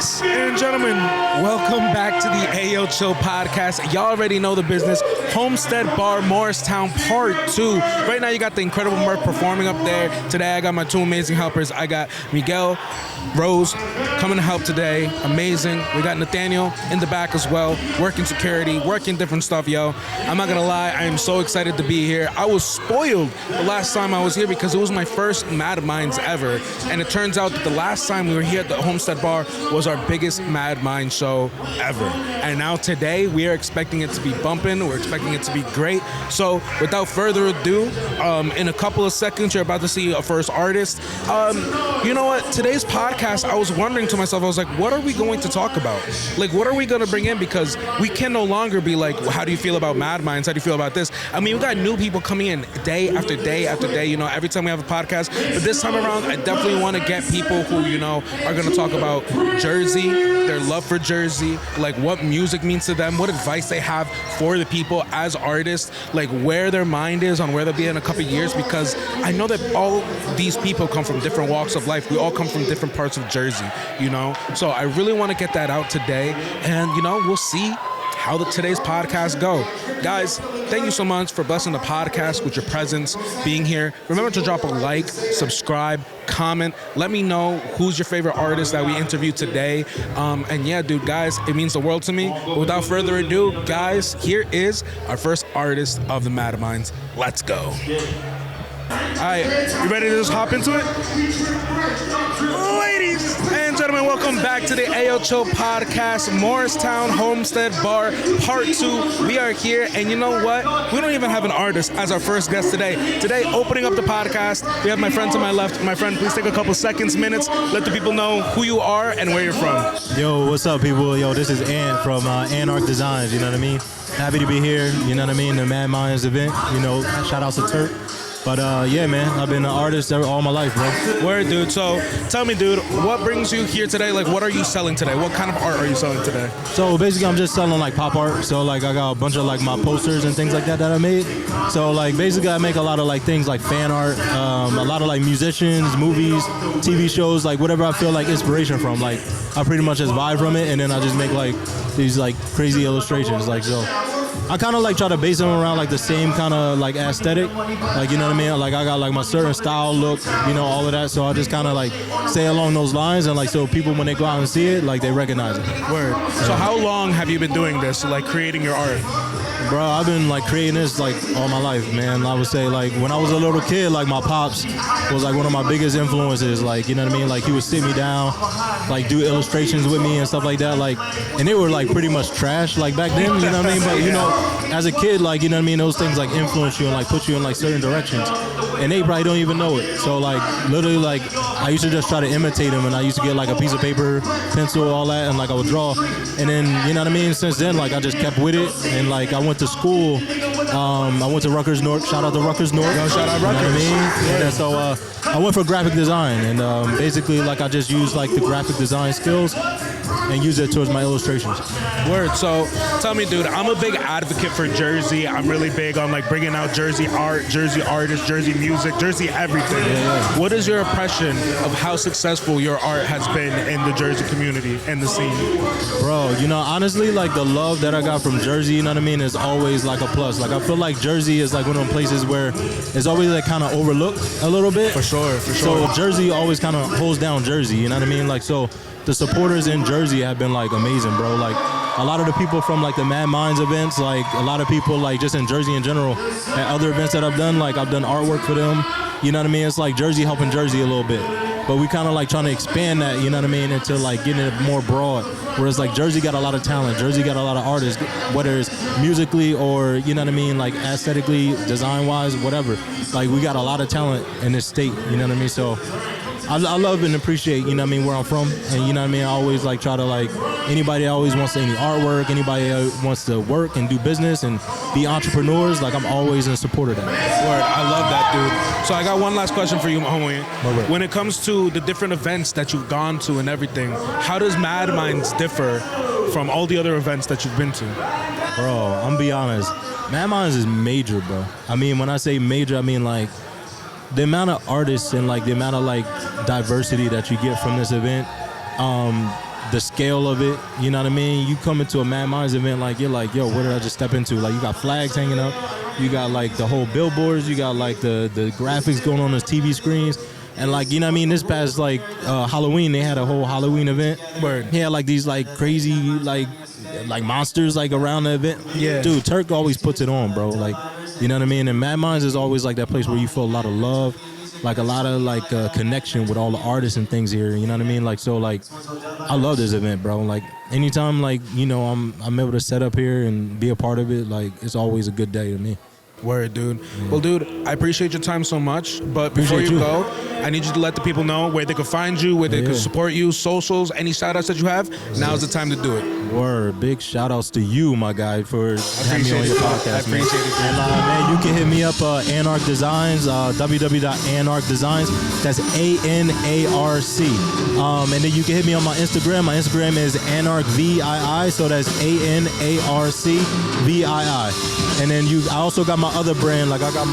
Ladies and gentlemen, welcome back to the Ayoo Chill podcast. Y'all already know the business. Homestead Bar, Morristown, Part 2. Right now you got theincrediblemurph performing up there. Today I got my two amazing helpers. I got Miguel, Rose, coming to help today. Amazing. We got Nathaniel in the back as well, working security, working different stuff, yo. I'm not gonna lie, I am so excited to be here. I was spoiled the last time I was here because it was my first Mad Minds ever. And it turns out that the last time we were here at the Homestead Bar was our biggest Mad Minds show ever. And now today we are expecting it to be bumping. We're expecting it to be great. So without further ado, in a couple of seconds you're about to see a first artist. You know what? Today's podcast, I was wondering to myself, I was like, what are we going to talk about? Like, what are we going to bring in? Because we can no longer be like, how do you feel about Mad Minds? How do you feel about this? I mean, we got new people coming in day after day after day, you know, every time we have a podcast. But this time around, I definitely want to get people who, you know, are going to talk about Jersey, their love for Jersey, like what music means to them, what advice they have for the people as artists, like where their mind is on where they'll be in a couple of years, because I know that all these people come from different walks of life. We all come from different parts of Jersey, you know? So I really want to get that out today, and, you know, we'll see how today's podcast go. Guys, thank you so much for blessing the podcast with your presence, being here. Remember to drop a like, subscribe, comment. Let me know who's your favorite artist that we interviewed today. And yeah, dude, guys, it means the world to me. But without further ado, guys, here is our first artist of the Mad Minds. Let's go. All right, you ready to just hop into it? Ladies and gentlemen, welcome back to the Ayoo Chill podcast, Morristown Homestead Bar, Part 2. We are here, and you know what? We don't even have an artist as our first guest today. Today, opening up the podcast, we have my friend to my left. My friend, please take a couple seconds, minutes, let the people know who you are and where you're from. Yo, what's up, people? Yo, this is Ant from Anarcvii Designs, you know what I mean? Happy to be here, you know what I mean? The Mad Minds event, you know, shout out to Turk. But yeah, man, I've been an artist all my life, bro. Word, dude. So tell me, dude, what brings you here today? Like, what are you selling today? What kind of art are you selling today? So basically, I'm just selling like pop art. So like, I got a bunch of like my posters and things like that I made. So like, basically, I make a lot of like things like fan art, a lot of like musicians, movies, TV shows, like whatever I feel like inspiration from. Like, I pretty much just vibe from it, and then I just make like these like crazy illustrations. Like, so I kind of like try to base them around like the same kind of like aesthetic, like, you know what I mean? Like, I got like my certain style, look, you know, all of that. So I just kind of like stay along those lines, and like, so people when they go out and see it, like, they recognize it. Word. Yeah. So how long have you been doing this, like creating your art? Bro, I've been like creating this like all my life, man. I would say like when I was a little kid, like my pops was like one of my biggest influences. Like, you know what I mean? Like, he would sit me down, like do illustrations with me and stuff like that. Like, and they were like pretty much trash like back then, you know what I mean? But you know, as a kid, like, you know what I mean, those things like influence you and like put you in like certain directions, and they probably don't even know it. So like literally, like, I used to just try to imitate them, and I used to get like a piece of paper, pencil, all that, and like I would draw. And then, you know what I mean, since then, like, I just kept with it, and like I went to school. I went to Rutgers North. Shout out to Rutgers North. Yo, shout out Rutgers. You know what I mean? Yeah. And so I went for graphic design, and basically like I just used like the graphic design skills and use it towards my illustrations. Word. So tell me, dude, I'm a big advocate for Jersey. I'm really big on like bringing out Jersey art, Jersey artists, Jersey music, Jersey everything. Yeah. What is your impression of how successful your art has been in the Jersey community and the scene? Bro, you know, honestly, like the love that I got from Jersey, you know what I mean, is always like a plus. Like, I feel like Jersey is like one of the places where it's always like kind of overlooked a little bit. For sure, for sure. So Jersey always kind of holds down Jersey, you know what I mean? Like, so the supporters in Jersey have been like amazing, bro. Like, a lot of the people from like the Mad Minds events, like a lot of people like just in Jersey in general, at other events that I've done, like I've done artwork for them, you know what I mean? It's like Jersey helping Jersey a little bit. But we kind of like trying to expand that, you know what I mean, into like getting it more broad. Whereas like Jersey got a lot of talent, Jersey got a lot of artists, whether it's musically or, you know what I mean, like aesthetically, design-wise, whatever. Like, we got a lot of talent in this state, you know what I mean? So I love and appreciate, you know what I mean, where I'm from. And, you know what I mean, I always like try to like, anybody that always wants any artwork, anybody that wants to work and do business and be entrepreneurs, like, I'm always in support of that. Word, I love that, dude. So I got one last question for you, homie. When it comes to the different events that you've gone to and everything, how does Mad Minds differ from all the other events that you've been to? Bro, I'm gonna be honest. Mad Minds is major, bro. I mean, when I say major, I mean like the amount of artists and like the amount of like diversity that you get from this event. the scale of it. You know what I mean? You come into a Mad Minds event, like you're like, yo, what did I just step into? Like you got flags hanging up, you got like the whole billboards, you got like the graphics going on as TV screens. And like, you know what I mean, this past like Halloween, they had a whole Halloween event. Word. He had like these like crazy like monsters like around the event. Yeah. Dude, Turk always puts it on, bro. Like, you know what I mean? And Mad Minds is always like that place where you feel a lot of love, like a lot of like connection with all the artists and things here. You know what I mean? Like, so like, I love this event, bro. Like anytime like, you know, I'm able to set up here and be a part of it, like it's always a good day to me. Word, dude. Well, dude, I appreciate your time so much, but before you go, I need you to let the people know where they can find you, where they can support you, socials, any shout-outs that you have. Now's the time to do it. Word. Big shout-outs to you, my guy, for having me on your podcast, I appreciate it, dude. And, man, you can hit me up, Anarc Designs, www.anarcdesigns. That's ANARC. And then you can hit me on my Instagram. My Instagram is Anarcvii, so that's ANARCVII. And then I also got my other brand, like I got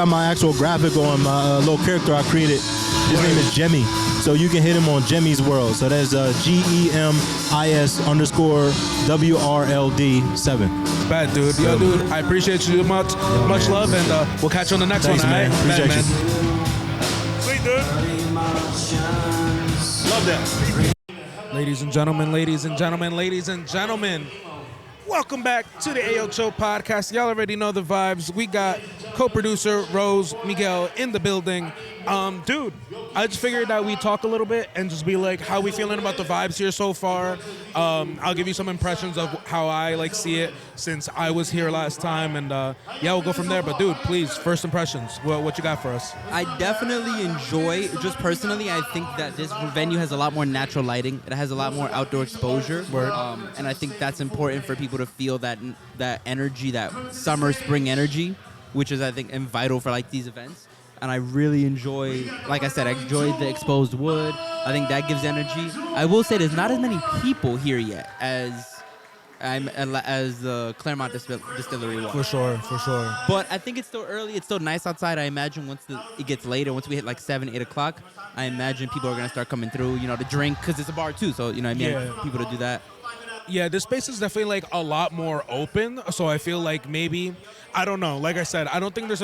my actual graphic on my little character I created. His name is Jemmy. So you can hit him on Jemmy's World. So that's GEMIS_WRLD7. Bad, dude. Yo, dude, I appreciate you much. Much love, and we'll catch you on the next Thanks, one, man. all right? Appreciate you. Sweet, dude. Love that. Ladies and gentlemen, welcome back to the Ayo Show podcast. Y'all already know the vibes. We got co-producer Rose Miguel in the building. Dude, I just figured that we talk a little bit and just be like, how we feeling about the vibes here so far. I'll give you some impressions of how I like see it since I was here last time, and yeah, we'll go from there. But dude, please, first impressions. What you got for us? I definitely enjoy, just personally, I think that this venue has a lot more natural lighting. It has a lot more outdoor exposure. Word. And I think that's important for people to feel that energy, that summer, spring energy, which is, I think, vital for like these events. And I really enjoy, like I said, I enjoy the exposed wood. I think that gives energy. I will say there's not as many people here yet as the Claremont Distillery was. For sure. But I think it's still early. It's still nice outside. I imagine once it gets later, once we hit like 7, 8 o'clock, I imagine people are going to start coming through, you know, to drink, because it's a bar too. So, you know, I mean, people to do that. Yeah, this space is definitely like a lot more open, so I feel like maybe, I don't know, like I said, I don't think there's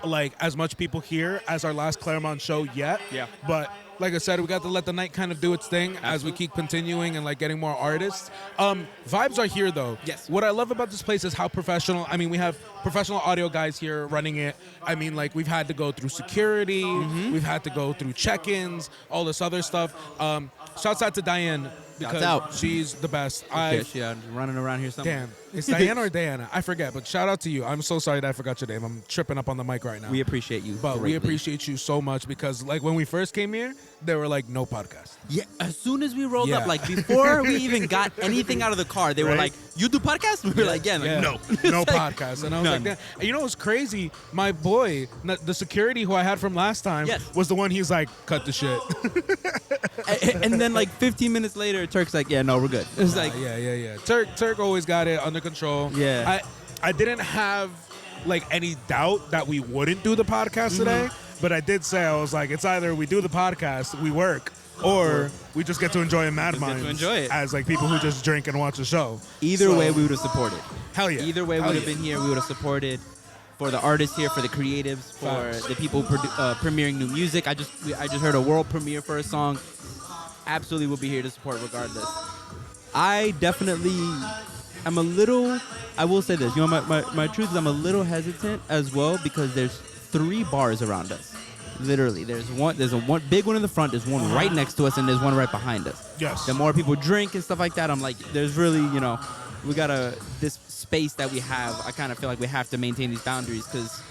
like as much people here as our last Claremont show yet. Yeah. But like I said, we got to let the night kind of do its thing as we keep continuing and like getting more artists. Vibes are here though. Yes. What I love about this place is how professional. I mean, we have professional audio guys here running it. I mean, like we've had to go through security, we've had to go through check-ins, all this other stuff. Shouts out to Diane. Because she's the best. She's running around here somewhere. Damn. It's Diana or Diana? I forget, but shout out to you. I'm so sorry that I forgot your name. I'm tripping up on the mic right now. We appreciate you. But we appreciate you so much because, like, when we first came here, there were, like, no podcasts. Yeah, as soon as we rolled up, like, before we even got anything out of the car, they were like, you do podcasts? We were like, no. No podcasts. And I was like, damn. And you know what's crazy? My boy, the security who I had from last time, was the one he's like, cut the shit. And then, like, 15 minutes later, Turk's like, yeah, no, we're good. It was like, yeah. Turk always got it under control. Yeah. I didn't have like any doubt that we wouldn't do the podcast today, but I did say, I was like, it's either we do the podcast, we work, or we just get to enjoy Mad Minds as like people who just drink and watch the show. Either way, we would have supported. Hell yeah. Either way, we would have been here. We would have supported for the artists here, for the creatives, for the people premiering new music. I just heard a world premiere for a song. Absolutely will be here to support regardless. I definitely am a little, I will say this, you know, my truth is I'm a little hesitant as well because there's 3 bars around us. Literally, there's one big one in the front, there's one right next to us, and there's one right behind us. Yes. The more people drink and stuff like that, I'm like, there's really, you know, we gotta, this space that we have, I kind of feel like we have to maintain these boundaries because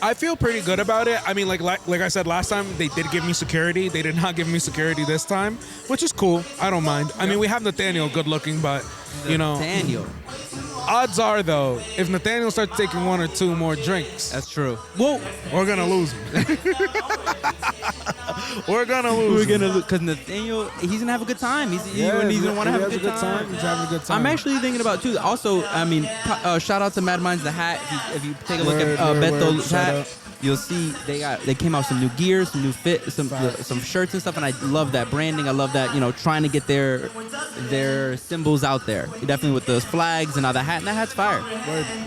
I feel pretty good about it. I mean, like I said last time, they did give me security. They did not give me security this time, which is cool. I don't mind. I mean, we have Nathaniel, good looking, but You know, Nathaniel. odds are though, if Nathaniel starts taking 1 or 2 more drinks, That's true. Well, we're gonna lose him. We're gonna lose. we're gonna because Nathaniel, he's gonna have a good time. He's gonna want to have a good time. He's having a good time. I'm actually thinking about too. Also, I mean, shout out to MADMINDS the hat. If you take a look at Beto's hat, you'll see they came out with some new gear, some new fit, some shirts and stuff, and I love that branding. I love that, you know, trying to get their symbols out there. Definitely with those flags and all the hat, and that hat's fire.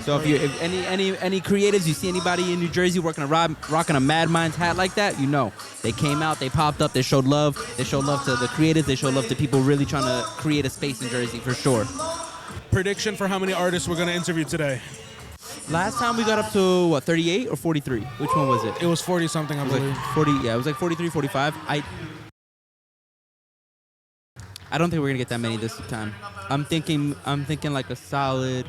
So if any creatives, you see anybody in New Jersey rocking a MADMINDS hat like that, you know they came out, they popped up, they showed love. They showed love to the creatives. They showed love to people really trying to create a space in Jersey for sure. Prediction for how many artists we're gonna interview today? Last time we got up to what, 38 or 43? Which one was it? It was 40 something, I It was believe. like 40. Yeah, it was like 43, 45. I don't think we're gonna get that many this time. I'm thinking like a solid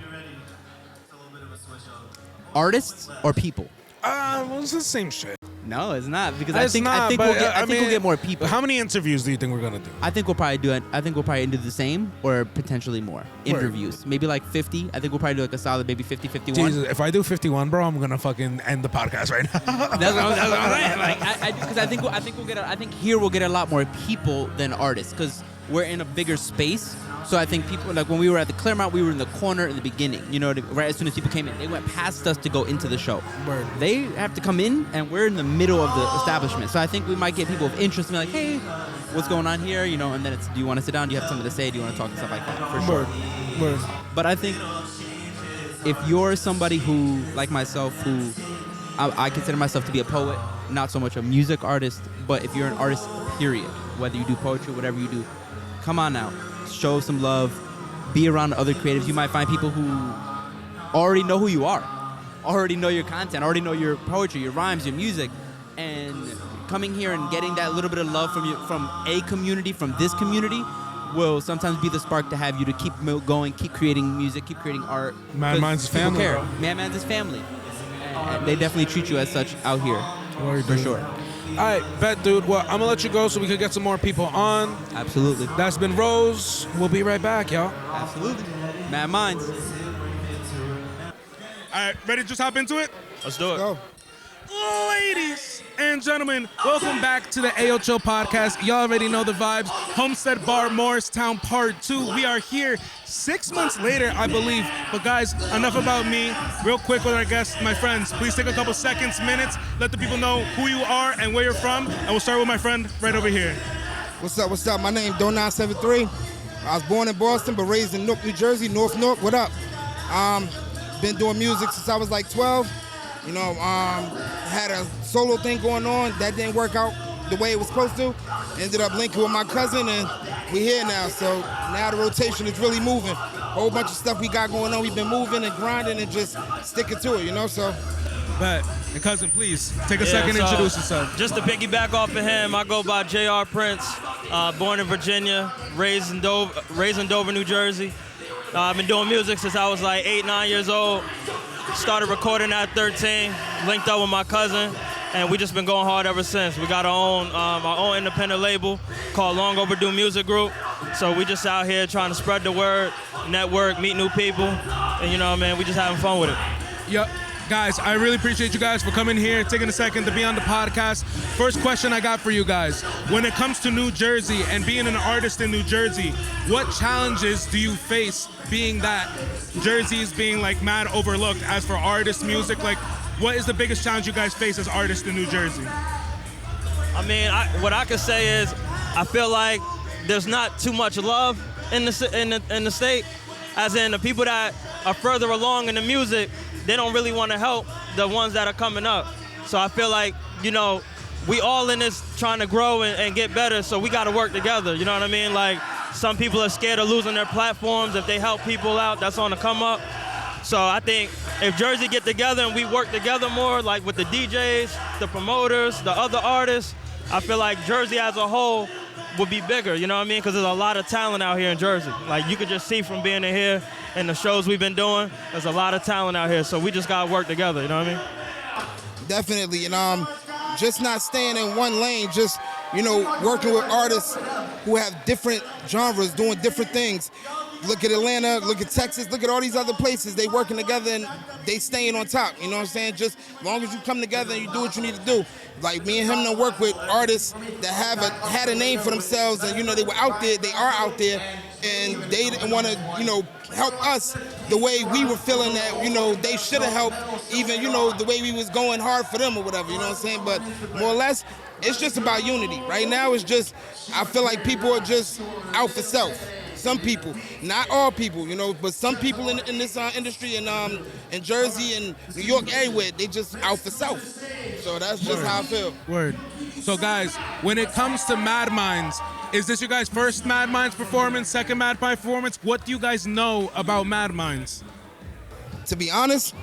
artists or people. Well, it's the same shit. No, it's not because It's not, but, we'll get more people. How many interviews do you think we're gonna do? I think we'll probably do it. I think we'll probably do the same or potentially more interviews. Maybe like 50. I think we'll probably do like a solid maybe 50, 51. Jesus, if I do 51, bro, I'm gonna fucking end the podcast right now. That's what I'm saying. Like, because I think here we'll get a lot more people than artists because we're in a bigger space. So I think people, like when we were at the Claremont, we were in the corner in the beginning. You know, right as soon as people came in, they went past us to go into the show. Word. They have to come in, and we're in the middle of the establishment. So I think we might get people of interest and be like, hey, what's going on here? You know, and then it's, do you want to sit down? Do you have something to say? Do you want to talk and stuff like that? For sure. Word. But I think if you're somebody who, like myself, who I consider myself to be a poet, not so much a music artist, but if you're an artist, period, whether you do poetry, whatever you do, come on out. Show some love, be around other creatives. You might find people who already know who you are, already know your content, already know your poetry, your rhymes, your music, and coming here and getting that little bit of love from a community, from this community, will sometimes be the spark to have you to keep going, keep creating music, keep creating art. MADMINDS is family. Care. MADMINDS is family, and they definitely treat you as such out here, for sure. All right, bet, dude. Well, I'm gonna let you go so we can get some more people on. Absolutely. That's been Rose. We'll be right back, y'all. Absolutely. MADMINDS. All right, ready to just hop into it? Let's do it. Go. Ladies and gentlemen, welcome back to the Ayoo Show podcast. Y'all already know the vibes. Homestead Bar, Morristown, Part 2. We are here 6 months later, I believe. But guys, enough about me. Real quick with our guests, my friends, please take a couple seconds, minutes, let the people know who you are and where you're from. And we'll start with my friend right over here. What's up? My name Do973. I was born in Boston, but raised in Newark, New Jersey, North Newark. What up? Been doing music since I was like 12. You know, had a solo thing going on. That didn't work out the way it was supposed to. Ended up linking with my cousin, and we here now. So now the rotation is really moving. Whole bunch of stuff we got going on. We've been moving and grinding and just sticking to it, you know, so. Bet. And cousin, please, take a second to introduce yourself. Just to piggyback off of him, I go by Yxngsanzu, born in Virginia, raised in Dover, New Jersey. I've been doing music since I was like 8, 9 years old. Started recording at 13, linked up with my cousin, and we just been going hard ever since. We got our own independent label called Long Overdue Music Group. So we just out here trying to spread the word, network, meet new people, and you know, man, we just having fun with it. Yep. Guys, I really appreciate you guys for coming here, taking a second to be on the podcast. First question I got for you guys. When it comes to New Jersey and being an artist in New Jersey, what challenges do you face being that Jersey is being like mad overlooked as for artist music? Like, what is the biggest challenge you guys face as artists in New Jersey? I mean, what I can say is I feel like there's not too much love in the state, as in the people that are further along in the music, they don't really want to help the ones that are coming up. So I feel like, you know, we all in this trying to grow and get better, so we got to work together, you know what I mean? Like, some people are scared of losing their platforms. If they help people out, that's on the come up. So I think if Jersey get together and we work together more, like with the DJs, the promoters, the other artists, I feel like Jersey as a whole would be bigger, you know what I mean? Because there's a lot of talent out here in Jersey. Like, you could just see from being in here and the shows we've been doing, there's a lot of talent out here. So we just got to work together, you know what I mean? Definitely, and just not staying in one lane, just, you know, working with artists who have different genres, doing different things. look at Atlanta, look at Texas, look at all these other places. They working together and they staying on top. You know what I'm saying? Just as long as you come together and you do what you need to do. Like me and him done work with artists that had a name for themselves, and they were out there. They are out there, and they didn't want to help us the way we were feeling that they should have helped. Even the way we was going hard for them or whatever. You know what I'm saying? But more or less, it's just about unity. Right now, it's just I feel like people are just out for self. Some people, not all people, but some people in this industry in Jersey and New York, everywhere, they just out for self. So that's just how I feel. Word. So guys, when it comes to Mad Minds, is this your guys' first Mad Minds performance, second Mad Minds performance? What do you guys know about Mad Minds? To be honest,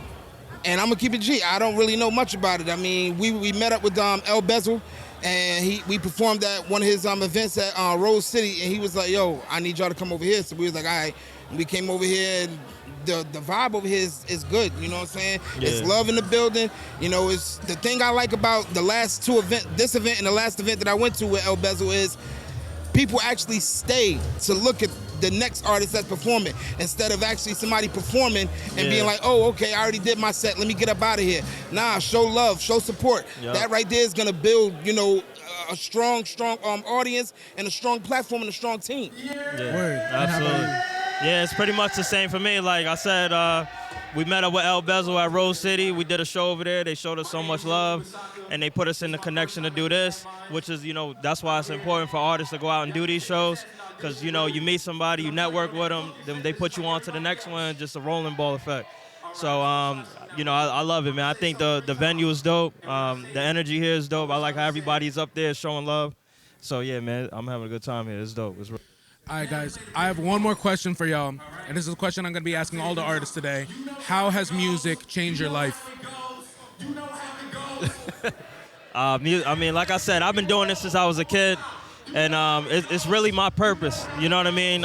and I'm gonna keep it G, I don't really know much about it. I mean, we met up with El Bezel, and we performed at one of his events at Rose City, and he was like, yo, I need y'all to come over here. So we was like, all right. And we came over here, and the vibe over here is good, you know what I'm saying? Yeah. It's love in the building. It's the thing I like about the last two events, this event and the last event that I went to with El Bezel, is people actually stay to look at the next artist that's performing instead of actually somebody performing and being like, oh, okay, I already did my set, let me get up out of here. Nah, show love, show support. Yep. That right there is gonna build, a strong audience and a strong platform and a strong team. Yeah, word. Absolutely. Yeah, it's pretty much the same for me. Like I said, we met up with El Bezel at Rose City. We did a show over there. They showed us so much love, and they put us in the connection to do this, which is, that's why it's important for artists to go out and do these shows, because, you meet somebody, you network with them, then they put you on to the next one, just a rolling ball effect. So, I love it, man. I think the venue is dope. The energy here is dope. I like how everybody's up there showing love. So, yeah, man, I'm having a good time here. It's dope. It's real. All right, guys, I have one more question for y'all, and this is a question I'm going to be asking all the artists today. How has music changed your life? I mean, like I said, I've been doing this since I was a kid, and it's really my purpose, you know what I mean?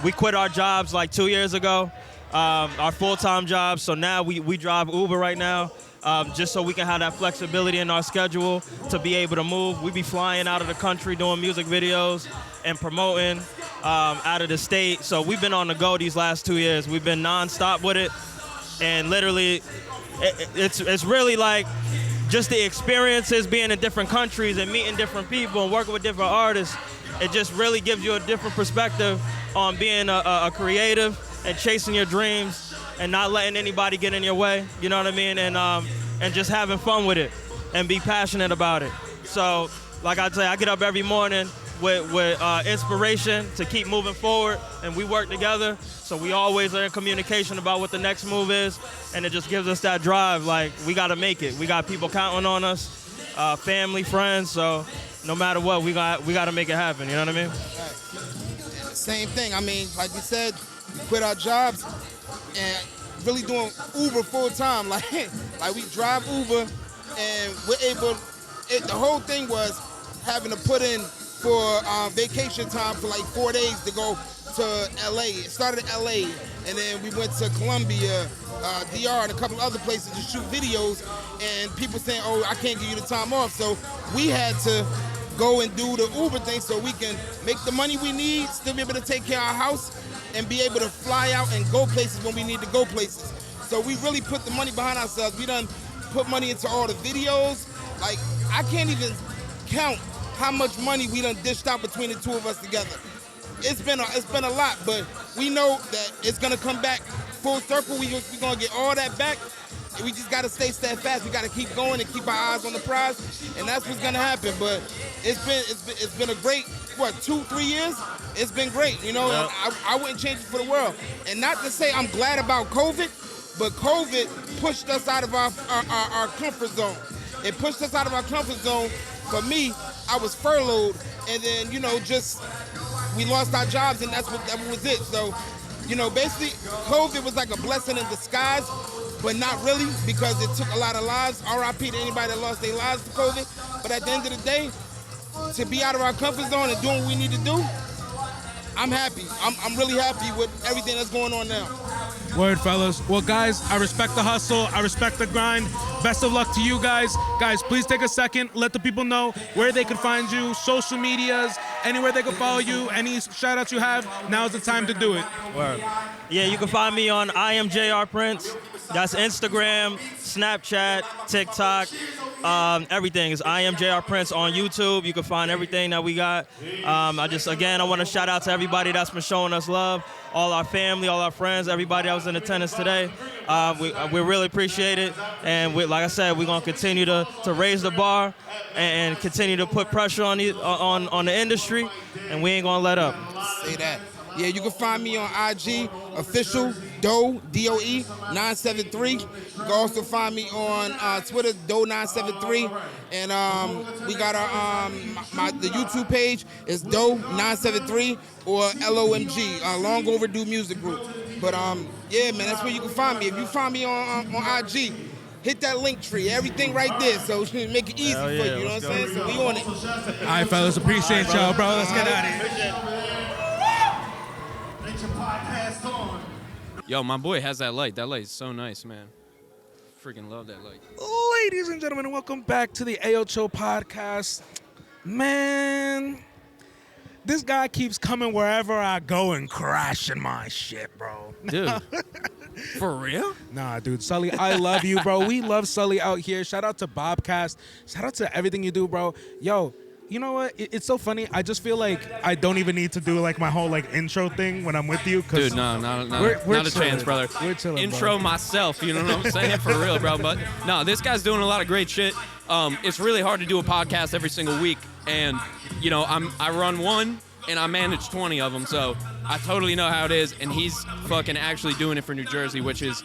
We quit our jobs like 2 years ago, our full-time jobs, so now we drive Uber right now, just so we can have that flexibility in our schedule to be able to move. We be flying out of the country doing music videos and promoting out of the state. So we've been on the go these last 2 years. We've been nonstop with it, and literally, it's really like just the experiences being in different countries and meeting different people and working with different artists. It just really gives you a different perspective on being a creative and chasing your dreams and not letting anybody get in your way. You know what I mean? And just having fun with it and be passionate about it. So, like I say, I get up every morning with inspiration to keep moving forward, and we work together, so we always are in communication about what the next move is, and it just gives us that drive, like, we gotta make it. We got people counting on us, family, friends, so no matter what, we gotta make it happen, you know what I mean? Right. Same thing, I mean, like you said, we quit our jobs, and really doing Uber full time, like we drive Uber, and we're able, the whole thing was having to put in for vacation time for like 4 days to go to LA. It started in LA, and then we went to Colombia, DR, and a couple other places to shoot videos, and people saying, oh, I can't give you the time off. So we had to go and do the Uber thing so we can make the money we need, still be able to take care of our house, and be able to fly out and go places when we need to go places. So we really put the money behind ourselves. We done put money into all the videos. Like, I can't even count how much money we done dished out between the two of us together. It's been a lot, but we know that it's gonna come back full circle. We're gonna get all that back. We just gotta stay steadfast. We gotta keep going and keep our eyes on the prize, and that's what's gonna happen. But it's been a great 2-3 years. It's been great, you know. Yep. I wouldn't change it for the world. And not to say I'm glad about COVID, but COVID pushed us out of our comfort zone. It pushed us out of our comfort zone. For me, I was furloughed, and then, we lost our jobs, and that was it. So, basically, COVID was like a blessing in disguise, but not really, because it took a lot of lives. RIP to anybody that lost their lives to COVID. But at the end of the day, to be out of our comfort zone and doing what we need to do, I'm happy. I'm really happy with everything that's going on now. Word, fellas. Well, guys, I respect the hustle. I respect the grind. Best of luck to you guys. Guys, please take a second. Let the people know where they can find you, social medias, Anywhere they can follow you, any shout outs you have, now's the time to do it. Word. Yeah, you can find me on Iamjrprince. That's Instagram, Snapchat, TikTok. Everything is Iamjrprince on YouTube. You can find everything that we got. I want to shout out to everybody that's been showing us love, all our family, all our friends, everybody that was in attendance today. We really appreciate it, and like I said, we're gonna continue to raise the bar and continue to put pressure on the industry, and we ain't gonna let up. Say that. Yeah, you can find me on IG, Officialdoe, DOE973. You can also find me on Twitter, Doe973. And we got our the YouTube page is Doe973 or LOMG, Long Overdue Music Group. But yeah, man, that's where you can find me. If you find me on IG, hit that link tree, everything right there, so make it easy for you, you know what I'm saying? So we on it. All right, fellas, appreciate y'all, bro. Let's get out of here. Yo, my boy has that light. That light is so nice, man. Freaking love that light. Ladies and gentlemen, welcome back to the Ayoo Show podcast. Man, this guy keeps coming wherever I go and crashing my shit, bro. Dude, for real? Nah, dude, Sully, I love you, bro. We love Sully out here. Shout out to Bobcast. Shout out to everything you do, bro. Yo, you know what? It's so funny. I just feel like I don't even need to do like my whole like intro thing when I'm with you. Dude, no, not a chance, brother. We're chilling, intro bro. Myself, you know what I'm saying? For real, bro. But no, this guy's doing a lot of great shit. It's really hard to do a podcast every single week, and you know, I run one and I manage 20 of them, so I totally know how it is. And he's fucking actually doing it for New Jersey, which is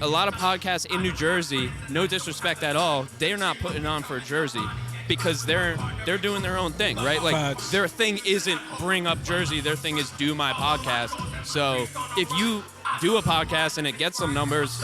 a lot of podcasts in New Jersey. No disrespect at all, they're not putting on for Jersey, because they're doing their own thing, right? Like, Facts. Their thing isn't bring up Jersey, their thing is do my podcast. So if you do a podcast and it gets some numbers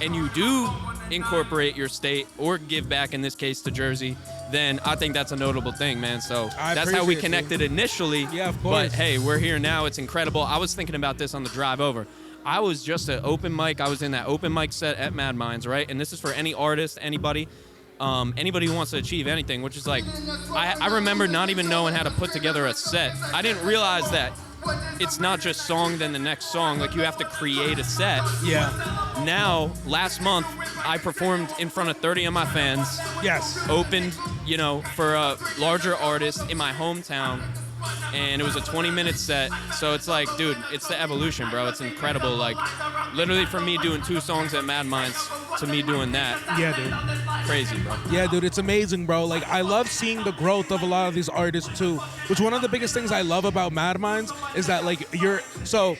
and you do incorporate your state or give back, in this case to Jersey, then I think that's a notable thing, man. So that's how we connected initially. Yeah, of course. But hey, we're here now. It's incredible. I was thinking about this on the drive over. I was just at open mic. I was in that open mic set at MADMINDS, right? And this is for any artist, anybody who wants to achieve anything, which is like, I remember not even knowing how to put together a set. I didn't realize that it's not just song then the next song, like you have to create a set. Yeah. Now, last month, I performed in front of 30 of my fans. Yes. Opened, you know, for a larger artist in my hometown, and it was a 20-minute set. So it's like, dude, it's the evolution, bro. It's incredible. Like, literally from me doing 2 songs at MADMINDS to me doing that. Yeah, dude. Crazy, bro. Yeah, dude, it's amazing, bro. Like, I love seeing the growth of a lot of these artists, too. Which one of the biggest things I love about MADMINDS is that, like, so,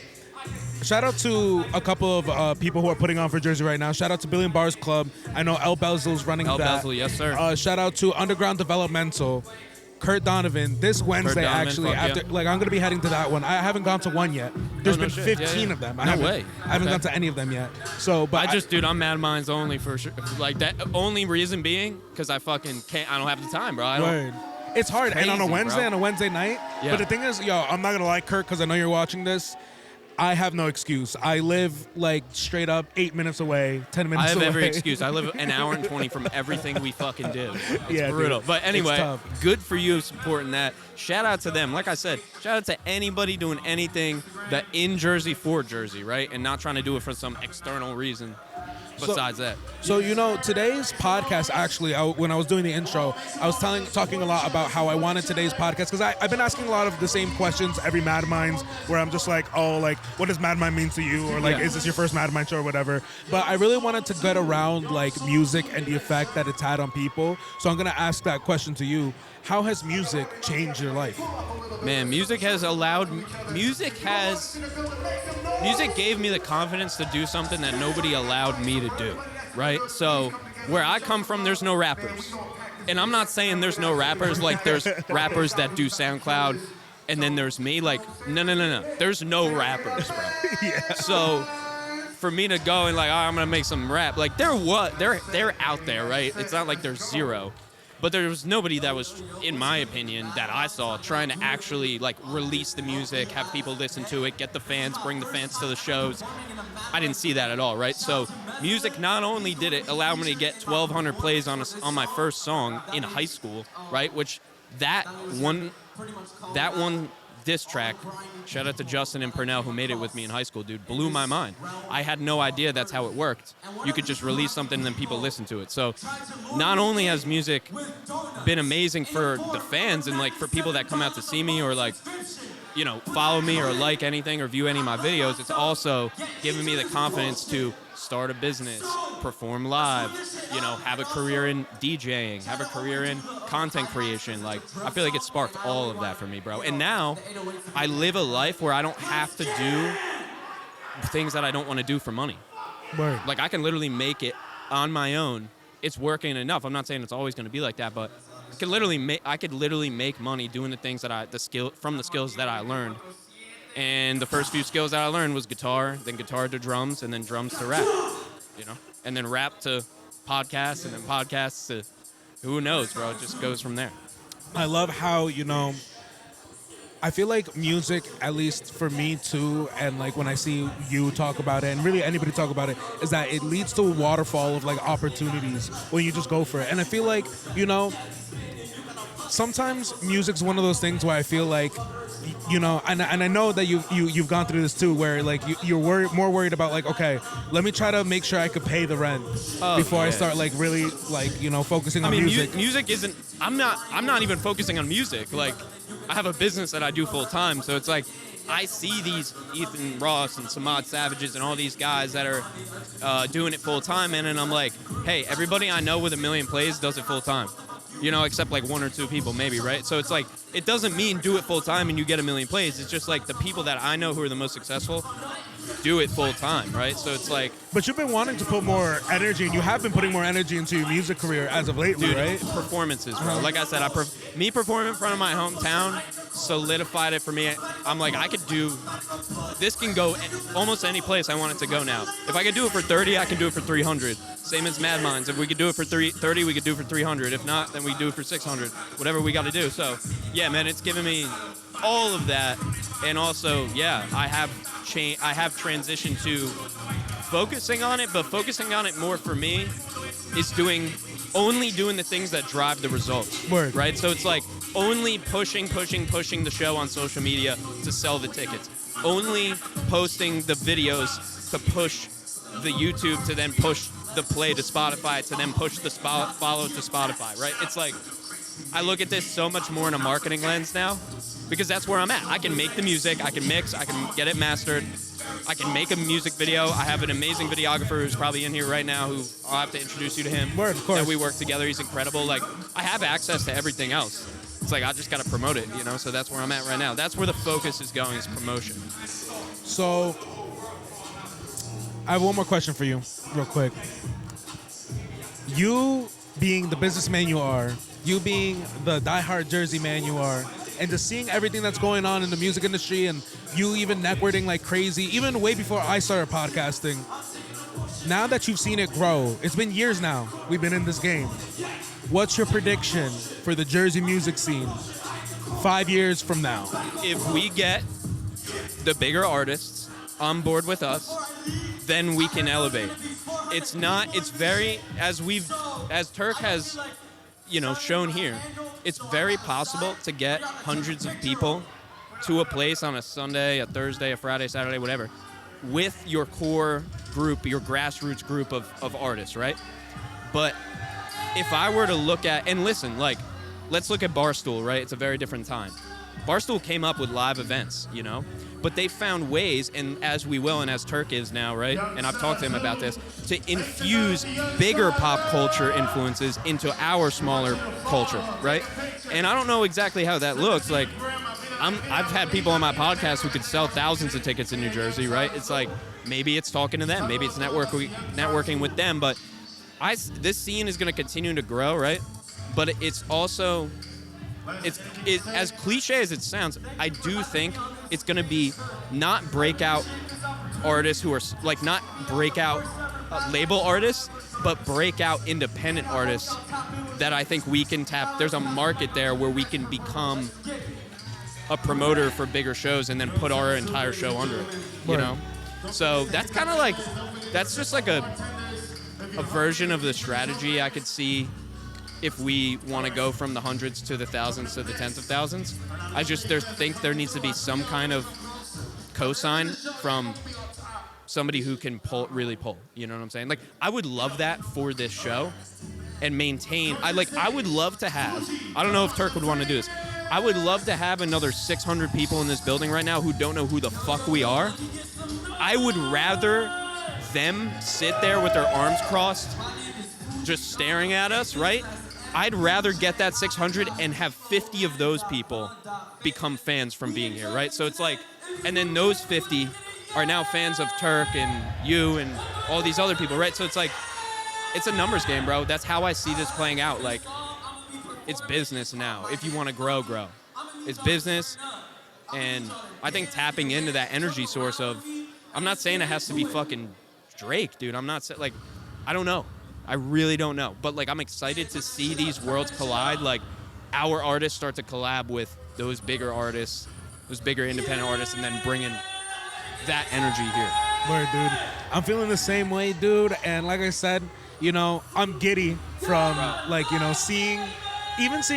shout out to a couple of people who are putting on for Jersey right now. Shout out to Billion Bars Club. I know El Belzel's running that. El Belzel, yes, sir. Shout out to Underground Developmental. Kurt Donovan, this Wednesday, Donovan, actually, fuck after, yeah. like, I'm going to be heading to that one. I haven't gone to one yet. There's no been shit. 15 Yeah. of them. No I way. haven't Okay. gone to any of them yet. So, but Dude, I'm MADMINDS only for sure. Like, that only reason being, because I fucking can't, I don't have the time, bro. Word. It's hard. And on a crazy, Wednesday, bro. on a Wednesday night. Yeah. But the thing is, yo, I'm not going to lie, Kurt, because I know you're watching this. I have no excuse. I live, like, straight up 8 minutes away, 10 minutes away. I have every excuse. I live an hour and 20 from everything we fucking do. It's Yeah, brutal. dude. But anyway, It's tough. good for you supporting that. Shout out to them. Like I said, shout out to anybody doing anything that in Jersey for Jersey, right? And not trying to do it for some external reason besides that. So, you know, today's podcast, actually, when I was doing the intro, I was talking a lot about how I wanted today's podcast, because I've been asking a lot of the same questions every MADMINDS, where I'm just like, oh, like, what does MADMIND mean to you? Or, like, Yeah. is this your first MADMIND show or whatever? But I really wanted to get around, like, music and the effect that it's had on people. So I'm going to ask that question to you. How has music changed your life? Man, music gave me the confidence to do something that nobody allowed me to do, right? So where I come from, there's no rappers. And I'm not saying there's no rappers, like there's rappers that do SoundCloud, and then there's me, like, no. There's no rappers, bro. Yeah. So for me to go and like, oh, I'm gonna make some rap, like they're out there, right? It's not like there's zero. But there was nobody that was, in my opinion, that I saw trying to actually like release the music, have people listen to it, get the fans, bring the fans to the shows. I didn't see that at all, right? So music, not only did it allow me to get 1,200 plays on my first song in high school, right? Which that that one diss track, shout out to Justin and Purnell who made it with me in high school, dude, blew my mind. I had no idea that's how it worked. You could just release something and then people listen to it. So not only has music been amazing for the fans and like for people that come out to see me or like, you know, follow me or like anything or view any of my videos, it's also given me the confidence to start a business, perform live, you know, have a career in DJing, have a career in content creation. Like, I feel like it sparked all of that for me, bro. And now I live a life where I don't have to do things that I don't want to do for money. Word. Like, I can literally make it on my own. It's working enough. I'm not saying it's always going to be like that, but I could literally make money doing the things that from the skills that I learned. And the first few skills that I learned was guitar, then guitar to drums, and then drums to rap, you know? And then rap to podcasts, and then podcasts to who knows, bro? It just goes from there. I love how, you know, I feel like music, at least for me too, and like when I see you talk about it, and really anybody talk about it, is that it leads to a waterfall of like opportunities when you just go for it. And I feel like, you know, sometimes music's one of those things where I feel like, you know, and I know that you've gone through this too, where like you're more worried about like, okay, let me try to make sure I could pay the rent before I start like really like, you know, focusing on music. Music isn't. I'm not even focusing on music. Like, I have a business that I do full time, so it's like I see these Ethan Ross and Samad Savages and all these guys that are doing it full time, and I'm like, hey, everybody I know with 1 million plays does it full time. You know, except like 1 or 2 people maybe, right? So it's like, it doesn't mean do it full time and you get 1 million plays. It's just like the people that I know who are the most successful do it full time, right? So it's like... But you've been wanting to put more energy, and you have been putting more energy into your music career as of lately, dude, right? Performances, bro. Like I said, me performing in front of my hometown solidified it for me. I'm like, I could do... This can go almost any place I want it to go now. If I could do it for 30, I can do it for 300. Same as MADMINDS. If we could do it for 30, we could do it for 300. If not, then we do it for 600. Whatever we got to do. So, yeah, man, it's given me all of that. And also, yeah, I have transitioned to focusing on it, but focusing on it more for me is only doing the things that drive the results. Word. Right? So it's like only pushing the show on social media to sell the tickets. Only posting the videos to push the YouTube, to then push the play to Spotify, to then push the follow to Spotify, right? It's like, I look at this so much more in a marketing lens now, because that's where I'm at. I can make the music, I can mix, I can get it mastered, I can make a music video. I have an amazing videographer who's probably in here right now, who I'll have to introduce you to him. Word, of course. That we work together. He's incredible. Like, I have access to everything else. It's like, I just got to promote it, you know? So that's where I'm at right now. That's where the focus is going, is promotion. So, I have one more question for you, real quick. You being the businessman you are, you being the diehard Jersey man you are, and just seeing everything that's going on in the music industry, and you even networking like crazy, even way before I started podcasting. Now that you've seen it grow, it's been years now we've been in this game. What's your prediction for the Jersey music scene 5 years from now? If we get the bigger artists on board with us, then we can elevate. It's very, as Turk has, you know, shown here, it's very possible to get hundreds of people to a place on a Sunday, a Thursday, a Friday, Saturday, whatever, with your core group, your grassroots group of artists, right? But if I were to look at, and listen, like, let's look at Barstool, right? It's a very different time. Barstool came up with live events, you know? But they found ways, and as we will, and as Turk is now, right? And I've talked to him about this, to infuse bigger pop culture influences into our smaller culture, right? And I don't know exactly how that looks. Like, I've had people on my podcast who could sell thousands of tickets in New Jersey, right? It's like, maybe it's talking to them, maybe it's networking with them, but this scene is going to continue to grow, right? But it's also, as cliche as it sounds, I do think it's going to be not breakout artists who are, like, not breakout label artists, but breakout independent artists that I think we can tap. There's a market there where we can become a promoter for bigger shows and then put our entire show under it, you know? So that's kind of like, that's just like a version of the strategy I could see if we want to go from the hundreds to the thousands to the tens of thousands. I just think there needs to be some kind of cosign from somebody who can really pull. You know what I'm saying? Like, I would love that for this show and maintain. I would love to have. I don't know if Turk would want to do this. I would love to have another 600 people in this building right now who don't know who the fuck we are. I would rather them sit there with their arms crossed, just staring at us, right? I'd rather get that 600 and have 50 of those people become fans from being here, right? So it's like, and then those 50 are now fans of Turk and you and all these other people, right? So it's like, it's a numbers game, bro. That's how I see this playing out. Like, it's business now. If you want to grow. It's business, and I think tapping into that energy source of, I'm not saying it has to be fucking Drake, dude. I'm not saying, like, I don't know. I really don't know. But, like, I'm excited to see these worlds collide. Like, our artists start to collab with those bigger artists, those bigger independent artists, and then bringing that energy here. Word, dude. I'm feeling the same way, dude. And like I said, you know, I'm giddy from, like, you know, seeing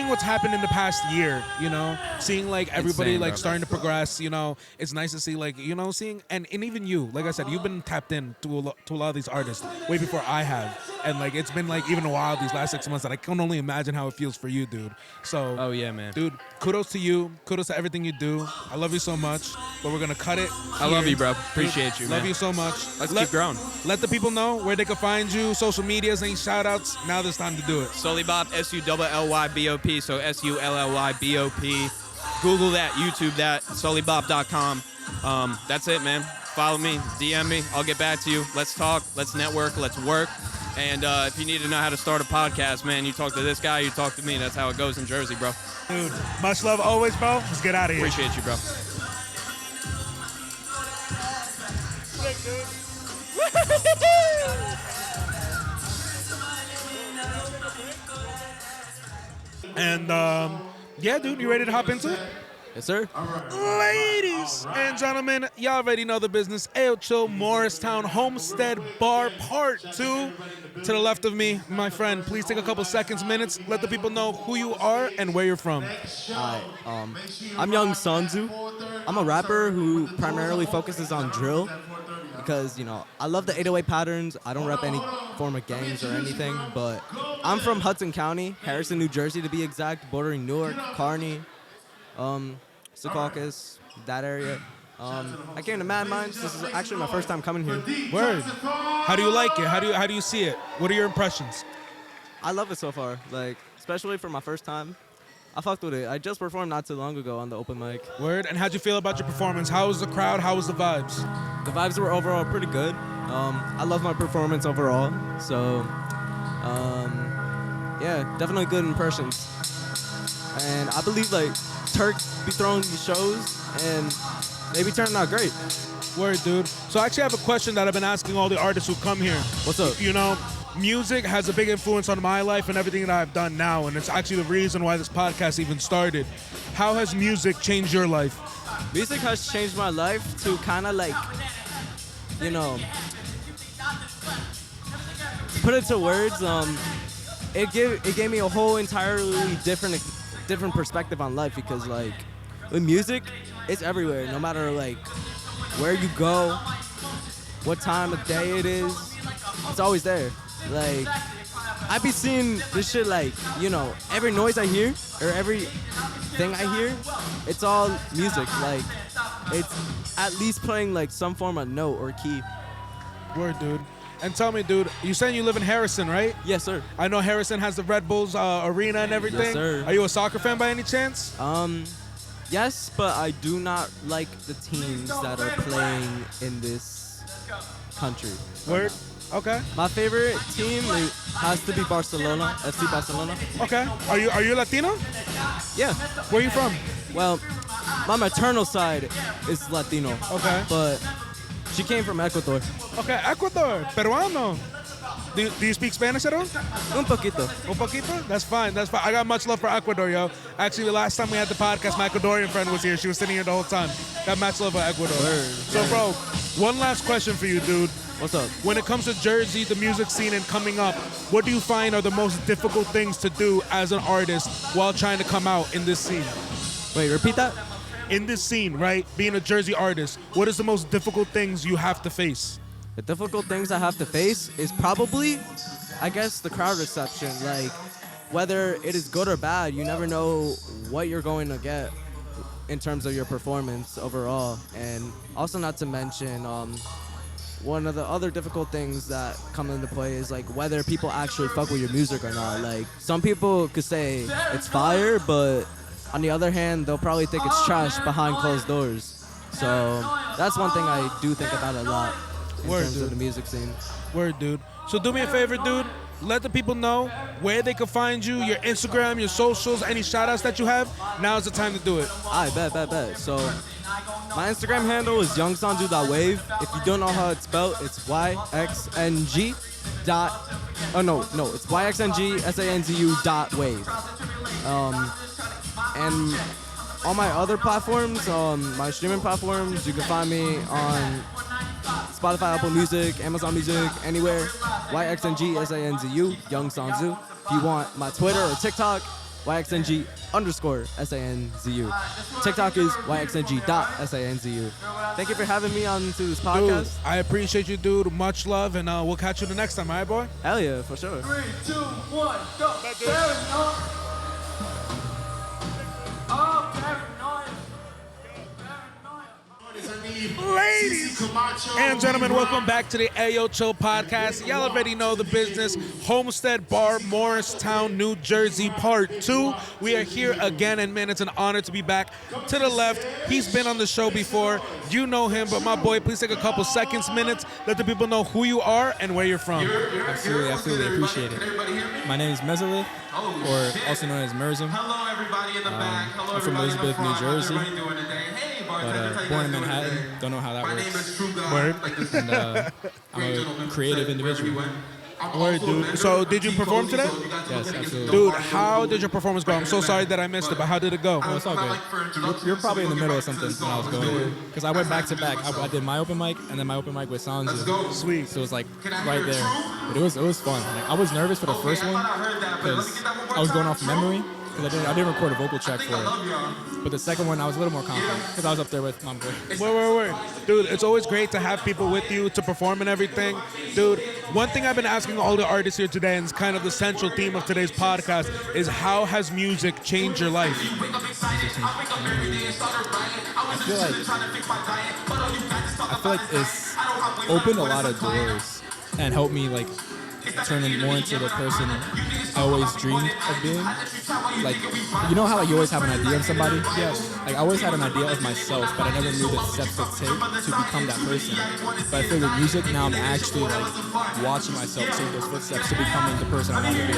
what's happened in the past year, you know, seeing like everybody like starting to progress, you know, it's nice to see, like, you know, seeing, and even you, like I said, you've been tapped in to a lot of these artists way before I have, and like it's been like even a while these last 6 months that I can only imagine how it feels for you, dude. So, oh yeah, man, dude, kudos to you, kudos to everything you do. I love you so much, but we're gonna cut it here. I love you, bro. Appreciate you, man. Love you so much. Let's keep growing. Let the people know where they can find you, social medias, any shout outs. Now there's time to do it. SullyBop, SullyBop, so SullyBop. Google that, YouTube that, sullybop.com. That's it, man. Follow me, DM me. I'll get back to you. Let's talk. Let's network. Let's work. And if you need to know how to start a podcast, man, you talk to this guy, you talk to me. That's how it goes in Jersey, bro. Dude, much love always, bro. Let's get out of here. Appreciate you, bro. And yeah, dude, you ready to hop into it? Yes, sir. Ladies and gentlemen, y'all already know the business. Ayoo, Morristown Homestead Bar Part 2. To the left of me, my friend, please take a couple seconds, minutes. Let the people know who you are and where you're from. Hi, I'm Yxngsanzu. I'm a rapper who primarily focuses on drill because, you know, I love the 808 patterns. I don't rep any form of gangs or anything, but I'm from Hudson County, Harrison, New Jersey to be exact, bordering Newark, Kearney, Secaucus, that area. I came to MADMINDS. This is actually my first time coming here. Word. How do you like it? How do you see it? What are your impressions? I love it so far, like, especially for my first time. I fucked with it. I just performed not too long ago on the open mic. Word. And how'd you feel about your performance? How was the crowd? How was the vibes? The vibes were overall pretty good. I love my performance overall. So, yeah, definitely good impressions. And I believe, like, Turk be throwing these shows and they be turning out great. Word, dude. So I actually have a question that I've been asking all the artists who come here. What's up? You know, music has a big influence on my life and everything that I've done now, and it's actually the reason why this podcast even started. How has music changed your life? Music has changed my life to kind of like, you know, to put it to words, it gave me a whole entirely different perspective on life because, like, with music, it's everywhere. No matter, like, where you go, what time of day it is, it's always there. Like, I be seeing this shit, like, you know, every noise I hear or everything I hear, it's all music. Like, it's at least playing, like, some form of note or key. Word, dude. And tell me, dude, you saying you live in Harrison, right? Yes, sir. I know Harrison has the Red Bulls arena and everything. Yes, sir. Are you a soccer fan by any chance? Yes, but I do not like the teams that are playing in this country. Word? Okay. My favorite team has to be Barcelona, FC Barcelona. Okay. Are you Latino? Yeah. Where are you from? Well, my maternal side is Latino. Okay. But she came from Ecuador. Okay, Ecuador, peruano. Do you speak Spanish at all? Un poquito. Un poquito? That's fine. That's fine. I got much love for Ecuador, yo. Actually, the last time we had the podcast, my Ecuadorian friend was here. She was sitting here the whole time. Got much love for Ecuador. Word. So, bro, one last question for you, dude. What's up? When it comes to Jersey, the music scene and coming up, what do you find are the most difficult things to do as an artist while trying to come out in this scene? Wait, repeat that? In this scene, right, being a Jersey artist, what is the most difficult things you have to face? The difficult things I have to face is probably, I guess, the crowd reception. Like, whether it is good or bad, you never know what you're going to get in terms of your performance overall. And also, not to mention, one of the other difficult things that come into play is like whether people actually fuck with your music or not. Like, some people could say it's fire, but on the other hand, they'll probably think it's trash behind closed doors. So that's one thing I do think about a lot in terms of the music scene. Word, dude. So do me a favor, dude. Let the people know where they can find you, your Instagram, your socials, any shout-outs that you have. Now's the time to do it. I bet. So my Instagram handle is Yxngsanzu.wav. If you don't know how it's spelled, it's YXNG dot. Oh no, it's YXNGSANZU.wav. And on my other platforms, my streaming platforms, you can find me on Spotify, Apple Music, Amazon Music, anywhere. YXNGSANZU, Yxngsanzu. If you want my Twitter or TikTok, YXNG_SANZU. TikTok is YXNG.SANZU. Thank you for having me on to this podcast. Dude, I appreciate you, dude. Much love, and we'll catch you the next time, all right, boy? Hell yeah, for sure. 3, 2, 1, go. Ladies and gentlemen, welcome back to the Ayoo Chill podcast. Y'all already know the business. Homestead Bar, Morristown, New Jersey, Part 2. We are here again, and man, it's an honor to be back. To the left, he's been on the show before. You know him, but my boy, please take a couple seconds, minutes. Let the people know who you are and where you're from. Absolutely, appreciate it. My name is Mezalith, or also known as Merzim. I'm from Elizabeth, New Jersey, but born in Manhattan. Don't know how that works. Word. And I'm a creative individual. Word, dude. So, did you perform today? Yes, absolutely. Dude, how did your performance go? I'm so sorry that I missed it, but how did it go? Oh, it's all good. You're probably in the middle of something when I was going. Because I went back to back. I did my open mic and then my open mic with Sanzu. Sweet. So it was like right there. But it was fun. Like, I was nervous for the first one because I was going off memory. Because I didn't record a vocal track for it. But the second one, I was a little more confident because I was up there with my boy. Word. Dude, it's always great to have people with you to perform and everything. Dude, one thing I've been asking all the artists here today, and it's kind of the central theme of today's podcast, is how has music changed your life? I feel like it's opened a lot of doors and helped me like turn more into the person I always dreamed of being. Like, you know how like you always have an idea of somebody? Yes. Like, I always had an idea of myself, but I never knew the steps to take to become that person. But I feel with music now, I'm actually like watching myself take those footsteps to becoming the person I want to be.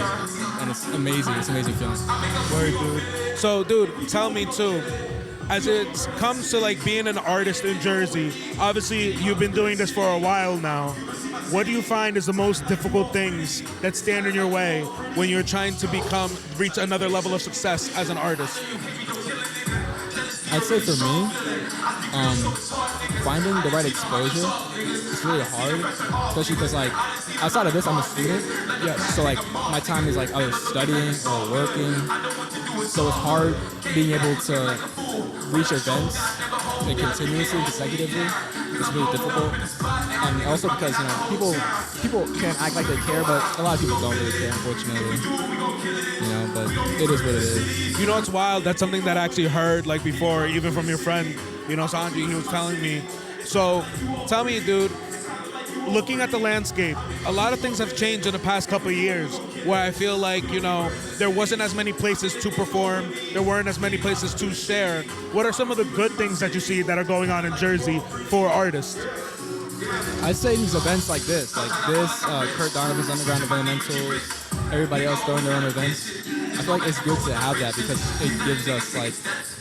And it's amazing. It's an amazing feeling. Word, dude. So, dude, tell me too, as it comes to like being an artist in Jersey, obviously you've been doing this for a while now. What do you find is the most difficult things that stand in your way when you're trying to reach another level of success as an artist? I'd say for me, finding the right exposure is really hard, especially because like outside of this, I'm a student. Yes. So like my time is like either studying or working. So it's hard being able to reach events like continuously, consecutively. It's really difficult, and also because people can act like they care, but a lot of people don't really care, unfortunately. But it is what it is. You know, it's wild. That's something that I actually heard like before, even from your friend, Sanji. He was telling me. So, tell me, dude. Looking at the landscape, a lot of things have changed in the past couple of years. Where I feel like there wasn't as many places to perform, there weren't as many places to share. What are some of the good things that you see that are going on in Jersey for artists? I'd say these events like this, Kurt Donovan's Underground Elementals, everybody else throwing their own events. I feel like it's good to have that because it gives us like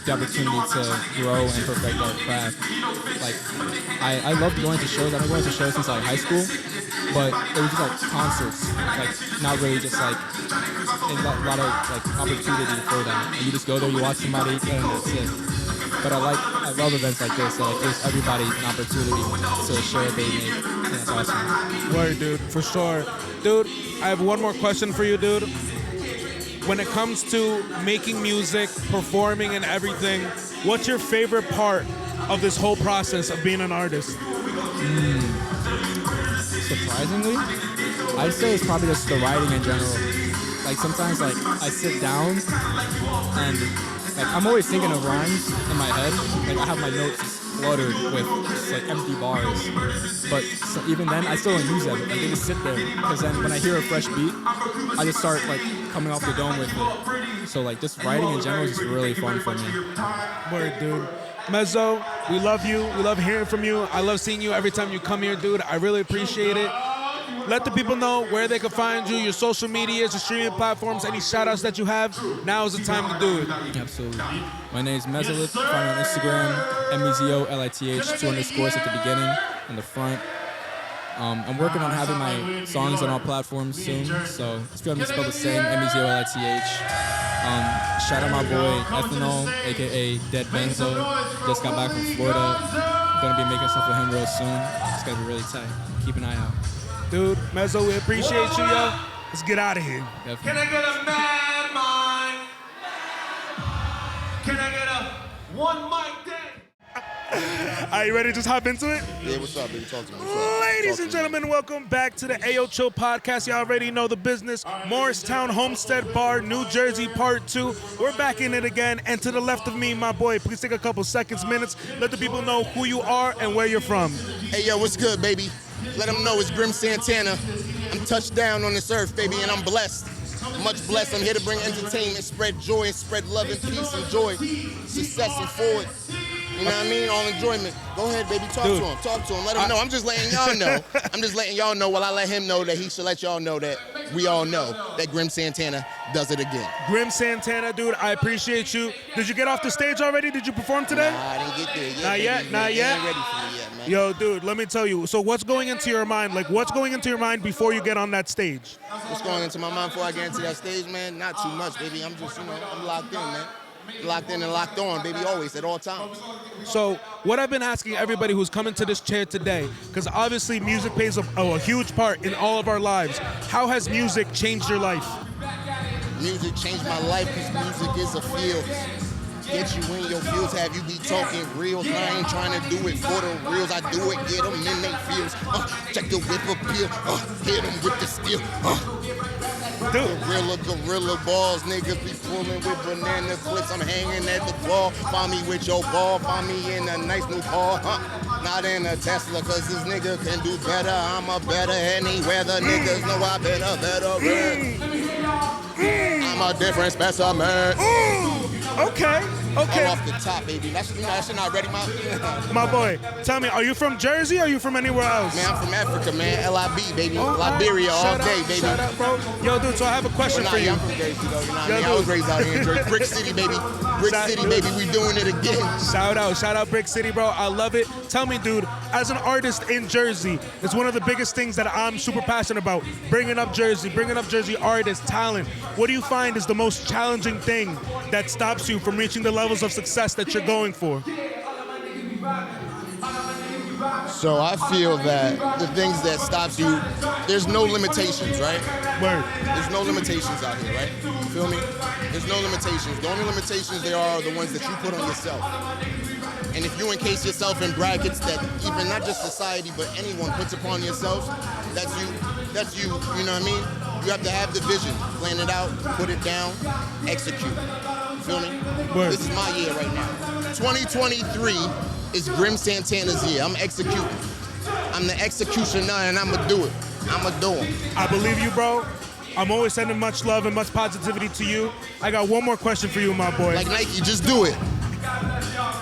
the opportunity to grow and perfect our craft. Like, I love going to shows. I've been going to shows since like high school, but it was just like concerts, like not really just like a lot of like opportunity for that. And you just go there, you watch somebody, and that's it. But I love events like this that gives everybody an opportunity to share what they make. And that's awesome. Word, dude, for sure. Dude, I have one more question for you, dude. When it comes to making music, performing and everything, what's your favorite part of this whole process of being an artist? Surprisingly, I'd say it's probably just the writing in general. Like sometimes like I sit down and like I'm always thinking of rhymes in my head. Like I have my notes cluttered with just like empty bars. But even then I still don't use them. Like they just sit there. Because then when I hear a fresh beat, I just start like coming off the dome with it. So like just writing in general is just really fun for me. Word, dude. Mezzo, we love you. We love hearing from you. I love seeing you every time you come here, dude. I really appreciate it. Let the people know where they can find you, your social medias, your streaming platforms, any shout-outs that you have. Now is the time to do it. Absolutely. My name is Mezolith. Find me on Instagram, MEZOLITH, 2 underscores at the beginning and the front. I'm working on having my songs on all platforms soon, so it's going to be spelled the same, MEZOLITH. Shout out my boy Ethanol, aka Dead Benzo. Just got back from Florida. I'm going to be making stuff with him real soon. It's going to be really tight. Keep an eye out. Dude, Mezzo, we appreciate you, yo. Let's get out of here. Definitely. Can I get a mad mind? Can I get a one mic day? Are you ready to just hop into it? Yeah, what's up, baby? Talk to me. What's up? Ladies and gentlemen, welcome back to the Ayoo Chill podcast. You already know the business. Morristown Homestead Bar, New Jersey, Part 2. We're back in it again. And to the left of me, my boy, please take a couple seconds, minutes. Let the people know who you are and where you're from. Hey, yo, what's good, baby? Let them know it's Grim Santana. I'm touched down on this earth, baby, and I'm blessed. Much blessed. I'm here to bring entertainment, spread joy, and spread love and peace and joy, success and forward. You know what I mean? All enjoyment. Go ahead, baby. Talk to him. Talk to him. Let him know. I'm just letting y'all know. I'm just letting y'all know while I let him know that he should let y'all know that we all know that Grim Santana does it again. Grim Santana, dude, I appreciate you. Did you get off the stage already? Did you perform today? Nah, I didn't get there yet. Not yet? Not yet? Ain't ready for me yet, man. Yo, dude, let me tell you. So what's going into your mind? Like, what's going into your mind before you get on that stage? What's going into my mind before I get into that stage, man? Not too much, baby. I'm just, I'm locked in, man. Locked in and locked on, baby, always, at all times. So what I've been asking everybody who's coming to this chair today, because obviously music plays a huge part in all of our lives. How has music changed your life? Music changed my life because music is a field. Get you in your fields, have you be talking reels. I ain't trying to do it for the reels. I do it, get them in their fields. Check the whip appeal, hit them with the steel. Gorilla balls, niggas be fooling with banana clips. I'm hanging at the ball. Find me with your ball, find me in a nice new car. Not in a Tesla, cause this nigga can do better. I'm a better anywhere. The niggas know I better. I'm a different specimen. Okay. All off the top, baby. That shit not ready, my boy. Tell me, are you from Jersey or are you from anywhere else? Man, I'm from Africa, man. LIB, baby. Liberia all day, baby. Shout out, bro. Yo, dude, so I have a question for you. I'm from Jersey, though. You know what I mean? I was raised out here in Jersey. Brick City, baby. Brick City, baby. We doing it again. Shout out Brick City, bro. I love it. Tell me, dude, as an artist in Jersey, it's one of the biggest things that I'm super passionate about. Bringing up Jersey artists, talent. What do you find is the most challenging thing that stops you from reaching the levels of success that you're going for? So I feel that the things that stops you, there's no limitations, right? Word. There's no limitations out here, right? You feel me? There's no limitations. The only limitations there are the ones that you put on yourself. And if you encase yourself in brackets that even not just society, but anyone puts upon yourself, that's you, you know what I mean? You have to have the vision, plan it out, put it down, execute. You feel me? Word. This is my year right now. 2023 is Grim Santana's year. I'm executing. I'm the executioner and I'ma do it. I'ma do it. I believe you, bro. I'm always sending much love and much positivity to you. I got one more question for you, my boy. Like Nike, just do it.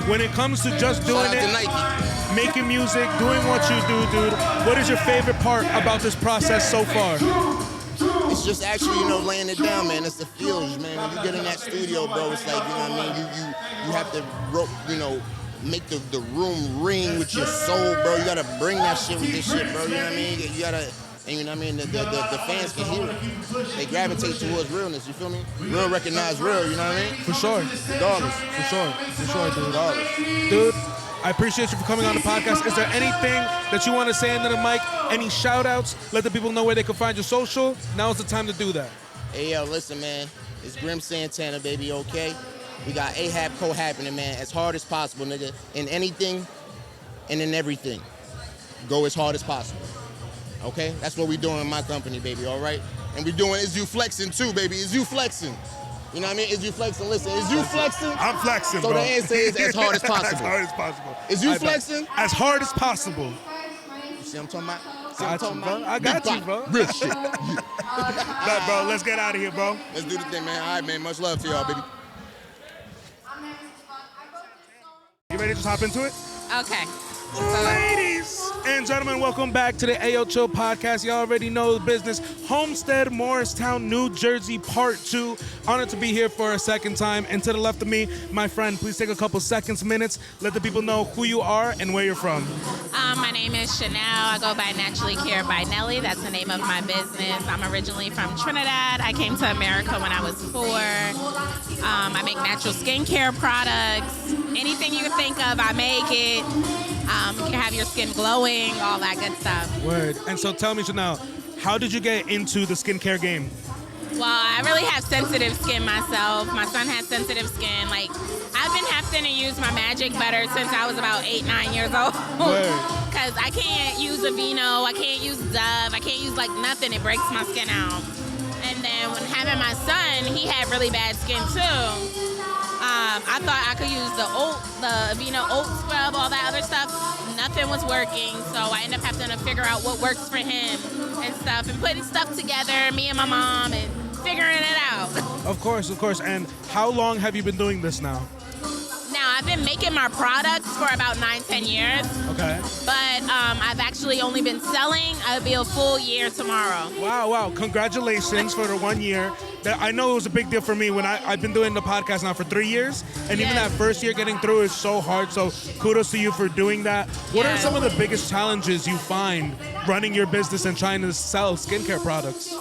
When it comes to just doing Shout out it, to Nike. making music, doing what you do, dude, what is your favorite part about this process so far? It's just actually, laying it down, man. It's the feels, man. When you get in that studio, bro, it's like, you have to, make the room ring with your soul, bro. You gotta bring that shit with this shit, bro. You know what I mean? You gotta And you know what I mean? The fans can hear it. They gravitate towards realness, you feel me? Real recognize real, you know what I mean? For sure. Regardless. For sure, dude. Regardless. Dude, I appreciate you for coming on the podcast. Is there anything that you want to say into the mic? Any shout outs? Let the people know where they can find your social. Now's the time to do that. Hey, yo, listen, man. It's Grim Santana, baby, okay? We got AHAB co-happening, man, as hard as possible, nigga. In anything and in everything. Go as hard as possible. Okay? That's what we doing in my company, baby, all right? And we doing Is You Flexing too, baby. Is You Flexing? You know what I mean? Is you flexing? Listen, is you flexing? I'm flexing, so bro. So the answer is as hard as possible. As hard as possible. Is you flexing? As hard as possible. You see what I'm talking about? I got you, bro. Real shit. Nah, bro, let's get out of here, bro. Let's do the thing, man. All right, man. Much love to y'all, baby. You ready to just hop into it? Okay. Ladies and gentlemen, welcome back to the Ayo Chill podcast. You already know the business. Homestead, Morristown, New Jersey, Part 2. Honored to be here for a second time. And to the left of me, my friend, please take a couple seconds, minutes. Let the people know who you are and where you're from. My name is Chanel. I go by naturallycaredbynellie. That's the name of my business. I'm originally from Trinidad. I came to America when I was 4. I make natural skincare products. Anything you can think of, I make it. You can have your skin glowing, all that good stuff. Word. And so tell me, Chanel, how did you get into the skincare game? Well, I really have sensitive skin myself. My son has sensitive skin. Like, I've been having to use my magic butter since I was about 8, 9 years old. Because I can't use Aveeno, I can't use Dove, I can't use like nothing. It breaks my skin out. And then when having my son, he had really bad skin too. I thought I could use the Aveeno oat scrub, all that other stuff. Nothing was working, so I ended up having to figure out what works for him and stuff, and putting stuff together, me and my mom, and figuring it out. Of course. And how long have you been doing this now? Now, I've been making my products for about 9, 10 years. Okay. But I've actually only been selling. It'll be a full year tomorrow. Wow. Congratulations for the 1 year. I know it was a big deal for me when I've been doing the podcast now for 3 years. And even that first year getting through is so hard. So kudos to you for doing that. What are some of the biggest challenges you find running your business and trying to sell skincare products?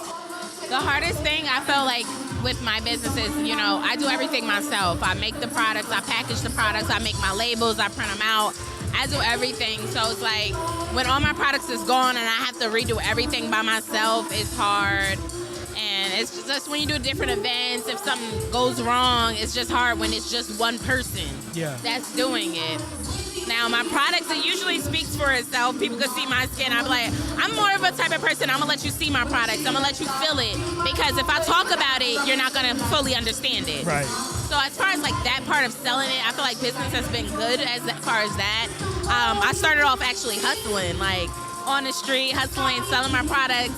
The hardest thing I feel like with my business is, I do everything myself. I make the products, I package the products, I make my labels, I print them out. I do everything. So it's like when all my products is gone and I have to redo everything by myself, it's hard. And it's just when you do different events, if something goes wrong, it's just hard when it's just one person that's doing it. Now, my products, it usually speaks for itself. People can see my skin. I'm like, I'm more of a type of person, I'm going to let you see my products. I'm going to let you feel it. Because if I talk about it, you're not going to fully understand it. Right. So as far as like that part of selling it, I feel like business has been good as far as that. I started off actually hustling, like on the street, hustling, selling my products.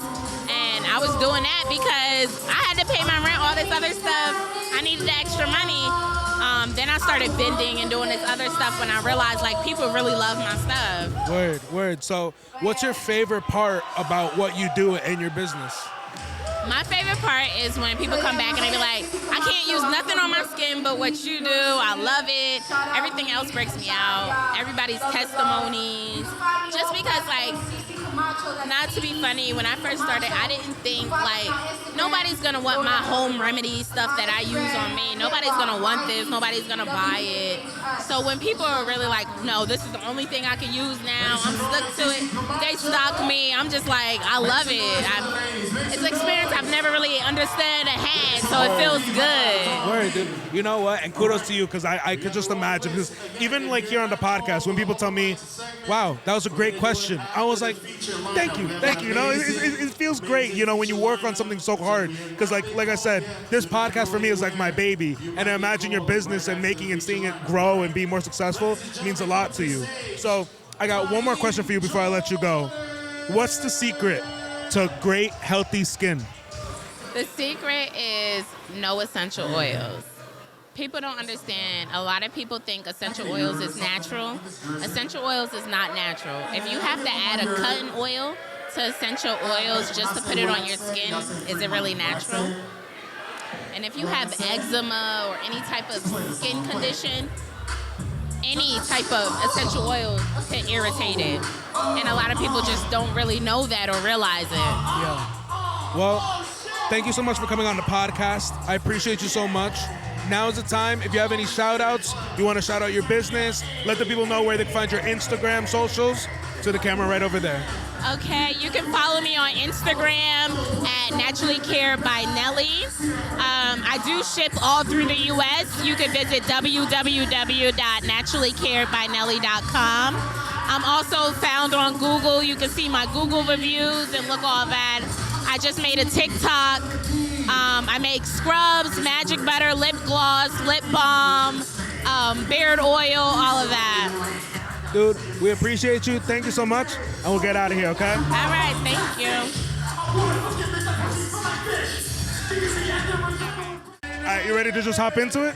And I was doing that because I had to pay my rent, all this other stuff. I needed the extra money. Then I started vending and doing this other stuff when I realized like people really love my stuff. Word. So what's your favorite part about what you do in your business? My favorite part is when people come back and they be like, I can't use nothing on my skin but what you do. I love it. Everything else breaks me out. Everybody's testimonies. Just because like, not to be funny, when I first started, I didn't think like, nobody's gonna want my home remedy stuff that I use on me. Nobody's gonna want this, nobody's gonna buy it. So when people are really like, no, this is the only thing I can use now, I'm stuck to it, they stock me, I'm just like, I love it. It's an experience I've never really understood or had, so it feels good. Word, dude. You know what? And kudos to you, because I could just imagine, because even like here on the podcast, when people tell me, wow, that was a great question, I was like, thank you. You know, it feels great, you know, when you work on something so hard. Because like I said, this podcast for me is like my baby. And I imagine your business and making and seeing it grow and be more successful means a lot to you. So I got one more question for you before I let you go. What's the secret to great, healthy skin? The secret is no essential oils. People don't understand. A lot of people think essential oils is natural. Essential oils is not natural. If you have to add a cotton oil to essential oils just to put it on your skin, is it really natural? And if you have eczema or any type of skin condition, any type of essential oil can irritate it. And a lot of people just don't really know that or realize it. Yeah. Well, thank you so much for coming on the podcast. I appreciate you so much. Now is the time. If you have any shout outs, you want to shout out your business, let the people know where they can find your Instagram socials. To the camera right over there. Okay, you can follow me on Instagram at naturallycaredbynellie. I do ship all through the U.S. You can visit www.naturallycaredbynellie.com. I'm also found on Google. You can see my Google reviews and look all that. I just made a TikTok. I make scrubs, magic butter, lip gloss, lip balm, beard oil, all of that. Dude, we appreciate you. Thank you so much. And we'll get out of here, okay? All right, thank you. All right, you ready to just hop into it?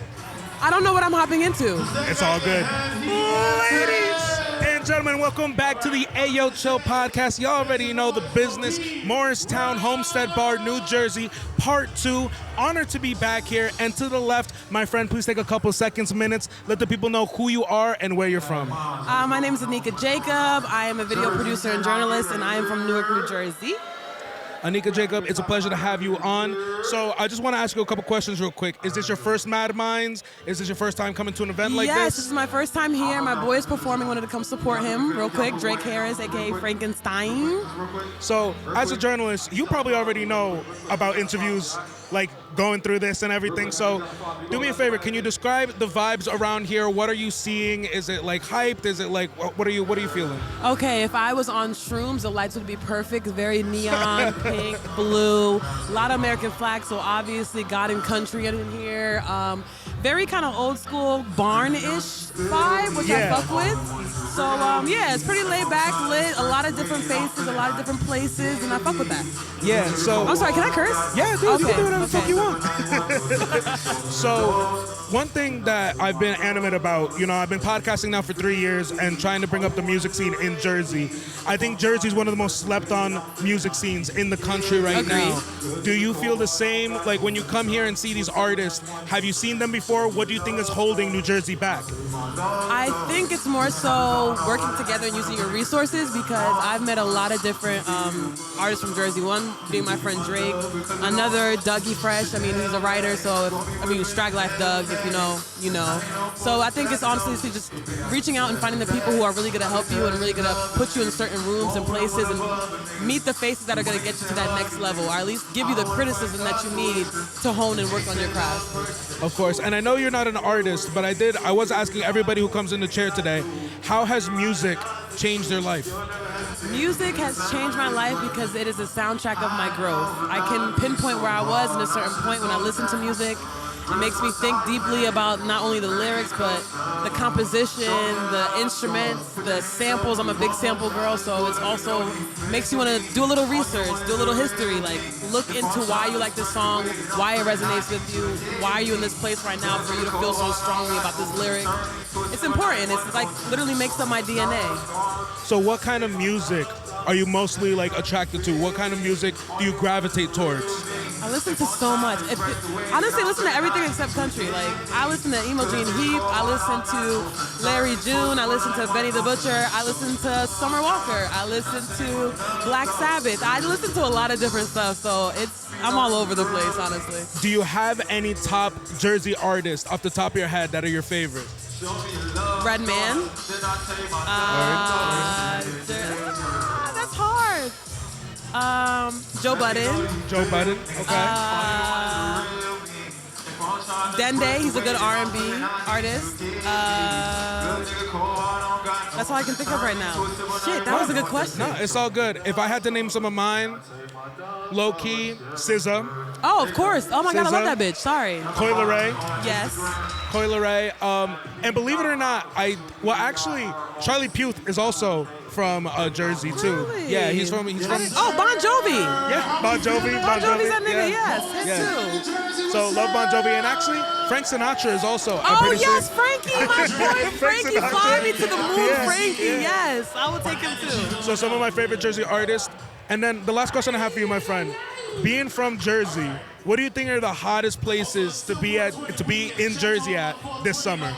I don't know what I'm hopping into. It's all good. Ladies and gentlemen, welcome back to the Ayoo Show podcast. You already know the business. Morristown, Homestead Bar, New Jersey, part 2. Honored to be back here. And to the left, my friend, please take a couple seconds, minutes. Let the people know who you are and where you're from. My name is Anika Jacob. I am a video producer and journalist, and I am from Newark, New Jersey. Anika Jacob, it's a pleasure to have you on. So I just want to ask you a couple questions real quick. Is this your first Mad Minds? Is this your first time coming to an event like this? Yes, this is my first time here. My boy is performing. Wanted to come support him real quick. Drake Harris, a.k.a. Frankenstein. So as a journalist, you probably already know about interviews, like going through this and everything. So do me a favor. Can you describe the vibes around here? What are you seeing? Is it like hyped? Is it like, what are you feeling? Okay, if I was on shrooms, the lights would be perfect. Very neon, pink, blue, a lot of American flags. So obviously God and country in here. Very kind of old school barn-ish vibe, which I fuck with. So yeah, it's pretty laid back, lit, a lot of different faces, a lot of different places, and I fuck with that. Yeah, so... I'm sorry, can I curse? Yeah, dude, you can do whatever the fuck you want. So, one thing that I've been animate about, I've been podcasting now for 3 years and trying to bring up the music scene in Jersey. I think Jersey is one of the most slept on music scenes in the country right now. Do you feel the same? Like when you come here and see these artists, have you seen them before? What do you think is holding New Jersey back? I think it's more so working together and using your resources, because I've met a lot of different artists from Jersey. One being my friend Drake, another Dougie Fresh. I mean, he's a writer, so Strag Life Doug, if you know, you know. So I think it's honestly just reaching out and finding the people who are really going to help you and really going to put you in certain rooms and places and meet the faces that are going to get you to that next level, or at least give you the criticism that you need to hone and work on your craft. Of course, and I know you're not an artist, but I was asking everybody who comes in the chair today, how has music changed their life? Music has changed my life because it is a soundtrack of my growth. I can pinpoint where I was in a certain point when I listen to music. It makes me think deeply about not only the lyrics, but the composition, the instruments, the samples. I'm a big sample girl, so it's also makes you want to do a little research, do a little history, like look into why you like this song, why it resonates with you, why are you in this place right now for you to feel so strongly about this lyric. It's important. It's like literally makes up my DNA. So what kind of music are you mostly like attracted to? What kind of music do you gravitate towards? I listen to so much. Honestly, I listen to everything except country. Like, I listen to Emo Gene Heap, I listen to Larry June, I listen to Benny the Butcher, I listen to Summer Walker, I listen to Black Sabbath. I listen to a lot of different stuff, so I'm all over the place, honestly. Do you have any top Jersey artists off the top of your head that are your favorite? Redman. That's hard. Joe Budden. Joe Budden, okay. Dende, he's a good R&B artist. That's all I can think of right now. Shit, that was a good question. No, it's all good. If I had to name some of mine, low key, SZA. Oh, of course. Oh my God, I love that bitch. Sorry. Coi Leray. Yes. Coi Leray. And believe it or not, actually, Charlie Puth is also from Jersey too. Really? Yeah, he's from. Oh, Bon Jovi. Yeah, Bon Jovi. Bon Jovi's that nigga. Yeah. Yes, him too. So love Bon Jovi, and actually Frank Sinatra is also. Oh yes, Frankie, my boy Frankie, fly me to the moon, Frankie. Yes, I will take him too. So some of my favorite Jersey artists, and then the last question I have for you, my friend, being from Jersey, what do you think are the hottest places to be in Jersey at this summer?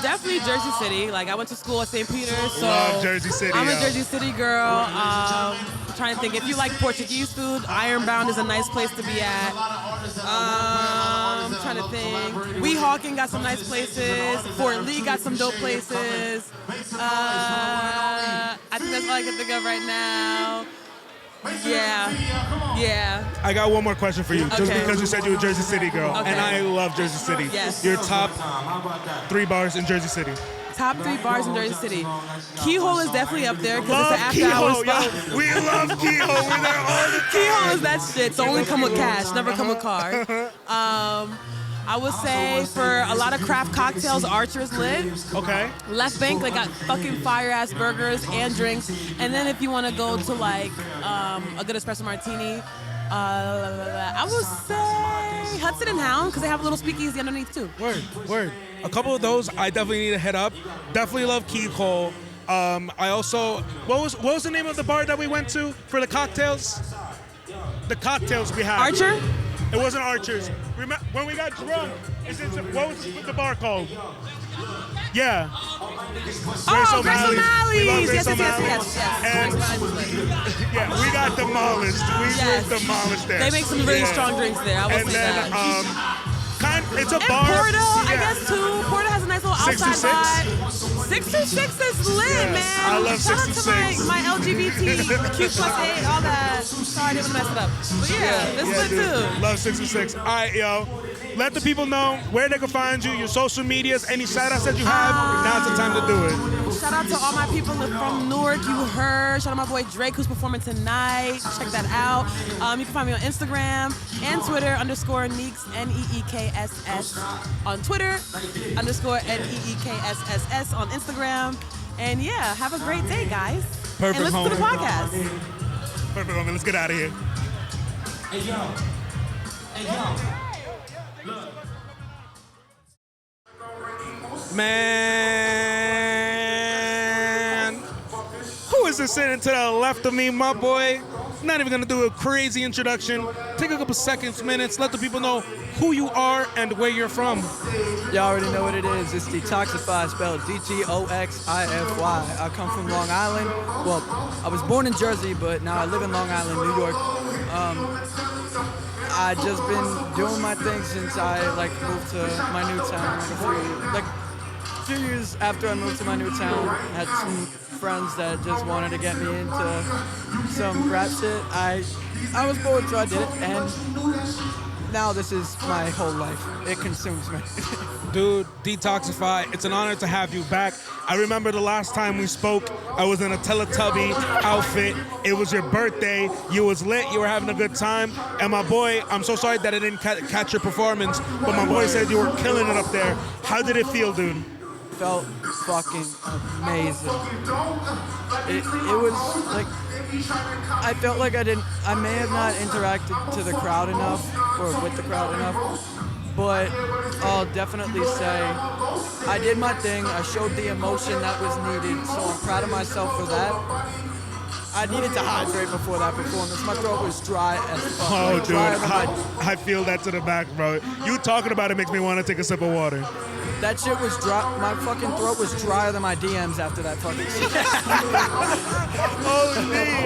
Definitely Jersey City. Like, I went to school at St. Peter's, so Love Jersey City, I'm yo. a Jersey City girl. I'm trying to think. If you like Portuguese food, Ironbound is a nice place to be at. I'm trying to think. Weehawken got some nice places. Fort Lee got some dope places. I think that's all I can think of right now. Yeah. I got one more question for you, just Okay. because you said you're a Jersey City girl, Okay. and I love Jersey City. Yes. Your top 3 bars in Jersey City. Top 3 bars in Jersey City. Keyhole is definitely up there because Love it's an after-hours Keyhole, spot. yo. We love Keyhole. We're there all the time. Keyhole is that shit. So only come with cash, never come with car. I would say for a lot of craft cocktails, Archer's lit. Okay. Left Bank, they got fucking fire-ass burgers and drinks. And then if you want to go to like a good espresso martini, I would say Hudson and Hound because they have a little speakeasy underneath too. Word. A couple of those I definitely need to hit up. Definitely love Keyhole. I also, what was the name of the bar that we went to for the cocktails? The cocktails we had. Archer? It wasn't Archer's. Remember when we got drunk? What was the bar called? Yeah. Grace O'Malley's. We love Yes, Grace yes, O'Malley's. yes. And yeah, we got demolished. We were demolished there. They make some really strong drinks there. I will And say then, that. it's a and bar. Porta, I Yeah. guess too. Porta has a nice little 6 to outside 6? vibe. 6 to 6 is lit, Yeah, man. I love Shout 6 out to to 6. my LGBT, Q+8, all that. Sorry, I didn't mess it up. But yeah, it's lit dude. too. Love 6 to 6. All right, yo. Let the people know where they can find you, your social medias, any shout-outs that you have. Now's the time to do it. Shout out to all my people from Newark, you heard. Shout out my boy Drake, who's performing tonight. Check that out. You can find me on Instagram and Twitter, _Neeks, NEEKSS on Twitter, _NEEKSSS on Instagram. And yeah, have a great day, guys. Perfect, and listen to the homie. podcast. Perfect, homie. Let's get out of here. Hey, yo. Man, who is this sitting to the left of me, my boy? Not even gonna do a crazy introduction. Take a couple seconds, minutes, let the people know who you are and where you're from. Y'all already know what it is. It's Detoxify, spelled DGOXIFY. I come from Long Island. Well, I was born in Jersey, but now I live in Long Island, New York. I just been doing my thing since I moved to my new town. A few years after I moved to my new town, I had some friends that just wanted to get me into some rap shit. I was bored, so I did it, and now this is my whole life. It consumes me. Dude, Detoxify, it's an honor to have you back. I remember the last time we spoke, I was in a Teletubby outfit. It was your birthday. You was lit. You were having a good time. And my boy, I'm so sorry that I didn't catch your performance, but my boy said you were killing it up there. How did it feel, dude? Felt fucking amazing. It was like, I felt like I may have not interacted to the crowd enough, or with the crowd enough, but I'll definitely say I did my thing. I showed the emotion that was needed, so I'm proud of myself for that. I needed to hydrate before that performance. My throat was dry as fuck. Oh, dude, drier than I feel that to the back, bro. You talking about it makes me want to take a sip of water. That shit was dry. My fucking throat was drier than my DMs after that fucking shit.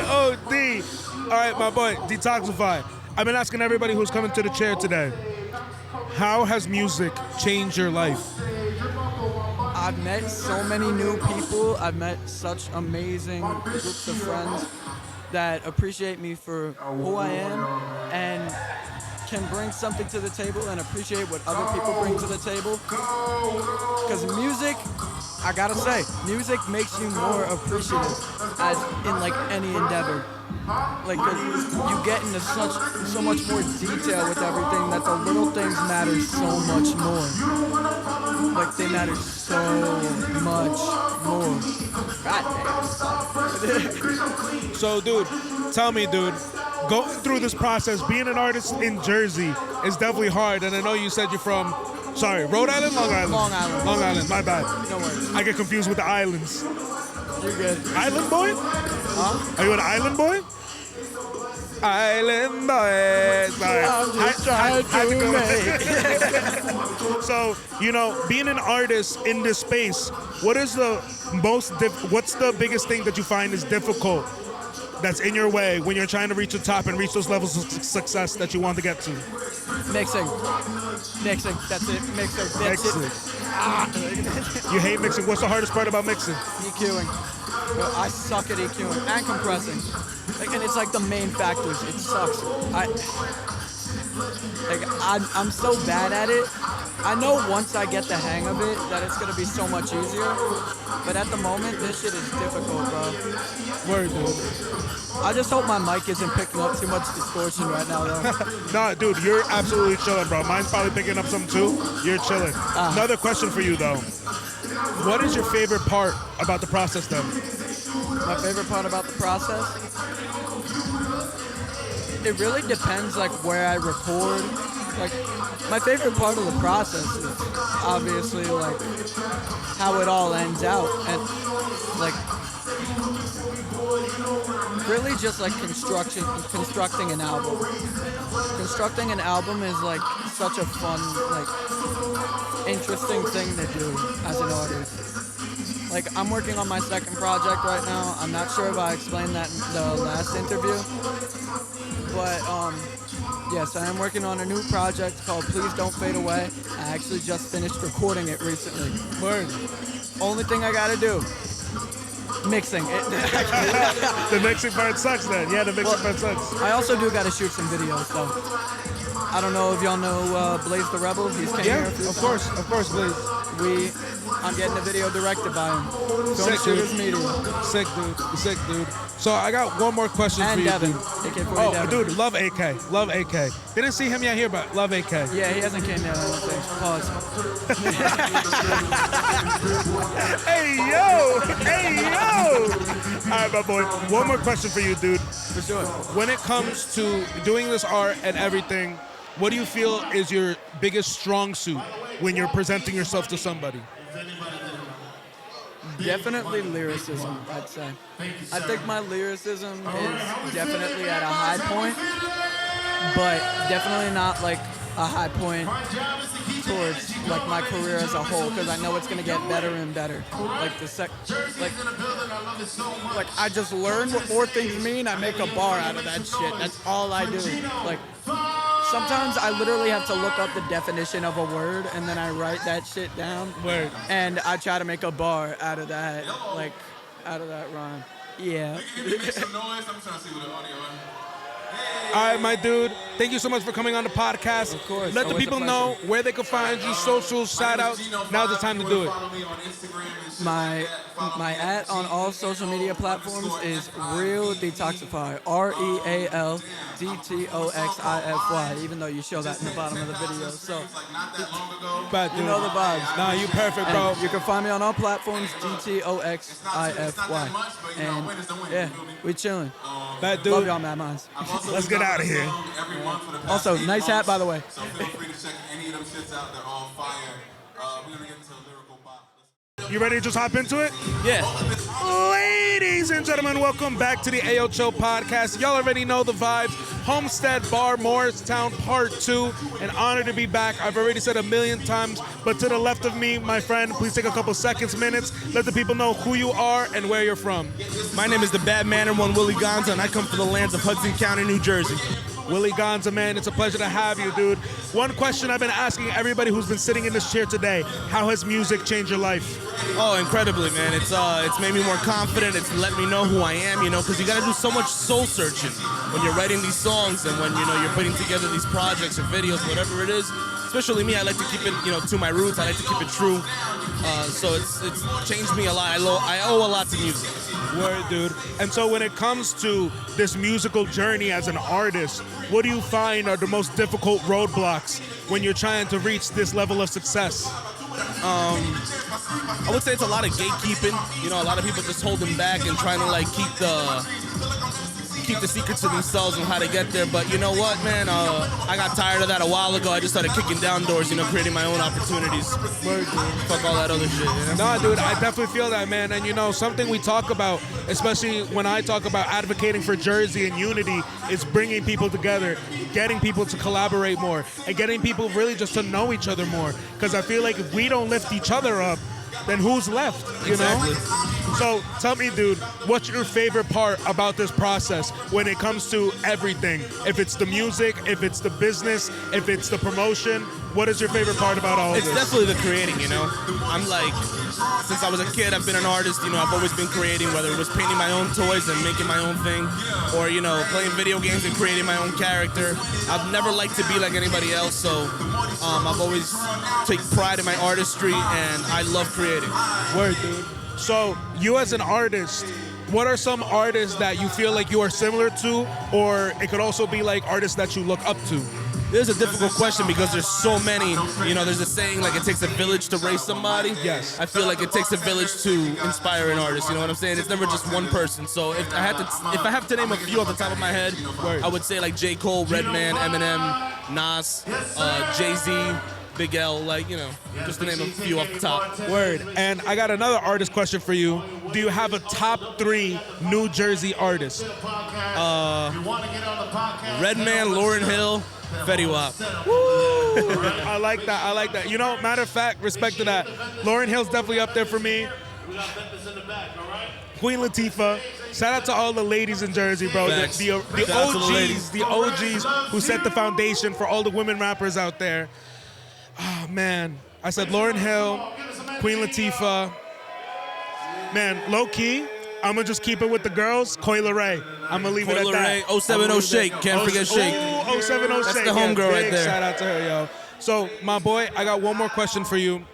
OD. All right, my boy, Detoxify. I've been asking everybody who's coming to the chair today, how has music changed your life? I've met so many new people. I've met such amazing groups of friends that appreciate me for who I am and can bring something to the table and appreciate what other people bring to the table. Because music, I gotta say, music makes you more appreciative as in any endeavor. You get into so much more detail with everything that the little things matter so much more. They matter so much more. God damn. So, dude, tell me, dude, going through this process, being an artist in Jersey is definitely hard. And I know you said you're from, Rhode Island, Long Island? Long Island. Long Island, my bad. No worries. I get confused with the islands. You're good. Island boy? Huh? Are you an island boy? Island boys. Sorry. I'm just trying to make. So, you know, being an artist in this space, what is the what's the biggest thing that you find is difficult that's in your way when you're trying to reach the top and reach those levels of success that you want to get to? Mixing. That's it. Mixing. That's it. You hate mixing. What's the hardest part about mixing? EQing. I suck at EQing and compressing. And it's like the main factors. It sucks. I'm so bad at it. I know once I get the hang of it that it's gonna be so much easier. But at the moment, this shit is difficult, bro. Word, dude. I just hope my mic isn't picking up too much distortion right now, though. Nah, dude, you're absolutely chilling, bro. Mine's probably picking up some too. You're chilling. Another question for you, though. What is your favorite part about the process, then? My favorite part about the process? It really depends, like, where I record. Like, my favorite part of the process is obviously, like, how it all ends out. And, like, really just, like, constructing an album. Constructing an album is, like, such a fun, like, interesting thing to do as an artist. Like, I'm working on my second project right now. I'm not sure if I explained that in the last interview. But, yes, I am working on a new project called Please Don't Fade Away. I actually just finished recording it recently. Word. Only thing I gotta do, mixing it. The mixing part sucks then. Yeah, the mixing part sucks. I also do gotta shoot some videos, so. I don't know if y'all know Blaze the Rebel. He's came here. Of course, Blaze. I'm getting a video directed by him. Sick, dude. Media. Sick, dude. So I got one more question and for you, Devin. dude. AK-40 Oh, Devin. dude, love AK. Didn't see him yet here, but love AK. Yeah, he hasn't came yet, I don't think. Pause. Hey, yo! All right, my boy. One more question for you, dude. For sure. When it comes to doing this art and everything, what do you feel is your biggest strong suit when you're presenting yourself to somebody? Definitely lyricism, I'd say. I think my lyricism is definitely at a high point, but definitely not like a high point towards like my career as a whole, because I know it's gonna get better and better. Like like I just learned what more things mean. I make a bar out of that shit. That's all I do. Like. Sometimes I literally have to look up the definition of a word and then I write that shit down. Word. And I try to make a bar out of that, like, out of that rhyme. Yeah. All right, my dude. Thank you so much for coming on the podcast. Of course. Let the people know where they can find you, socials, shout-outs. Now's the time to do it. My @ on all social media platforms is realdtoxify. REALDTOXIFY. Even though you show that in the bottom of the video, so you know the vibes. Nah, you perfect, bro. And you can find me on all platforms, DTOXIFY. And yeah, we chilling. Bad dude. Love y'all, Mad Minds. Let's get out of here. Also, nice hat, by the way. So feel free to check any of them shits out. They're all fire. We're gonna get into a lyrical pop. You ready to just hop into it? Yeah. Ladies and gentlemen, welcome back to the Ayoo Show podcast. Y'all already know the vibes. Homestead Bar, Morristown, Part 2. An honor to be back. I've already said a million times, but to the left of me, my friend, please take a couple seconds, minutes. Let the people know who you are and where you're from. My name is the Bad Manner One, Willie Gonza, and I come from the lands of Hudson County, New Jersey. Willie Gonza, man, it's a pleasure to have you, dude. One question I've been asking everybody who's been sitting in this chair today: how has music changed your life? Oh, incredibly, man. It's made me more confident. It's let me know who I am, you know, because you got to do so much soul searching when you're writing these songs and when, you know, you're putting together these projects or videos, whatever it is. Especially me, I like to keep it, you know, to my roots. I like to keep it true. So it's changed me a lot. I owe a lot to music. Word, dude. And so when it comes to this musical journey as an artist, what do you find are the most difficult roadblocks when you're trying to reach this level of success? I would say it's a lot of gatekeeping. You know, a lot of people just holding back and trying to like keep keep the secrets to themselves on how to get there. But you know what, man? I got tired of that a while ago. I just started kicking down doors, creating my own opportunities. Fuck all that other shit. No, dude, I definitely feel that, man. And something we talk about, especially when I talk about advocating for Jersey and unity, is bringing people together, getting people to collaborate more, and getting people really just to know each other more. Because I feel like if we don't lift each other up, then who's left, Exactly. So tell me, dude, what's your favorite part about this process when it comes to everything? If it's the music, if it's the business, if it's the promotion, what is your favorite part about all of this? It's definitely the creating, I'm like, since I was a kid, I've been an artist, I've always been creating, whether it was painting my own toys and making my own thing, or, playing video games and creating my own character. I've never liked to be like anybody else, so I've always taken pride in my artistry, and I love creating. Word, dude. So, you as an artist, what are some artists that you feel like you are similar to, or it could also be like artists that you look up to? This is a difficult question because there's so many. There's a saying like it takes a village to raise somebody. Yes. I feel like it takes a village to inspire an artist. You know what I'm saying? It's never just one person. So if I have to name a few off the top of my head, I would say like J. Cole, Redman, Eminem, Nas, Jay-Z, Big L, just to name a few off the top. Word. And I got another artist question for you. Do you have a top 3 New Jersey artists? Redman, Lauryn Hill, thewrestlingdrummer. I like that. Matter of fact, respect to that. Lauryn Hill's definitely up there for me. Queen Latifah. Shout out to all the ladies in Jersey, bro. The OGs who set the foundation for all the women rappers out there. Oh, man. I said Lauryn Hill, Queen Latifah. Man, low-key, I'm going to just keep it with the girls. Coyle Ray. I'm going to leave it at that. 070 Shake. Can't forget Shake. 070 That's Shake. the homegirl right big there. Shout out to her, yo. So, my boy, I got one more question for you.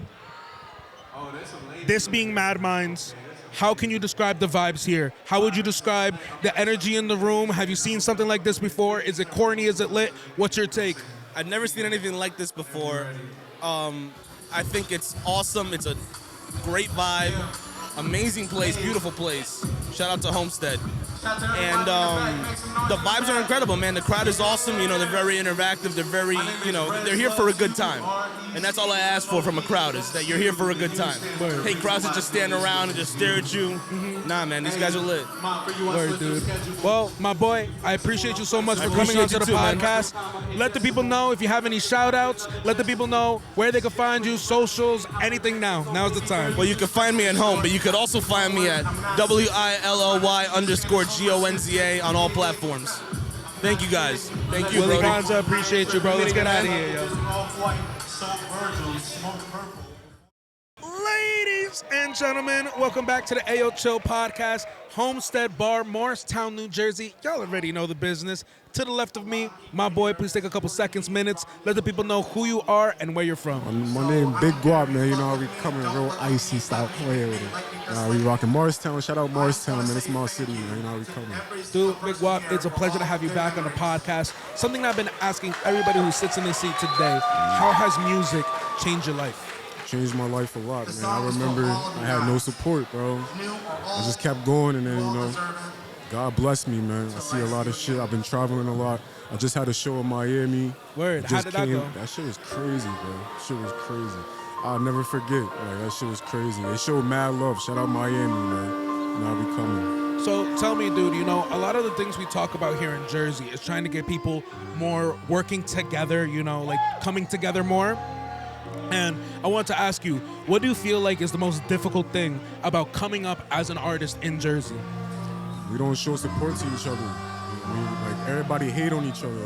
This being Mad Minds, how can you describe the vibes here? How would you describe the energy in the room? Have you seen something like this before? Is it corny? Is it lit? What's your take? I've never seen anything like this before. I think it's awesome. It's a great vibe. Amazing place, beautiful place. Shout out to Homestead. And the vibes are incredible, man. The crowd is awesome. They're very interactive. They're very, they're here for a good time. And that's all I ask for from a crowd is that you're here for a good time. Hey, crowds that just stand around and just stare at you. Nah, man, these guys are lit. Word, dude. Well, my boy, I appreciate you so much for coming onto the podcast. Man. Let the people know if you have any shout-outs. Let the people know where they can find you, socials, anything now. Now's the time. Well, you can find me at home, but you could also find me at WILLY_GONZA on all platforms. Thank you, guys. Thank you, Willie Brody. Gonza, appreciate you, bro. Let's get out of here, yo. Ladies and gentlemen, welcome back to the Ayoo Chill podcast. Homestead Bar, Morristown, New Jersey. Y'all already know the business. To the left of me, my boy, please take a couple seconds, minutes. Let the people know who you are and where you're from. My name Big Woupp, man. We coming real icy style player with it. We rocking Morristown. Shout out Morristown, man. It's my city, man. We coming. Dude, Big Woupp, it's a pleasure to have you back on the podcast. Something that I've been asking everybody who sits in this seat today, how has music changed your life? Changed my life a lot, man. I remember I had no support, bro. I just kept going, and then, God bless me, man. I see a lot of shit. I've been traveling a lot. I just had a show in Miami. Word, how did that go? That shit was crazy, bro. That shit was crazy. I'll never forget. That shit was crazy. They showed mad love. Shout out Miami, man. I'll be coming. So tell me, dude, a lot of the things we talk about here in Jersey is trying to get people more working together, like coming together more. And I want to ask you, what do you feel like is the most difficult thing about coming up as an artist in Jersey? We don't show support to each other. Everybody hate on each other.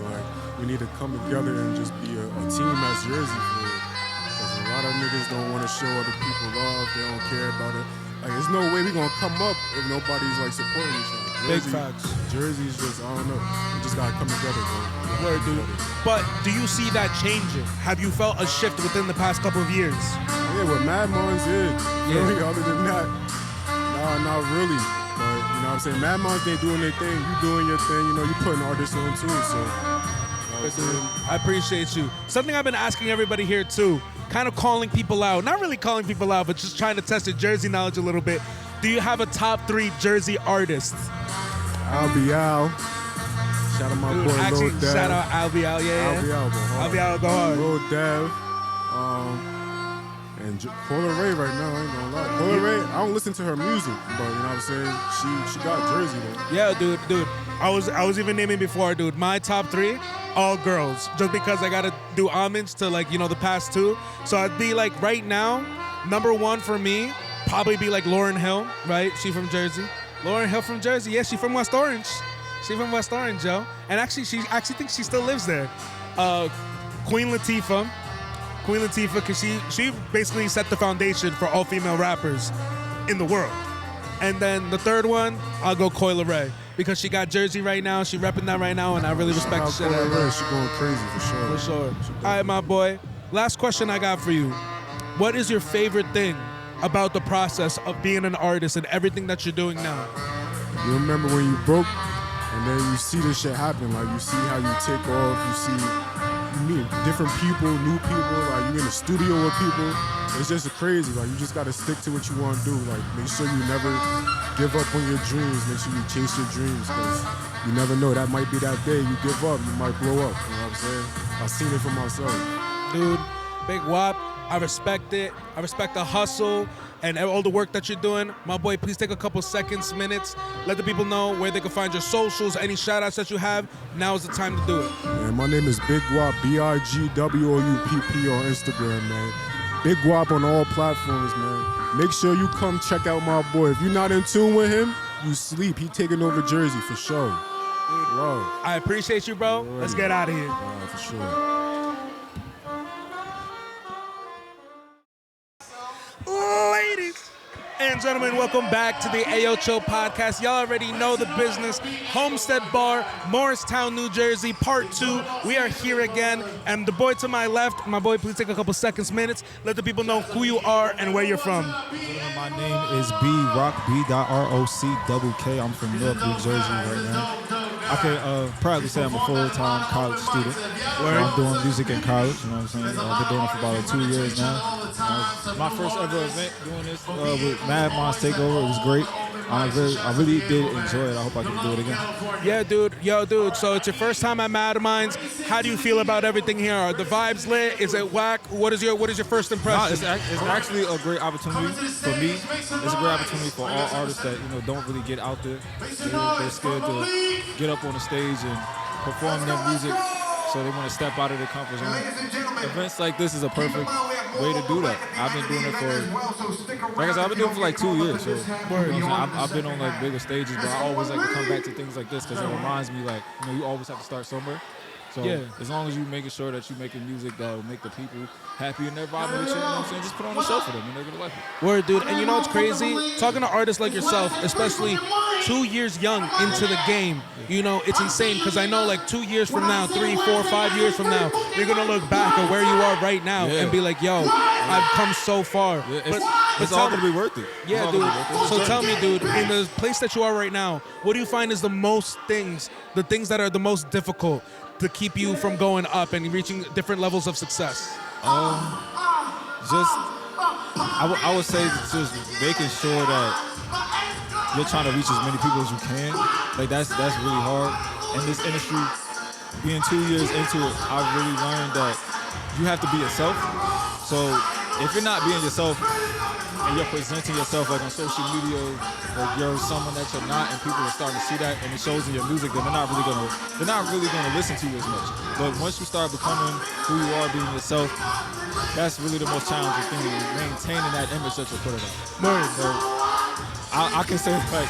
We need to come together and just be a team as Jersey for it. Because a lot of niggas don't want to show other people love. They don't care about it. There's no way we gonna come up if nobody's supporting each other. Big facts. Jersey's just, I don't know. We just gotta come together, bro. Word, dude. But do you see that changing? Have you felt a shift within the past couple of years? Yeah, with Mad Minds, yeah. Other than that, nah, not really. But, you know what I'm saying? Mad Minds, they doing their thing. You doing your thing. You putting artists on too, so. I appreciate you. Something I've been asking everybody here too, kind of calling people out. Not really calling people out, but just trying to test your Jersey knowledge a little bit. Do you have a top 3 Jersey artists? I'll be out. Shout out my Dude, boy actually, Lil Dev. shout out I'll be out, yeah. I'll be out, go hard. I'll be out, go hard. Lil Dev. And Coyle Ray right now, I ain't gonna lie. Coyle Ray, I don't listen to her music, but you know what I'm saying? She got Jersey though. Yeah, dude. I was even naming before, dude. My top 3, all girls, just because I gotta do homage to like the past 2. So I'd be like right now, number 1 for me, probably be like Lauryn Hill, right? She from Jersey. Lauryn Hill from Jersey. Yeah, she from West Orange. She from West Orange, Joe. And actually, she thinks she still lives there. Queen Latifah, because she basically set the foundation for all female rappers in the world. And then the third one, I'll go Coyle Ray, because she got Jersey right now. She repping that right now, and I really respect the shit out of her. She going crazy for sure. For sure. All right, my boy. Last question I got for you. What is your favorite thing about the process of being an artist and everything that you're doing now? You remember when you broke, and then you see this shit happen. Like, you see how you take off. You meet different people, new people. Like, you in the studio with people. It's just crazy. Like, you just gotta stick to what you want to do. Like, make sure you never give up on your dreams. Make sure you chase your dreams, because you never know. That might be that day you give up. You might blow up. You know what I'm saying? I've seen it for myself. Dude, big wop. I respect it. I respect the hustle and all the work that you're doing. My boy, please take a couple seconds, minutes. Let the people know where they can find your socials, any shout-outs that you have. Now is the time to do it. Man, my name is Big Woupp, BIGWOUPP on Instagram, man. Big Woupp on all platforms, man. Make sure you come check out my boy. If you're not in tune with him, you sleep. He taking over Jersey for sure. Love. I appreciate you, bro. Let's get out of here. For sure. Ladies and gentlemen, welcome back to the Ayoo Show podcast. Y'all already know the business. Homestead Bar, Morristown, New Jersey, part 2. We are here again. And the boy to my left, my boy, please take a couple seconds, minutes. Let the people know who you are and where you're from. My name is B.rockkofficial. I'm from Newark, New Jersey right now. I can proudly say I'm a full-time college student. I'm doing music in college, you know what I'm saying? I've been doing it for about 2 years now. My first ever event doing this with MADMINDS Takeover, it was great. I really did enjoy it. I hope I can do it again. Yeah, dude. Yo, dude. So it's your first time at MADMINDS. How do you feel about everything here? Are the vibes lit? Is it whack? What is your first impression? It's actually a great opportunity for me. It's a great opportunity for all artists that don't really get out there. They're scared to get up on the stage and perform their music, so they want to step out of their comfort zone. Events like this is a perfect way to do that. I've been doing it for, like I said, I've been doing it for like 2 years. So I've been on like bigger stages, but I always like to come back to things like this because it reminds me like you always have to start somewhere. So as long as you're making sure that you're making music that will make the people happy and they're vibing with you, you know what I'm saying? Just put on the show for them and they're gonna like it. Word, dude. And you know what's crazy? Talking to artists like yourself, especially 2 years young into the game, it's insane because I know like 2 years from now, 3, 4, 5 years from now, you're gonna look back at where you are right now and be like, yo, I've come so far. Yeah, it's all gonna be worth it. Yeah, dude. So tell me, dude, in the place that you are right now, what do you find is the things that are the most difficult to keep you from going up and reaching different levels of success? I would say just making sure that you're trying to reach as many people as you can. Like that's really hard. In this industry, being 2 years into it, I've really learned that you have to be yourself. So if you're not being yourself and you're presenting yourself like on social media, like you're someone that you're not, and people are starting to see that, and it shows in your music, then they're not really gonna listen to you as much. But once you start becoming who you are, being yourself, that's really the most challenging thing, is maintaining that image that you're putting out. So I can say like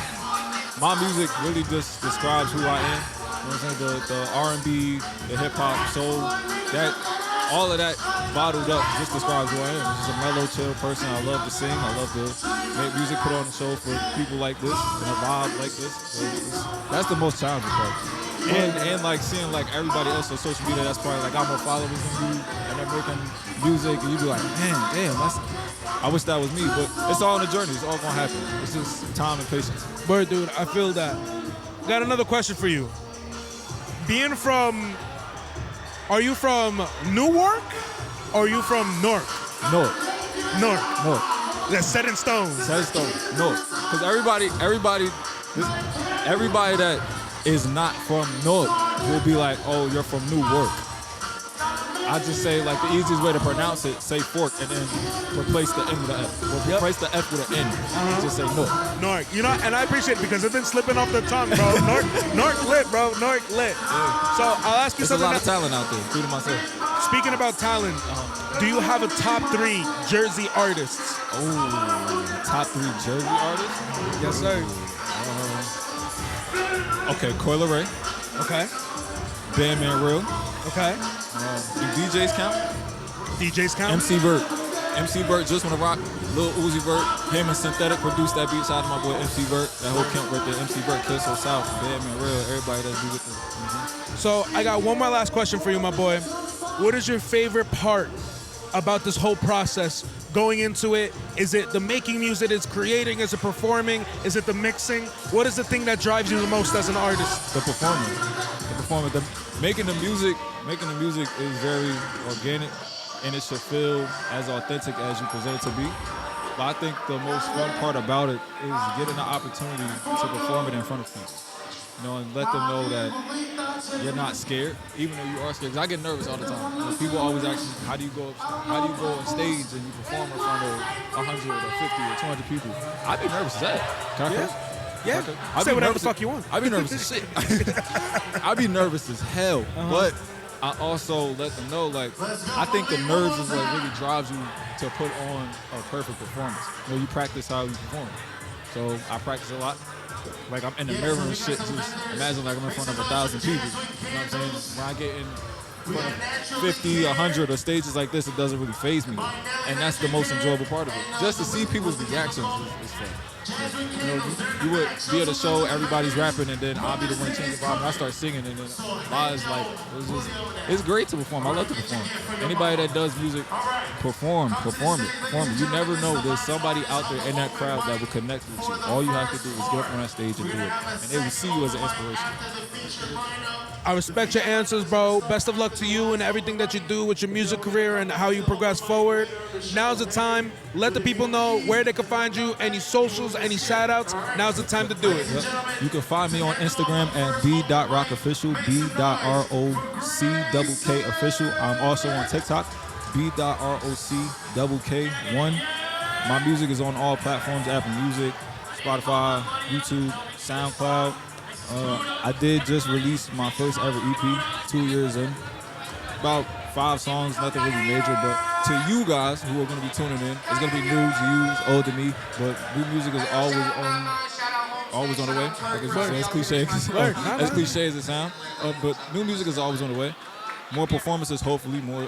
my music really just describes who I am. You know what I'm saying? The R&B, the hip hop, soul, that. All of that bottled up just describes who I am. I'm just a mellow, chill person. I love to sing. I love to make music, put on the show for people like this, and a vibe like this. So that's the most challenging part. And like seeing like everybody else on social media that's probably like got more followers than you, and they're making music, and you be like, man, damn, I wish that was me. But it's all in the journey. It's all gonna happen. It's just time and patience. Word, dude. I feel that. Got another question for you. Are you from Newark or are you from Newark? Newark. That's set in stone. Set in stone. Newark. Because everybody that is not from North will be like, oh, you're from Newark. I just say, like, the easiest way to pronounce it, say fork, and then replace the N with the F. Or replace the F with an N. Just say Nork. Nork. You know, and I appreciate it because it's been slipping off the tongue, bro. Nork lit, bro. Nork lit. Yeah. So I'll ask you There's something. a lot of talent out there, including myself. Speaking about talent, do you have a top 3 Jersey artists? Oh, top 3 Jersey artists? Yes, sir. Okay, Coil Ray. Okay. Bandman Real. Okay. Do DJs count? DJs count? MC Vert. MC Vert, Just Wanna Rock, Lil Uzi Vert, him and Synthetic produced that beat. Shout out to my boy MC Vert. That whole camp right there. MC Vert, Kill So South, Bandman Real, everybody that's do with this. So I got one more last question for you, my boy. What is your favorite part about this whole process going into it? Is it the making music, is it creating, is it performing, is it the mixing? What is the thing that drives you the most as an artist? The performing. Making the music is very organic, and it should feel as authentic as you present it to be. But I think the most fun part about it is getting the opportunity to perform it in front of people. You know, and let them know that you're not scared, even though you are scared. Because I get nervous all the time. You know, people always ask me, how do you go on stage and you perform in front of 100 or 50 or 200 people? I'd be nervous as that. Can I curse? Yeah. Say whatever the fuck you want. I'd be nervous as shit. I'd be nervous as hell. But I also let them know, like, I think the nerves is what really drives you to put on a perfect performance. You know, you practice how you perform. So I practice a lot. Like, I'm in the mirror and shit, just imagine like I'm in front of 1,000 people. You know what I'm saying? When I get in front of 50, 100 or stages like this, it doesn't really faze me. And that's the most enjoyable part of it. Just to see people's reactions is fun. You know, you would be at a show, everybody's rapping, and then I'll be the one changing the vibe, and I start singing, and then lives like, it's great to perform. I love to perform. Anybody that does music, perform it. You never know, there's somebody out there in that crowd that will connect with you. All you have to do is get up on that stage and do it, and they will see you as an inspiration. I respect your answers, bro. Best of luck to you and everything that you do with your music career and how you progress forward. Now's the time. Let the people know where they can find you, any socials, any shout-outs. Now's the time to do it. Yep. You can find me on Instagram at b.rockkofficial, b.rockkofficial. I'm also on TikTok, b.rockkk1. My music is on all platforms, Apple Music, Spotify, YouTube, SoundCloud. I did just release my first ever EP 2 years in. About 5 songs, nothing really major, but to you guys who are going to be tuning in, it's going to be new to you, old to me, but new music is always on the way. As cliche as it sounds, but new music is always on the way. More performances, hopefully, more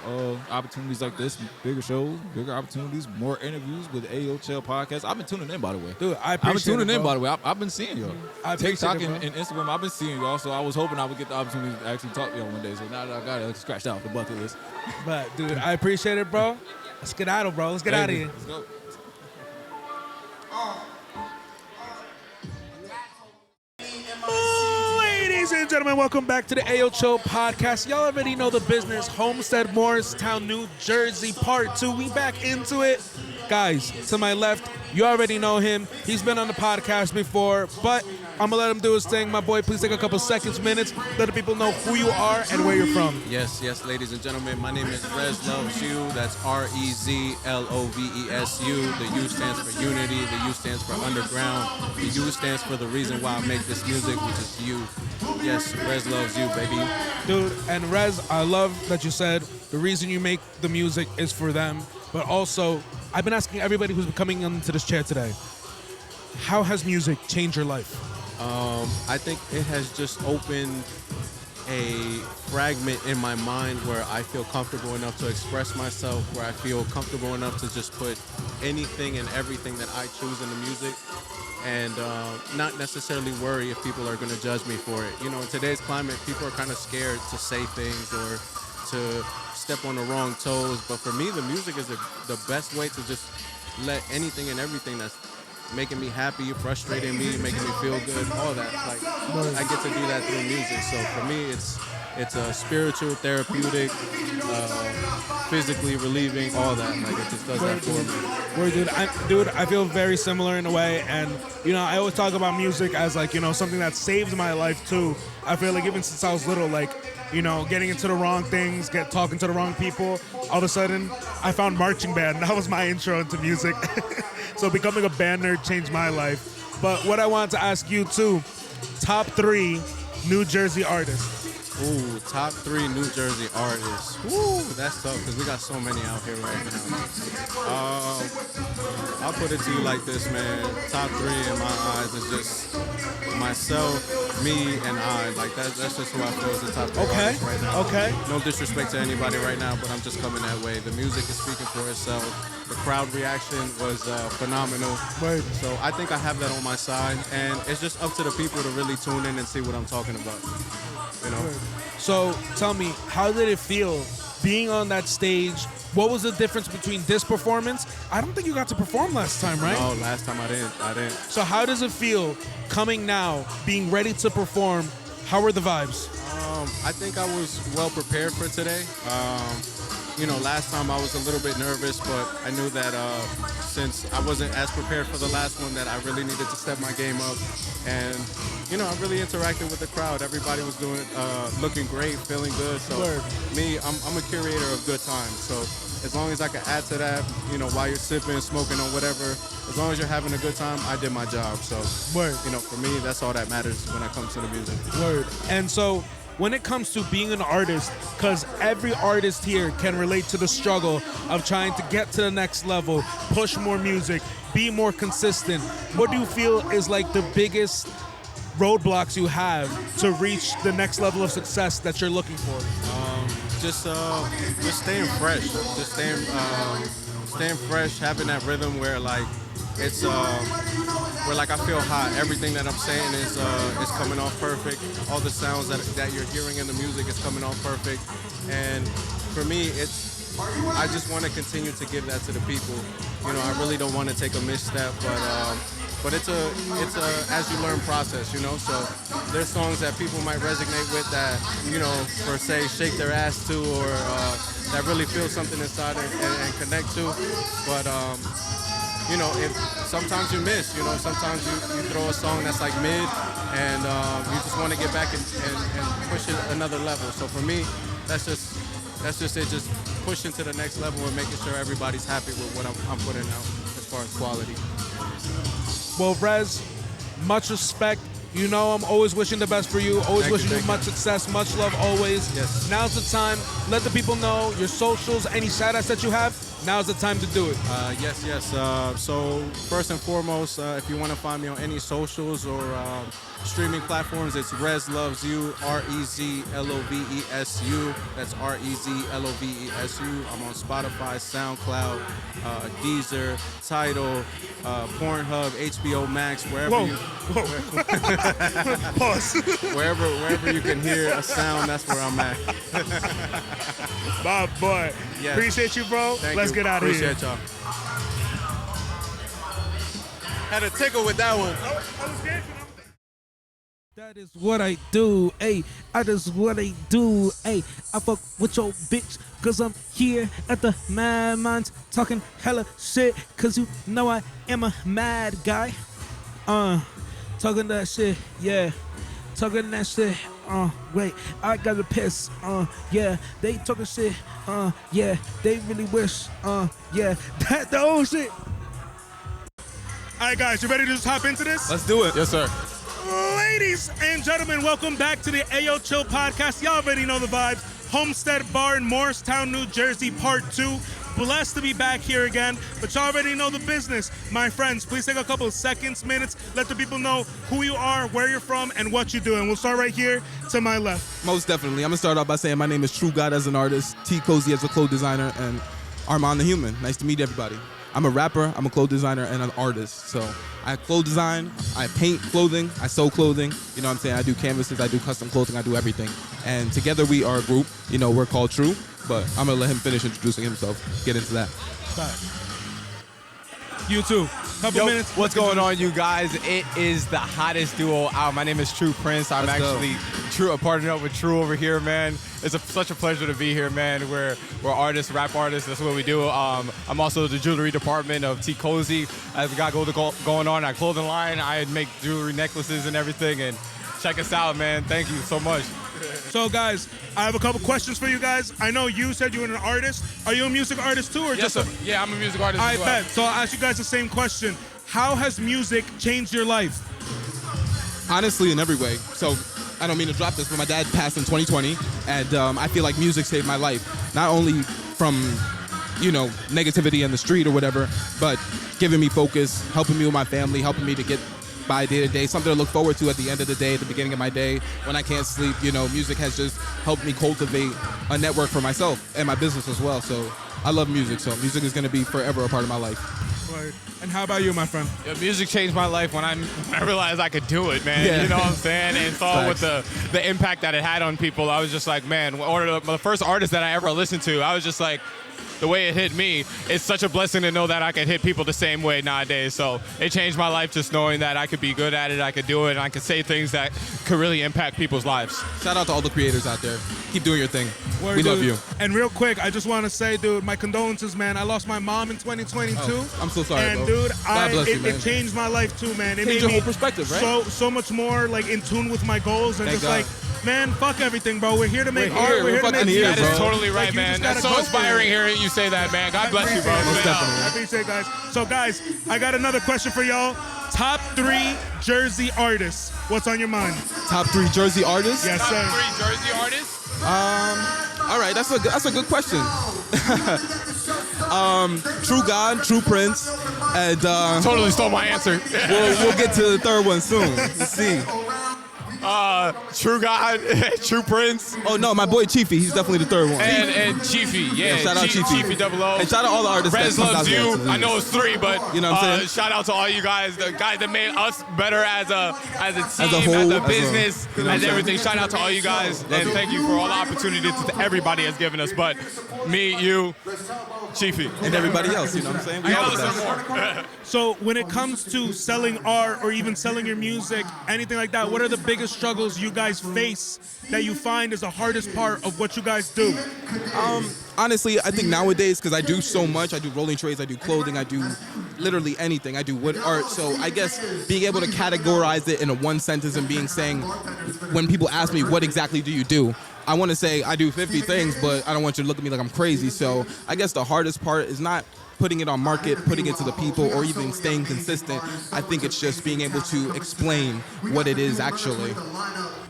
opportunities like this, bigger shows, bigger opportunities, more interviews with Ayoo podcast. I've been tuning in, by the way. Dude, I've been tuning in, by the way. I've been seeing y'all. TikTok and Instagram, I've been seeing y'all, so I was hoping I would get the opportunity to actually talk to y'all one day. So now that I got it, scratched out the bucket list. But, dude, I appreciate it, bro. Let's get out of bro. Let's get out of here. Let's go. Ladies and gentlemen, welcome back to the Ayoo podcast. Y'all already know the business. Homestead, Morristown, New Jersey, part 2. We back into it. Guys, to my left, you already know him. He's been on the podcast before, but I'm going to let him do his thing. My boy, please take a couple seconds, minutes. Let the people know who you are and where you're from. Yes, ladies and gentlemen. My name is Rezlovesyou. That's Rezlovesyou. The U stands for unity. The U stands for underground. The U stands for the reason why I make this music, which is you. Yes, Rezlovesyou, baby. Dude, and Rez, I love that you said the reason you make the music is for them, but also, I've been asking everybody who's been coming into this chair today, how has music changed your life? I think it has just opened a fragment in my mind where I feel comfortable enough to express myself, where I feel comfortable enough to just put anything and everything that I choose in the music, and not necessarily worry if people are going to judge me for it. You know, in today's climate, people are kind of scared to say things or to step on the wrong toes, but for me, the music is the best way to just let anything and everything that's making me happy, frustrating me, making me feel good, all that. Like, I get to do that through music. So for me, It's a spiritual, therapeutic, physically relieving, all that. Like it just does that for me. Word, dude, I feel very similar in a way, and you know, I always talk about music as like, you know, something that saves my life too. I feel like even since I was little, like, you know, getting into the wrong things, talking to the wrong people, all of a sudden I found marching band, and that was my intro into music. So becoming a band nerd changed my life. But what I wanted to ask you too, top 3 New Jersey artists. Ooh, top 3 New Jersey artists. Ooh, that's tough because we got so many out here right now. I'll put it to you like this, man. Top 3 in my eyes is just myself, me, and I. Like that's just who I feel is the top 3 artists right now. Okay. No disrespect to anybody right now, but I'm just coming that way. The music is speaking for itself. The crowd reaction was phenomenal. Right. So I think I have that on my side, and it's just up to the people to really tune in and see what I'm talking about. You know. So tell me, how did it feel being on that stage? What was the difference between this performance? I don't think you got to perform last time, right? No, last time I didn't. So how does it feel coming now, being ready to perform? How were the vibes? I think I was well prepared for today. You know, last time I was a little bit nervous, but I knew that since I wasn't as prepared for the last one, that I really needed to step my game up. And, you know, I really interacted with the crowd. Everybody was looking great, feeling good. So me, I'm a curator of good times. So as long as I can add to that, you know, while you're sipping, smoking, or whatever, as long as you're having a good time, I did my job. So, you know, for me, that's all that matters when it comes to the music. Word. And so, when it comes to being an artist, because every artist here can relate to the struggle of trying to get to the next level, push more music, be more consistent, what do you feel is like the biggest roadblocks you have to reach the next level of success that you're looking for? Just staying fresh. Just staying fresh, having that rhythm where like it's where like I feel hot. Everything that I'm saying is coming off perfect. All the sounds that you're hearing in the music is coming off perfect. And for me, I just want to continue to give that to the people. You know, I really don't want to take a misstep, but it's a as you learn process, you know. So there's songs that people might resonate with that, you know, per se shake their ass to, or that really feel something inside and connect to. But you know, if sometimes you miss, you know, sometimes you throw a song that's like mid, and you just want to get back and push it another level. So for me, that's just it, just pushing to the next level and making sure everybody's happy with what I'm putting out as far as quality. Well, Rez, much respect. You know I'm always wishing the best for you, always wishing you much success, much love always. Yes. Now's the time. Let the people know your socials, any shout-outs that you have. Now's the time to do it. Yes. So first and foremost, if you want to find me on any socials or streaming platforms, it's Rezlovesyou, REZLOVESU. That's REZLOVESU. I'm on Spotify, SoundCloud, Deezer, Tidal, Pornhub, HBO Max, wherever Pause. wherever you can hear a sound, that's where I'm at. My boy. Yes. Appreciate you, bro. Let's get out of here. Appreciate y'all. Had a tickle with that one. That is what I do, ayy. That is what I do, ayy. I fuck with your bitch, cause I'm here at the Mad Minds talking hella shit, cause you know I am a mad guy. Talking that shit, yeah. Talking that shit, wait, I gotta piss, yeah. They talking shit, yeah. They really wish, yeah. That the old shit. All right, guys, you ready to just hop into this? Let's do it. Yes, sir. Ladies and gentlemen, welcome back to the Ayoo Chill podcast. Y'all already know the vibes. Homestead Bar in Morristown, New Jersey, part 2. Blessed to be back here again, but y'all already know the business. My friends, please take a couple of seconds, minutes, let the people know who you are, where you're from, and what you do. And we'll start right here to my left. Most definitely. I'm going to start off by saying my name is True God as an artist, T.cozzyyyy as a clothes designer, and Armand the Human. Nice to meet everybody. I'm a rapper, I'm a clothes designer, and an artist. So I clothes design, I paint clothing, I sew clothing, you know what I'm saying? I do canvases, I do custom clothing, I do everything. And together we are a group, you know, we're called True, but I'm gonna let him finish introducing himself, get into that. You too. Couple minutes. What's going on, you guys? It is the hottest duo out. My name is True Prince. I'm actually partnered up with True over here, man. It's such a pleasure to be here, man. We're artists, rap artists. That's what we do. I'm also the jewelry department of T.cozzyyyy. As we got going on our clothing line, I make jewelry necklaces and everything. And check us out, man. Thank you so much. So, guys, I have a couple questions for you guys. I know you said you were an artist. Are you a music artist too, or yes, just? Sir. Yeah, I'm a music artist. I as well. bet. So I'll ask you guys the same question. How has music changed your life? Honestly, in every way. So I don't mean to drop this, but my dad passed in 2020, and I feel like music saved my life. Not only from, negativity in the street or whatever, but giving me focus, helping me with my family, helping me to get by day to day, something to look forward to at the end of the day, at the beginning of my day, when I can't sleep. Music has just helped me cultivate a network for myself and my business as well. So I love music, so music is going to be forever a part of my life. Right. And how about you, my friend? Yeah, music changed my life when I realized I could do it, man. Yeah. You know what I'm saying? And saw with the impact that it had on people. I was just like, man, the first artist that I ever listened to, I was just like, the way it hit me, it's such a blessing to know that I can hit people the same way nowadays. So it changed my life just knowing that I could be good at it, I could do it, and I could say things that could really impact people's lives. Shout out to all the creators out there. Keep doing your thing. Word, we dude. love you. And real quick, I just want to say, dude, my condolences, man. I lost my mom in 2022. Oh, I'm so sorry, and bro. dude, God bless you, man. it changed my life too, man. It Changed made your me whole perspective, right? so much more like in tune with my goals and Thank just God. like, man, fuck everything, bro. We're here to make art. We're We're here to fucking make here, That music. is totally right, Like, you man. just That's gotta so go for it. inspiring hearing you say that, man. God bless you, bro. I appreciate it, guys. So, guys, I got another question for y'all. Top 3 Jersey artists. What's on your mind? Top 3 Jersey artists? Yes, sir. Top 3 Jersey artists? All right, that's a good question. True God, True Prince, and Totally stole my answer. we'll get to the third one soon. Let's see. True God, True Prince. Oh no, my boy Chiefy, he's definitely the third one. And Chiefy, yeah. Shout out Chiefy. Chiefy 00. And shout out all the artists. that comes out there. Rezlovesyou. I know it's 3, but You know what I'm saying? shout out to all you guys, the guys that made us better as a team, As a whole, as a as a- business, you know what I'm as saying? everything. Shout out to all you guys, and thank you for all the opportunities that everybody has given us. But me, you, Chiefy, and everybody else. You know what I'm saying? We all the best. So, when it comes to selling art or even selling your music, anything like that, what are the biggest struggles you guys face that you find is the hardest part of what you guys do? Honestly, I think nowadays, because I do so much, I do rolling trades, I do clothing, I do literally anything. I do wood art. So I guess being able to categorize it in a one sentence and saying, when people ask me, what exactly do you do? I want to say I do 50 things, but I don't want you to look at me like I'm crazy. So I guess the hardest part is not putting it on market, putting it to the people, or even staying consistent. I think it's just being able to explain what it is actually.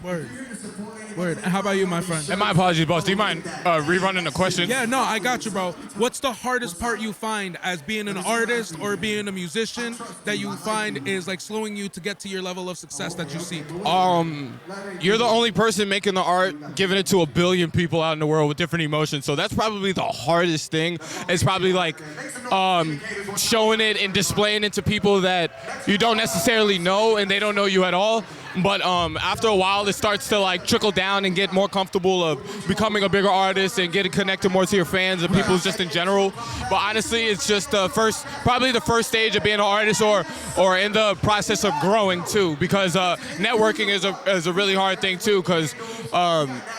Word. And how about you, my friend? And my apologies, boss. Do you mind rerunning the question? Yeah, no, I got you, bro. What's the hardest part you find as being an artist or being a musician that you find is like slowing you to get to your level of success that you seek? You're the only person making the art, giving it to a billion people out in the world with different emotions. So that's probably the hardest thing. It's probably like showing it and displaying it to people that you don't necessarily know and they don't know you at all. But after a while, it starts to like trickle down and get more comfortable of becoming a bigger artist and getting connected more to your fans and people just in general. But honestly, it's just probably the first stage of being an artist or in the process of growing too, because networking is a really hard thing too, because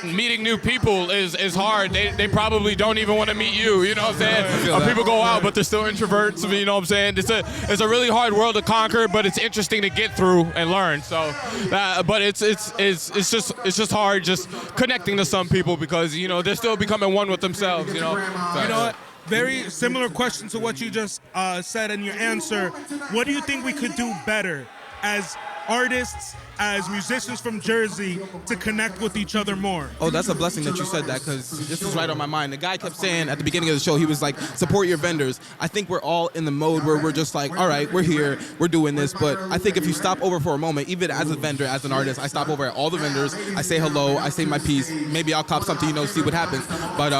meeting new people is hard. They probably don't even want to meet you, you know what I'm saying? People go out, but they're still introverts, you know what I'm saying? It's a really hard world to conquer, but it's interesting to get through and learn. So, but it's just hard just connecting to some people because, you know, they're still becoming one with themselves, you know? You know what? Very similar question to what you just said in your answer. What do you think we could do better as artists, as musicians from Jersey, to connect with each other more? Oh, that's a blessing that you said that, because this is right on my mind. The guy kept saying at the beginning of the show, he was like, support your vendors. I think we're all in the mode where we're just like, all right, we're here, we're doing this. But I think if you stop over for a moment, even as a vendor, as an artist, I stop over at all the vendors, I say hello, I say my piece, maybe I'll cop something, you know, see what happens. But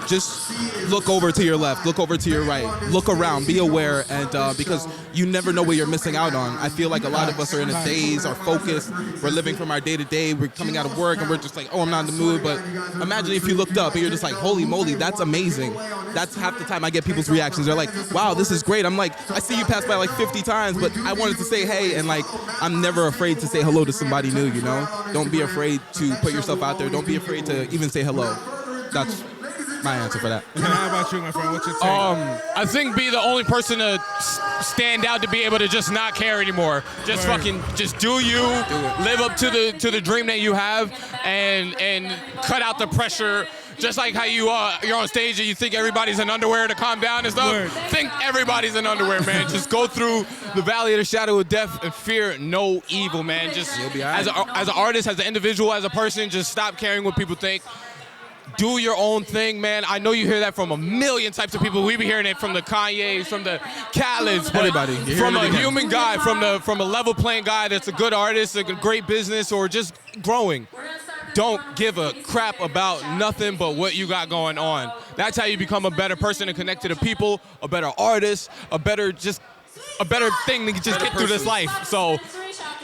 just look over to your left, look over to your right, look around, be aware, and because you never know what you're missing out on. I feel like a lot of us are in a daze, are focused, we're living from our day-to-day, we're coming out of work, and we're just like, oh, I'm not in the mood, but imagine if you looked up and you're just like, holy moly, that's amazing. That's half the time I get people's reactions. They're like, wow, this is great. I'm like, I see you pass by like 50 times, but I wanted to say hey, and like, I'm never afraid to say hello to somebody new, you know? Don't be afraid to put yourself out there. Don't be afraid to even say hello. That's my answer for that. How about you, my friend? What's your take? I think be the only person to stand out to be able to just not care anymore. Just fucking, just do you. Live up to the dream that you have, and cut out the pressure. Just like how you're on stage and you think everybody's in underwear to calm down and stuff. Think everybody's in underwear, man. Just go through the valley of the shadow of death and fear no evil, man. Just as an artist, as an individual, as a person, just stop caring what people think. Do your own thing, man. I know you hear that from a million types of people. We be hearing it from the Kanyes, from the Khaled's, everybody. From a human guy, from a level playing guy that's a good artist, a great business, or just growing. Don't give a crap about nothing but what you got going on. That's how you become a better person and connect to the people, a better artist, a better thing to just get through this life. So,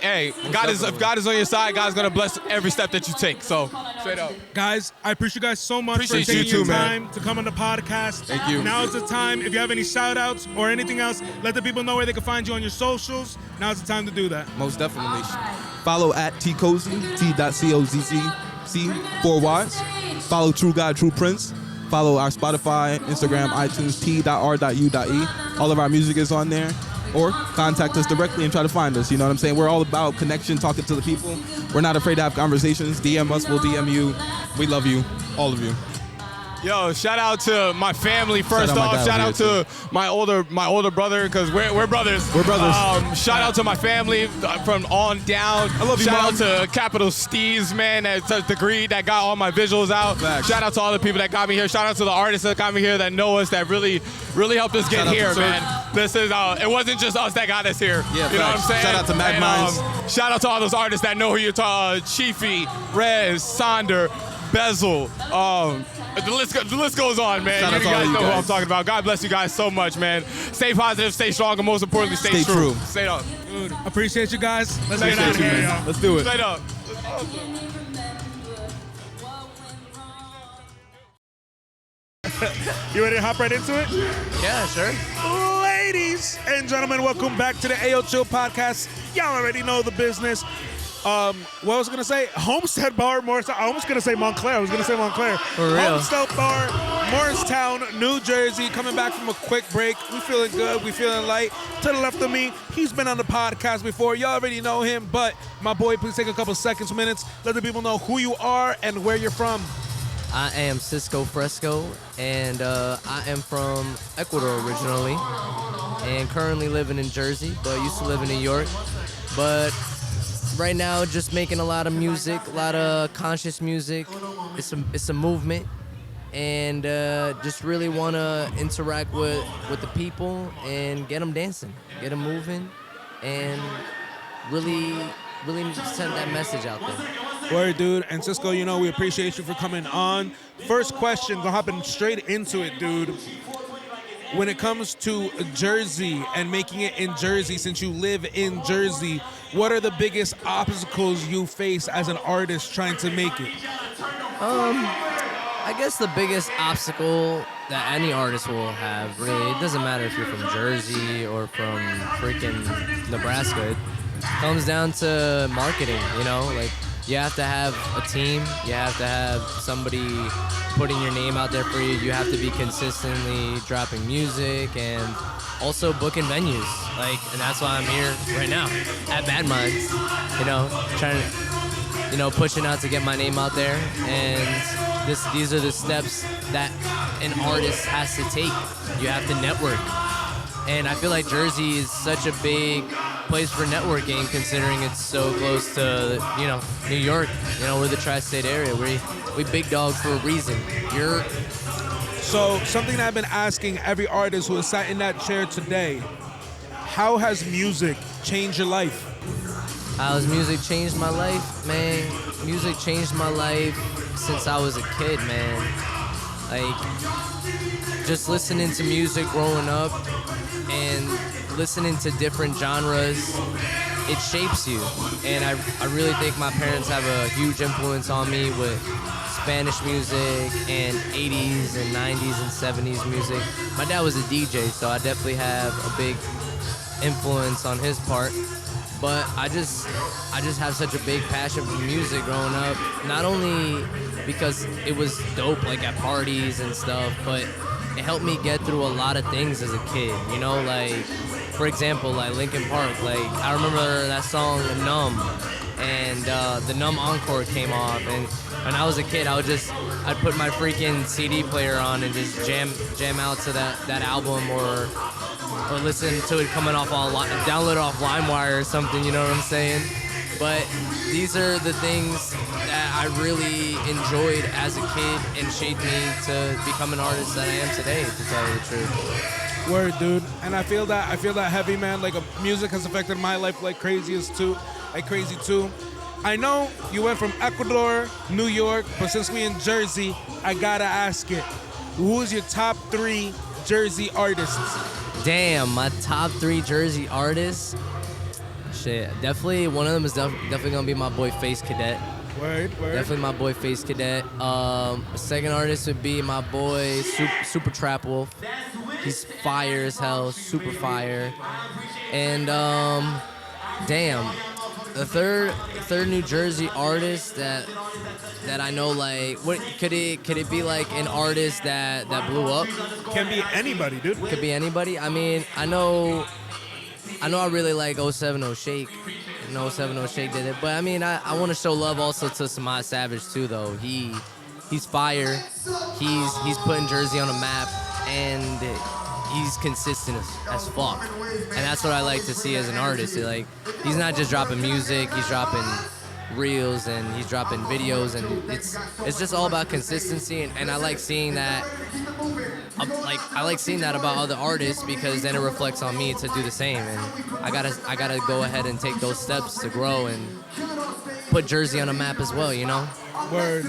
hey, if God is on your side, God's gonna bless every step that you take. So, straight up. Guys, I appreciate you guys so much Appreciate for taking you too, your man. time to come on the podcast. Thank you. Now is the time. If you have any shout outs or anything else, let the people know where they can find you on your socials. Now's the time to do that. Most definitely. Follow at T.cozzyyyy, T.cozzyyyy, 4 Ys. Follow True God, True Prince. Follow our Spotify, Instagram, iTunes, T.R.U.E. All of our music is on there. Or contact us directly and try to find us. You know what I'm saying? We're all about connection, talking to the people. We're not afraid to have conversations. DM us, we'll DM you. We love you, all of you. Yo, shout out to my family first off. Shout out to my older brother, because we're brothers. We're brothers. Shout out to my family from on down. I love you, Shout Mom. out to Capital Steez, man, that's a degree that got all my visuals out. Facts. Shout out to all the people that got me here. Shout out to the artists that got me here, that know us, that really helped us get Shout out here, to man. This is it wasn't just us that got us here. Yeah, you know what I'm facts. saying? Shout out to MADMINDS. Shout out to all those artists that know who you're talking. Chiefy, Rez, Sonder, Bezel. The list goes on, man. Shout out You to all guys you know who guys. I'm talking about. God bless you guys so much, man. Stay positive, stay strong, and most importantly, stay true. Stay up. Dude, appreciate you guys. Let's Stay get out of here, y'all. Let's do it. Stay up. You ready to hop right into it? Yeah, sure. Ladies and gentlemen, welcome back to the Ayoo Chill podcast. Y'all already know the business. What was I gonna say? Homestead Bar, Morristown. I was gonna say Montclair. For real. Homestead Bar, Morristown, New Jersey. Coming back from a quick break. We feeling good. We feeling light. To the left of me, he's been on the podcast before. Y'all already know him. But my boy, please take a couple seconds, minutes. Let the people know who you are and where you're from. I am Ciscofresco, and I am from Ecuador originally, and currently living in Jersey, but used to live in New York. But right now, just making a lot of music, a lot of conscious music. It's a movement, and just really want to interact with the people and get them dancing, get them moving, and really send that message out there. Word, dude. And Cisco, you know, we appreciate you for coming on. First question, gonna hopping straight into it, dude. When it comes to Jersey and making it in Jersey, since you live in Jersey, what are the biggest obstacles you face as an artist trying to make it? I guess the biggest obstacle that any artist will have, really, it doesn't matter if you're from Jersey or from freaking Nebraska, it comes down to marketing, you know? Like, you have to have a team, you have to have somebody putting your name out there for you, you have to be consistently dropping music and also booking venues. Like, and that's why I'm here right now at MADMINDS, you know, trying to, you know, pushing out to get my name out there. And these are the steps that an artist has to take. You have to network. And I feel like Jersey is such a big place for networking, considering it's so close to, you know, New York. You know, we're the tri-state area. We big dog for a reason. So something that I've been asking every artist who has sat in that chair today, how has music changed your life? How has music changed my life? Man, music changed my life since I was a kid, man. Like, just listening to music growing up and listening to different genres, it shapes you. And I really think my parents have a huge influence on me with Spanish music and 80s and 90s and 70s music. My dad was a DJ, so I definitely have a big influence on his part. But I just have such a big passion for music growing up. Not only because it was dope, like at parties and stuff, but it helped me get through a lot of things as a kid. You know, like for example, like Linkin Park. Like I remember that song "Numb," and the "Numb" encore came off, and when I was a kid, I'd put my freaking CD player on and just jam out to that album or listen to it coming off download it off LimeWire or something, you know what I'm saying? But these are the things that I really enjoyed as a kid and shaped me to become an artist that I am today, to tell you the truth. Word, dude. And I feel that heavy, man. Like music has affected my life like crazy too. I know you went from Ecuador, New York, but since we in Jersey, I gotta ask it. Who's your top 3 Jersey artists? Damn, my top 3 Jersey artists. Shit, definitely one of them is definitely gonna be my boy Face Cadet. Word. Definitely my boy Face Cadet. Second artist would be my boy Super Trap Wolf. He's fire as hell, super fire. And damn, the third New Jersey artist that I know, like, what could it be like an artist that blew up? Can be anybody, dude. Could be anybody. I mean, I know I really like 070 Shake. You know, 070 Shake did it. But I mean, I want to show love also to Samaj Savage too, though. He's fire. He's putting Jersey on the map, and he's consistent as fuck. And that's what I like to see as an artist. Like, he's not just dropping music, he's dropping reels and he's dropping videos, and it's just all about consistency, and I like seeing that. I like seeing that about other artists, because then it reflects on me to do the same, and I gotta go ahead and take those steps to grow and put Jersey on the map as well, you know? Word.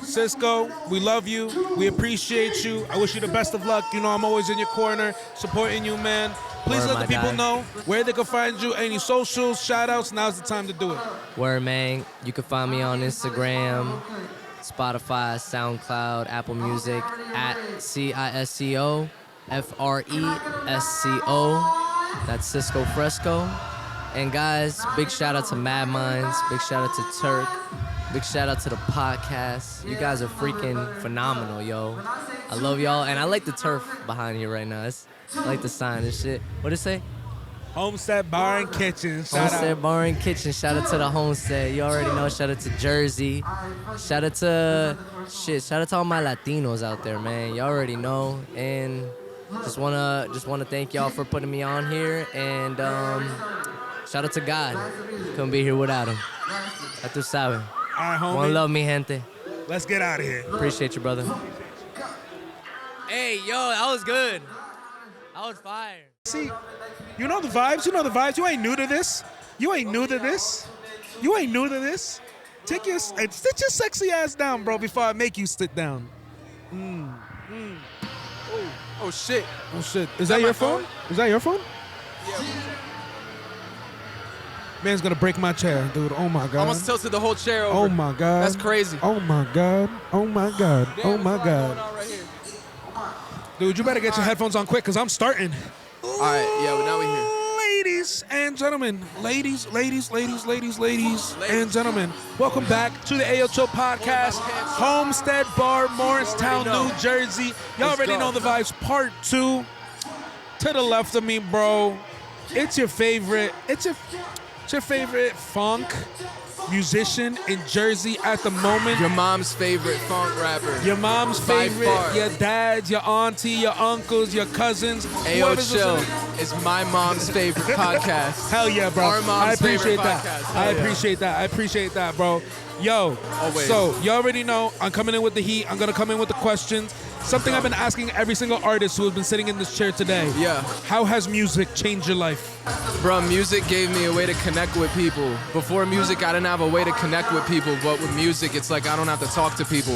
Cisco, we love you. We appreciate you. I wish you the best of luck. You know, I'm always in your corner, supporting you, man. Please let the people know where they can find you. Any socials, shout-outs, now's the time to do it. Word, man. You can find me on Instagram, Spotify, SoundCloud, Apple Music, at Ciscofresco. That's Ciscofresco. And guys, big shout-out to MADMINDS. Big shout-out to Turk. Big shout out to the podcast. You guys are freaking phenomenal, yo. I love y'all, and I like the turf behind here right now. I like the sign and shit. What'd it say? Homestead Bar and Kitchen. Homestead Bar and Kitchen. Shout out to the Homestead. You already know. Shout out to Jersey. Shout out to all my Latinos out there, man. You already know. And just wanna thank y'all for putting me on here. And shout out to God. Couldn't be here without him. Ya tú sabes. All right, homie. One love, mi gente. Let's get out of here. Appreciate you, brother. Hey, yo, that was good. That was fire. See, you know the vibes. You ain't new to this. Sit your sexy ass down, bro, before I make you sit down. Oh, shit. Is that your phone? Yeah. Man's gonna break my chair, dude. Oh my God. Almost tilted the whole chair over. Oh my God. That's crazy. Oh my God. Damn, what's going on right here? Dude, you better get your headphones on quick, because I'm starting. All right, yeah, but now we're here. Ladies and gentlemen, ladies and gentlemen, welcome back to the Ayoo Show podcast, Homestead Bar, Morristown, New Jersey. Y'all already know the vibes. Part 2. To the left of me, bro. It's your favorite funk musician in Jersey at the moment. Your mom's favorite funk rapper. Your mom's favorite, your dads, your auntie, your uncles, your cousins. Ayoo Show is my mom's favorite podcast. Hell yeah, bro. Our mom's I appreciate favorite that. podcast. I appreciate that, bro. Yo, Always. so you already know I'm coming in with the heat. I'm going to come in with the questions. Something I've been asking every single artist who has been sitting in this chair today. Yeah. How has music changed your life? Bro, music gave me a way to connect with people. Before music, I didn't have a way to connect with people, but with music, it's like I don't have to talk to people.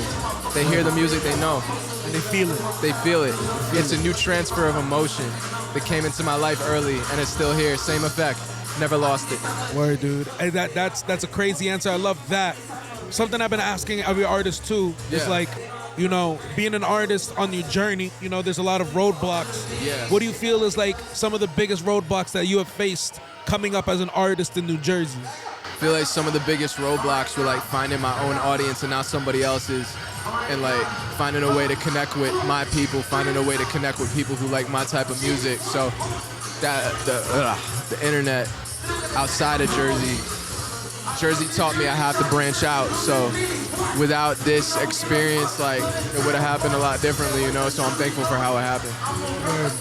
They hear the music, they know. And they feel it. They feel it. It's a new transfer of emotion that came into my life early, and it's still here. Same effect. Never lost it. Word, dude. Hey, that's a crazy answer. I love that. Something I've been asking every artist, too, is like, you know, being an artist on your journey, you know, there's a lot of roadblocks. Yeah. What do you feel is like some of the biggest roadblocks that you have faced coming up as an artist in New Jersey? I feel like some of the biggest roadblocks were like finding my own audience and not somebody else's, and like finding a way to connect with my people, finding a way to connect with people who like my type of music. So that the internet outside of Jersey taught me I have to branch out. So without this experience, like, it would have happened a lot differently, you know, so I'm thankful for how it happened.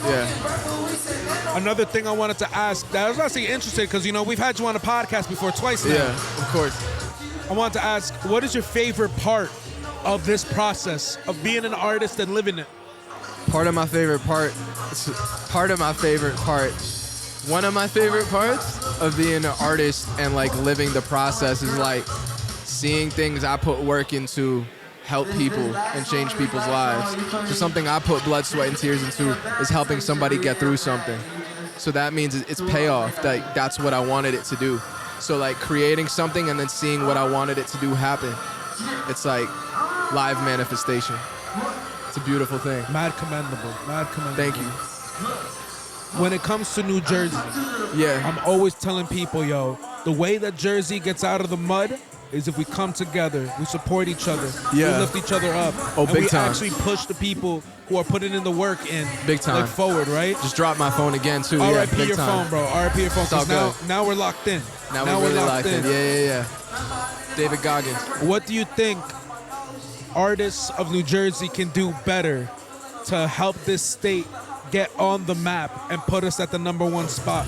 Yeah. Another thing I wanted to ask, that I was actually interested, because, you know, we've had you on a podcast before twice now. Yeah, of course. I wanted to ask, what is your favorite part of this process of being an artist and living it? One of my favorite parts of being an artist and like living the process is like seeing things I put work into help people and change people's lives. So something I put blood, sweat, and tears into is helping somebody get through something. So that means it's payoff. That's what I wanted it to do. So like creating something and then seeing what I wanted it to do happen. It's like live manifestation. It's a beautiful thing. Mad commendable. Mad commendable. Thank you. When it comes to New Jersey, I'm always telling people, yo, the way that Jersey gets out of the mud is if we come together, we support each other, we lift each other up, and we actually push the people who are putting in the work in, big time, like forward, right? Just drop my phone again too. R.I.P. your phone, bro. R.I.P. your phone. Because now we're locked in. Now we're really locked in. Yeah. David Goggins. What do you think artists of New Jersey can do better to help this state get on the map and put us at the #1 spot?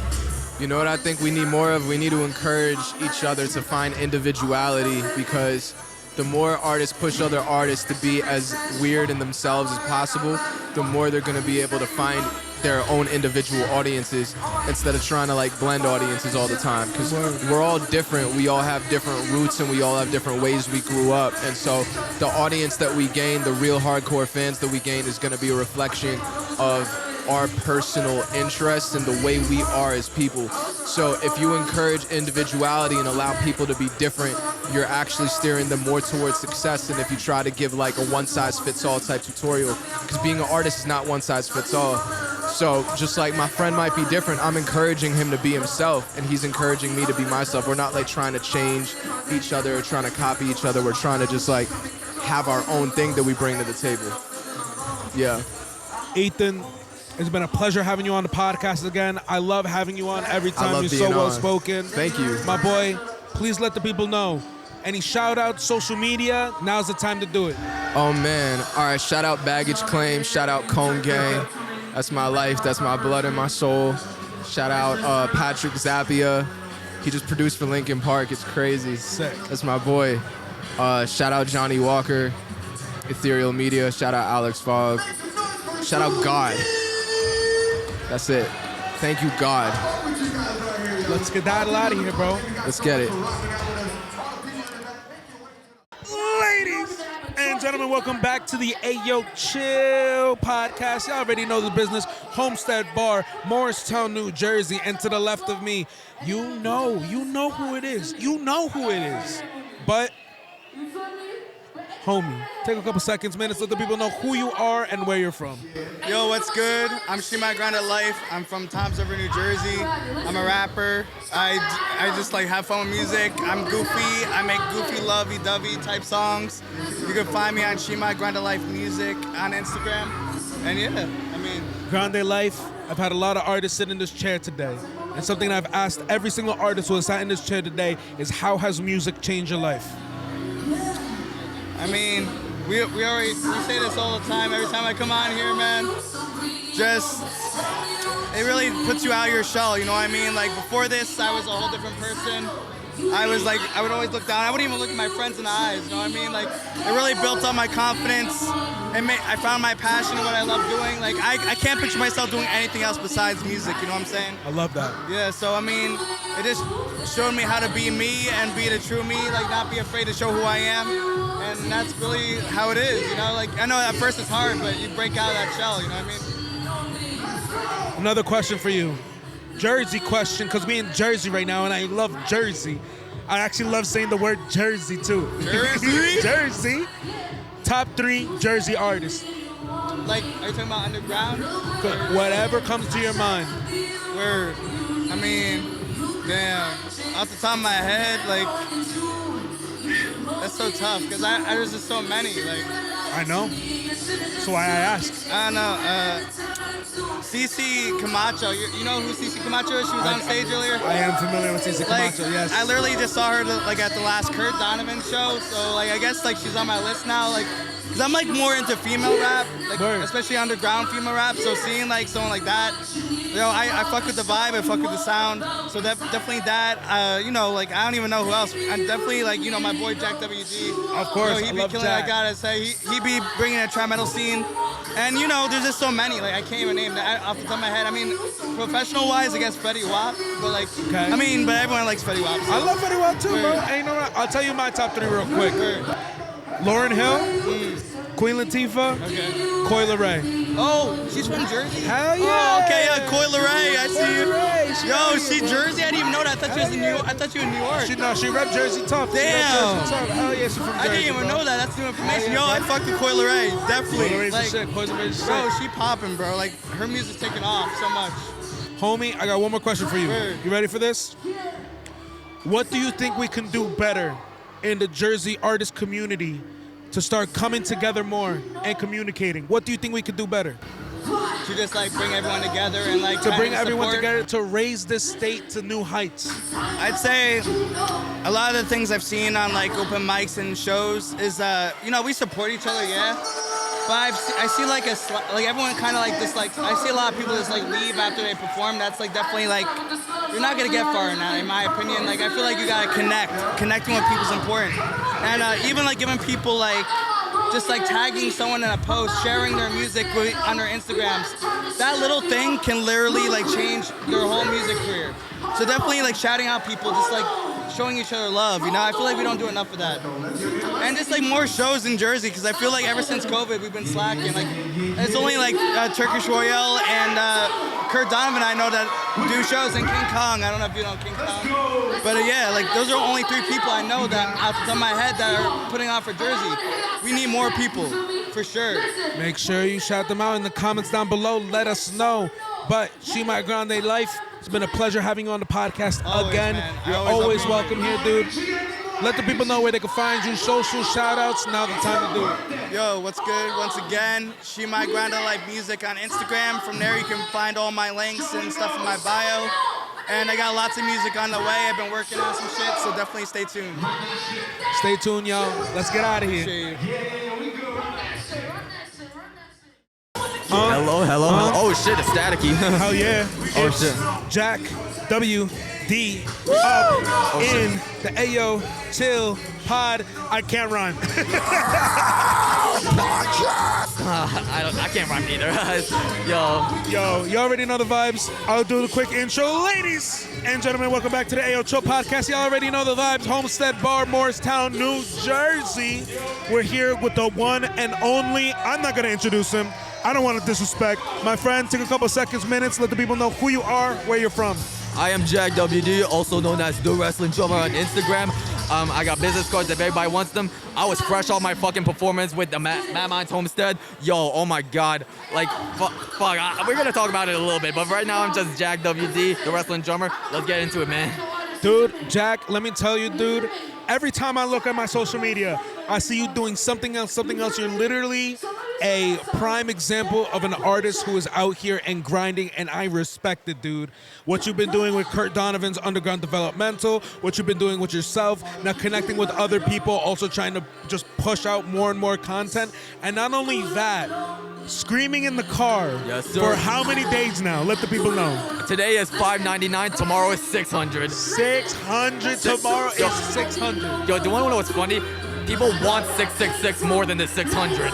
You know what I think we need more of? We need to encourage each other to find individuality, because the more artists push other artists to be as weird in themselves as possible, the more they're going to be able to find their own individual audiences instead of trying to like blend audiences all the time, because we're all different. We all have different roots and we all have different ways we grew up, and so the audience that we gain, the real hardcore fans that we gain, is going to be a reflection of our personal interests and the way we are as people. So if you encourage individuality and allow people to be different, you're actually steering them more towards success than if you try to give like a one-size-fits-all type tutorial, because being an artist is not one-size-fits-all. So just like my friend might be different, I'm encouraging him to be himself, and he's encouraging me to be myself. We're not like trying to change each other or trying to copy each other. We're trying to just like have our own thing that we bring to the table. Yeah. Ethan, it's been a pleasure having you on the podcast again. I love having you on every time. You're so well spoken. Thank you. My boy, please let the people know. Any shout outs, social media, now's the time to do it. Oh man. All right, shout out Baggage Claim, shout out Cone Gang. That's my life, that's my blood and my soul. Shout out Patrick Zappia. He just produced for Linkin Park, it's crazy. Sick. That's my boy. Shout out Johnny Walker, Ethereal Media, shout out Alex Fogg. Shout out God. That's it. Thank you, God. Let's get that out of here, bro. Let's get it. Ladies and gentlemen, welcome back to the Ayoo Chill podcast. You already know the business. Homestead Bar, Morristown, New Jersey. And to the left of me, you know who it is. You know who it is. But, homie, take a couple seconds, minutes, let the people know who you are and where you're from. Yo, what's good? I'm Shemygrandelifemusic. I'm from Toms River, New Jersey. I'm a rapper. I just like have fun with music. I'm goofy. I make goofy, lovey-dovey type songs. You can find me on Shemygrandelifemusic on Instagram. And yeah, I mean. Grande Life, I've had a lot of artists sit in this chair today. And something I've asked every single artist who has sat in this chair today is, how has music changed your life? I mean, we say this all the time. Every time I come on here, man, just it really puts you out of your shell. You know what I mean? Like before this, I was a whole different person. I would always look down. I wouldn't even look at my friends in the eyes, you know what I mean? Like, it really built up my confidence. I found my passion in what I love doing. Like, I can't picture myself doing anything else besides music, you know what I'm saying? I love that. Yeah, so I mean, it just showed me how to be me and be the true me, like not be afraid to show who I am. And that's really how it is, you know? Like, I know at first it's hard, but you break out of that shell, you know what I mean? Another question for you. Jersey question, because we in Jersey right now, and I love Jersey. I actually love saying the word Jersey, too. Jersey? Jersey. Top 3 Jersey artists. Like, are you talking about underground? Whatever comes to your mind. Word. I mean, damn. Off the top of my head, like, that's so tough, because there's just so many, like. I know. That's why I asked. I don't know. Cici Camacho. You know who Cici Camacho is? She was on stage earlier. I am familiar with Cici Camacho, yes. I literally just saw her like at the last Kurt Donovan show, so like I guess like she's on my list now, like, cause I'm like more into female rap, like especially underground female rap. So seeing like someone like that, you know, I fuck with the vibe, I fuck with the sound. So definitely that. You know, like I don't even know who else. And definitely like, you know, my boy Jack WG. Of course, you know, he be killing. I gotta say, he be bringing a trap metal scene. And you know, there's just so many. Like I can't even name that off the top of my head. I mean, professional wise, I guess theykipax, but like, I mean, but everyone likes theykipax. So. I love theykipax too, bro. Ain't no. I'll tell you my top 3 real quick. Lauryn Hill, Queen Latifah, Coi Leray. Oh, she's from Jersey? Hell yeah! Oh, okay, yeah, Coi Leray, I see you. Yo, she Jersey? I didn't even know that. I thought she was in New York. I thought you were in New York. She rep Jersey tough. Damn. Hell yeah, she's from Jersey. I didn't even know that. That's new information. Yo, I fucked with Coi Leray, definitely. Coi Leray's like, shit. Coi Leray's shit. Bro, she popping, bro. Like, her music's taking off so much. Homie, I got one more question for you. You ready for this? What do you think we can do better in the Jersey artist community to start coming together more and communicating? What do you think we could do better? To just like bring everyone together and like to bring everyone together to raise this state to new heights. I'd say a lot of the things I've seen on like open mics and shows is you know, we support each other, yeah. But I see like everyone kind of like this, like I see a lot of people just like leave after they perform. That's like definitely like you're not gonna get far in that, in my opinion. Like I feel like you gotta connecting with people's important, and even like giving people like just like tagging someone in a post, sharing their music on their Instagrams. That little thing can literally like change your whole music career. So definitely like shouting out people, just like showing each other love, you know? I feel like we don't do enough of that. And just like more shows in Jersey, because I feel like ever since COVID, we've been slacking. Like, it's only like Turkish Royale and Kurt Donovan I know that do shows, and King Kong. I don't know if you know King Kong. But yeah, like those are only 3 people I know that off the top of my head that are putting on for Jersey. We need more people, for sure. Make sure you shout them out in the comments down below. Let us know. But Shemygrandelifemusic, it's been a pleasure having you on the podcast again. Man. You're always welcome here, dude. Let the people know where they can find you. Social shout-outs. Now the time to do it. Yo, what's good? Once again, Shemygrandelifemusic on Instagram. From there, you can find all my links and stuff in my bio. And I got lots of music on the way. I've been working on some shit, so definitely stay tuned. Stay tuned, y'all. Let's get out of here. Hello. Oh shit, it's staticky. Hell yeah. Oh It's shit. Jack WD up in the Ayoo Chill Pod. I can't rhyme. I can't rhyme either. Yo, you already know the vibes. I'll do the quick intro. Ladies and gentlemen, welcome back to the Ayoo Chill Podcast. You already know the vibes. Homestead Bar, Morristown, New Jersey. We're here with the one and only. I'm not going to introduce him. I don't want to disrespect. My friend, take a couple seconds, minutes, let the people know who you are, where you're from. I am Jack WD, also known as thewrestlingdrummer on Instagram. I got business cards if everybody wants them. I was fresh off my fucking performance with the MADMINDS Homestead. Yo, oh my God. Like, fuck, we're going to talk about it a little bit, but right now I'm just Jack WD, the wrestling drummer. Let's get into it, man. Dude, Jack, let me tell you, dude, every time I look at my social media, I see you doing something else. You're literally a prime example of an artist who is out here and grinding, and I respect it, dude. What you've been doing with Kurt Donovan's Underground Developmental, what you've been doing with yourself, now connecting with other people, also trying to just push out more and more content. And not only that, screaming in the car Yes, sir. for how many days now? Let the people know. Today is $5.99. Tomorrow is $600. 600. Tomorrow is 600. Yo, do you want to know what's funny? People want 666 more than the 600.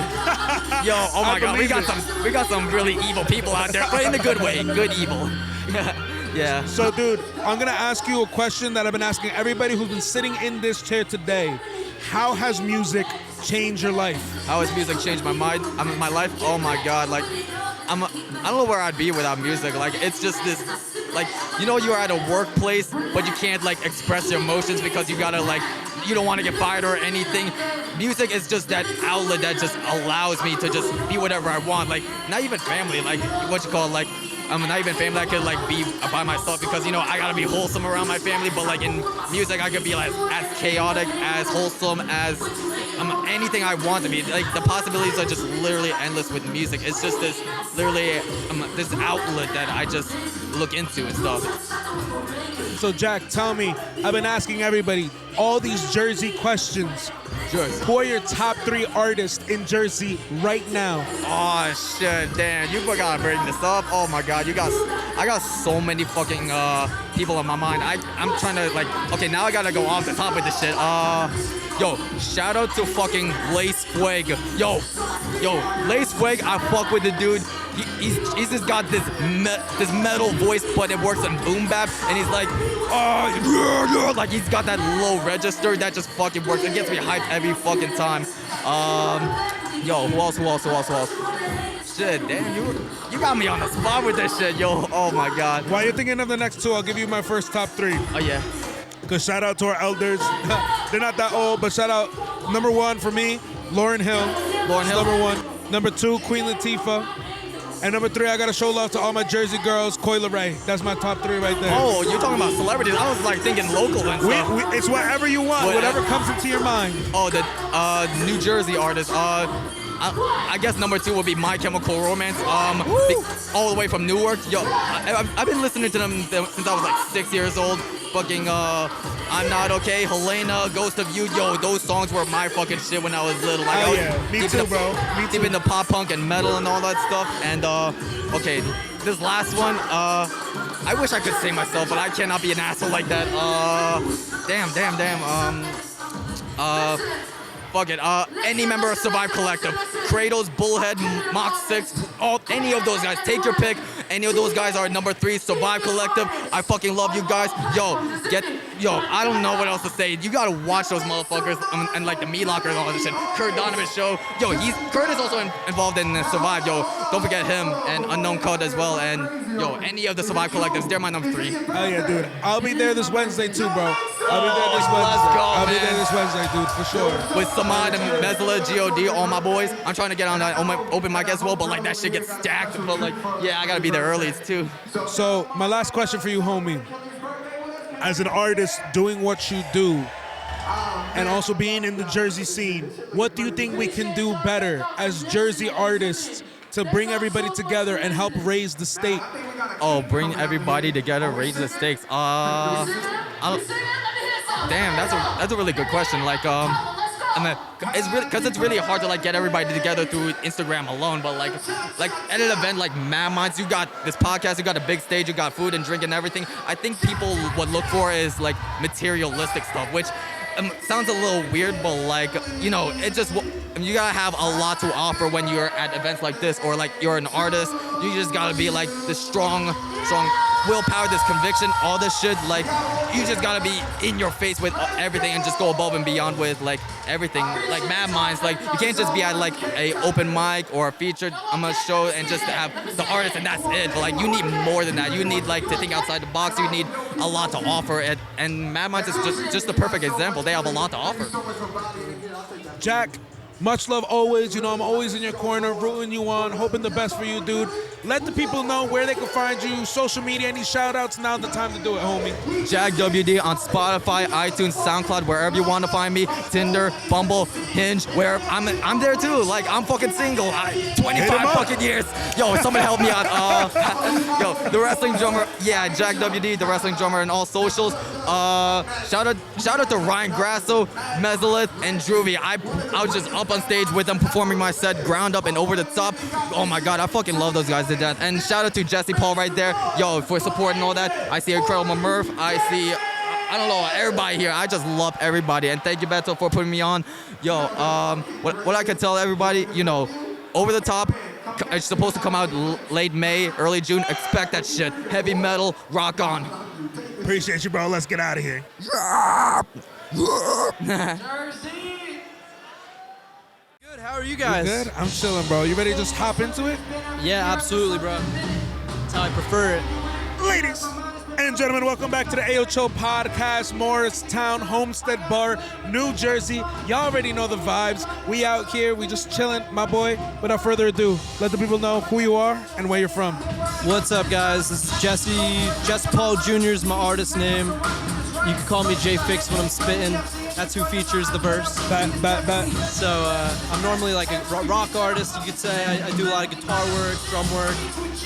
Yo, oh my God, we got some really evil people out there, but in a good way, good evil. Yeah. So, dude, I'm gonna ask you a question that I've been asking everybody who's been sitting in this chair today. How has music changed your life? How has music changed my mind? My life? Oh my God, like, I don't know where I'd be without music. Like, it's just this, like, you know, you're at a workplace, but you can't like express your emotions because you gotta like, you don't want to get fired or anything. Music is just that outlet that just allows me to just be whatever I want. Like, not even family, like what you call like, not even family. I could like be by myself because you know I gotta be wholesome around my family. But like in music, I could be like as chaotic, as wholesome, as anything I want to be. Like the possibilities are just literally endless with music. It's just this literally this outlet that I just look into and stuff. So Jack, tell me, I've been asking everybody all these Jersey questions. Jersey. Who are your top 3 artists in Jersey right now? Oh shit, damn, you gotta bring this up. Oh my God, I got so many fucking people in my mind. I'm trying to like, okay, now I gotta go off the top of this shit. Yo, shout out to fucking Lace Fueg. Yo, Lace Fueg, I fuck with the dude. He's just got this metal voice, but it works in boom bap, and he's like, like he's got that low register that just fucking works. It gets me hyped every fucking time. Yo, who else? Shit, damn, you got me on the spot with this shit, yo. Oh my God. While you're thinking of the next 2, I'll give you my first top 3. Oh yeah. Cause shout out to our elders. They're not that old, but shout out. Number 1 for me, Lauryn Hill. Number 1. Number 2, Queen Latifah. And number 3, I gotta show love to all my Jersey girls, Coi Leray. That's my top 3 right there. Oh, you're talking about celebrities. I was like thinking local and stuff. It's whatever you want, whatever comes into your mind. Oh, the New Jersey artists. I guess number 2 would be My Chemical Romance. All the way from Newark. Yo, I've been listening to them since I was like 6 years old. Fucking I'm Not Okay, Helena, Ghost of You. Yo, those songs were my fucking shit when I was little. Like, oh yeah, me too, bro. Me too. Deep into pop punk and metal and all that stuff. And okay, this last one, I wish I could say myself, but I cannot be an asshole like that. Damn. Fuck it. Any member of Survive Collective, Kratos, Bullhead, Mach 6, any of those guys. Take your pick. Any of those guys are number 3. Survive Collective. I fucking love you guys. Yo, I don't know what else to say. You gotta watch those motherfuckers and like the Meat Locker and all this shit. Kurt Donovan's show. Yo, Kurt is also involved in Survive. Yo, don't forget him and Unknown Code as well. And yo, any of the Survive Collectives, they're my number 3. Oh yeah, dude. I'll be there this Wednesday too, bro. I'll be there this Wednesday, dude, for sure. With Samad and Mezla, G.O.D, all my boys. I'm trying to get on that open mic as well, but like that shit gets stacked. But like, yeah, I gotta be there early too. So my last question for you, homie. As an artist doing what you do, and also being in the Jersey scene, what do you think we can do better as Jersey artists to bring everybody together and help raise the state? Oh, bring everybody together, raise the stakes. Damn, that's a really good question. Like, it's really hard to like get everybody together through Instagram alone. But like at an event like Mad Minds, you got this podcast, you got a big stage, you got food and drink and everything. I think people would look for is like materialistic stuff, which sounds a little weird, but like, you know, it just, you gotta have a lot to offer when you're at events like this, or like you're an artist. You just gotta be like this strong willpower, this conviction, all this shit. Like, you just gotta be in your face with everything and just go above and beyond with like everything. Like Mad Minds, like you can't just be at like a open mic or a featured show and just have the artist and that's it. But like you need more than that. You need like to think outside the box. You need a lot to offer. And Mad Minds is just the perfect example. They have a lot to offer. Jack, much love always. You know, I'm always in your corner, rooting you on, hoping the best for you, dude. let the people know where they can find you, social media, any shout outs. Now's the time to do it, homie. Jack WD on Spotify, iTunes, SoundCloud, wherever you want to find me. Tinder, Bumble, Hinge, where I'm there too. Like, I'm fucking single. 25 fucking years. Yo, somebody help me out. Yo, the wrestling drummer. Yeah, Jack WD, the wrestling drummer, and all socials. Shout out to Ryan Grasso, Mezzalith, and Droovy. I was just up on stage with them performing my set, ground up and over the top. Oh my god, I fucking love those guys to death. And shout out to Jespauljr right there. Yo, for supporting all that. I see Thekidpax. I see, I don't know, everybody here. I just love everybody. And thank you, Beto, for putting me on. Yo, what I could tell everybody, you know, Over the Top, it's supposed to come out late May, early June. Expect that shit. Heavy metal, rock on. Appreciate you, bro. Let's get out of here. Good, how are you guys? You good? I'm chilling, bro. You ready to just hop into it? Yeah, absolutely, bro. That's how I prefer it. Ladies and gentlemen, welcome back to the Ayoo Show podcast, Morristown, Homestead Bar, New Jersey. Y'all already know the vibes. We out here, we just chilling, my boy. Without further ado, let the people know who you are and where you're from. What's up, guys? This is Jespauljr Jr. is my artist name. You can call me J-Fix when I'm spitting. That's who features the verse. So I'm normally like a rock artist, you could say. I do a lot of guitar work, drum work.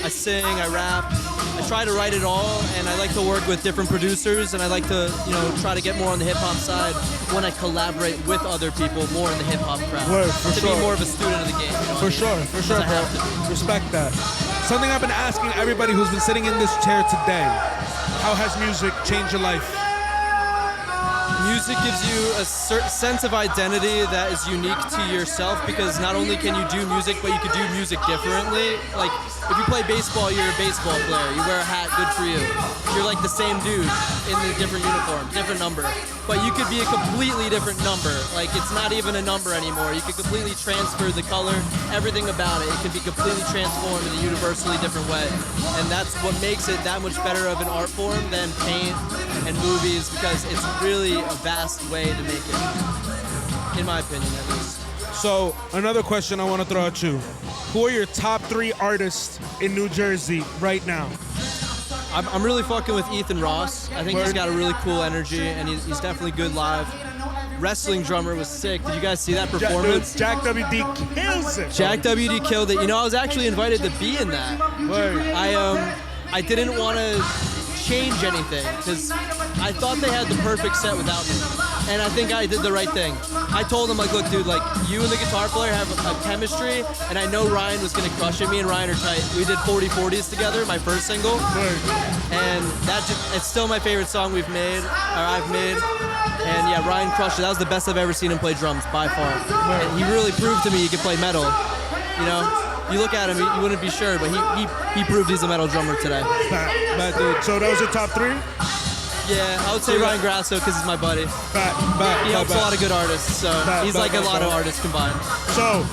I sing, I rap. I try to write it all, and I like to work with different producers, and I like to, you know, try to get more on the hip-hop side when I collaborate with other people more in the hip-hop crowd. Word, for to sure. be more of a student of the game. You know For sure, bro. Respect that. Something I've been asking everybody who's been sitting in this chair today. How has music changed your life? Music gives you a certain sense of identity that is unique to yourself, because not only can you do music, but you can do music differently. Like, if you play baseball, you're a baseball player. You wear a hat, good for you. You're like the same dude in a different uniform, different number. But you could be a completely different number. Like, it's not even a number anymore. You could completely transfer the color, everything about it. It can be completely transformed in a universally different way. And that's what makes it that much better of an art form than paint and movies, because it's really a vast way to make it, in my opinion at least. So, another question I want to throw at you. Who are your top 3 artists in New Jersey right now? I'm really fucking with Ethan Ross. I think he's got a really cool energy, and he's definitely good live. Wrestling drummer was sick. Did you guys see that performance? Jack WD kills it. Jack WD killed it. You know, I was actually invited to be in that. I didn't want to change anything, because I thought they had the perfect set without me, and I think I did the right thing. I told him, like, look, dude, like, you and the guitar player have a chemistry, and I know Ryan was gonna crush it. Me and Ryan are tight. We did 40/40s together, my first single, and it's still my favorite song I've made. And yeah, Ryan crushed it. That was the best I've ever seen him play drums by far. And he really proved to me he could play metal. You know, you look at him, you wouldn't be sure, but he proved he's a metal drummer today. Bad dude. So that was your top 3? Yeah, I would say Ryan Grasso, because he's my buddy. He helps a lot of good artists, so he's like a lot of artists combined. So,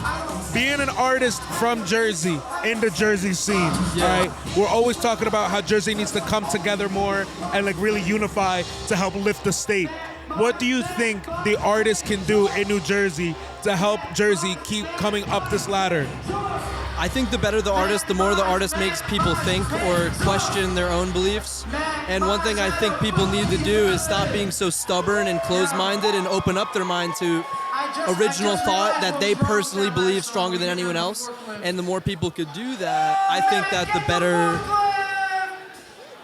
being an artist from Jersey, in the Jersey scene, right? We're always talking about how Jersey needs to come together more and like really unify to help lift the state. What do you think the artists can do in New Jersey to help Jersey keep coming up this ladder? I think the better the artist, the more the artist makes people think or question their own beliefs. And one thing I think people need to do is stop being so stubborn and closed-minded and open up their mind to original thought that they personally believe stronger than anyone else. And the more people could do that, I think that the better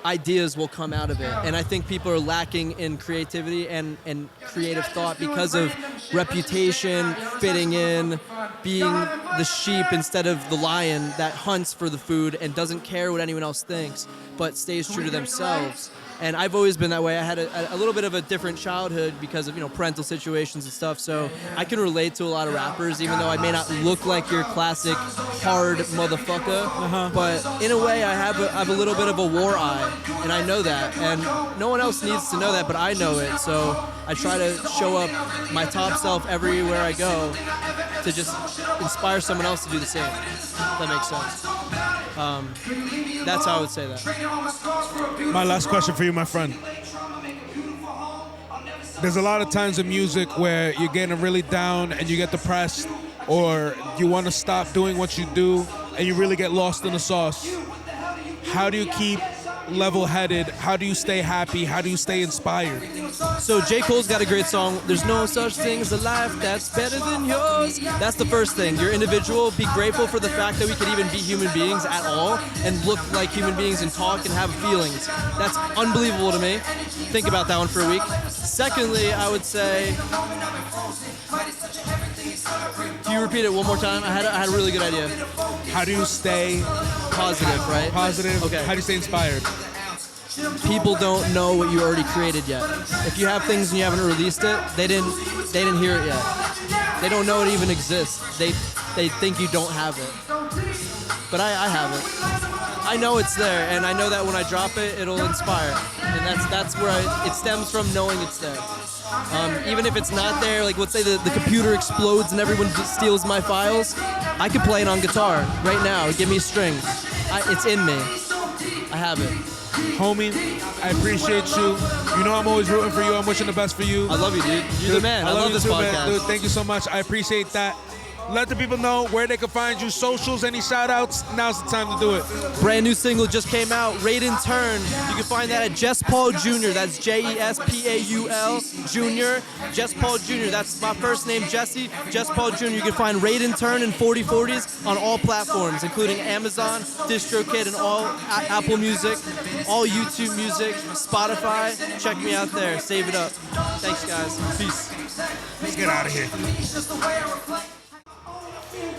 ideas will come out of it. And I think people are lacking in creativity and creative thought because of reputation, fitting in, being the sheep instead of the lion that hunts for the food and doesn't care what anyone else thinks, but stays true to themselves. And I've always been that way. I had a little bit of a different childhood because of, you know, parental situations and stuff. So I can relate to a lot of rappers, even though I may not look like your classic hard motherfucker. But in a way, I have a little bit of a war eye, and I know that. And no one else needs to know that, but I know it. So I try to show up my top self everywhere I go to just inspire someone else to do the same. If that makes sense. That's how I would say that. My last question for you, my friend. There's a lot of times in music where you're getting really down and you get depressed, or you want to stop doing what you do and you really get lost in the sauce, how do you keep level-headed? How do you stay happy? How do you stay inspired? So J. Cole's got a great song. There's no such thing as a life that's better than yours. That's the first thing. You're individual. Be grateful for the fact that we could even be human beings at all and look like human beings and talk and have feelings. That's unbelievable to me. Think about that one for a week. Secondly, I would say, can you repeat it one more time? I had a really good idea. How do you stay positive, right? Positive. Okay. How do you stay inspired? People don't know what you already created yet. If you have things and you haven't released it, they didn't hear it yet. They don't know it even exists. They think you don't have it. But I have it. I know it's there, and I know that when I drop it, it'll inspire. And that's where it stems from, knowing it's there. Even if it's not there, like let's say the computer explodes and everyone just steals my files, I could play it on guitar right now. Give me strings. It's in me. I have it. Homie, I appreciate you. You know I'm always rooting for you. I'm wishing the best for you. I love you, dude. You're the man. I love this podcast. Man. Dude, thank you so much. I appreciate that. Let the people know where they can find you, socials, any shout-outs. Now's the time to do it. Brand new single just came out, Raid and Turn. You can find that at Jespauljr. That's Jespaul Jr. Jespauljr. Jr. That's my first name, Jesse. Jespauljr. You can find Raid and Turn and 4040s on all platforms, including Amazon, DistroKid, and all Apple Music, all YouTube Music, Spotify. Check me out there. Save it up. Thanks, guys. Peace. Let's get out of here.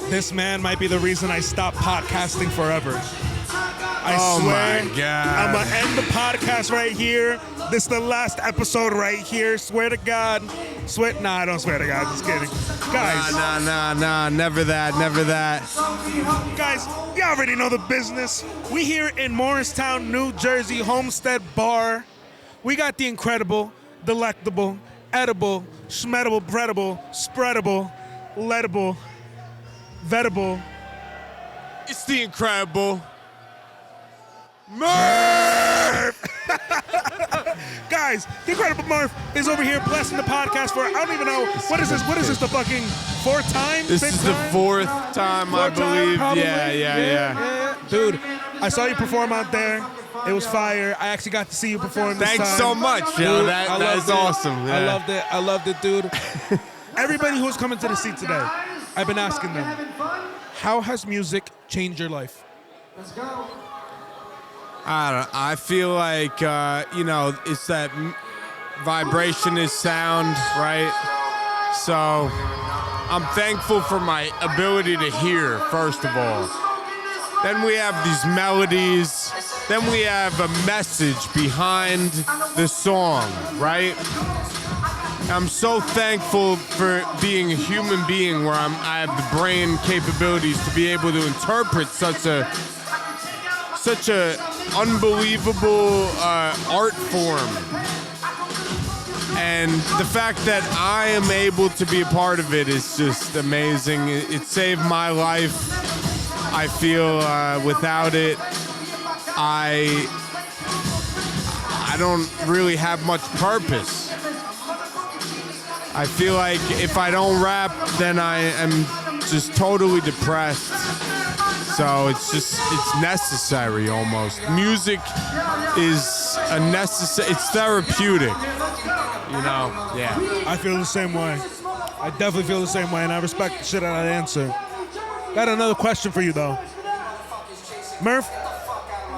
This man might be the reason I stopped podcasting forever. I swear. My God. I'm going to end the podcast right here. This is the last episode right here. Swear to God. Nah, I don't swear to God. Just kidding. Guys. Nah. Never that. Guys, you already know the business. We here in Morristown, New Jersey, Homestead Bar. We got the incredible, delectable, edible, schmedible, breadable, spreadable, lettable, vetable. It's the incredible Murph! Guys, the Incredible Murph is over here blessing the podcast for, I don't even know, what is this, the fucking fourth time? This is the fourth time, I believe. Yeah. Dude, I saw you perform out there. It was fire. I actually got to see you perform this time. Thanks so much, yo. Dude, That is awesome. Yeah. I loved it, dude. Everybody who's coming to the seat today, I've been asking them, how has music changed your life? Let's go. I feel like, it's that vibration is sound, right? So I'm thankful for my ability to hear, first of all. Then we have these melodies. Then we have a message behind the song, right? I'm so thankful for being a human being where I have the brain capabilities to be able to interpret such a unbelievable art form. And the fact that I am able to be a part of it is just amazing. It saved my life. I feel without it, I don't really have much purpose. I feel like if I don't rap, then I am just totally depressed. So it's necessary almost. Music is it's therapeutic, Yeah. I feel the same way. I definitely feel the same way, and I respect the shit out of that answer. Got another question for you, though. Murph,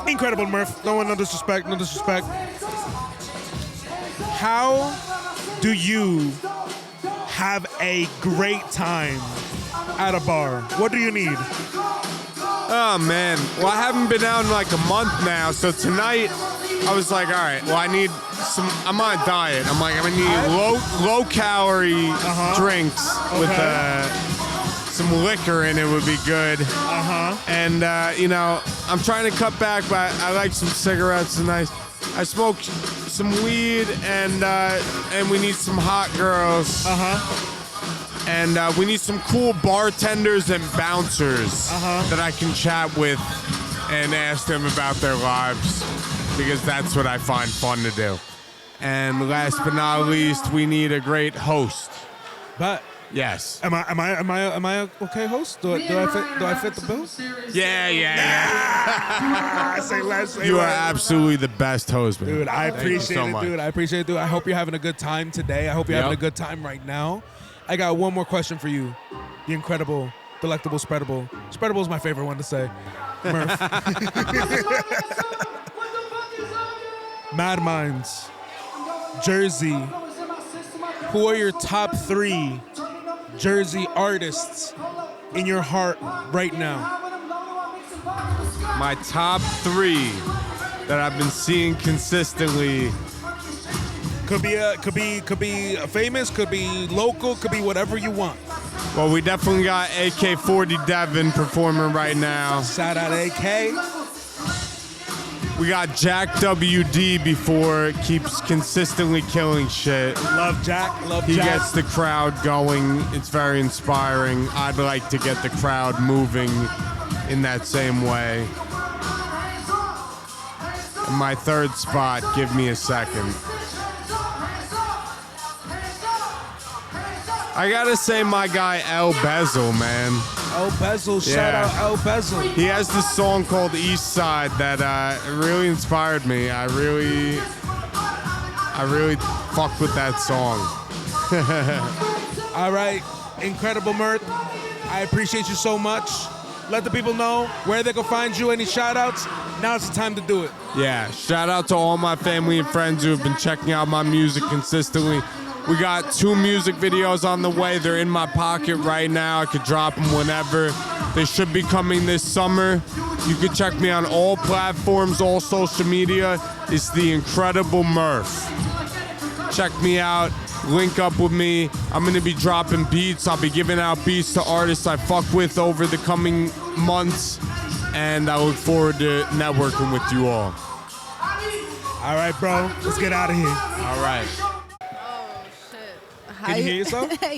incredible Murph. No disrespect. How do you have a great time at a bar? What do you need? Oh, man. Well, I haven't been out in like a month now, so tonight I was like, all right, well, I'm on a diet. I'm like, I'm going to need low-calorie drinks with some liquor in it would be good. And, I'm trying to cut back, but I like some cigarettes and I smoke some weed and we need some hot girls. And we need some cool bartenders and bouncers that I can chat with and ask them about their lives, because that's what I find fun to do. And last but not least, we need a great host. But Yes. Am I a okay host? Do I fit the bill? Yeah. Say less. You are absolutely the best host, man. Dude, I Thank you appreciate so it, much. dude. I appreciate it, dude. I hope you're having a good time today. I hope you're having a good time right now. I got one more question for you. The incredible, delectable, spreadable. Spreadable is my favorite one to say. Murph. MADMINDS, Jersey. Who are your top 3 Jersey artists in your heart right now? My top 3 that I've been seeing consistently. Could be famous, could be local, could be whatever you want. Well, we definitely got AK-40 Devin performing right now. Shout out AK. We got Jack WD before, keeps consistently killing shit. Love Jack, He gets the crowd going. It's very inspiring. I'd like to get the crowd moving in that same way. And my third spot, give me a second. I gotta say my guy El Bezel, man. El Bezel, shout out El Bezel. He has this song called East Side that really inspired me. I really fucked with that song. All right, incredible Mirth. I appreciate you so much. Let the people know where they can find you. Any shout outs? Now's the time to do it. Yeah, shout out to all my family and friends who have been checking out my music consistently. We got 2 music videos on the way. They're in my pocket right now. I could drop them whenever. They should be coming this summer. You can check me on all platforms, all social media. It's theincrediblemurph. Check me out. Link up with me. I'm going to be dropping beats. I'll be giving out beats to artists I fuck with over the coming months. And I look forward to networking with you all. All right, bro. Let's get out of here. All right. Can you hear yourself? Yeah.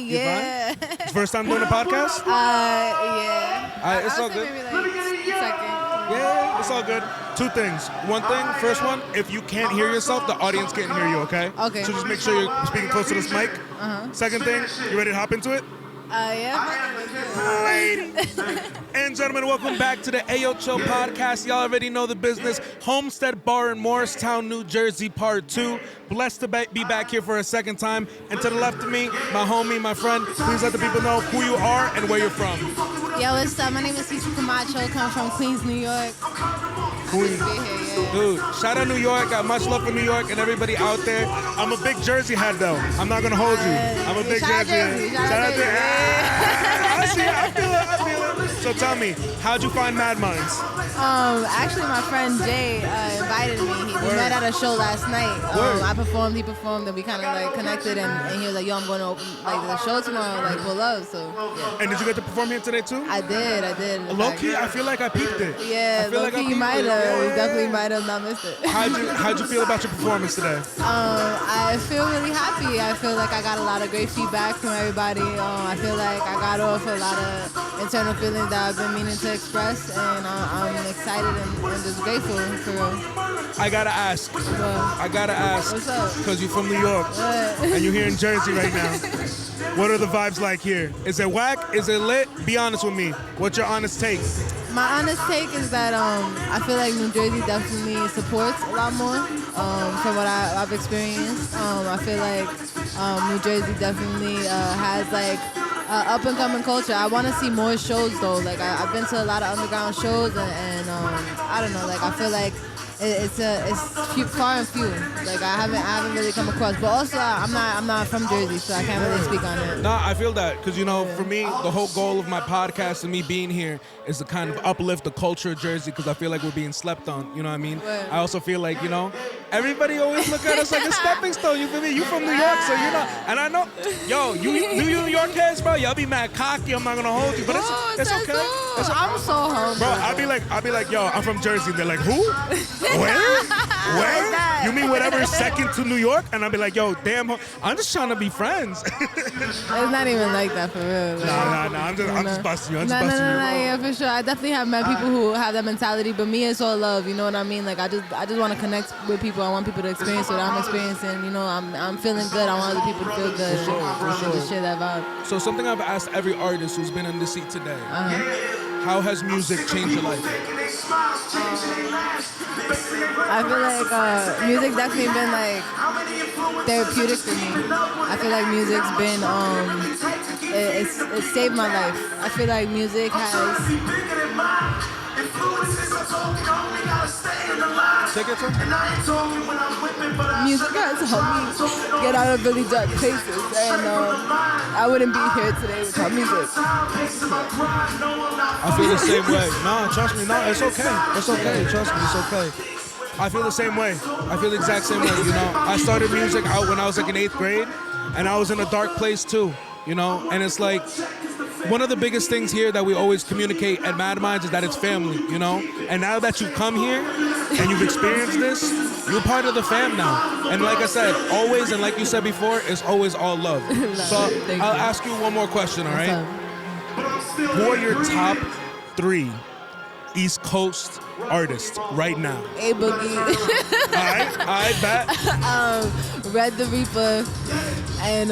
You fine? It's first time doing a podcast? Yeah. It's all good. Maybe like second. Yeah, it's all good. 2 things. One thing, first one, if you can't hear yourself, the audience can't hear you, okay? Okay. So just make sure you're speaking close to this mic. Second thing, you ready to hop into it? Yeah. Ladies and gentlemen, welcome back to the Ayoo Chill podcast. Y'all already know the business. Homestead Bar in Morristown, New Jersey, part 2. Blessed to be back here for a second time. And to the left of me, my homie, my friend, please let the people know who you are and where you're from. Yo, what's up? My name is Cece Camacho. Come from Queens, New York. Queens. Dude, shout out New York. Got much love for New York and everybody out there. I'm a big Jersey head, though. I'm not going to hold you. I'm a big Jersey head. Shout out Jersey. I see it. I feel it. So tell me, how'd you find MADMINDS? Actually, my friend Jay invited me. We met at a show last night. I performed, he performed, and we kind of like connected. And he was like, "Yo, I'm going to open like the show tomorrow, like pull up." So yeah. And did you get to perform here today too? I did. Low key, I feel like I peeped it. Yeah, low key, you might have. You definitely might have not missed it. How'd you feel about your performance today? I feel really happy. I feel like I got a lot of great feedback from everybody. I feel like I got off a lot of internal feelings that I've been meaning to express, and I'm excited and just grateful for real. I gotta ask. What's up? Because you're from New York and you're here in Jersey right now. What are the vibes like here? Is it whack? Is it lit? Be honest with me. What's your honest take? My honest take is that I feel like New Jersey definitely supports a lot more from what I've experienced. I feel like New Jersey definitely has like up and coming culture. I want to see more shows though. Like I've been to a lot of underground shows and I don't know. Like I feel like it's far and few. Like I haven't really come across. But also I'm not from Jersey, so I can't really speak on it. No, I feel that because for me, the whole goal of my podcast and me being here is to kind of uplift the culture of Jersey because I feel like we're being slept on. You know what I mean? Right. I also feel like everybody always look at us like a stepping stone. You feel me? You from New York, so and I know, you New York heads, bro. Y'all be mad cocky. I'm not gonna hold you, but it's okay. I'm so humble. Bro, I'll be like, yo, I'm from Jersey. They're like, who? Where? Where? that. You mean whatever's second to New York? And I'll be like, yo, damn, I'm just trying to be friends. It's not even like that for real. Like, Nah. I'm just busting you. I'm just busting you. Yeah, for sure. I definitely have met people who have that mentality, but me, it's all love. You know what I mean? Like I just want to connect with people. I want people to experience what I'm experiencing. You know, I'm feeling good. I want other people to feel good. For sure. Just share that vibe. So something I've asked every artist who's been in the seat today. How has music changed your life? I feel like music definitely been like therapeutic for me. I feel like music's been it saved my life. I feel like music has. Take it, Music has helped me get out of really dark places, and I wouldn't be here today without music. I feel the same way. Nah, trust me. Nah, it's okay. It's okay. Trust me, it's okay. I feel the same way. I feel the exact same way, you know. I started music out when I was like in 8th grade, and I was in a dark place too, you know. And it's like, one of the biggest things here that we always communicate at Mad Minds is that it's family, you know? And now that you've come here and you've experienced this, you're part of the fam now. And like I said, always, and like you said before, it's always all love. So I'll ask you one more question, all right? Who are your top 3 East Coast artists right now? A Boogie. All right, bet. Red the Reaper, and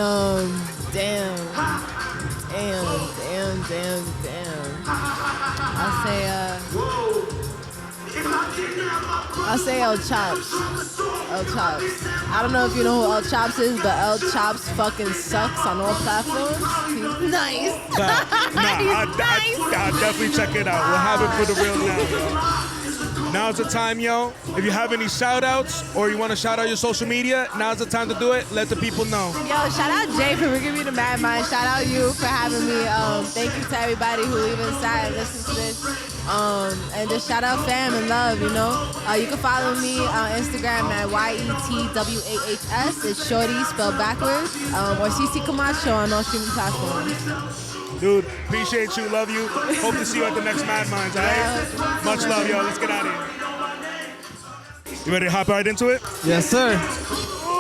damn. I'll say El Chops. El Chops. I don't know if you know who El Chops is, but El Chops fucking sucks on all platforms. He's nice. I'll definitely check it out. We'll have it for the real now. Now's the time, yo. If you have any shout outs or you want to shout out your social media, now's the time to do it. Let the people know. Yo, shout out Jay for bringing me to Mad Mind. Shout out you for having me. Thank you to everybody who even sat and listened to this. And just shout out fam and love, you know. You can follow me on Instagram at YETWAHS. It's Shorty spelled backwards. Or CC Camacho on all streaming platforms. Dude, appreciate you, love you. Hope to see you at the next Mad Minds, all right? Much love, yo. Let's get out of here. You ready to hop right into it? Yes, sir.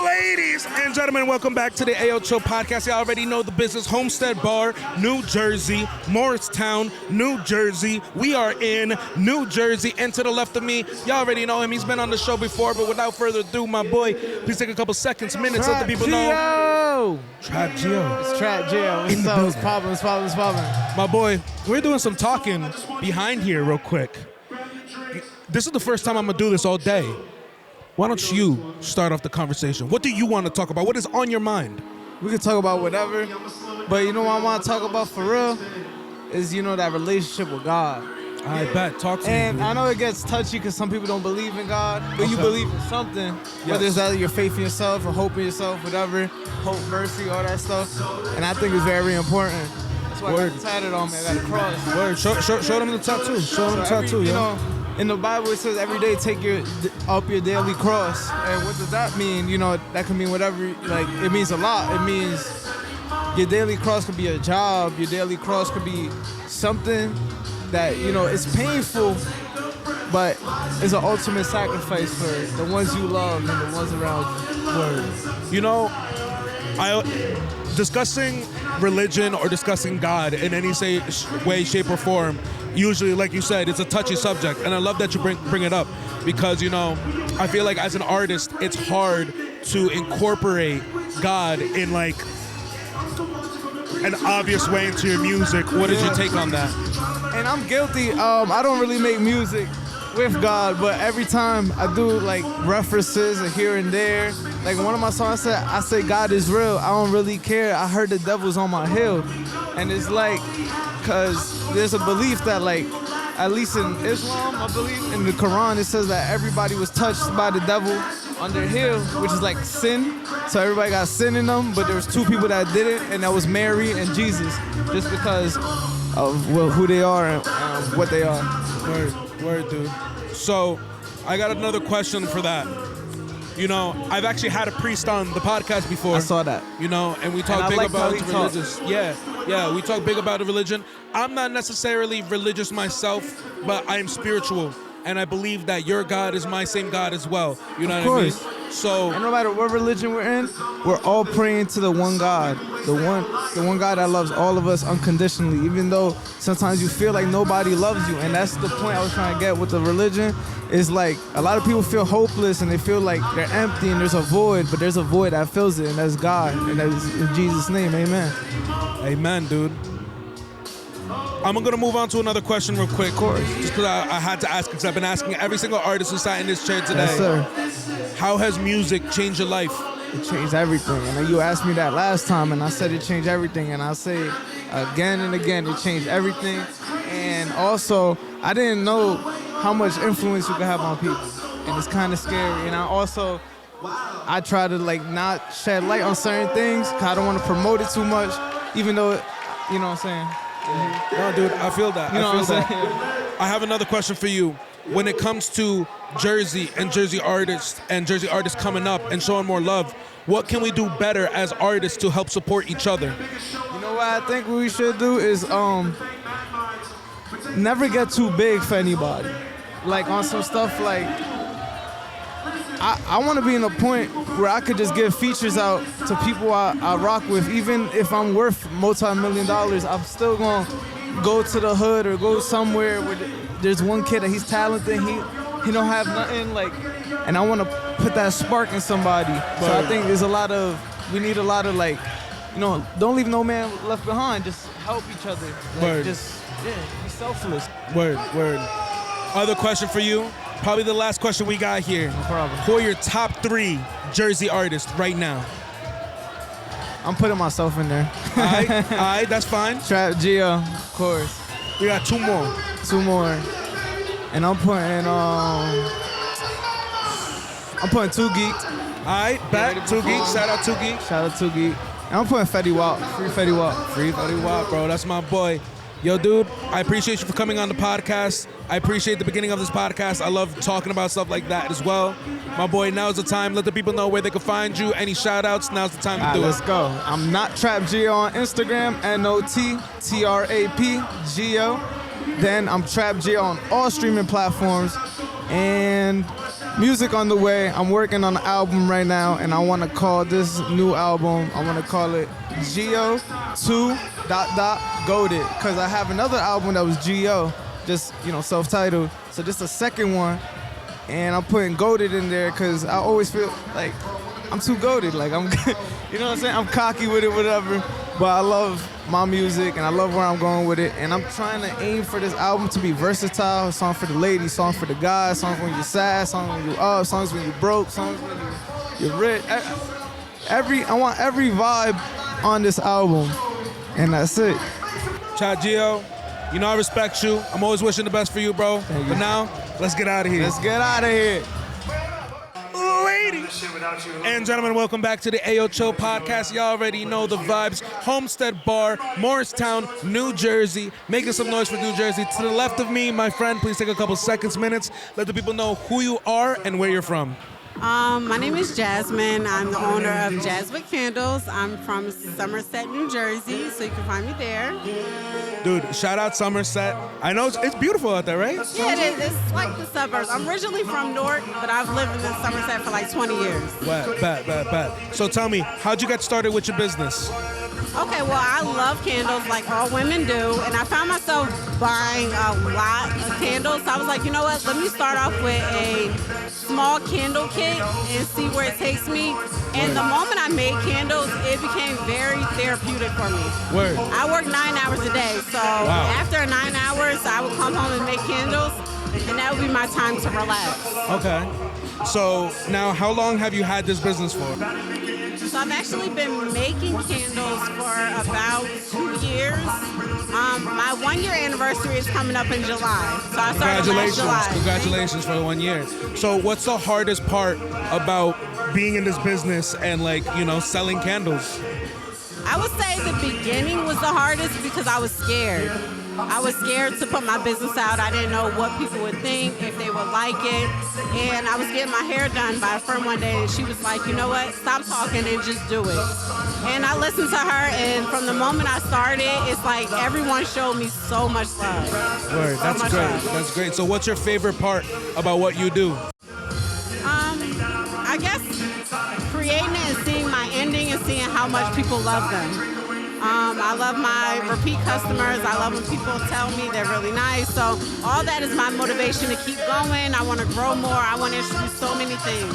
Ladies and gentlemen, welcome back to the Ayoo Show podcast. You already know the business. Homestead Bar, New Jersey, Morristown, New Jersey. We are in New Jersey. And to the left of me, y'all already know him. He's been on the show before, but without further ado, my boy, please take a couple seconds, minutes, let the people know. Trapgio. It's Trapgio. What's up? What's poppin'? My boy, we're doing some talking behind here real quick. This is the first time I'm going to do this all day. Why don't you start off the conversation? What do you want to talk about? What is on your mind? We can talk about whatever, but you know what I want to talk about for real is, you know, that relationship with God. I bet. Talk to me. And I know it gets touchy because some people don't believe in God, but you believe in something. Whether it's either your faith in yourself or hope in yourself, whatever, hope, mercy, all that stuff. And I think it's very important. That's why I got it tatted on me. I got a cross. Word. Show them the tattoo. Show them the tattoo, you know, in the Bible it says every day take up your daily cross. And what does that mean? You know, that can mean whatever. Like, it means a lot. It means your daily cross could be a job. Your daily cross could be something that, you know, it's painful, but it's an ultimate sacrifice for the ones you love and the ones around you. Word. You know, discussing religion or discussing God in any way, shape, or form, usually, like you said, it's a touchy subject, and I love that you bring it up because, you know, I feel like as an artist, it's hard to incorporate God in like an obvious way into your music. What is your take on that? And I'm guilty. I don't really make music with God, but every time I do like references here and there, like one of my songs I say God is real. I don't really care. I heard the devil's on my hill, and it's like, cause there's a belief that, like, at least in Islam, I believe in the Quran, it says that everybody was touched by the devil on their hill, which is like sin. So everybody got sin in them, but there was 2 people that did it, and that was Mary and Jesus, just because of who they are and what they are. Word, dude. So, I got another question for that. You know, I've actually had a priest on the podcast before. I saw that. You know, and we talk big about religious. Yeah, we talk big about the religion. I'm not necessarily religious myself, but I am spiritual. and I believe that your God is my same God as well. You know Of what I course. mean? So, and no matter what religion we're in, we're all praying to the one God, the one God that loves all of us unconditionally, even though sometimes you feel like nobody loves you. And that's the point I was trying to get with the religion, is like a lot of people feel hopeless and they feel like they're empty and there's a void, but there's a void that fills it, and that's God, and that's in Jesus' name, amen. Amen, dude. I'm gonna move on to another question real quick. Of course. Just because I had to ask, because I've been asking every single artist who sat in this chair today. Yes, sir. How has music changed your life? It changed everything. And then you asked me that last time, and I said it changed everything. And I'll say again and again, it changed everything. And also, I didn't know how much influence you could have on people. And it's kind of scary. And I try to like not shed light on certain things, because I don't want to promote it too much, even though, you know what I'm saying? Yeah. No, dude, I feel that. You know I feel what I'm saying? that. I have another question for you. When it comes to Jersey and Jersey artists coming up and showing more love, what can we do better as artists to help support each other? You know what I think we should do is never get too big for anybody. Like on some stuff like, I want to be in a point where I could just give features out to people I rock with. Even if I'm worth multi-million dollars, I'm still going to go to the hood or go somewhere where there's one kid that he's talented, he don't have nothing, like, and I want to put that spark in somebody. So I think we need a lot of like, don't leave no man left behind. Just help each other. Like, be selfless. Word. Other question for you, probably the last question we got here. No problem. Who are your top 3 Jersey artists right now? I'm putting myself in there. All right, that's fine. Trap.gio, of course. We got 2 more. 2 more. And I'm putting Two.geeked. All right, back. Two.geeked. Shout out Two.geeked. Shout out Two.geeked. And I'm putting Fetty Wap. Free Fetty Wap. Free Fetty Wap, bro. That's my boy. Yo, dude, I appreciate you for coming on the podcast. I appreciate the beginning of this podcast. I love talking about stuff like that as well. My boy, now's the time. Let the people know where they can find you. Any shout-outs, now's the time to do it. Let's go. I'm nottrapgio on Instagram, NOTTRAPGO. Then I'm TrapGio on all streaming platforms. And music on the way. I'm working on an album right now, and I want to call this new album, I want to call it Geo 2.goated, because I have another album that was Geo, just, self-titled. So this is the second one, and I'm putting goated in there because I always feel like I'm too goated. Like, I'm, you know what I'm saying? I'm cocky with it, whatever. But I love my music, and I love where I'm going with it. And I'm trying to aim for this album to be versatile. A song for the ladies, song for the guys, songs when you're sad, songs when you're up, songs when you're broke, songs when you're rich. I want every vibe on this album, and that's it. Gio, I respect you. I'm always wishing the best for you, bro. But now, let's get out of here. Let's get out of here. Ladies and gentlemen, welcome back to the Ayoo Chill podcast. Y'all already know the vibes. Homestead Bar, Morristown, New Jersey. Making some noise for New Jersey. To the left of me, my friend, please take a couple seconds, minutes. Let the people know who you are and where you're from. My name is Jasmine. I'm the owner of jaswickcandles. I'm from Somerset, New Jersey, so you can find me there. Dude, shout out Somerset. I know it's beautiful out there, right? Yeah, it is. It's like the suburbs. I'm originally from Newark, but I've lived in Somerset for like 20 years. Bet. So tell me, how'd you get started with your business? Okay, well, I love candles like all women do, and I found myself buying a lot of candles. So I was like, you know what? Let me start off with a small candle kit and see where it takes me. And the moment I made candles, it became very therapeutic for me. Word. I work 9 hours a day, so after 9 hours, I would come home and make candles, and that would be my time to relax. Okay. So now, how long have you had this business for? So I've actually been making candles for about 2 years. My 1 year anniversary is coming up in July. So I started last July. Congratulations for the 1 year. So what's the hardest part about being in this business and selling candles? I would say the beginning was the hardest because I was scared. I was scared to put my business out. I didn't know what people would think, if they would like it. And I was getting my hair done by a friend one day, and she was like, you know what, stop talking and just do it. And I listened to her, and from the moment I started, it's like everyone showed me so much love. Word, So that's much great. love. That's great. So what's your favorite part about what you do? I guess creating it and seeing my ending and seeing how much people love them. I love my repeat customers. I love when people tell me they're really nice. So all that is my motivation to keep going. I want to grow more. I want to introduce so many things.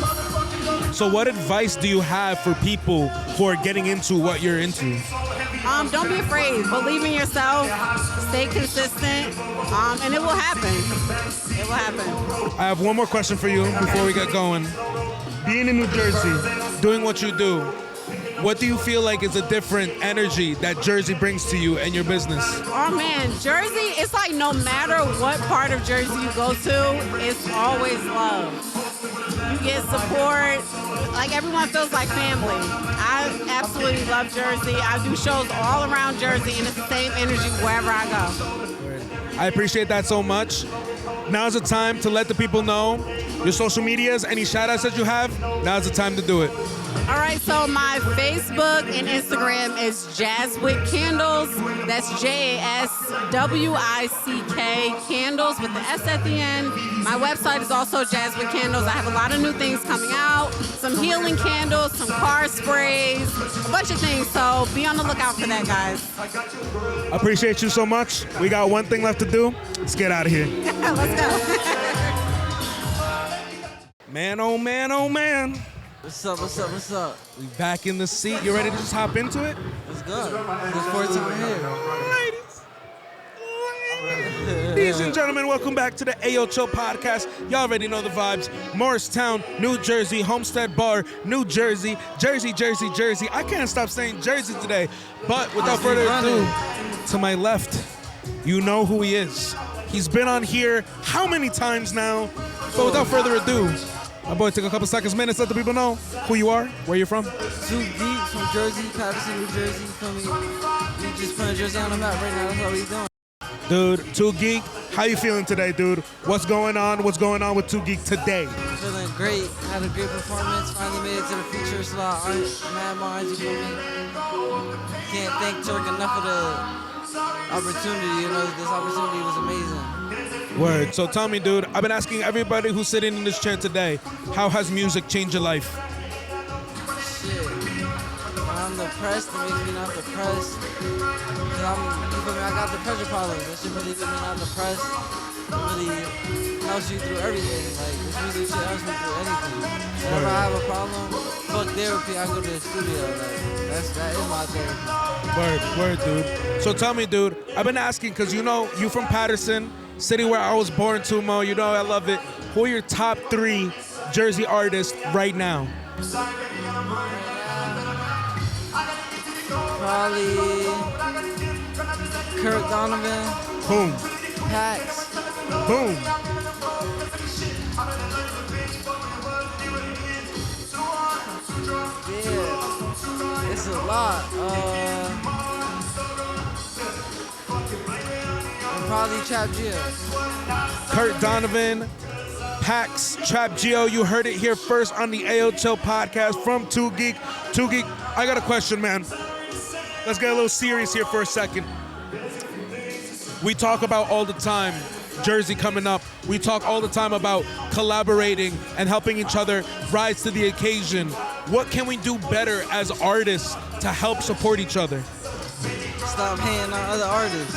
So what advice do you have for people who are getting into what you're into? Don't be afraid. Believe in yourself. Stay consistent, and it will happen. It will happen. I have one more question for you before we get going. Being in New Jersey, doing what you do, what do you feel like is a different energy that Jersey brings to you and your business? Oh man, Jersey, it's like no matter what part of Jersey you go to, it's always love. You get support, like everyone feels like family. I absolutely love Jersey. I do shows all around Jersey and it's the same energy wherever I go. I appreciate that so much. Now's the time to let the people know your social medias, any shout outs that you have, now's the time to do it. All right, so my Facebook and Instagram is jaswickcandles. That's JASWICK candles with the S at the end. My website is also Jaswick Candles. I have a lot of new things coming out. Some healing candles, some car sprays, a bunch of things. So be on the lookout for that, guys. Appreciate you so much. We got one thing left to do. Let's get out of here. Let's go. Man, oh man, oh man. What's up, what's up, what's up? We back in the seat. You ready to just hop into it? Let's go. Look forward to it here. Ladies and gentlemen, welcome back to the Ayoo Chill podcast. Y'all already know the vibes. Morristown, New Jersey, Homestead Bar, New Jersey, Jersey, Jersey, Jersey. I can't stop saying Jersey today. But without further ado, to my left, you know who he is. He's been on here how many times now? But without further ado, my boy, take a couple seconds, minutes, let the people know who you are, where you're from. Two.geeked from Jersey, Patterson, New Jersey. You feel me? We just putting Jersey on the map right now. That's how we doing. Dude, Two.geeked, how you feeling today, dude? What's going on? What's going on with Two.geeked today? Feeling great. Had a great performance. Finally made it to the feature. It's a lot of art, mad minds, you feel me? Can't thank Turk enough for the opportunity. You know, this opportunity was amazing. Word. So tell me, dude, I've been asking everybody who's sitting in this chair today, how has music changed your life? Shit. When I'm depressed, it makes me not depressed. Cause you feel me? I got depression problems. That shit really get me not depressed. It really helps you through everything. Like, this music shit helps me through anything. Whenever I have a problem, fuck therapy, I go to the studio. Like, that is my therapy. Word, dude. So tell me, dude, I've been asking, because you know, you from Patterson, city where I was born to, Mo, you know I love it. Who are your top 3 Jersey artists right now? Probably Kurt Donovan. Boom. Pax. Boom. Yeah, it's a lot. Probably Trap.nixx. Kurt Donovan, Pax, Trap.nixx. You heard it here first on the Ayoo Chill podcast from Two.geeked. Two.geeked, I got a question, man. Let's get a little serious here for a second. We talk about all the time Jersey coming up. We talk all the time about collaborating and helping each other rise to the occasion. What can we do better as artists to help support each other? Stop hating on other artists.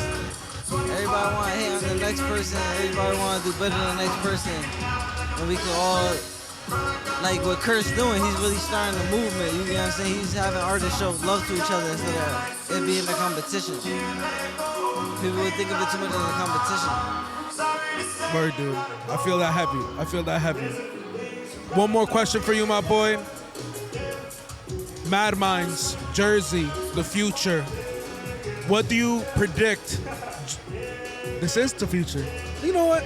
Everybody want to hate on the next person. Everybody want to do better than the next person. And we can all, like what Kurt's doing, he's really starting the movement. You know what I'm saying? He's having artists show love to each other instead of it being a competition. People would think of it too much as a competition. Word, dude. I feel that heavy. I feel that heavy. One more question for you, my boy. Mad Minds, Jersey, the future. What do you predict? This is the future. You know what?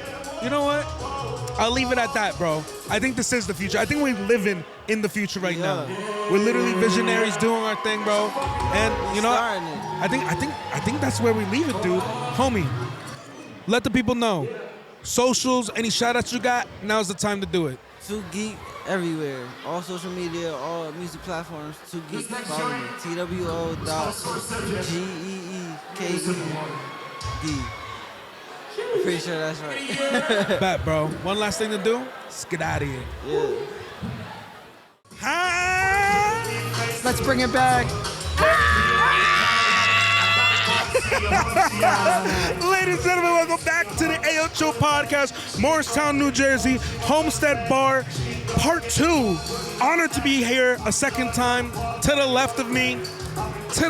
I'll leave it at that, bro. I think this is the future. I think we're living in the future right now. We're literally visionaries doing our thing, bro. And you know, I think that's where we leave it, dude. Homie, let the people know. Socials, any shout outs you got, now's the time to do it. Two.geeked everywhere. All social media, all music platforms. Two.geeked. Follow me. TWO.GEEKED. I'm pretty sure that's right. Bet, bro. One last thing to do. Let's get out of here. Yeah. Let's bring it back. Ladies and gentlemen, welcome back to the Ayoo Show podcast, Morristown, New Jersey, Homestead Bar, Part 2. Honored to be here a second time. To the left of me, to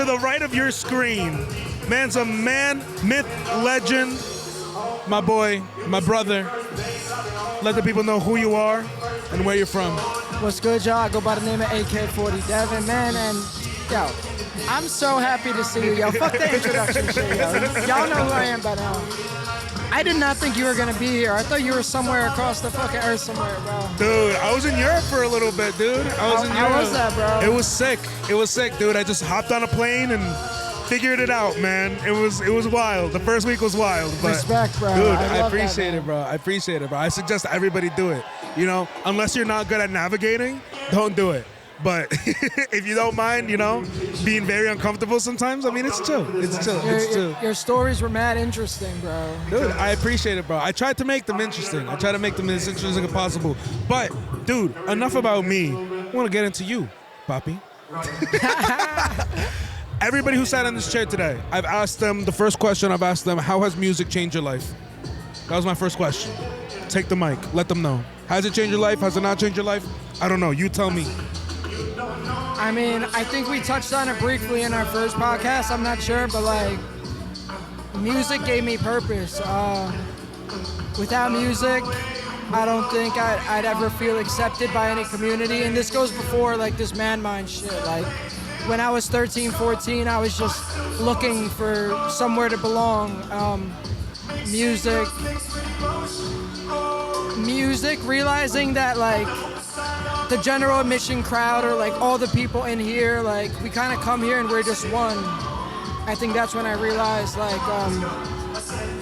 the right of your screen. Man's a man, myth, legend. My boy, my brother. Let the people know who you are and where you're from. What's good, y'all? I go by the name of AK-40 Devin, man, and yo, I'm so happy to see you, yo. Fuck the introduction shit, yo. Y'all know who I am by now. I did not think you were gonna be here. I thought you were somewhere across the fucking earth somewhere, bro. Dude, I was in Europe for a little bit, dude. I was in Europe. How was that, bro? It was sick. It was sick, dude. I just hopped on a plane and figured it out, man. It was wild. The first week was wild. But respect, bro. Dude, I love appreciate that, it, bro. I appreciate it, bro. I suggest everybody do it. You know, unless you're not good at navigating, don't do it. But if you don't mind, you know, being very uncomfortable sometimes, I mean, it's chill. It's chill. It's chill. Your stories were mad interesting, bro. Dude, I appreciate it, bro. I tried to make them interesting. I try to make them as interesting as possible. But, dude, enough about me. I want to get into you, Papi. Everybody who sat in this chair today, I've asked them, the first question I've asked them, how has music changed your life? That was my first question. Take the mic. Let them know. Has it changed your life? Has it not changed your life? I don't know. You tell me. I mean, I think we touched on it briefly in our first podcast. I'm not sure, but like, music gave me purpose. Without music, I don't think I'd ever feel accepted by any community. And this goes before like this man mind shit. Like, when I was 13, 14, I was just looking for somewhere to belong. Music, realizing that like, the general admission crowd or like all the people in here, like we kind of come here and we're just one. I think that's when I realized like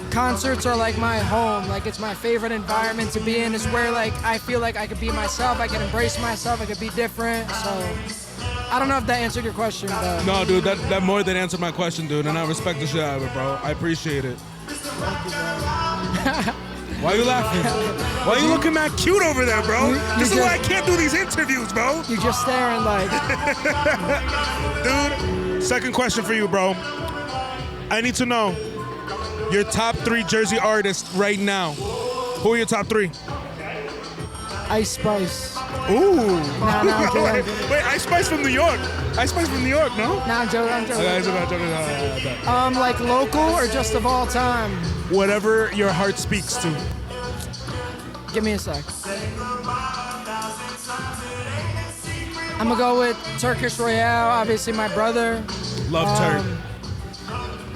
concerts are like my home. Like it's my favorite environment to be in. It's where like I feel like I could be myself. I can embrace myself. I could be different. So I don't know if that answered your question, but no, dude, that more than answered my question, dude. And I respect the shit out of it, bro. I appreciate it. Thank you, bro. Why are you laughing? Why are you looking that cute over there, bro? This is why I can't do these interviews, bro. You're just staring like... Dude, second question for you, bro. I need to know your top 3 Jersey artists right now. Who are your top 3? Ice Spice. Ooh. No, I'm joking. Wait, Ice Spice from New York. Ice Spice from New York, no? No, I'm joking. Okay, I'm joking. Like local or just of all time? Whatever your heart speaks to. Give me a sec. I'm gonna go with Turkish Royale, obviously my brother. Love Turk.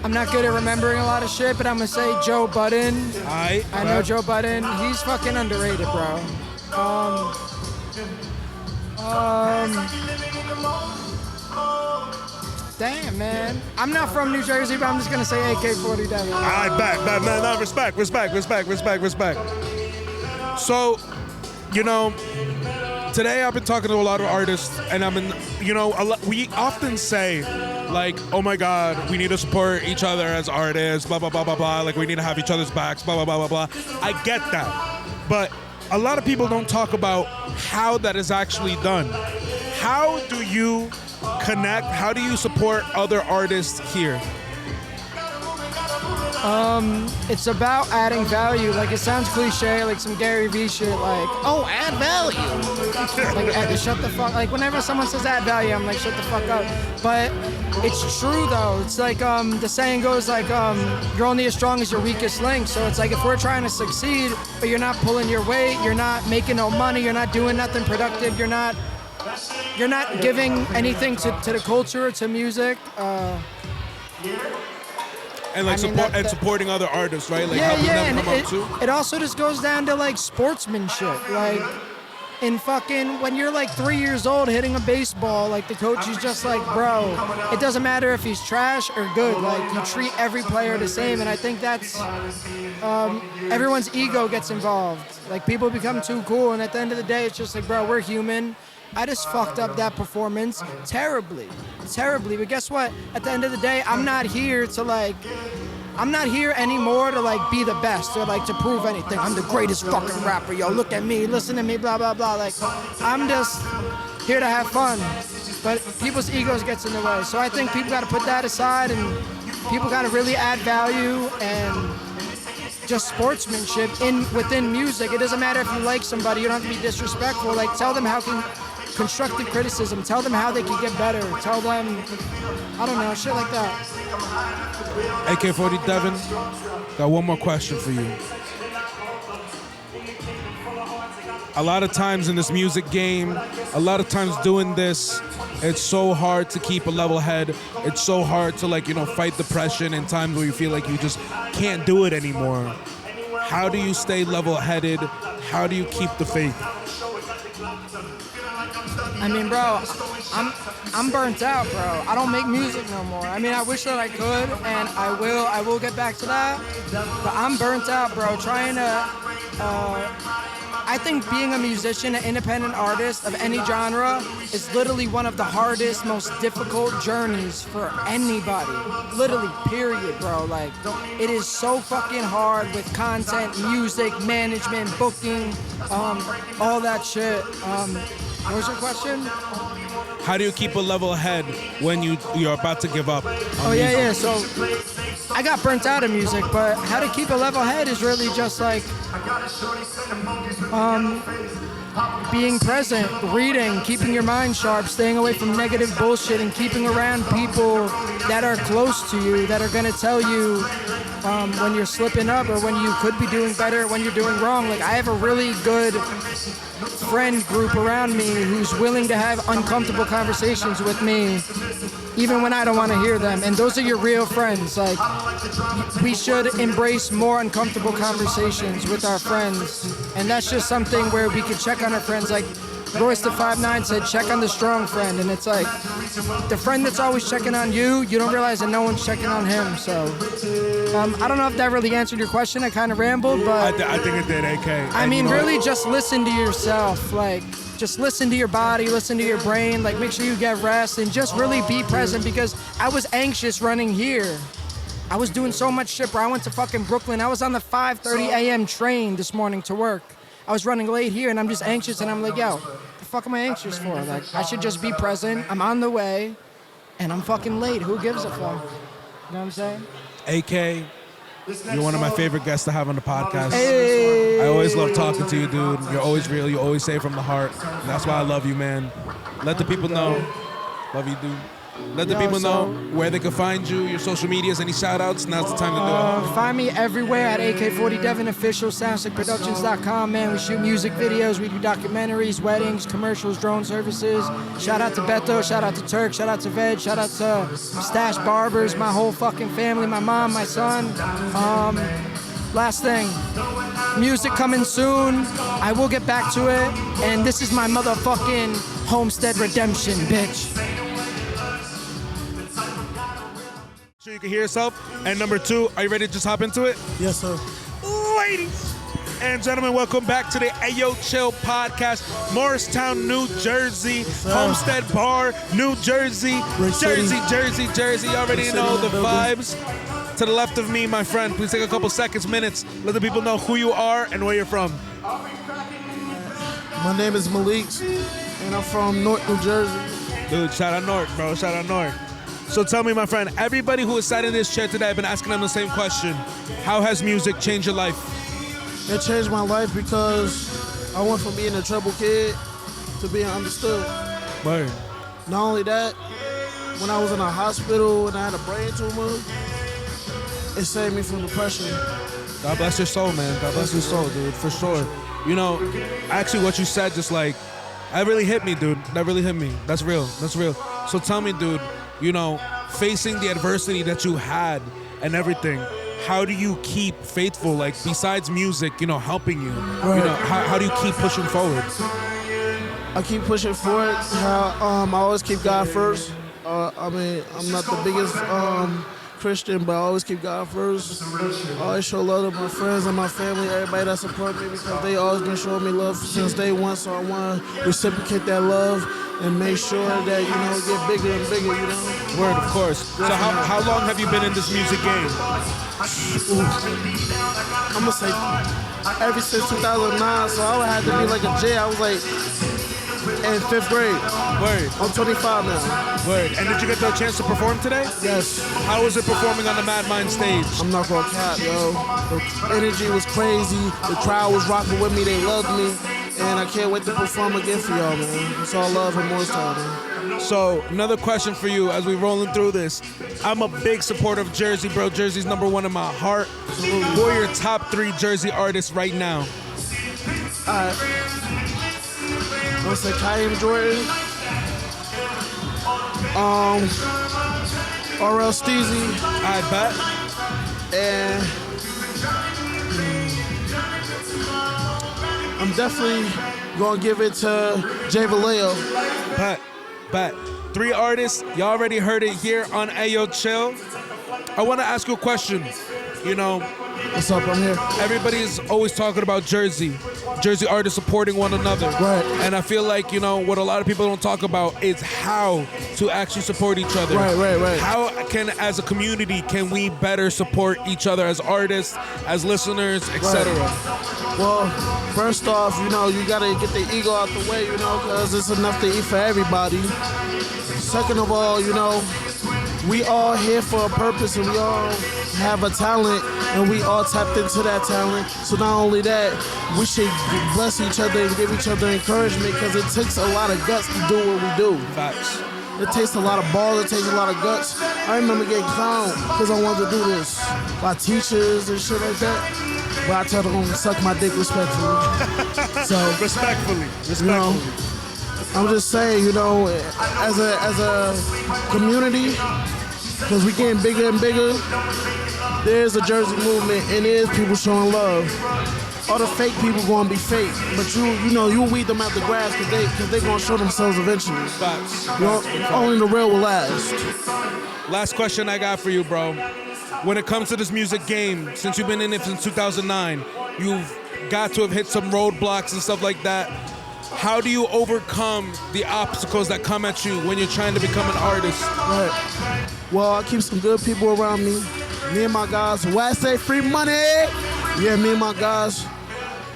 I'm not good at remembering a lot of shit, but I'm gonna say Joe Budden. I know Joe Budden. He's fucking underrated, bro. Damn, man. I'm not from New Jersey, but I'm just gonna say AK-40 Devin. I bet, man. No, respect. So, you know, today I've been talking to a lot of artists, and we often say, like, oh my God, we need to support each other as artists, blah, blah, blah, blah, blah. Like, we need to have each other's backs, blah, blah, blah, blah, blah. I get that. But a lot of people don't talk about how that is actually done. How do you connect? How do you support other artists here? It's about adding value. Like, it sounds cliche, like some Gary Vee shit, like, oh, add value. Like, shut the fuck. Like, whenever someone says add value, I'm like, shut the fuck up. But it's true, though. It's like, the saying goes, like, you're only as strong as your weakest link. So it's like, if we're trying to succeed, but you're not pulling your weight, you're not making no money, you're not doing nothing productive, you're not giving anything to the culture or to music. And like supporting other artists, right? Like yeah, helping them and come up too. It also just goes down to like sportsmanship. Like in fucking, when you're like 3 years old hitting a baseball, like the coach is just like, bro, it doesn't matter if he's trash or good. Like, you treat every player the same. And I think that's, everyone's ego gets involved. Like, people become too cool. And at the end of the day, it's just like, bro, we're human. I just fucked up that performance terribly. But guess what? At the end of the day, I'm not here anymore to like be the best or like to prove anything. I'm the greatest fucking rapper, yo. Look at me, listen to me, blah, blah, blah. Like, I'm just here to have fun. But people's egos gets in the way. So I think people got to put that aside and people got to really add value and just sportsmanship within music. It doesn't matter if you like somebody, you don't have to be disrespectful. Like, tell them constructive criticism. Tell them how they can get better. Tell them, I don't know, shit like that. AK-40 Devin, got one more question for you. A lot of times in this music game, a lot of times doing this, it's so hard to keep a level head. It's so hard to fight depression in times where you feel like you just can't do it anymore. How do you stay level-headed? How do you keep the faith? I mean, bro, I'm burnt out, bro. I don't make music no more. I mean, I wish that I could, and I will get back to that. But I'm burnt out, bro. I think being a musician, an independent artist of any genre, is literally one of the hardest, most difficult journeys for anybody. Literally, period, bro. Like, it is so fucking hard with content, music, management, booking, all that shit. What was your question? How do you keep a level head when you're about to give up? Yeah. So I got burnt out of music, but how to keep a level head is really just like being present, reading, keeping your mind sharp, staying away from negative bullshit, and keeping around people that are close to you, that are gonna tell you when you're slipping up or when you could be doing better, when you're doing wrong. Like, I have a really good friend group around me who's willing to have uncomfortable conversations with me, even when I don't want to hear them. And those are your real friends. Like, we should embrace more uncomfortable conversations with our friends. And that's just something where we can check on our friends. Like, Royce the 5'9" said, check on the strong friend. And it's like, the friend that's always checking on you, you don't realize that no one's checking on him. So, I don't know if that really answered your question. I kind of rambled, but I think it did, AK. I mean, really just listen to yourself. Like, just listen to your body, listen to your brain. Like, make sure you get rest and just really be present, because I was anxious running here. I was doing so much shit, bro. I went to fucking Brooklyn. I was on the 5:30 a.m. train this morning to work. I was running late here, and I'm just anxious, and I'm like, yo, the fuck am I anxious for? Like, I should just be present. I'm on the way, and I'm fucking late. Who gives a fuck? You know what I'm saying? AK, you're one of my favorite guests to have on the podcast. Hey. I always love talking to you, dude. You're always real. You always say from the heart. And that's why I love you, man. Let the people know. Love you, dude. Let the people know where they can find you, your social medias, any shout-outs. Now's the time to do it. Find me everywhere at AK-40 Devin Official, SoundSlickProductions.com, man. We shoot music videos, we do documentaries, weddings, commercials, drone services. Shout out to Beto, shout out to Turk, shout out to Veg, shout out to Stash Barbers, my whole fucking family, my mom, my son. Last thing, music coming soon. I will get back to it. And this is my motherfucking Homestead redemption, bitch. Sure you can hear yourself. And number two, are you ready to just hop into it? Yes, sir. Ladies and gentlemen, welcome back to the Ayo Chill podcast, Morristown, New Jersey, Homestead Bar, New Jersey, Jersey. You already know the vibes. To the left of me, my friend, please take a couple seconds, minutes. Let the people know who you are and where you're from. My name is Malik, and I'm from North New Jersey. Dude, shout out North, bro. Shout out North. So tell me, my friend, everybody who is sat in this chair today, I've been asking them the same question. How has music changed your life? It changed my life because I went from being a troubled kid to being understood. Word. Not only that, when I was in a hospital and I had a brain tumor, it saved me from depression. God bless your soul, man. God bless your soul, dude, for sure. You know, actually what you said just like, that really hit me, dude. That really hit me. That's real. That's real. So tell me, dude, you know, facing the adversity that you had and everything, how do you keep faithful, like, besides music, you know, helping you? Right. You know, how do you keep pushing forward? I keep pushing forward. I always keep God first. I mean, I'm not the biggest Christian, but I always keep God first. I always show love to my friends and my family, everybody that support me, because they always been showing me love since day one. So I want to reciprocate that love and make sure that, you know, get bigger and bigger, you know. Word, of course. So how long have you been in this music game? I'm gonna say ever since 2009. So I would have to be like a J. I was like in 5th grade. Word. I'm 25 now. Word. And did you get the chance to perform today? Yes. How was it performing on the MADMINDS stage? I'm not gonna cap, yo. The energy was crazy. The crowd was rocking with me. They loved me. And I can't wait to perform again for y'all, man. It's all love and Morristown, man. So, another question for you as we rolling through this. I'm a big supporter of Jersey, bro. Jersey's #1 in my heart. Who are your top 3 Jersey artists right now? Alright. I'm gonna say Iamjrprince, Rezlovesyou. I bet. And I'm definitely gonna give it to Jespauljr. Bet. 3 artists. You already heard it here on Ayoo Chill. I want to ask you a question. You know, what's up? I'm here. Everybody's always talking about Jersey artists supporting one another. Right. And I feel like, you know, what a lot of people don't talk about is how to actually support each other. Right. How can, as a community, can we better support each other as artists, as listeners, etc.? Well, first off, you know, you gotta get the ego out the way, you know, because it's enough to eat for everybody. Second of all, you know, we all here for a purpose, and we all have a talent, and we all tapped into that talent. So not only that, we should bless each other and give each other encouragement, because it takes a lot of guts to do what we do. Facts. It takes a lot of balls, it takes a lot of guts. I remember getting clowned because I wanted to do this by teachers and shit like that. But I tell them to suck my dick respectfully. So respectfully. You know, I'm just saying, you know, as a community, because we getting bigger and bigger, there's a Jersey movement, and there's people showing love. All the fake people gonna be fake, but you know, you weed them out the grass, because they gonna show themselves eventually. Facts. You know, only the real will last. Last question I got for you, bro. When it comes to this music game, since you've been in it since 2009, you've got to have hit some roadblocks and stuff like that. How do you overcome the obstacles that come at you when you're trying to become an artist? Right. Well, I keep some good people around me. Me and my guys. Why I say free money? Yeah, me and my guys.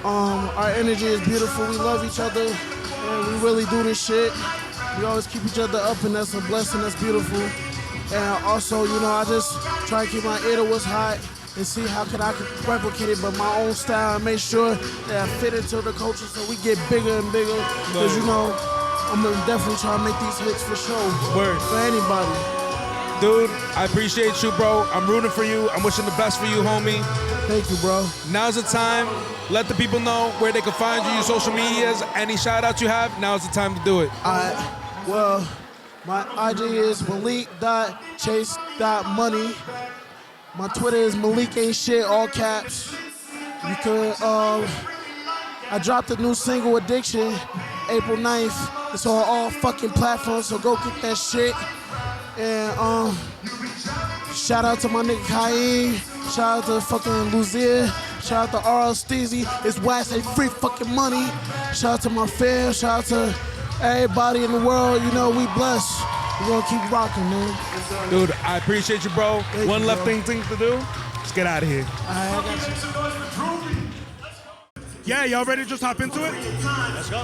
Our energy is beautiful. We love each other, and we really do this shit. We always keep each other up, and that's a blessing. That's beautiful. And also, you know, I just try to keep my ear to what's hot and see how I could replicate it, but my own style, and make sure that I fit into the culture so we get bigger and bigger. Because, you know, I'm gonna definitely try to make these hits for sure. Word. For anybody. Dude, I appreciate you, bro. I'm rooting for you. I'm wishing the best for you, homie. Thank you, bro. Now's the time. Let the people know where they can find you, your social medias, any shout outs you have. Now's the time to do it. Well, my IG is Malik.chase.money. My Twitter is Malik ain't shit, all caps. You could, I dropped a new single, Addiction, April 9th. It's on all fucking platforms, so go get that shit. And shout out to my nigga Cain. Shout out to fucking Luzier. Shout out to Rezlovesyou. It's why I say free fucking money. Shout out to my fam. Shout out to everybody in the world. You know, we blessed. We're gonna keep rocking, man. Dude, I appreciate you, bro. One left thing to do. Let's get out of here. I got you. Yeah, y'all ready to just hop into it? Let's go.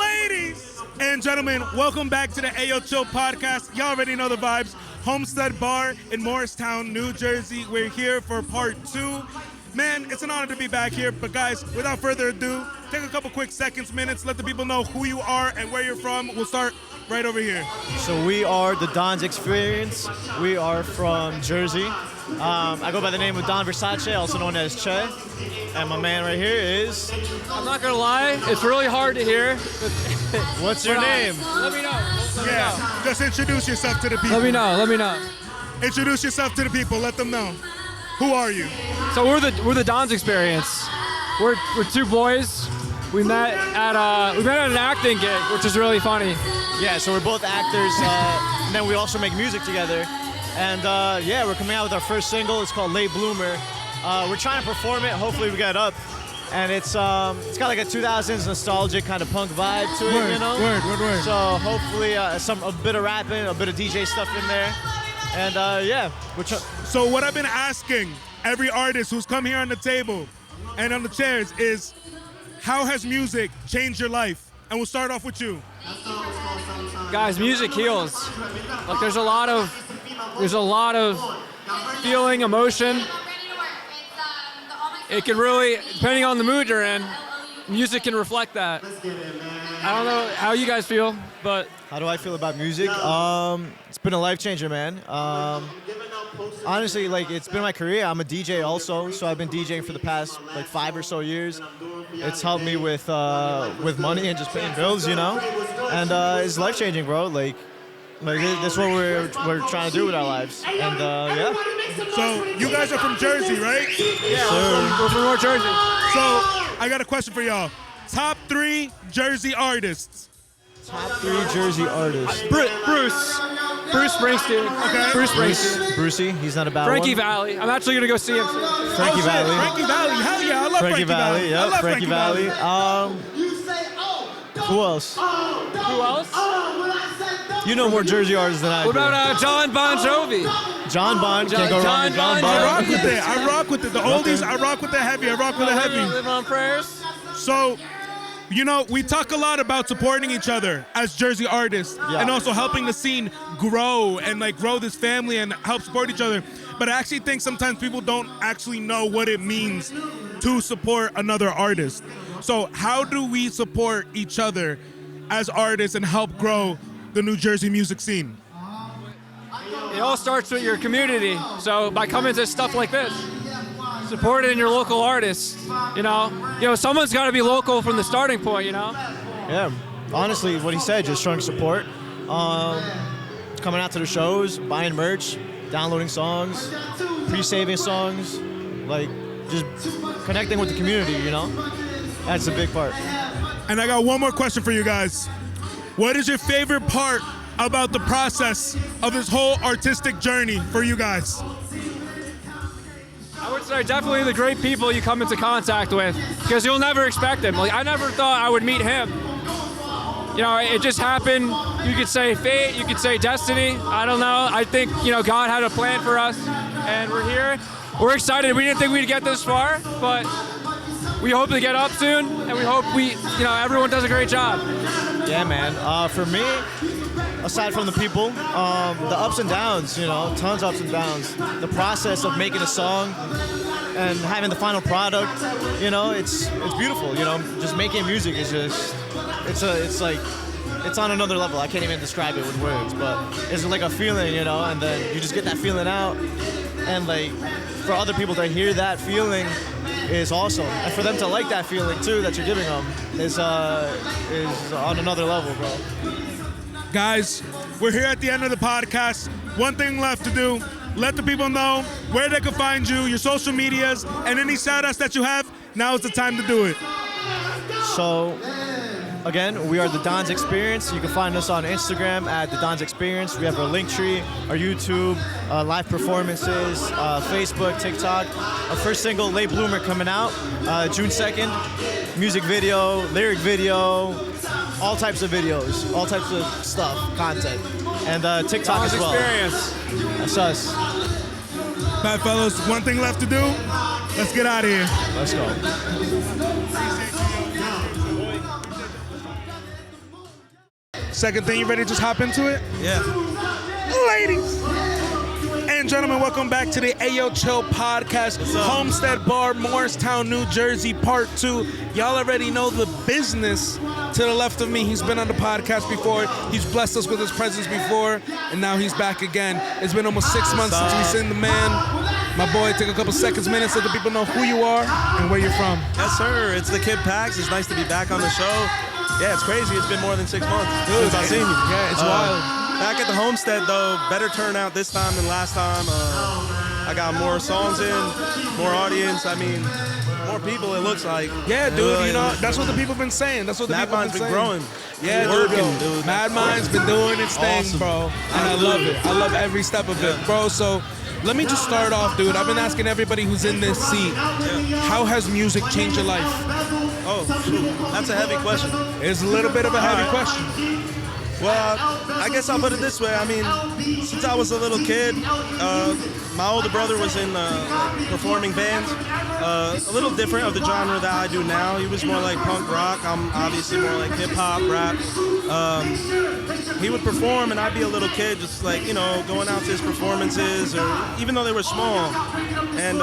Ladies and gentlemen, welcome back to the Ayoo Chill podcast. Y'all already know the vibes. Homestead Bar in Morristown, New Jersey. We're here for part 2. Man, it's an honor to be back here. But guys, without further ado, take a couple quick seconds, minutes, let the people know who you are and where you're from. We'll start right over here. So we are the donsexperience. We are from Jersey. I go by the name of Don Versace, also known as Che. And my man right here is... I'm not gonna lie, it's really hard to hear. What's your name? Let me know. Just introduce yourself to the people. Let me know. Introduce yourself to the people, let them know. Who are you? So we're the Don's Experience. We're two boys we met at an acting gig, which is really funny. Yeah, so we're both actors, and then we also make music together. And yeah, we're coming out with our first single. It's called Late Bloomer. We're trying to perform it. Hopefully we get it up. And it's got like a 2000s nostalgic kind of punk vibe to it, you know? Word. So hopefully a bit of rapping, a bit of DJ stuff in there. And yeah. So what I've been asking every artist who's come here on the table and on the chairs is, how has music changed your life? And we'll start off with you. Guys, music heals. Like there's a lot of feeling, emotion. It can really, depending on the mood you're in, music can reflect that. I don't know how you guys feel, but how do I feel about music? It's been a life changer, man. Honestly, like it's been my career. I'm a DJ also, so I've been DJing for the past like 5 or so years. It's helped me with money and just paying bills, you know. And it's life changing, bro. Like that's what we're trying to do with our lives. And yeah. So you guys are from Jersey, right? Yeah, we're from North Jersey. So I got a question for y'all. Top 3 Jersey artists. Top 3 Jersey artists. Bruce Springsteen. Okay. Bruce Springsteen. Brucey, he's not a bad Frankie one. Valli. I'm actually gonna go see him. Frankie Valli. Frankie Valli. Hell yeah, I love Frankie Valli. Yep, I love Frankie Valli. Who else? Who else? You know more Jersey artists than I do. What about John Bon Jovi? John Bon, can't go wrong with John Bon. I rock with it. The oldies, I rock with the heavy. Live on prayers. So, you know, we talk a lot about supporting each other as Jersey artists and also helping the scene grow and like grow this family and help support each other. But I actually think sometimes people don't actually know what it means to support another artist. So how do we support each other as artists and help grow the New Jersey music scene? It all starts with your community. So by coming to stuff like this, supporting your local artists, you know, someone's got to be local from the starting point, you know? Yeah, honestly, what he said, just showing support, coming out to the shows, buying merch, downloading songs, pre-saving songs, like just connecting with the community, you know? That's a big part. And I got one more question for you guys. What is your favorite part about the process of this whole artistic journey for you guys? I would say definitely the great people you come into contact with, because you'll never expect them. Like I never thought I would meet him. You know, it just happened. You could say fate, you could say destiny. I don't know. I think, God had a plan for us, and we're here. We're excited. We didn't think we'd get this far, but we hope to get up soon, and we hope everyone does a great job. Yeah, man. For me, aside from the people, the ups and downs, tons of ups and downs. The process of making a song and having the final product, it's beautiful. Just making music is just, it's on another level. I can't even describe it with words, but it's like a feeling, and then you just get that feeling out, and like for other people to hear that feeling is awesome, and for them to like that feeling too that you're giving them is on another level, bro. Guys, we're here at the end of the podcast. One thing left to do, let the people know where they can find you, your social medias, and any shout-outs that you have. Now is the time to do it. So, again, we are the Don's Experience. You can find us on Instagram at the Don's Experience. We have our Linktree, our YouTube, live performances, Facebook, TikTok. Our first single, Late Bloomer, coming out June 2nd. Music video, lyric video, all types of videos, all types of stuff, content. And TikTok Don's as well. Experience. That's us. Bye, fellas. One thing left to do. Let's get out of here. Let's go. Second thing, you ready to just hop into it? Yeah. Ladies and gentlemen, welcome back to the Ayo Chill Podcast, Homestead Bar, Morristown, New Jersey, Part 2. Y'all already know the business. To the left of me, he's been on the podcast before. He's blessed us with his presence before, and now he's back again. It's been almost 6 months since we've seen the man. My boy, take a couple minutes, let the people know who you are and where you're from. Yes, sir. It's Thekidpax. It's nice to be back on the show. Yeah, it's crazy. It's been more than 6 months since I've seen you. Yeah, it's wild. Back at the homestead, though, better turnout this time than last time. I got more songs in, more audience. I mean, more people. It looks like. Yeah, dude. You know, that's what the people been saying. That's what the people been saying. growing. Yeah, dude. MADMINDS been doing its thing, bro, and I love it. I love every step of it, bro. So. Let me just start off, dude. I've been asking everybody who's in this seat, how has music changed your life? Oh, shoot. That's a heavy question. It's a little bit of a heavy question. Well, I guess I'll put it this way. I mean, since I was a little kid, my older brother was in performing bands. A little different of the genre that I do now. He was more like punk rock. I'm obviously more like hip hop, rap. He would perform and I'd be a little kid just like, you know, going out to his performances, or even though they were small. And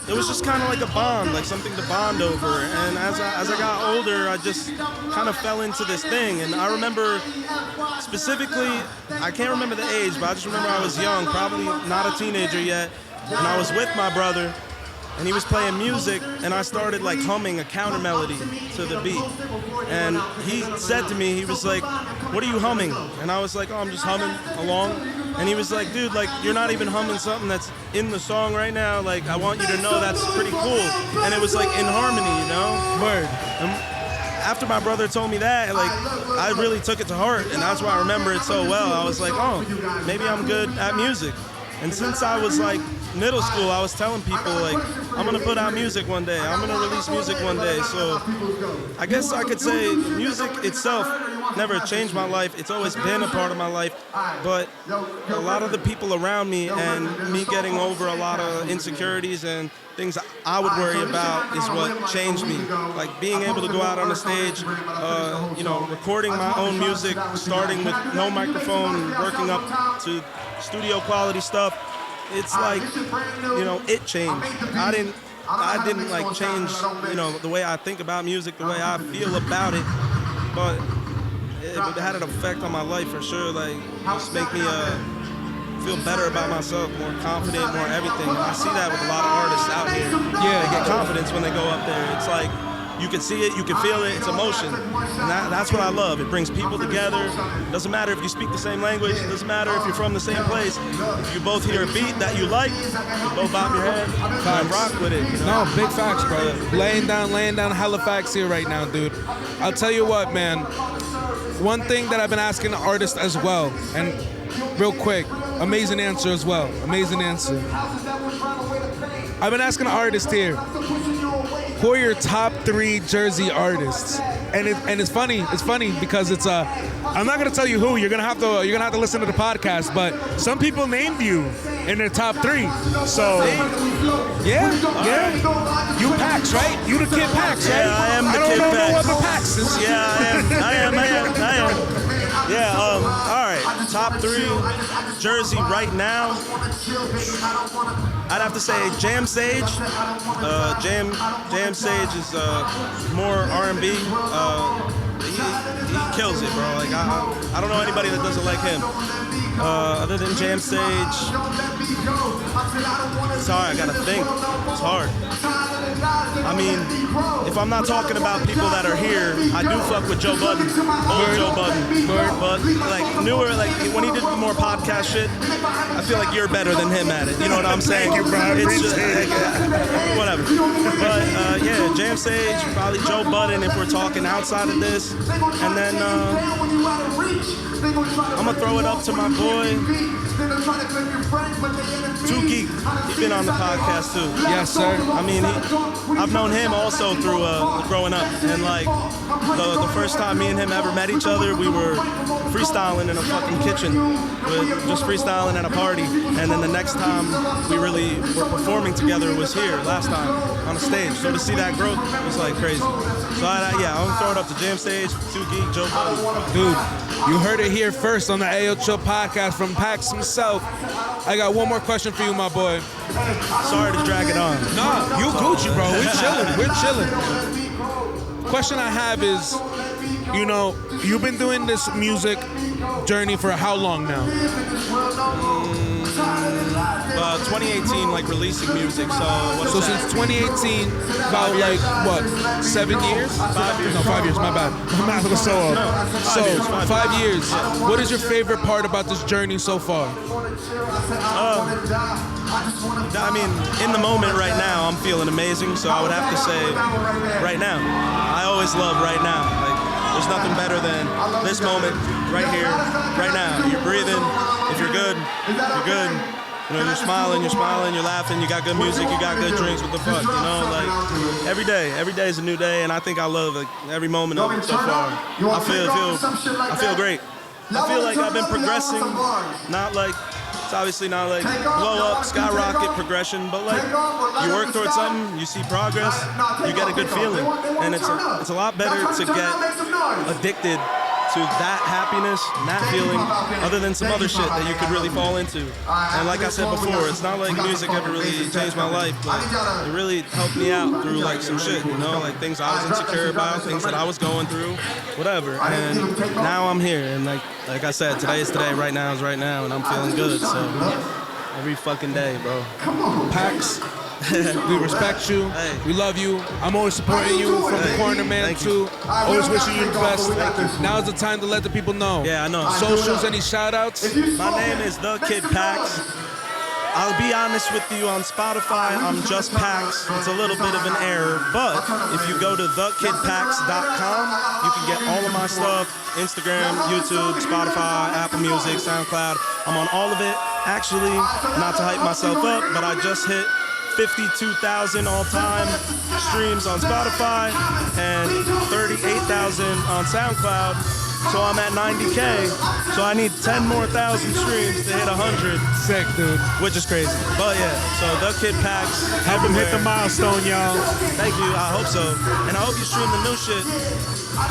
it was just kind of like a bond, like something to bond over. And as I got older, I just kind of fell into this thing. And I remember specifically, I can't remember the age, but I just remember I was young, probably not a teenager yet. And I was with my brother, and he was playing music, and I started like humming a counter melody to the beat. And he said to me, he was like, "What are you humming?" And I was like, "Oh, I'm just humming along." And he was like, "Dude, like, you're not even humming something that's in the song right now. Like, I want you to know that's pretty cool." And it was like in harmony, you know? Word. And after my brother told me that, like, I really took it to heart, and that's why I remember it so well. I was like, oh, maybe I'm good at music. And since I was like middle school, I was telling people like, I'm gonna put out music one day. I'm gonna release music one day. So I guess I could say music itself never changed my life. It's always been a part of my life. But a lot of the people around me and me getting over a lot of insecurities and things I would worry about is what changed me. Like being able to go out on the stage, you know, recording my own music, starting with no microphone, working up to studio quality stuff. It's like, you know, it changed. I didn't like change, you know, the way I think about music, the way I feel about it, but it had an effect on my life for sure. Like, just make me feel better about myself, more confident, more everything. And I see that with a lot of artists out here. Yeah, they get confidence when they go up there. It's like, you can see it, you can feel it, it's emotion. And that's what I love. It brings people together. Doesn't matter if you speak the same language, it doesn't matter if you're from the same place. If you both hear a beat that you like, you both bob your head and rock with it. You know? No, big facts, bro. Laying down hella facts here right now, dude. I'll tell you what, man. One thing that I've been asking the artists as well, and real quick, amazing answer as well. Amazing answer. I've been asking the artists here, who are your top 3 Jersey artists? And it's funny because it's I'm not gonna tell you who. You're gonna have to listen to the podcast. But some people named you in their top 3. So yeah. You Pax, right? You the Kid Pax, right? Yeah, I am the Kid Pax. I don't know no other Paxes. Yeah, I am. Yeah, all right. Top 3 Jersey right now. I'd have to say Jam Sage. Jam Sage is more R&B. He kills it, bro. Like I don't know anybody that doesn't like him. Other than Jam Sage, sorry, I gotta think. It's hard. I mean, if I'm not talking about people that are here, I do fuck with Joe Budden, old Joe Budden. But like newer, like when he did more podcast shit, I feel like you're better than him at it. You know what I'm saying? Thank you, bro. It's just, whatever. But yeah, Jam Sage, probably Joe Budden if we're talking outside of this, and then I'm gonna throw it up to my boy, Two.geeked. He's been on the podcast too. Yes, sir. I mean, I've known him also through growing up, and like the first time me and him ever met each other, we were freestyling in a fucking kitchen, just freestyling at a party, and then the next time we really were performing together was here last time on the stage. So to see that growth was like crazy. So I'm gonna throw it up to Jam Stage, Two.geeked, Joe Budden. Dude, you heard it here first on the Ayoo Chill podcast from Pax himself. I got one more question for you, my boy. Sorry to drag it on. Nah, you Gucci, bro. We're chilling. Question I have is, you know, you've been doing this music journey for how long now? 2018, like releasing music. So since 2018, about like what, 7 years? 5 years. No, 5 years. My bad. My math was so off. No, 5 years. What is your favorite part about this journey so far? I mean, in the moment right now, I'm feeling amazing. So I would have to say, right now. I always love right now. Like, there's nothing better than this moment, right here, right now. You're breathing. If you're good, you're good. You know, you're smiling, you're laughing, you got good music, you got good drinks, what the fuck, you know? Like, every day is a new day, and I think I love like every moment of it so far. I feel great. I feel like I've been progressing, not like, it's obviously not like blow up, skyrocket progression, but like you work towards something, you see progress, you get a good feeling, and it's a lot better to get addicted to that happiness, that feeling, other than some other shit that you could really fall into. And like I said before, it's not like music ever really changed my life, but it really helped me out through like some shit, you know, like things I was insecure about, things that I was going through, whatever. And now I'm here, and like I said, today is today, right now is right now, and I'm feeling good. So every fucking day, bro. Pax, we respect you. Hey. We love you. I'm always supporting you from the corner, man, too. Always wishing you the best. Now's the time to let the people know. Yeah, I know. Socials, any shout-outs? My name is Thekidpax. I'll be honest with you, on Spotify, I'm just Pax. It's a little bit of an error, but if you go to thekidpax.com, you can get all of my stuff, Instagram, YouTube, Spotify, Apple Music, SoundCloud. I'm on all of it. Actually, not to hype myself up, but I just hit 52,000 all-time streams on Spotify and 38,000 on SoundCloud. So I'm at 90K. So I need 10 more thousand streams to hit 100. Sick, dude. Which is crazy. But yeah, so Thekidpax. Help him hit the milestone, y'all. Thank you. I hope so. And I hope you stream the new shit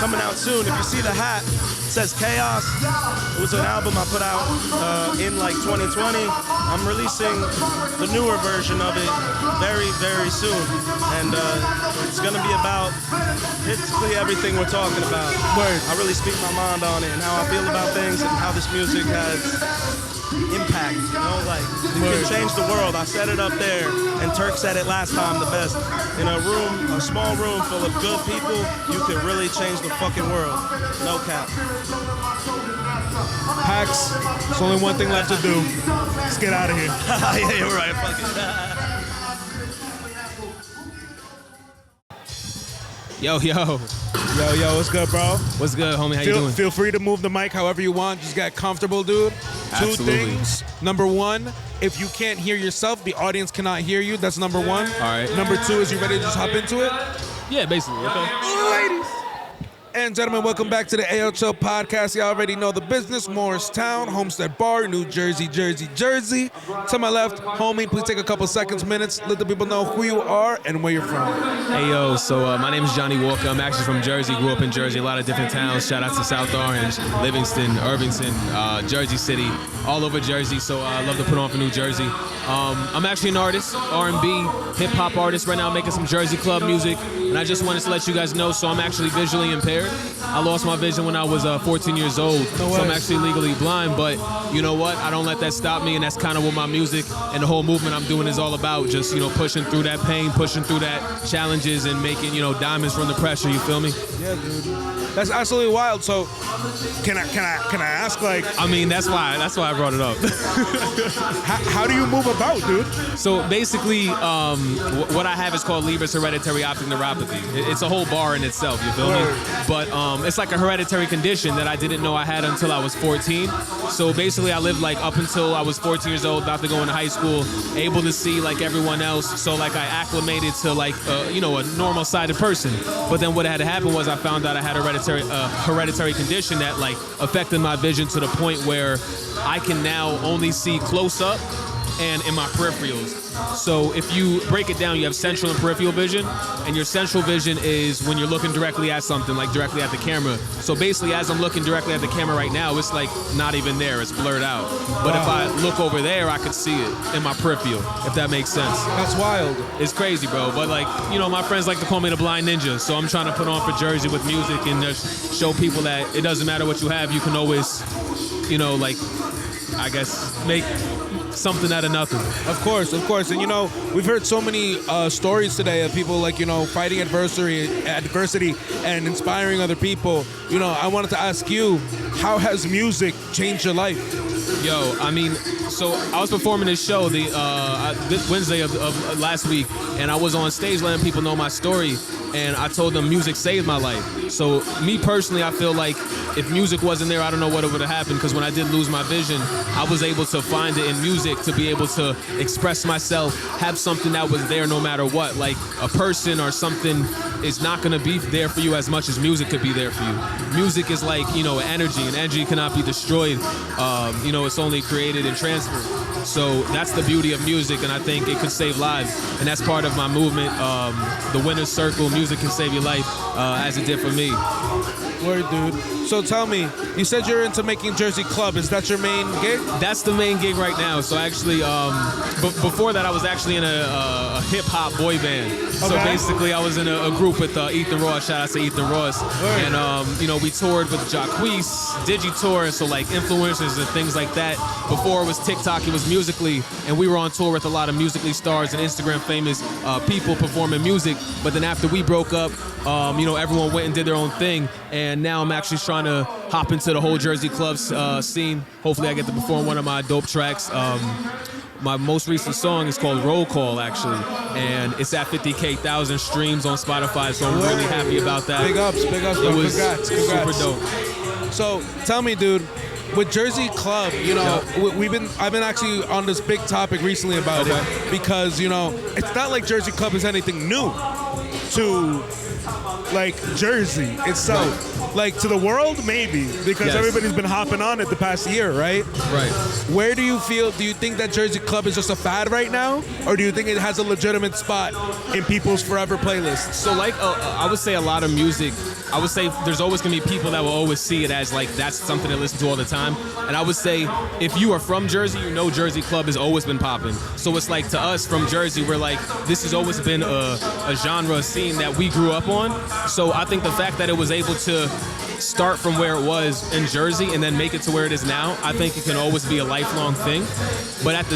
coming out soon. If you see the hat, it says Chaos. It was an album I put out in like 2020. I'm releasing the newer version of it very, very soon. And it's going to be about basically everything we're talking about. Word. I really speak my mind on it and how I feel about things and how this music has impact, you know, like you can change the world. I said it up there, and Turk said it last time the best. In a small room full of good people, you can really change the fucking world. No cap. Pax, there's only one thing left to do. Let's get out of here. Yeah, you're right. Fuck it. Yo, what's good, bro? What's good, homie? How you doing? Feel free to move the mic however you want. Just get comfortable, dude. Absolutely. 2 things. Number 1, if you can't hear yourself, the audience cannot hear you. That's number 1. All right. Number 2 is you ready to just hop into it? Yeah, basically. Okay. Ladies and gentlemen, welcome back to the AO Chill Podcast. You already know the business. Morristown, Homestead Bar, New Jersey, Jersey. To my left, homie, please take a couple seconds, minutes. Let the people know who you are and where you're from. Hey, yo, so my name is Johnny Walker. I'm actually from Jersey. Grew up in Jersey, a lot of different towns. Shout out to South Orange, Livingston, Irvington, Jersey City, all over Jersey. So I love to put on for New Jersey. I'm actually an artist, R&B, hip-hop artist right now, making some Jersey club music. And I just wanted to let you guys know, so I'm actually visually impaired. I lost my vision when I was 14 years old, so I'm actually legally blind, but you know what? I don't let that stop me, and that's kind of what my music and the whole movement I'm doing is all about. Just, you know, pushing through that pain, pushing through that challenges, and making, you know, diamonds from the pressure, you feel me? Yeah, dude. That's absolutely wild. So, can I ask, like? I mean, that's why I brought it up. how do you move about, dude? So basically, what I have is called Leber's hereditary optic neuropathy. It's a whole bar in itself, you feel me? But it's like a hereditary condition that I didn't know I had until I was 14. So basically, I lived like up until I was 14 years old, about to go into high school, able to see like everyone else. So like I acclimated to like you know, a normal-sided person. But then what had to happen was I found out I had a hereditary condition that like affected my vision to the point where I can now only see close up and in my peripherals. So if you break it down, you have central and peripheral vision, and your central vision is when you're looking directly at something, like directly at the camera. So basically, as I'm looking directly at the camera right now, it's like not even there, it's blurred out. But if I look over there, I could see it in my peripheral, if that makes sense. That's wild. It's crazy, bro. But like, you know, my friends like to call me the blind ninja, so I'm trying to put on for Jersey with music and just show people that it doesn't matter what you have, you can always, you know, like, I guess, make something out of nothing. Of course. And, you know, we've heard so many stories today of people, like, you know, fighting adversity and inspiring other people. You know, I wanted to ask you, how has music changed your life? Yo, I mean, so I was performing this show this Wednesday of last week, and I was on stage letting people know my story, and I told them music saved my life. So me personally, I feel like if music wasn't there, I don't know what would have happened, because when I did lose my vision, I was able to find it in music to be able to express myself, have something that was there no matter what. Like a person or something is not going to be there for you as much as music could be there for you. Music is like, energy, and energy cannot be destroyed. It's only created and transferred. So that's the beauty of music, and I think it could save lives. And that's part of my movement, the winner's circle. Music can save your life, as it did for me. Word, dude. So tell me, you said you're into making Jersey Club. Is that your main gig? That's the main gig right now. So actually, before that, I was actually in a hip-hop boy band. So basically, I was in a group with Ethan Ross. Shout out to Ethan Ross. Word. And, we toured with Jacquees, Digitour, so like influencers and things like that. Before it was TikTok, it was Musically, and we were on tour with a lot of Musically stars and Instagram famous people performing music. But then after we broke up, everyone went and did their own thing, and now I'm actually trying to hop into the whole Jersey clubs scene. Hopefully I get to perform one of my dope tracks. My most recent song is called Roll Call, actually, and it's at 50,000 streams on Spotify, so I'm really happy about that. Big ups, bro. It was Congrats. super dope. So tell me, dude, with Jersey Club, I've been actually on this big topic recently about it, because it's not like Jersey Club is anything new to like Jersey itself. Like to the world, maybe, because everybody's been hopping on it the past year, right? Right. Where do you think that Jersey Club is just a fad right now, or do you think it has a legitimate spot in people's forever playlists? So like, I would say a lot of music, I would say there's always gonna be people that will always see it as like that's something to listen to all the time. And I would say if you are from Jersey, Jersey Club has always been popping. So it's like to us from Jersey, we're like, this has always been a genre scene that we grew up on. So I think the fact that it was able to start from where it was in Jersey and then make it to where it is now, I think it can always be a lifelong thing. But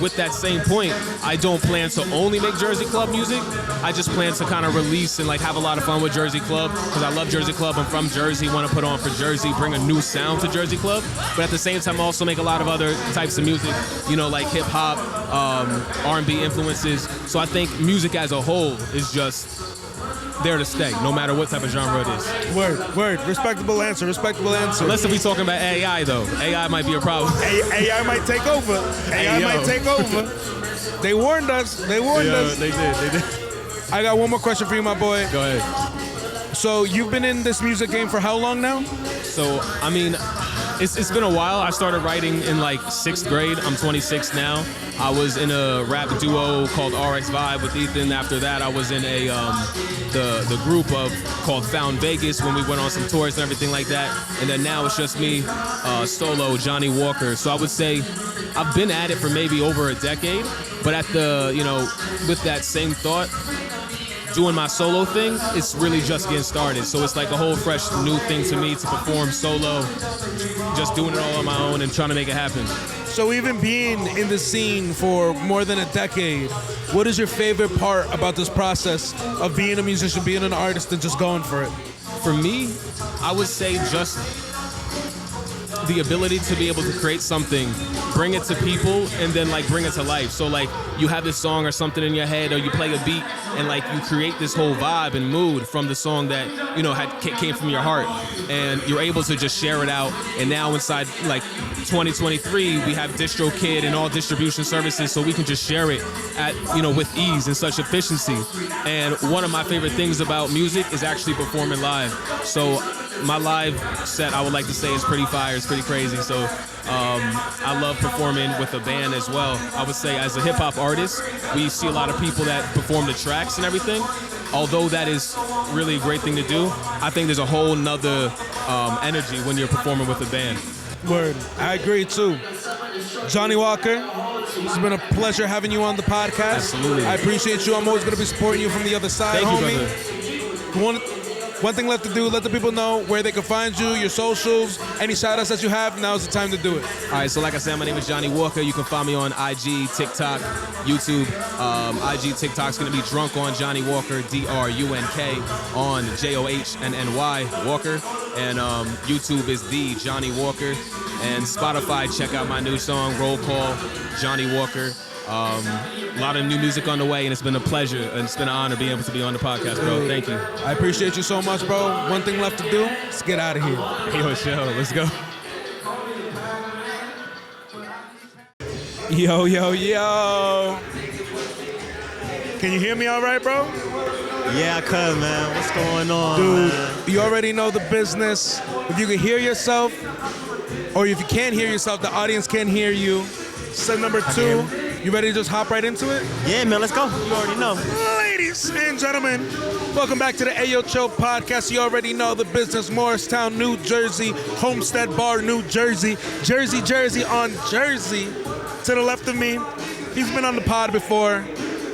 with that same point, I don't plan to only make Jersey Club music. I just plan to kind of release and like have a lot of fun with Jersey Club, because I love Jersey Club. I'm from Jersey, want to put on for Jersey, bring a new sound to Jersey Club. But at the same time, also make a lot of other types of music, like hip hop, R&B influences. So I think music as a whole is just there to stay, no matter what type of genre it is. Word. Respectable answer. Unless if we talking about AI, though. AI might be a problem. AI might take over. Might take over. They warned us. They did. I got one more question for you, my boy. Go ahead. So you've been in this music game for how long now? So, I mean, it's been a while. I started writing in like 6th grade. I'm 26 now. I was in a rap duo called Anarcvii with Ethan. After that, I was in the group called Found Vegas when we went on some tours and everything like that. And then now it's just me, solo, Johnny Walker. So I would say I've been at it for maybe over a decade. But at with that same thought, doing my solo thing, it's really just getting started. So it's like a whole fresh new thing to me to perform solo, just doing it all on my own and trying to make it happen. So even being in the scene for more than a decade, what is your favorite part about this process of being a musician, being an artist, and just going for it? For me, I would say just the ability to be able to create something, bring it to people, and then like bring it to life. So like you have this song or something in your head, or you play a beat, and like you create this whole vibe and mood from the song that came from your heart, and you're able to just share it out. And now inside like 2023, we have DistroKid and all distribution services, so we can just share it at with ease and such efficiency. And one of my favorite things about music is actually performing live. So my live set, I would like to say, is pretty fire. It's pretty crazy. So I love performing with a band as well. I would say as a hip hop artist, we see a lot of people that perform the tracks and everything. Although that is really a great thing to do, I think there's a whole nother energy when you're performing with a band. Word. I agree too. Johnny Walker, it's been a pleasure having you on the podcast. Absolutely. I appreciate you. I'm always going to be supporting you from the other side, Thank homie. you, brother. One thing left to do, let the people know where they can find you, your socials, any shout-outs that you have. Now's the time to do it. All right, so like I said, my name is Johnny Walker. You can find me on IG, TikTok, YouTube. IG, TikTok's going to be drunkonjohnnywalker, D-R-U-N-K, on Johnnny Walker. And YouTube is The Johnny Walker. And Spotify, check out my new song, Roll Call, Johnny Walker. A lot of new music on the way, and it's been a pleasure and it's been an honor being able to be on the podcast, bro. Thank you. I appreciate you so much, bro. One thing left to do, let's get out of here. Yo, show, let's go. Yo, yo, yo. Can you hear me all right, bro? Yeah, I could, man. What's going on, dude? Man? You already know the business. If you can hear yourself, or if you can't hear yourself, the audience can't hear you. Set number 2. You ready to just hop right into it? Yeah, man, let's go. You already know. Ladies and gentlemen, welcome back to the Ayoo Chill podcast. You already know the business. Morristown, New Jersey, Homestead Bar, New Jersey, Jersey on Jersey. To the left of me, he's been on the pod before,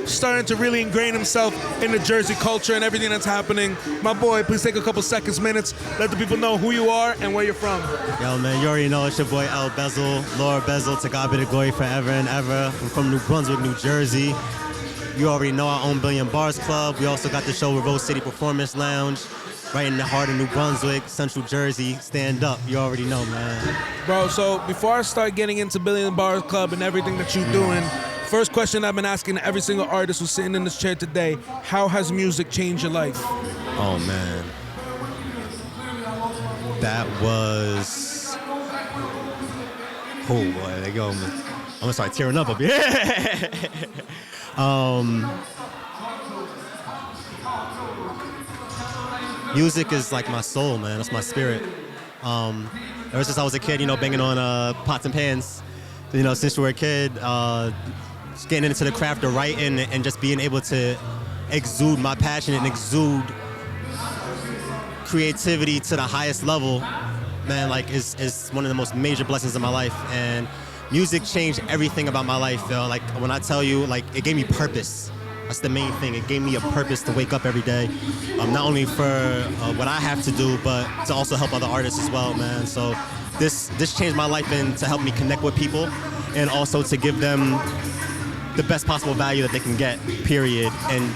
starting to really ingrain himself in the Jersey culture and everything that's happening. My boy, please take a couple seconds, minutes, let the people know who you are and where you're from. Yo, man, you already know it's your boy L Bezel, Lord Bezel, to God be the glory forever and ever. I'm from New Brunswick, New Jersey. You already know I own Billion Bars Club. We also got the show with Rose City Performance Lounge, right in the heart of New Brunswick, Central Jersey. Stand up, you already know, man. Bro, so before I start getting into Billion Bars Club and everything that you're doing, first question I've been asking every single artist who's sitting in this chair today, how has music changed your life? Oh, man. That was... Oh, boy, there you go, man. I'm gonna start tearing up here. Music is like my soul, man. That's my spirit. Ever since I was a kid, you know, banging on pots and pans, you know, since we were a kid, just getting into the craft of writing and just being able to exude my passion and exude creativity to the highest level, man, like is one of the most major blessings of my life. And music changed everything about my life, yo. Like when I tell you, like it gave me purpose. That's the main thing. It gave me a purpose to wake up every day, not only for what I have to do, but to also help other artists as well, man. So this changed my life and to help me connect with people and also to give them the best possible value that they can get, period. And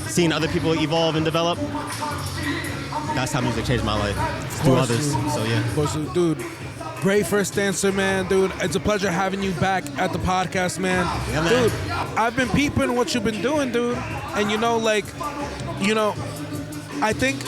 seeing other people evolve and develop, that's how music changed my life. Through others, so yeah. Of course, dude. Great first answer, man, dude. It's a pleasure having you back at the podcast, man. Yeah, man. Dude, I've been peeping what you've been doing, dude. And you know, like, you know, I think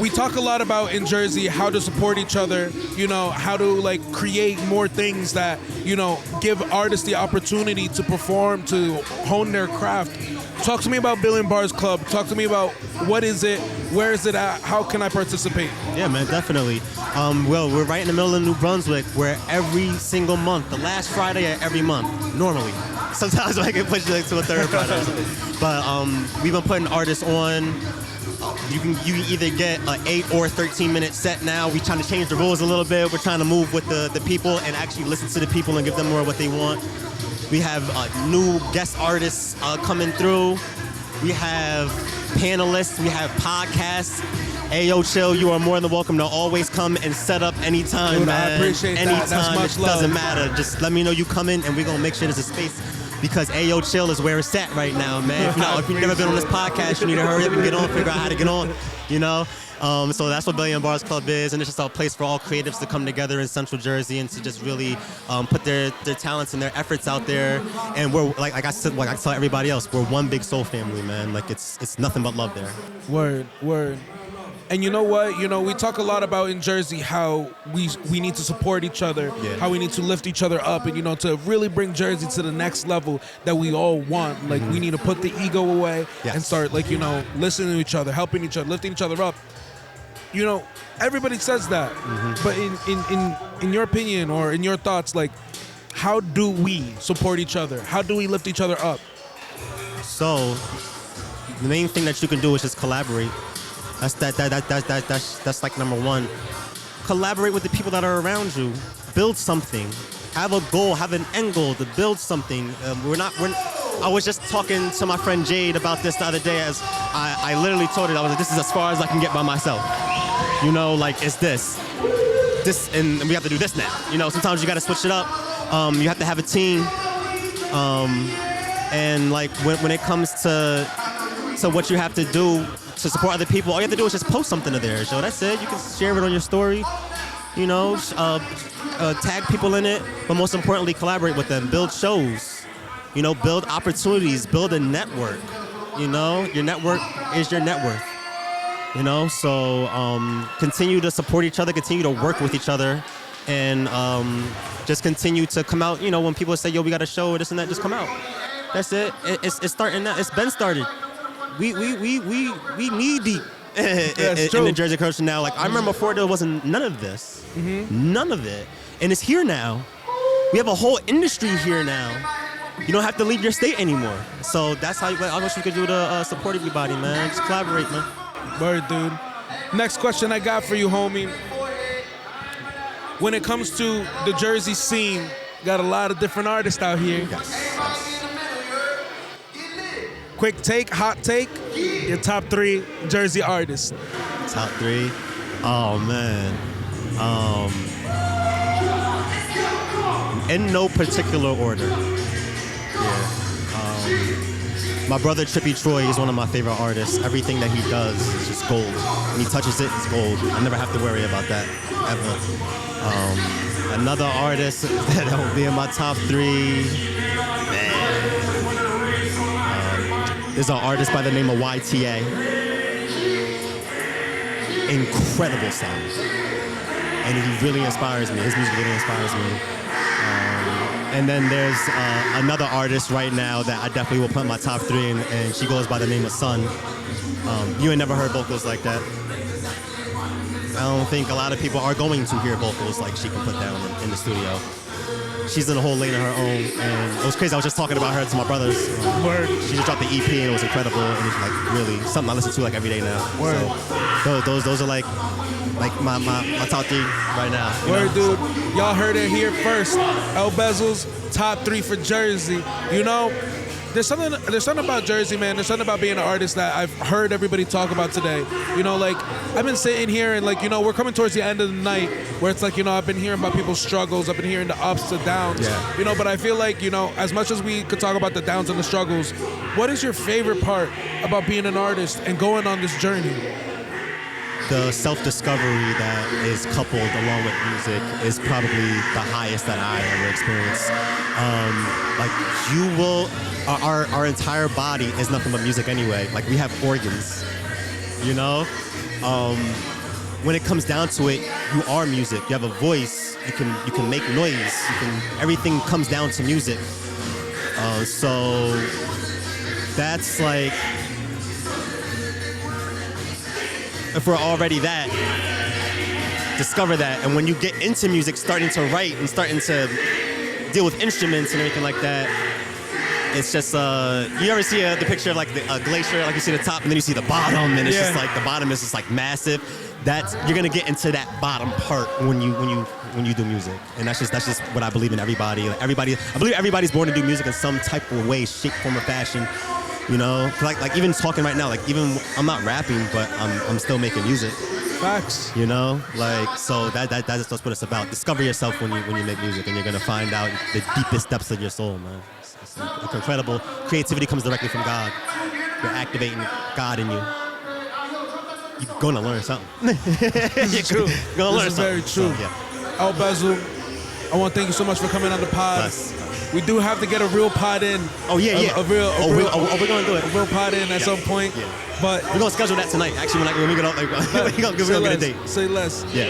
we talk a lot about in Jersey how to support each other, you know, how to like create more things that, you know, give artists the opportunity to perform, to hone their craft. Talk to me about Billion Bars Club. Talk to me about what is it, where is it at, how can I participate? Yeah, man, definitely. Well, we're right in the middle of New Brunswick, where every single month, the last Friday of every month, normally. Sometimes I can push it to a third Friday. But we've been putting artists on. You can either get an 8 or 13-minute set now. We're trying to change the rules a little bit. We're trying to move with the people and actually listen to the people and give them more of what they want. We have new guest artists coming through. We have panelists. We have podcasts. Ayoo Chill, you are more than welcome to always come and set up anytime, dude, man. I appreciate anytime, that. That's much it love. doesn't matter. Just let me know you come in, and we're gonna make sure there's a space. Because Ayoo Chill is where it's at right now, man. If you've never been on this podcast, you need to hurry up and get on, figure out how to get on, you know? So that's what Billion Bars Club is, and it's just a place for all creatives to come together in Central Jersey and to just really put their talents and their efforts out there. And we're, like I said, like I tell everybody else, we're one big soul family, man. Like it's nothing but love there. Word. And you know what? You know, we talk a lot about in Jersey how we need to support each other, how we need to lift each other up, and, you know, to really bring Jersey to the next level that we all want. Like, we need to put the ego away and start, like, you know, listening to each other, helping each other, lifting each other up. You know, everybody says that, but in your opinion or in your thoughts, like, how do we support each other? How do we lift each other up? So, the main thing that you can do is just collaborate. That's like number one. Collaborate with the people that are around you. Build something. Have a goal. Have an end goal to build something. I was just talking to my friend Jade about this the other day. As I literally told her, I was like, this is as far as I can get by myself. You know, like it's this, and we have to do this now. You know, sometimes you got to switch it up. You have to have a team. And like when it comes to what you have to do to support other people, all you have to do is just post something to theirs. So that's it. You can share it on your story. You know, tag people in it, but most importantly, collaborate with them. Build shows. You know, build opportunities. Build a network. You know, your network is your net worth. You know, so continue to support each other, continue to work with each other, and just continue to come out. You know, when people say, "Yo, we got a show," or this and that, just come out. That's it. It's starting now. It's been started. We knee deep in the Jersey culture now. Like I remember before, there wasn't none of this, none of it, and it's here now. We have a whole industry here now. You don't have to leave your state anymore. So that's how I wish we could do to support everybody, man. Just collaborate, man. Word, dude. Next question I got for you, homie. When it comes to the Jersey scene, got a lot of different artists out here. Yes. Quick take, hot take, your top 3 Jersey artists. Top 3? Oh, man. In no particular order. My brother Trippy Troy is one of my favorite artists. Everything that he does is just gold. When he touches it, it's gold. I never have to worry about that, ever. Another artist that will be in my top 3, is an artist by the name of YTA. Incredible sound. And he really inspires me. His music really inspires me. And then there's another artist right now that I definitely will put in my top 3, and she goes by the name of Sun. You ain't never heard vocals like that. I don't think a lot of people are going to hear vocals like she can put down in the studio. She's in a whole lane of her own, and it was crazy. I was just talking about her to my brothers. Word. She just dropped the EP, and it was incredible. And it's like really something I listen to like every day now. Word. So those are like my top 3 right now. Word, dude. Y'all heard it here first. El Bezel's top 3 for Jersey. You know, there's something about Jersey, man. There's something about being an artist that I've heard everybody talk about today. You know, like I've been sitting here and like, you know, we're coming towards the end of the night where it's like, you know, I've been hearing about people's struggles. I've been hearing the ups and downs. Yeah. You know, but I feel like, you know, as much as we could talk about the downs and the struggles, what is your favorite part about being an artist and going on this journey? The self-discovery that is coupled along with music is probably the highest that I ever experienced. Like you will, our entire body is nothing but music anyway. Like we have organs, you know? When it comes down to it, you are music. You have a voice, you can make noise, everything comes down to music. So that's like, if we're already that, discover that. And when you get into music, starting to write and starting to deal with instruments and everything like that, it's just, you ever see the picture of like a glacier, like you see the top and then you see the bottom, and it's just like the bottom is just like massive. You're gonna get into that bottom part when you do music. And that's just what I believe in everybody. Like I believe everybody's born to do music in some type of way, shape, form, or fashion. You know, like even talking right now, like even I'm not rapping, but I'm still making music. Facts. You know, like so that's what it's about. Discover yourself when you make music, and you're gonna find out the deepest depths of your soul, man. It's incredible. Creativity comes directly from God. You're activating God in you. You're gonna learn something. This is true. This is very true. So, yeah. El Bezel, I want to thank you so much for coming on the pod. We do have to get a real pod in. Oh yeah, yeah. We're gonna do it. A real pod in at some point. Yeah. But we're gonna schedule that tonight. Actually, when we get out, we're gonna get a date. Say less. Yeah.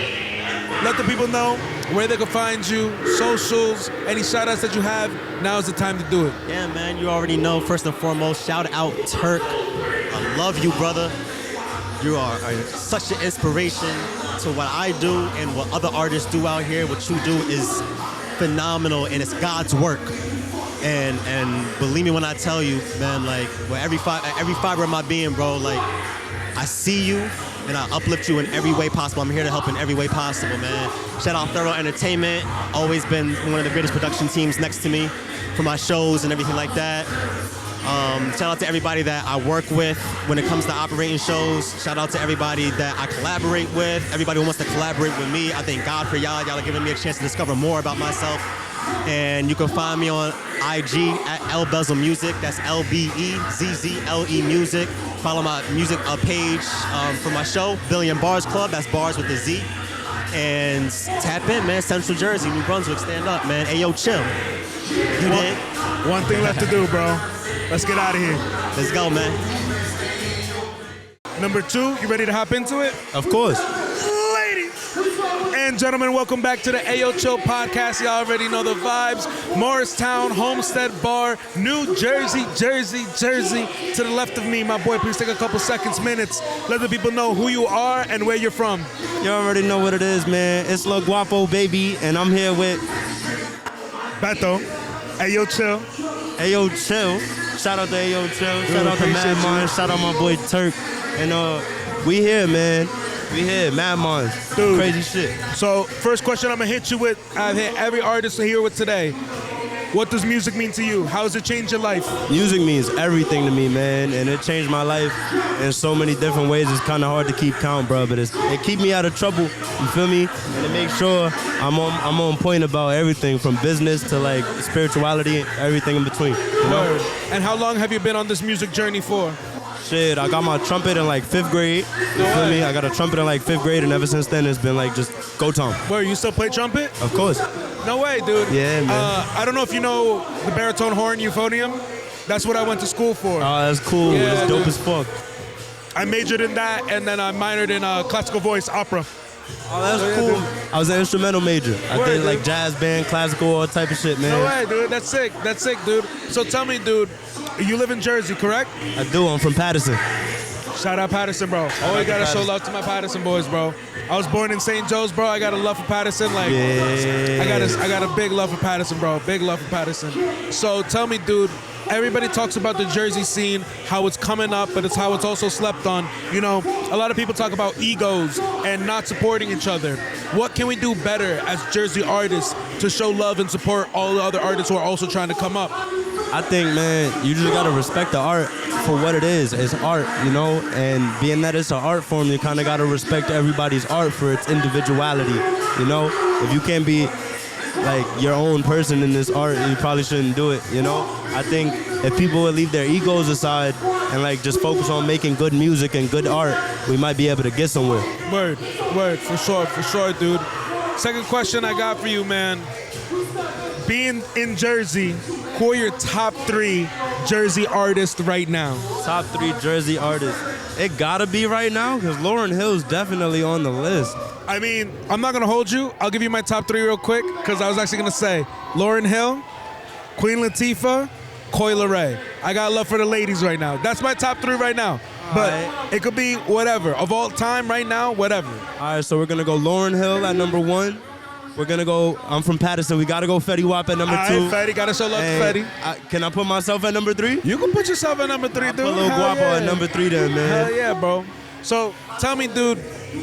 Let the people know where they can find you, socials, any shout outs that you have. Now is the time to do it. Yeah, man. You already know. First and foremost, shout out Turk. I love you, brother. You are such an inspiration to what I do and what other artists do out here. What you do is phenomenal, and it's God's work. And believe me when I tell you, man, like with every fiber of my being, bro, like I see you and I uplift you in every way possible. I'm here to help in every way possible, man. Shout out Thorough Entertainment, always been one of the greatest production teams next to me for my shows and everything like that. Shout out to everybody that I work with when it comes to operating shows. Shout out to everybody that I collaborate with, everybody who wants to collaborate with me. I thank God for y'all. Y'all are giving me a chance to discover more about myself. And you can find me on IG at El Music. That's LBEZZLE Music. Follow my music page for my show, Billion Bars Club. That's bars with a Z. And tap in, man. Central Jersey, New Brunswick, stand up, man. Ayo, chill. You did? One thing left to do, bro. Let's get out of here. Let's go, man. Number 2, you ready to hop into it? Of course. Ladies and gentlemen, welcome back to the Ayo Chill podcast. Y'all already know the vibes. Morristown, Homestead Bar, New Jersey, Jersey. To the left of me, my boy, please take a couple seconds, minutes. Let the people know who you are and where you're from. You already know what it is, man. It's Lil Guapo, baby, and I'm here with Beto. Ayo Chill. Ayo Chill. Shout out to Ayo Chill. Shout out to MADMINDS. Shout out my boy Turk. And we here, man. We here, MADMINDS. Dude. Crazy shit. So, first question I'm gonna hit you with. I've hit every artist here with today. What does music mean to you? How has it changed your life? Music means everything to me, man, and it changed my life in so many different ways. It's kind of hard to keep count, bro, but it keep me out of trouble. You feel me? And it makes sure I'm on point about everything from business to like spirituality, everything in between. You know? Word. And how long have you been on this music journey for? Shit, I got my trumpet in like 5th grade. You feel me? I got a trumpet in like 5th grade, and ever since then it's been like just go time. Where you still play trumpet? Of course. No way, dude. Yeah, man. I don't know if you know the baritone horn euphonium. That's what I went to school for. Oh, that's cool. Yeah, That's dope dude. as fuck. I majored in that, and then I minored in classical voice opera. Oh, that's cool. I was an instrumental major. I Word, did like dude. jazz band, classical, all type of shit, man. No way, dude. That's sick. That's sick, dude. So tell me, dude, you live in Jersey, correct? I do. I'm from Patterson. Shout out Patterson, bro. Always gotta show love to my Patterson boys, bro. I was born in St. Joe's, bro. I got a love for Patterson. Like, Yeah. I got a big love for Patterson, bro. Big love for Patterson. So tell me, dude. Everybody talks about the Jersey scene, how it's coming up, but it's how it's also slept on. You know, a lot of people talk about egos and not supporting each other. What can we do better as Jersey artists to show love and support all the other artists who are also trying to come up? I think, man, you just gotta respect the art for what it is. It's art, you know, and being that it's an art form, you kind of gotta respect everybody's art for its individuality, you know? If you can't be like your own person in this art, you probably shouldn't do it, you know? I think if people would leave their egos aside and like just focus on making good music and good art, we might be able to get somewhere. Word, for sure, dude. Second question I got for you, man. Being in Jersey, who are your top 3 Jersey artists right now? Top 3 Jersey artists. It gotta be right now, because Lauryn Hill's definitely on the list. I mean, I'm not gonna hold you. I'll give you my top 3 real quick, because I was actually gonna say Lauryn Hill, Queen Latifah, Coi Leray. I got love for the ladies right now. That's my top 3 right now. But it could be whatever. Of all time right now, whatever. All right, so we're gonna go Lauryn Hill at number 1. We're gonna go, I'm from Patterson, we gotta go Fetty Wap at number 2. All right, Fetty, gotta show love to Fetty. Can I put myself at number 3? You can put yourself at number 3, dude. Put Lil Guapo at number 3 then, man. Hell yeah, bro. So tell me, dude,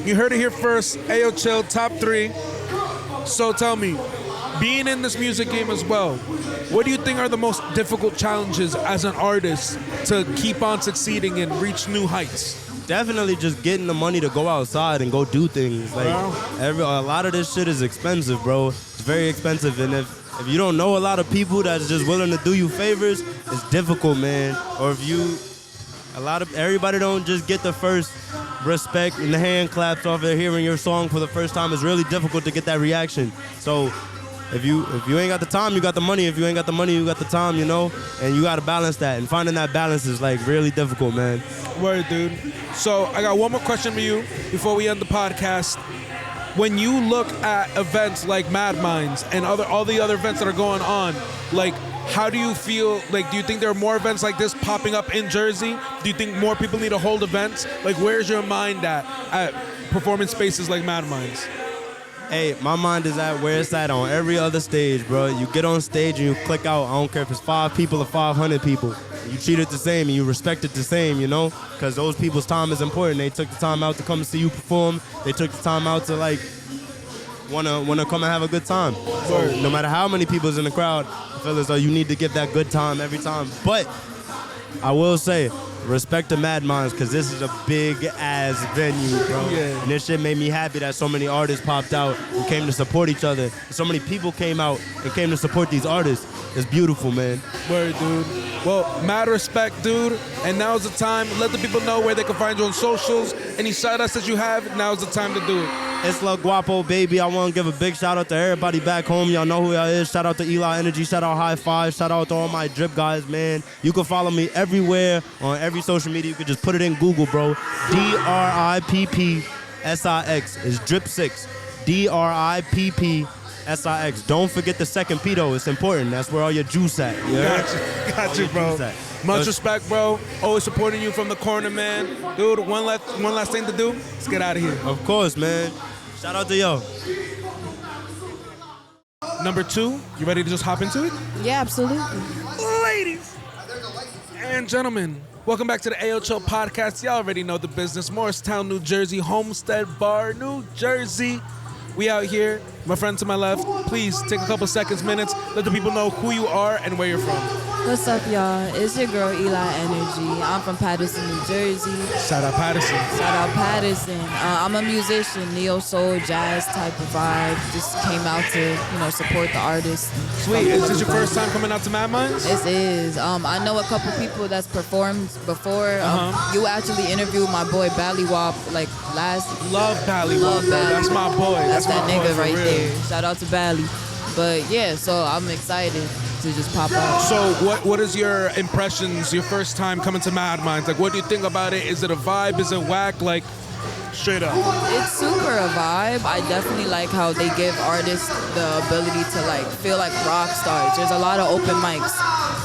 you heard it here first. Ayo Chill, top 3. So tell me, being in this music game as well, what do you think are the most difficult challenges as an artist to keep on succeeding and reach new heights? Definitely just getting the money to go outside and go do things. Like a lot of this shit is expensive, bro. It's very expensive, and if you don't know a lot of people that's just willing to do you favors, it's difficult, man. Or if everybody don't just get the first respect and the hand claps off of hearing your song for the first time. It's really difficult to get that reaction. So if you ain't got the time, you got the money. If you ain't got the money, you got the time, you know? And you gotta balance that. And finding that balance is like really difficult, man. Word, dude. So I got one more question for you before we end the podcast. When you look at events like MADMINDS and all the other events that are going on, like, how do you feel? Like, do you think there are more events like this popping up in Jersey? Do you think more people need to hold events? Like, where's your mind at performance spaces like MADMINDS? Hey, my mind is at where it's at on every other stage, bro. You get on stage and you click out. I don't care if it's 5 people or 500 people. You treat it the same and you respect it the same, you know? Because those people's time is important. They took the time out to come and see you perform. They took the time out to, like, wanna come and have a good time. So no matter how many people's in the crowd, I feel as though you need to give that good time every time. But I will say, respect to MADMINDS, because this is a big-ass venue, bro. Yeah. And this shit made me happy that so many artists popped out and came to support each other. So many people came out and came to support these artists. It's beautiful, man. Word, dude. Well, mad respect, dude. And now's the time. Let the people know where they can find you on socials. Any shout-outs that you have, now's the time to do it. It's La Guapo, baby. I want to give a big shout out to everybody back home. Y'all know who y'all is. Shout out to Eli Energy. Shout out High Five. Shout out to all my drip guys, man. You can follow me everywhere on every social media. You can just put it in Google, bro. DRIPPSIX is Drip6. DRIPPSIX. Don't forget the second P though. It's important. That's where all your juice at. Got you, bro. Much respect, bro. Always supporting you from the corner, man. Dude, one last thing to do. Let's get out of here. Of course, man. Shout out to yo. Number 2, you ready to just hop into it? Yeah, absolutely. Ladies and gentlemen, welcome back to the AO Chill Podcast. Y'all already know the business. Morristown, New Jersey, Homestead Bar, New Jersey. We out here. My friend to my left, please take a couple seconds, minutes. Let the people know who you are and where you're from. What's up, y'all? It's your girl, Eli Energy. I'm from Paterson, New Jersey. Shout out Paterson. Shout out Paterson. I'm a musician, neo-soul, jazz type of vibe. Just came out to, support the artists. Sweet. Is this your first time coming out to Mad Minds? This is. I know a couple people that's performed before. You actually interviewed my boy Ballywop last. Love Ballywop. That's my boy. That's that my nigga boy right real. there. Shout out to Bally. But yeah, so I'm excited to just pop out. So what is your impressions, your first time coming to Mad Minds? What do you think about it? Is it a vibe? Is it whack? Straight up. It's super a vibe. I definitely like how they give artists the ability to feel like rock stars. There's a lot of open mics,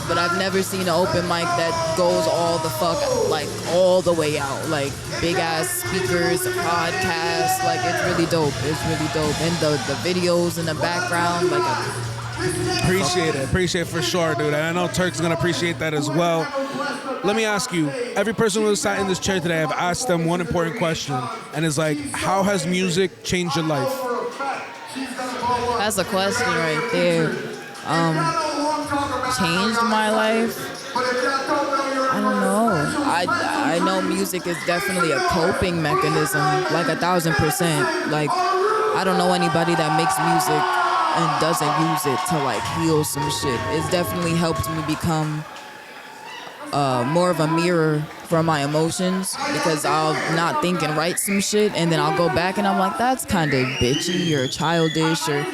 but I've never seen an open mic that goes all the fuck all the way out. Big ass speakers, podcasts. It's really dope. It's really dope. And the videos in the background, Appreciate it for sure, dude. And I know Turk's gonna appreciate that as well. Let me ask you, every person who sat in this chair today, I've asked them one important question, and it's how has music changed your life? That's a question right there. Changed my life? I don't know. I know music is definitely a coping mechanism, 1,000%. I don't know anybody that makes music and doesn't use it to heal some shit. It's definitely helped me become more of a mirror for my emotions, because I'll not think and write some shit, and then I'll go back and I'm like, that's kind of bitchy or childish, or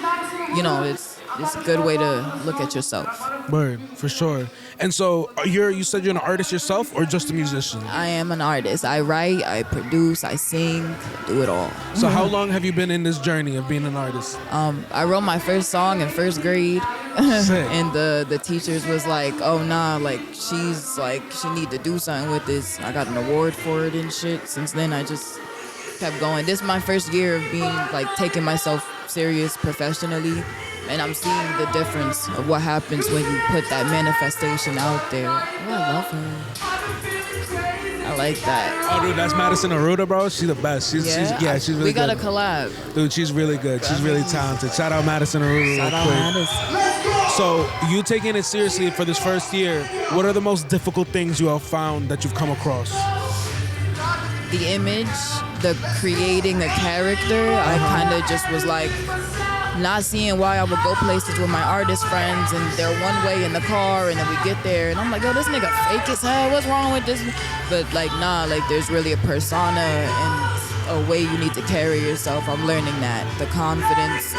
it's a good way to look at yourself. Word, for sure. And so you said you're an artist yourself or just a musician? I am an artist. I write, I produce, I sing, do it all. So how long have you been in this journey of being an artist? I wrote my first song in first grade. And the teachers was like, oh nah, she's she need to do something with this. I got an award for it and shit. Since then I just kept going. This is my first year of being taking myself serious professionally, and I'm seeing the difference of what happens when you put that manifestation out there. Oh, I love her. I like that. Oh, dude, that's Madison Aruda, bro. She's the best. She's really good. We got a collab. Dude, she's really good. She's really talented. Shout out Madison Aruda real quick. So, you taking it seriously for this first year, what are the most difficult things you have found that you've come across? The image, the creating the character. I kind of just was not seeing why I would go places with my artist friends and they're one way in the car, and then we get there and I'm like, yo, this nigga fake as hell, what's wrong with this? But nah, there's really a persona and a way you need to carry yourself. I'm learning that. The confidence.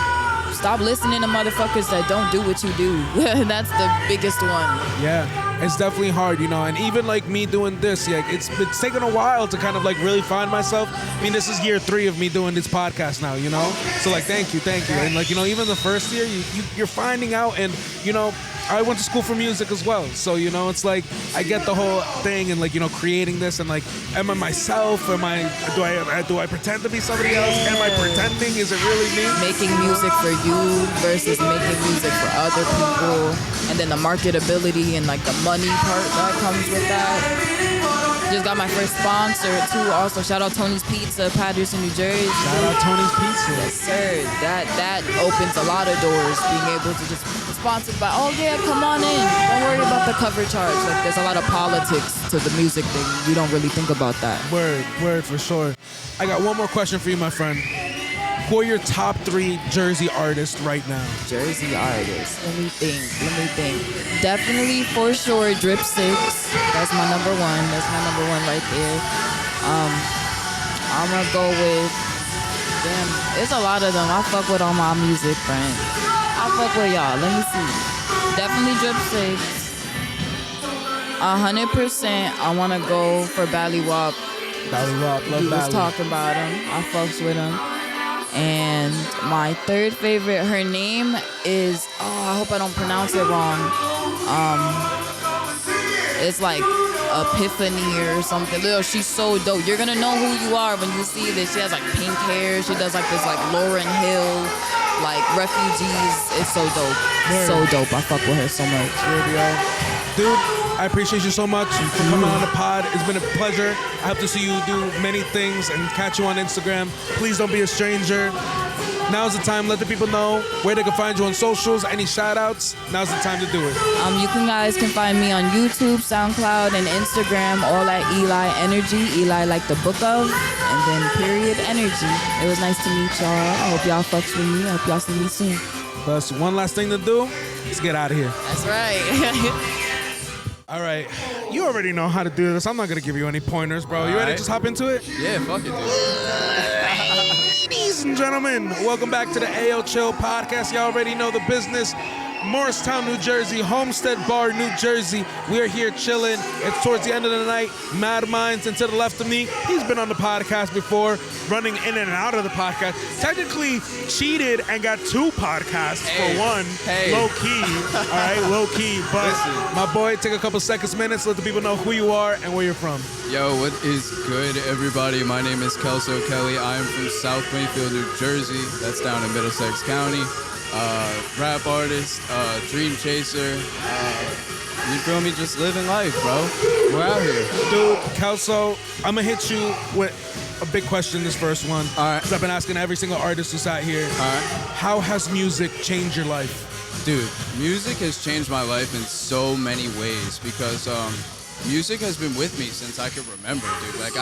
Stop listening to motherfuckers that don't do what you do. That's the biggest one. Yeah, it's definitely hard, and even me doing this, it's taken a while to kind of really find myself. I mean, this is year 3 of me doing this podcast now, So thank you. And even the first year, you're finding out, and I went to school for music as well. So, it's I get the whole thing and creating this and am I myself? Do I pretend to be somebody else? Am I pretending? Is it really me? Making music for you versus making music for other people, and then the marketability and the money part that comes with that. Just got my first sponsor too. Also, shout out Tony's Pizza, Paterson, New Jersey. Shout out Tony's Pizza. Yes, sir. That opens a lot of doors. Being able to just be sponsored by, oh yeah, come on in. Don't worry about the cover charge. There's a lot of politics to the music thing. You don't really think about that. Word for sure. I got one more question for you, my friend. who are your top 3 Jersey artists right now? Jersey artists. Let me think. Definitely, for sure, Drip 6. That's my number one. That's my number one right there. I'm gonna go with. Damn, it's a lot of them. I fuck with all my music friends. I fuck with y'all. Let me see. Definitely Drip 6. 100%. I wanna go for bigwoupp. Bigwoupp, love We was Bally. talking about him. I fucks with him. And my third favorite, her name is, I hope I don't pronounce it wrong. It's like Epiphany or something. Lil, she's so dope. You're gonna know who you are when you see this. She has like pink hair. She does like this like Lauryn Hill, like Refugees. It's so dope. So dope. I fuck with her so much. Dude, I appreciate you so much for coming on the pod. It's been a pleasure. I hope to see you do many things and catch you on Instagram. Please don't be a stranger. Now's the time. Let the people know where they can find you on socials. Any shout outs? Now's the time to do it. You guys can find me on YouTube, SoundCloud, and Instagram, all at Eli Energy. Eli like the book of, and then period energy. It was nice to meet y'all. I hope y'all fucks with me. I hope y'all see me soon. Plus, one last thing to do. Let's get out of here. That's right. All right. You already know how to do this. I'm not going to give you any pointers, bro. You ready to just hop into it? Yeah, fuck it, dude. Ladies and gentlemen, welcome back to the AO Chill podcast. You already know the business. Morristown, New Jersey, Homestead Bar, New Jersey. We're here chilling. It's towards the end of the night. MADMINDS, and to the left of me, he's been on the podcast before, running in and out of the podcast. Technically cheated and got 2 podcasts for one. Low key. All right, low key. But my boy, take a couple minutes, let the people know who you are and where you're from. Yo, what is good, everybody? My name is Kelso Kelly. I am from South Plainfield, New Jersey. That's down in Middlesex County. Rap artist, dream chaser. You feel me? Just living life, bro. We're out here. Dude, Kelso, I'm going to hit you with a big question, this first one. All right. Because I've been asking every single artist who sat here. All right. How has music changed your life? Dude, music has changed my life in so many ways because music has been with me since I can remember, dude. Like,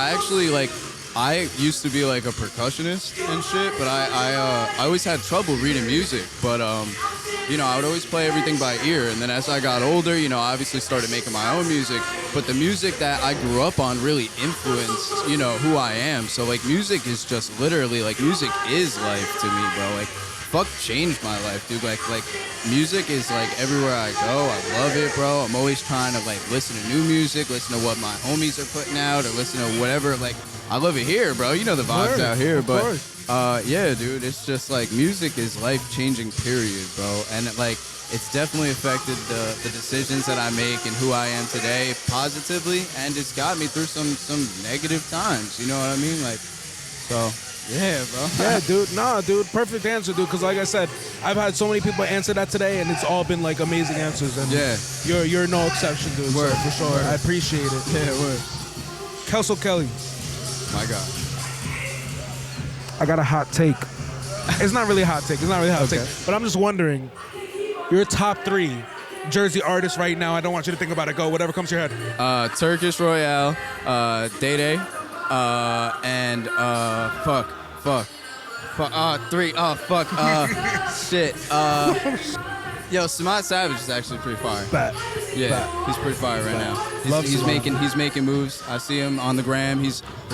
I used to be like a percussionist and shit, but I always had trouble reading music. But I would always play everything by ear. And then as I got older, I obviously started making my own music. But the music that I grew up on really influenced, who I am. So like music is just literally like music is life to me, bro. Like fuck changed my life, dude. Like music is like everywhere I go. I love it, bro. I'm always trying to like listen to new music, listen to what my homies are putting out, or listen to whatever. Like I love it here, bro. You know the vibes out here, but yeah, dude. It's just like music is life-changing, period, bro. And it's definitely affected the decisions that I make and who I am today positively, and it's got me through some negative times. You know what I mean? Like, so. Yeah, bro. Yeah, dude. Nah, dude. Perfect answer, dude. Because like I said, I've had so many people answer that today, and it's all been like amazing answers. And yeah, you're no exception, dude. Word. So, for sure. Word. I appreciate it. Yeah, word. Kelso Kelly. My God. I got a hot take. It's not really a hot take. Take. But I'm just wondering, your top 3 Jersey artists right now. I don't want you to think about it. Go, whatever comes to your head. Turkish Royale, Day Day, and shit. Yo, Smart Savage is actually pretty fire. He's pretty fire right now. He's making moves. I see him on the gram.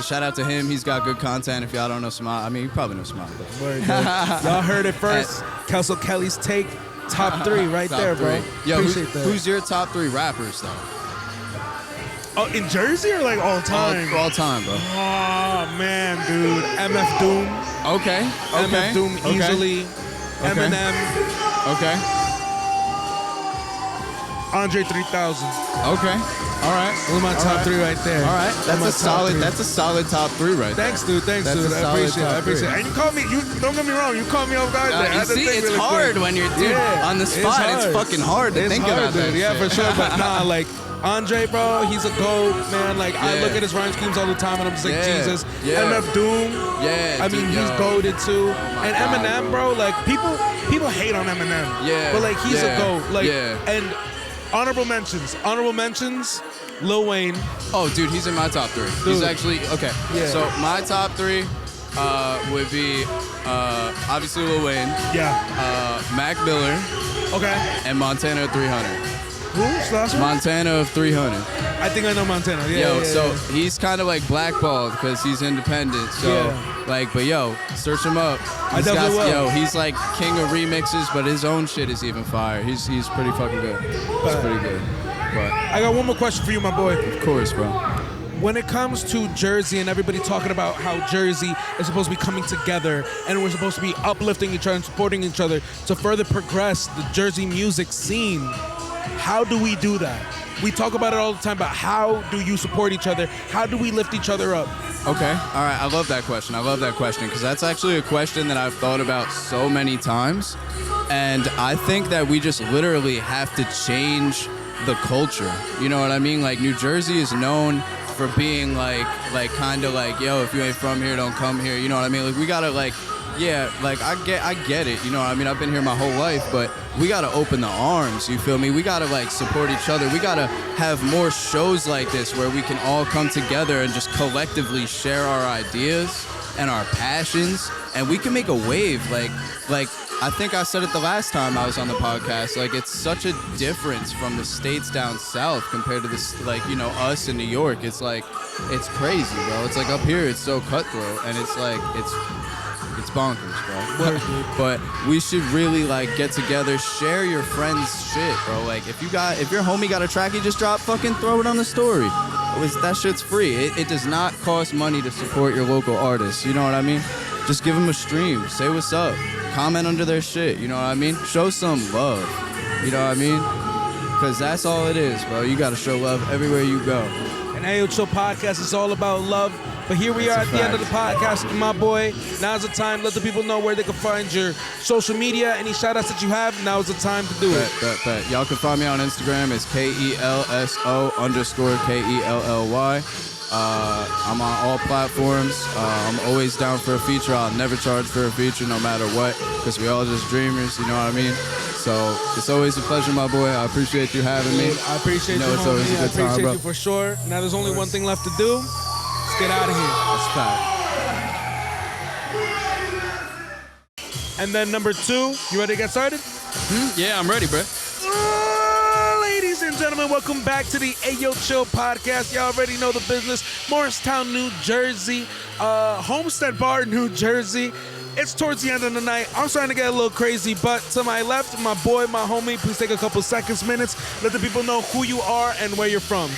Shout out to him. He's got good content. If y'all don't know Smart, I mean, you probably know Smart. Y'all heard it first. Kelso Kelly's take. Top 3 right top there, bro. 3. Yo, who's your top 3 rappers though? Oh, in Jersey or like all time? All time, bro. Oh man, dude. MF Doom. Okay. MF Doom easily. Eminem. Okay. Andre 3000. Okay. All right. Those are my top 3 right there. All right. That's a solid top 3 right there. Thanks, dude. I appreciate it. And you call me. Don't get me wrong. You call me off guard. You see, it's really hard when you're on the spot. It's fucking hard to think about that. Yeah, for sure. But nah, like Andre, bro, he's a GOAT, man. Like I look at his rhyme schemes all the time, and I'm just like, Jesus. MF Doom. Yeah. I mean, he's goated too. And Eminem, bro. Like people hate on Eminem. Yeah. But like he's a GOAT. Like and. Honorable mentions, Lil Wayne. Oh, dude, he's in my top 3. Dude. He's actually, okay. Yeah. So my top 3, would be obviously Lil Wayne. Yeah. Mac Miller. Okay. And Montana of 300. Who's the last one? Montana of 300. I think I know Montana. Yeah. He's kind of like blackballed because he's independent. So, but search him up. I definitely will. Yo, he's like king of remixes, but his own shit is even fire. He's pretty fucking good. He's pretty good. But I got one more question for you, my boy. Of course, bro. When it comes to Jersey and everybody talking about how Jersey is supposed to be coming together and we're supposed to be uplifting each other and supporting each other to further progress the Jersey music scene, how do we do that? We talk about it all the time, but how do you support each other? How do we lift each other up? Okay. All right. I love that question because that's actually a question that I've thought about so many times. And I think that we just literally have to change the culture. You know what I mean? Like, New Jersey is known for being like kind of like, yo, if you ain't from here, don't come here. You know what I mean? Like, we gotta I get it. You know what I mean? I've been here my whole life, but we gotta open the arms. You feel me? We gotta support each other. We gotta have more shows like this where we can all come together and just collectively share our ideas and our passions, and we can make a wave. Like I think I said it the last time I was on the podcast. Like, it's such a difference from the states down south compared to this, us in New York. It's it's crazy, bro. It's like up here, it's so cutthroat, and it's bonkers, bro. But we should really get together, share your friends' shit, bro. Like, if your homie got a track he just dropped, fucking throw it on the story. That shit's free. It does not cost money to support your local artists. You know what I mean? Just give them a stream. Say what's up. Comment under their shit. You know what I mean? Show some love. You know what I mean? Because that's all it is, bro. You got to show love everywhere you go. And Ayoo Chill Podcast is all about love. But here we are at the end of the podcast, my boy. Now's the time. Let the people know where they can find your social media. Any shout-outs that you have, now's the time to do it. Bet. Y'all can find me on Instagram. It's KELSO_KELLY. I'm on all platforms. I'm always down for a feature. I'll never charge for a feature no matter what, because we all just dreamers, you know what I mean? So it's always a pleasure, my boy. I appreciate you having me. I appreciate you, it's always a good time, bro. I appreciate you for sure. Now there's only one thing left to do. Let's get out of here. That's fact. And then number 2, you ready to get started? Yeah, I'm ready, bro. Ladies and gentlemen, welcome back to the Ayoo Chill Podcast. Y'all already know the business. Morristown, New Jersey. Homestead Bar, New Jersey. It's towards the end of the night. I'm starting to get a little crazy, but to my left, my boy, my homie, please take a couple seconds, minutes. Let the people know who you are and where you're from.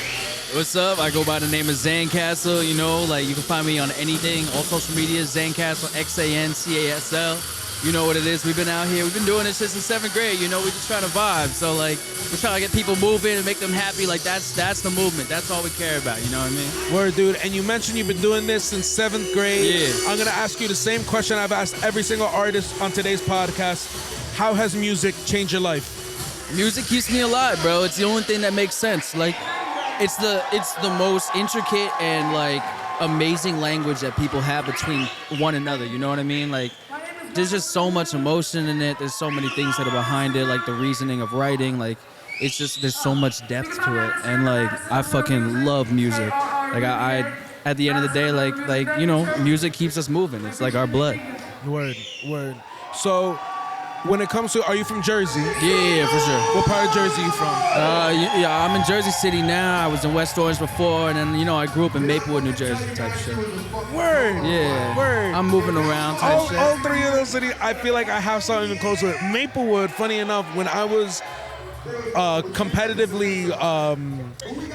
What's up? I go by the name of Xangcastle. You know, you can find me on anything, all social media, Xangcastle, XANCASL. You know what it is. We've been out here. We've been doing this since the 7th grade. You know, we're just trying to vibe. So, we're trying to get people moving and make them happy. That's the movement. That's all we care about. You know what I mean? Word, dude. And you mentioned you've been doing this since 7th grade. Yeah. I'm going to ask you the same question I've asked every single artist on today's podcast. How has music changed your life? Music keeps me alive, bro. It's the only thing that makes sense. It's the most intricate and, amazing language that people have between one another. You know what I mean? There's just so much emotion in it. There's so many things that are behind it, the reasoning of writing. It's just, there's so much depth to it. And I fucking love music. I at the end of the day, music keeps us moving. It's like our blood. Word. So, when it comes to, are you from Jersey? Yeah, for sure. What part of Jersey are you from? Yeah, I'm in Jersey City now. I was in West Orange before, and then, I grew up in Maplewood, New Jersey type shit. Word. Yeah. Word. I'm moving around type shit. All 3 of those cities, I feel like I have something close to it. Maplewood, funny enough, when I was competitively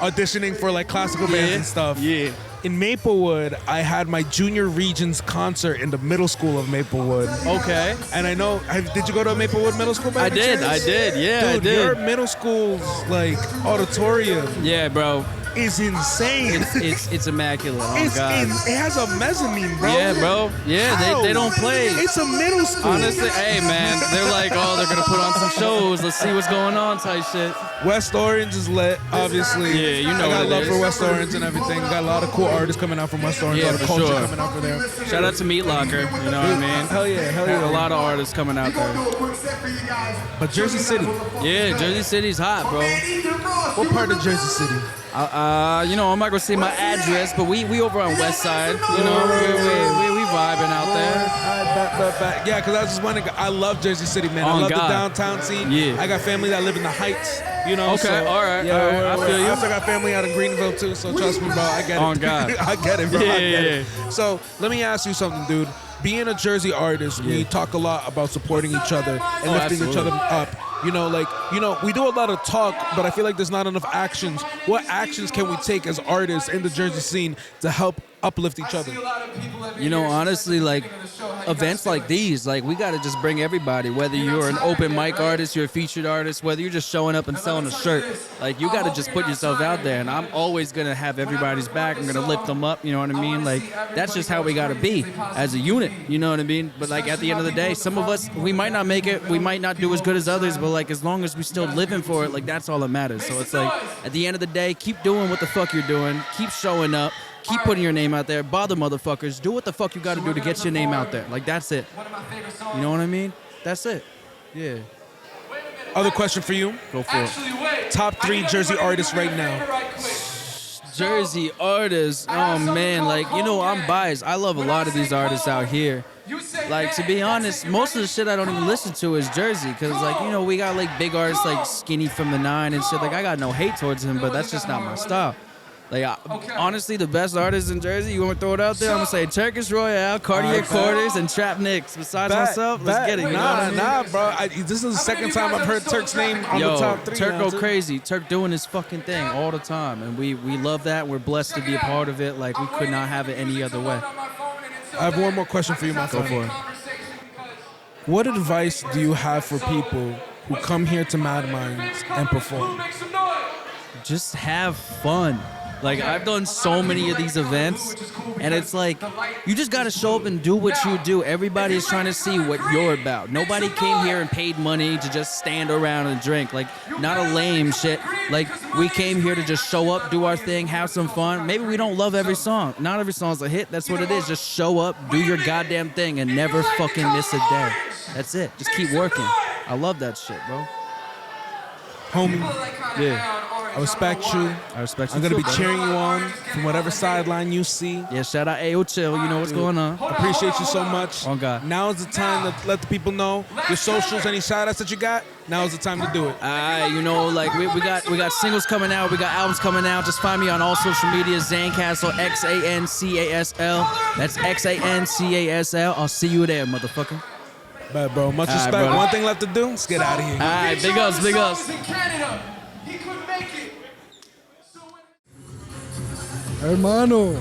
auditioning for classical bands and stuff. Yeah. In Maplewood, I had my junior regions concert in the middle school of Maplewood. Okay. And I know, did you go to a Maplewood middle school? I did. Yeah, dude, I did. Your middle school's auditorium. Yeah, bro. Is insane. It's immaculate. Oh, God. It has a mezzanine, bro. Yeah, bro. Yeah, they don't play. It's a middle school. Honestly, hey, man, they're they're going to put on some shows. Let's see what's going on type shit. West Orange is lit, obviously. Yeah, you know I got what it love is. for West Orange and everything. Got a lot of cool artists coming out from West Orange. Yeah, a lot of for culture sure. coming out from there. Shout out to Meat Locker. You know what I mean? Hell yeah. There's a lot of artists coming out there. But Jersey City. Yeah, Jersey City's hot, bro. What part of Jersey City? I'm not gonna say my address, but we over on West Side. You know, we vibing out there. Yeah, because I was just wondering. I love Jersey City, man. I On love God. the downtown scene. Yeah. I got family that live in the Heights. You know. Okay, so, all right. Yeah, All right, I feel you. I also got family out in Greenville too. So trust me, bro. I get it. On God. I get it, bro. Yeah, I get yeah, it. So let me ask you something, dude. Being a Jersey artist, we talk a lot about supporting each other and lifting each other up. You know, we do a lot of talk, but I feel like there's not enough actions. What actions can we take as artists in the Jersey scene to help uplift each other? You know, honestly, like events like these, like we got to just bring everybody, whether you're an open mic artist, you're a featured artist, whether you're just showing up and selling a shirt, like you got to just put yourself out there. And I'm always going to have everybody's back. I'm going to lift them up. You know what I mean? Like that's just how we got to be as a unit. You know what I mean? But like at the end of the day, some of us, we might not make it. We might not do as good as others, but like as long as we still living for it, like that's all that matters. So it's like at the end of the day, keep doing what the fuck you're doing. Keep showing up. Keep putting your name out there. Bother motherfuckers. Do what the fuck you got to do to get your name out there. Like that's it. You know what I mean? That's it. Yeah. Other question for you. Go for it. Top 3 Jersey artists right now. Jersey artists. Oh man, like you know I'm biased. I love a lot of these artists out here. Like to be honest, most of the shit I don't even listen to is Jersey, cause like you know we got like big artists like Skinny from the 9 and shit. Like I got no hate towards him, but that's just not my style. Like honestly, the best artists in Jersey, you want to throw it out there? I'm gonna say Turkish Royale, Cartier Quarters, and Trap.nixx. Besides myself, let's get it. You know what I mean? Nah, bro. This is the second time I've heard Turk's name on the top 3. Turk now, go too. crazy. Turk doing his fucking thing all the time, and we love that. We're blessed to be a part of it. Like we could not have it any other way. I have one more question for you, my friend. Go for it. What advice do you have for people who come here to MADMINDS and perform? Just have fun. Like I've done so many of these events, and it's like you just gotta show up and do what you do. Everybody is trying to see what you're about. Nobody came here and paid money to just stand around and drink. Like not a lame shit. Like we came here to just show up, do our thing, have some fun. Maybe we don't love every song. Not every song's a hit. That's what it is. Just show up, do your goddamn thing, and never fucking miss a day. That's it. Just keep working. I love that shit, bro. Homie. Yeah. I respect you. I respect you. I'm gonna too, be bro. cheering you on from whatever sideline you see. Yeah, shout out Ayoo Chill. You know what's going on. Appreciate you so much. Oh God. Now is the time to let the people know your socials, any shout outs that you got. Now is the time to do it. You know, like we got singles coming out, we got albums coming out. Just find me on all social media, Xancastle, XANCASL. That's XANCASL. I'll see you there, motherfucker. Bad, bro. Much All right, respect. brother. One thing left to do. Let's get out of here. All right, big ups, big ups. Hermano,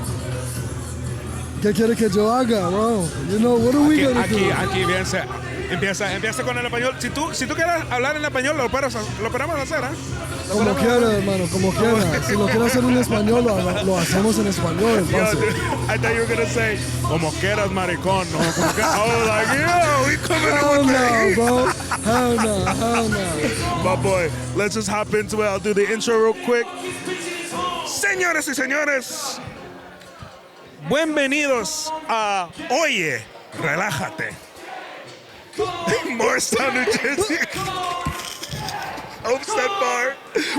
¿qué quiere que yo haga, bro? You know, what are we gonna do? Aquí empieza con el español. Si tú quieres hablar en español, lo podemos hacer, ¿eh? Como quiera, hermano, como quiera. Si lo quiere hacer en español, lo hacemos en español, entonces. I thought you were gonna say, como quieras, maricón. No, como que, I was like, yo, we coming in with bro. Hell no. My boy, let's just hop into it. I'll do the intro real quick. Señores y señores, bienvenidos a Oye, Relájate. Morristown, New Jersey. Homestead Bar.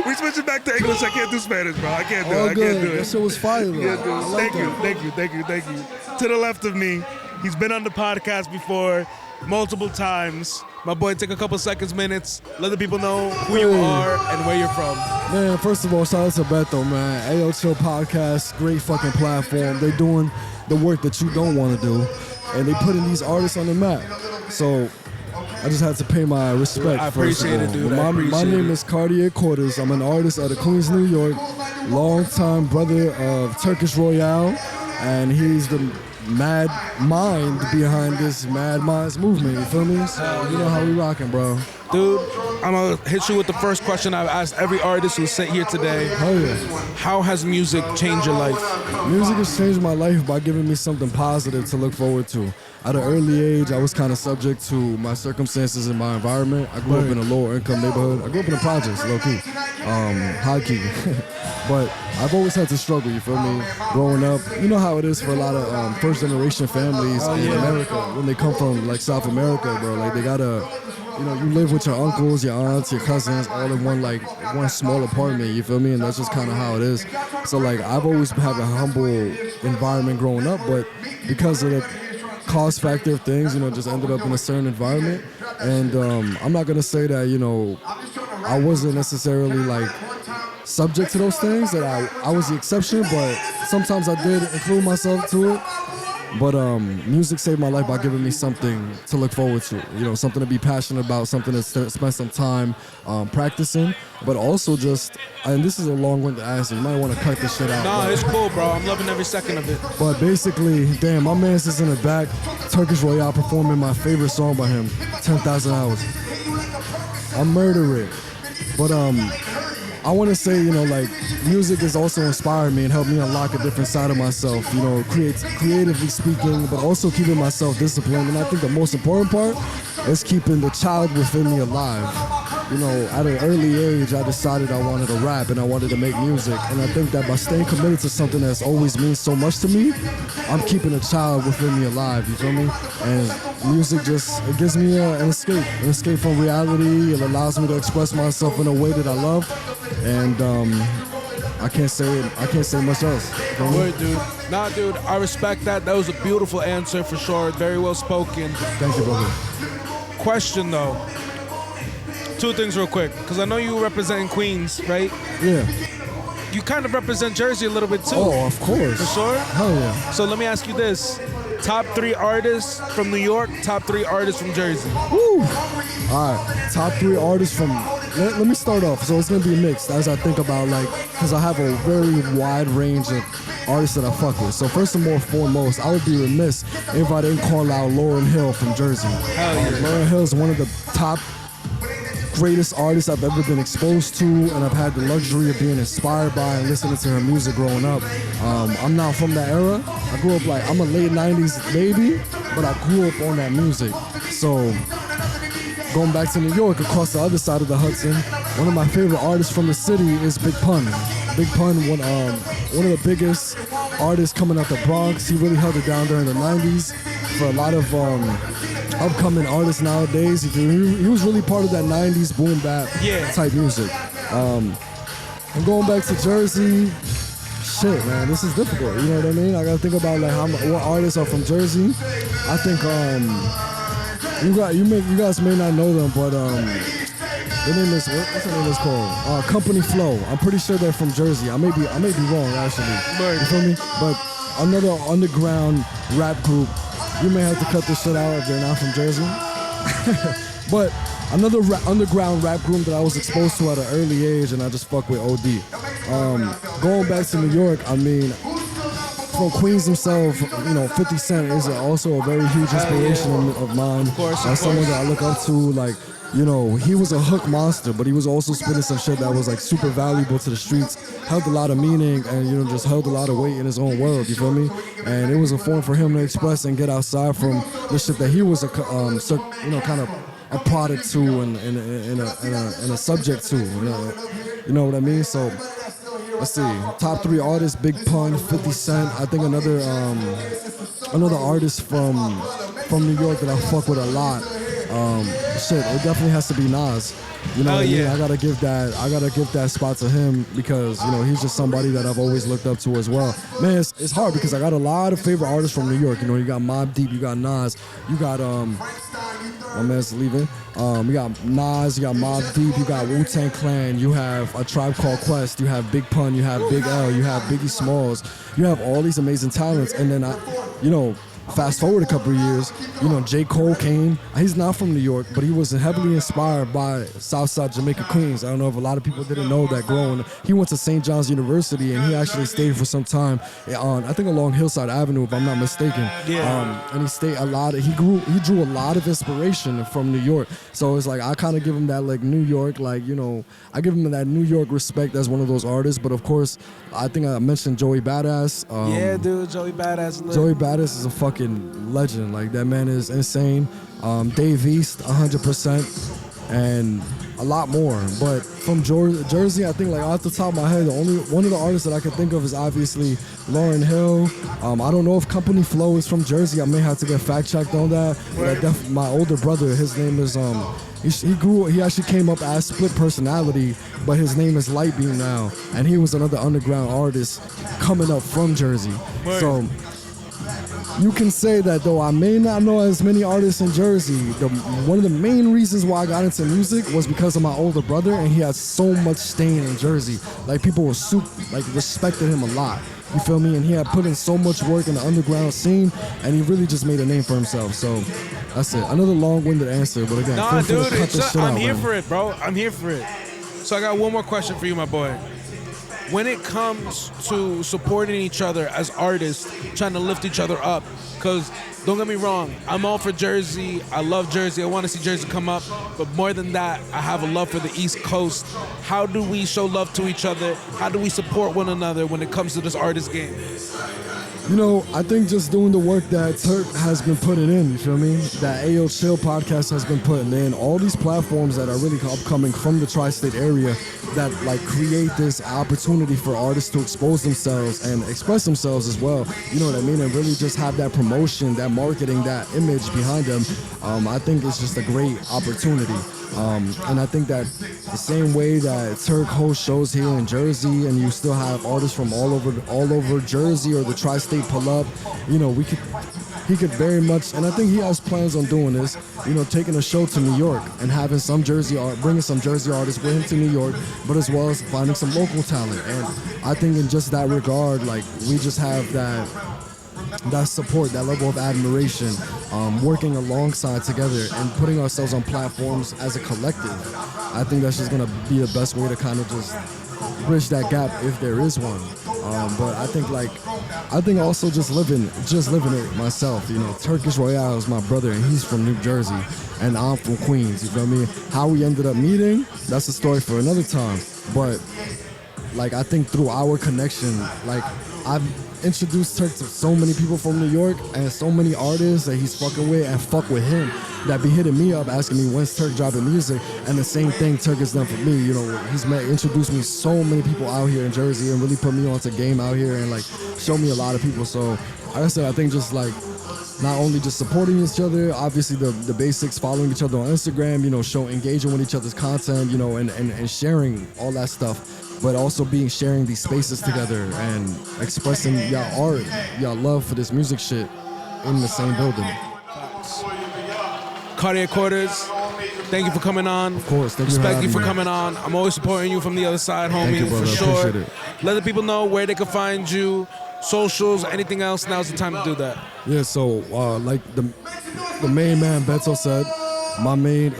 We switch it back to English. I can't do Spanish, bro. I can't do it. I can't do it. That shit was fire, though. Yeah, dude. Thank you. To the left of me, he's been on the podcast before multiple times. My boy, take a couple minutes, let the people know who you are and where you're from. Man, first of all, shout out to Beto, man. Ayoo Chill Podcast, great fucking platform. They're doing the work that you don't want to do, and they putting these artists on the map. So I just had to pay my respect. I appreciate it, dude. My name is Cartier Quarters. I'm an artist out of Queens, New York. Longtime brother of Turkish Royale, and he's the mad mind behind this MADMINDS movement. You feel me? So you know how we rocking, bro. Dude, I'm gonna hit you with the first question I've asked every artist who's sent here today. Oh yeah. How has music changed your life? Music has changed my life by giving me something positive to look forward to. At an early age, I was kind of subject to my circumstances and my environment. I grew up in a lower income neighborhood. I grew up in the projects, low key, high key. But I've always had to struggle, you feel me? Growing up, you know how it is for a lot of first generation families in America when they come from like South America, bro. Like they gotta, you know, you live with your uncles, your aunts, your cousins, all in one small apartment, you feel me? And that's just kind of how it is. So like I've always had a humble environment growing up, but because of the cause factor of things, just ended up in a certain environment. And I'm not gonna say that, I wasn't necessarily like subject to those things, that I was the exception, but sometimes I did include myself to it. But music saved my life by giving me something to look forward to, something to be passionate about, something to spend some time practicing, but also just, and this is a long-winded answer, you might want to cut this shit out. No, it's cool, bro. I'm loving every second of it. But basically, damn, my man's just in the back, Turkish Royale performing my favorite song by him, 10,000 Hours. I murder it. But I want to say, music has also inspired me and helped me unlock a different side of myself, creatively speaking, but also keeping myself disciplined. And I think the most important part is keeping the child within me alive. At an early age, I decided I wanted to rap and I wanted to make music. And I think that by staying committed to something that's always means so much to me, I'm keeping a child within me alive, you feel me? And music it gives me an escape from reality. It allows me to express myself in a way that I love. And I can't say much else. Word, dude. Nah, dude, I respect that. That was a beautiful answer for sure. Very well spoken. Thank you, brother. Question though. Two things real quick, because I know you represent Queens, right? Yeah. You kind of represent Jersey a little bit too. Oh, of course. For sure? Hell yeah. So let me ask you this. Top 3 artists from New York, top 3 artists from Jersey. Woo! All right, top 3 artists from, let me start off. So it's gonna be mixed as I think about because I have a very wide range of artists that I fuck with. So first and foremost, I would be remiss if I didn't call out Lauryn Hill from Jersey. Hell yeah. Lauryn Hill is one of the top greatest artist I've ever been exposed to, and I've had the luxury of being inspired by and listening to her music growing up. I'm not from that era. I grew up I'm a late 90s baby, but I grew up on that music. So going back to New York, across the other side of the Hudson, one of my favorite artists from the city is Big Pun. Big Pun, one of the biggest artists coming out the Bronx. He really held it down during the 90s for a lot of upcoming artists nowadays. He was really part of that 90s boom bap type music. And going back to Jersey, shit, man, this is difficult. You know what I mean? I gotta think about what artists are from Jersey. I think you guys may not know them, but their name is what's their name is called? Company Flow. I'm pretty sure they're from Jersey. I may be wrong actually. You feel me? But another underground rap group. You may have to cut this shit out if they're not from Jersey. But another underground rap group that I was exposed to at an early age, and I just fuck with OD. Going back to New York, I mean, from Queens himself, 50 Cent is also a very huge inspiration of mine. Of course. Someone that I look up to, he was a hook monster, but he was also spitting some shit that was super valuable to the streets, held a lot of meaning, and just held a lot of weight in his own world, you feel me? And it was a form for him to express and get outside from the shit that he was kind of a product to and a subject to, you know what I mean? So let's see, top 3 artists: Big Pun, 50 Cent. I think another artist from New York that I fuck with a lot. It definitely has to be Nas. You know what I mean? I gotta give that spot to him because he's just somebody that I've always looked up to as well. Man, it's hard because I got a lot of favorite artists from New York. You got Mobb Deep, you got Nas, you got my man's leaving. You got Nas, you got Mobb Deep, you got Wu-Tang Clan, you have A Tribe Called Quest, you have Big Pun, you have Big L, you have Biggie Smalls, you have all these amazing talents, and then fast forward a couple of years, J. Cole came. He's not from New York, but he was heavily inspired by Southside Jamaica, Queens. I don't know if a lot of people didn't know that growing. He went to St. John's University, and he actually stayed for some time on, I think, along Hillside Avenue, if I'm not mistaken. And he stayed a lot. He drew a lot of inspiration from New York. So it's I kind of give him that New York, I give him that New York respect as one of those artists. But of course, I think I mentioned Joey Badass. Yeah, dude, Joey Badass. Joey Badass is a fucking legend. That man is insane. Dave East, 100%, and a lot more. But from Jersey, I think off the top of my head, one of the artists that I can think of is obviously Lauryn Hill. I don't know if Company Flow is from Jersey. I may have to get fact checked on that. But my older brother, his name is he actually came up as Split Personality, but his name is Lightbeam now, and he was another underground artist coming up from Jersey. So you can say that though I may not know as many artists in Jersey. One of the main reasons why I got into music was because of my older brother, and he had so much stain in Jersey. Like people were respected him a lot. You feel me? And he had put in so much work in the underground scene, and he really just made a name for himself. So that's it. Another long-winded answer, but again, Nah, dude, I'm here man. for it, bro. I'm here for it. So I got one more question for you, my boy. When it comes to supporting each other as artists, trying to lift each other up, because don't get me wrong, I'm all for Jersey. I love Jersey. I want to see Jersey come up. But more than that, I have a love for the East Coast. How do we show love to each other? How do we support one another when it comes to this artist game? You know, I think just doing the work that Turk has been putting in, you feel me? That Ayoo Chill podcast has been putting in. All these platforms that are really upcoming from the tri-state area that like create this opportunity for artists to expose themselves and express themselves as well. You know what I mean? And really just have that promotion, that marketing, that image behind them. I think it's just a great opportunity. And I think that the same way that Turk hosts shows here in Jersey, and you still have artists from all over Jersey or the tri-state pull up, you know, he could very much, and I think he has plans on doing this, you know, taking a show to New York and having bringing some Jersey artists with him to New York, but as well as finding some local talent. And I think in just that regard, like, we just have that support, that level of admiration, working alongside together and putting ourselves on platforms as a collective. I think that's just gonna be the best way to kind of just bridge that gap if there is one. But I think also just living it myself. You know, Turkish Royale is my brother, and he's from New Jersey, and I'm from Queens. You feel me? How we ended up meeting, that's a story for another time. But like, I think through our connection, like, I've introduced Turk to so many people from New York and so many artists that he's fucking with and fuck with him that be hitting me up asking me when's Turk dropping music, and the same thing Turk has done for me. You know, he's introduced me so many people out here in Jersey and really put me onto game out here and like show me a lot of people. So like I said, I think just like not only just supporting each other, obviously the basics, following each other on Instagram, you know, engaging with each other's content, you know, and sharing all that stuff, but also sharing these spaces together and expressing y'all art, y'all love for this music shit in the same building. Cartier Quarters, thank you for coming on. Of course, thank you. Respect you for coming on. I'm always supporting you from the other side, homie, Thank you, brother. for sure. Appreciate it. Let the people know where they can find you, socials, anything else. Now's the time to do that. Yeah, so like the main man Beto said, my name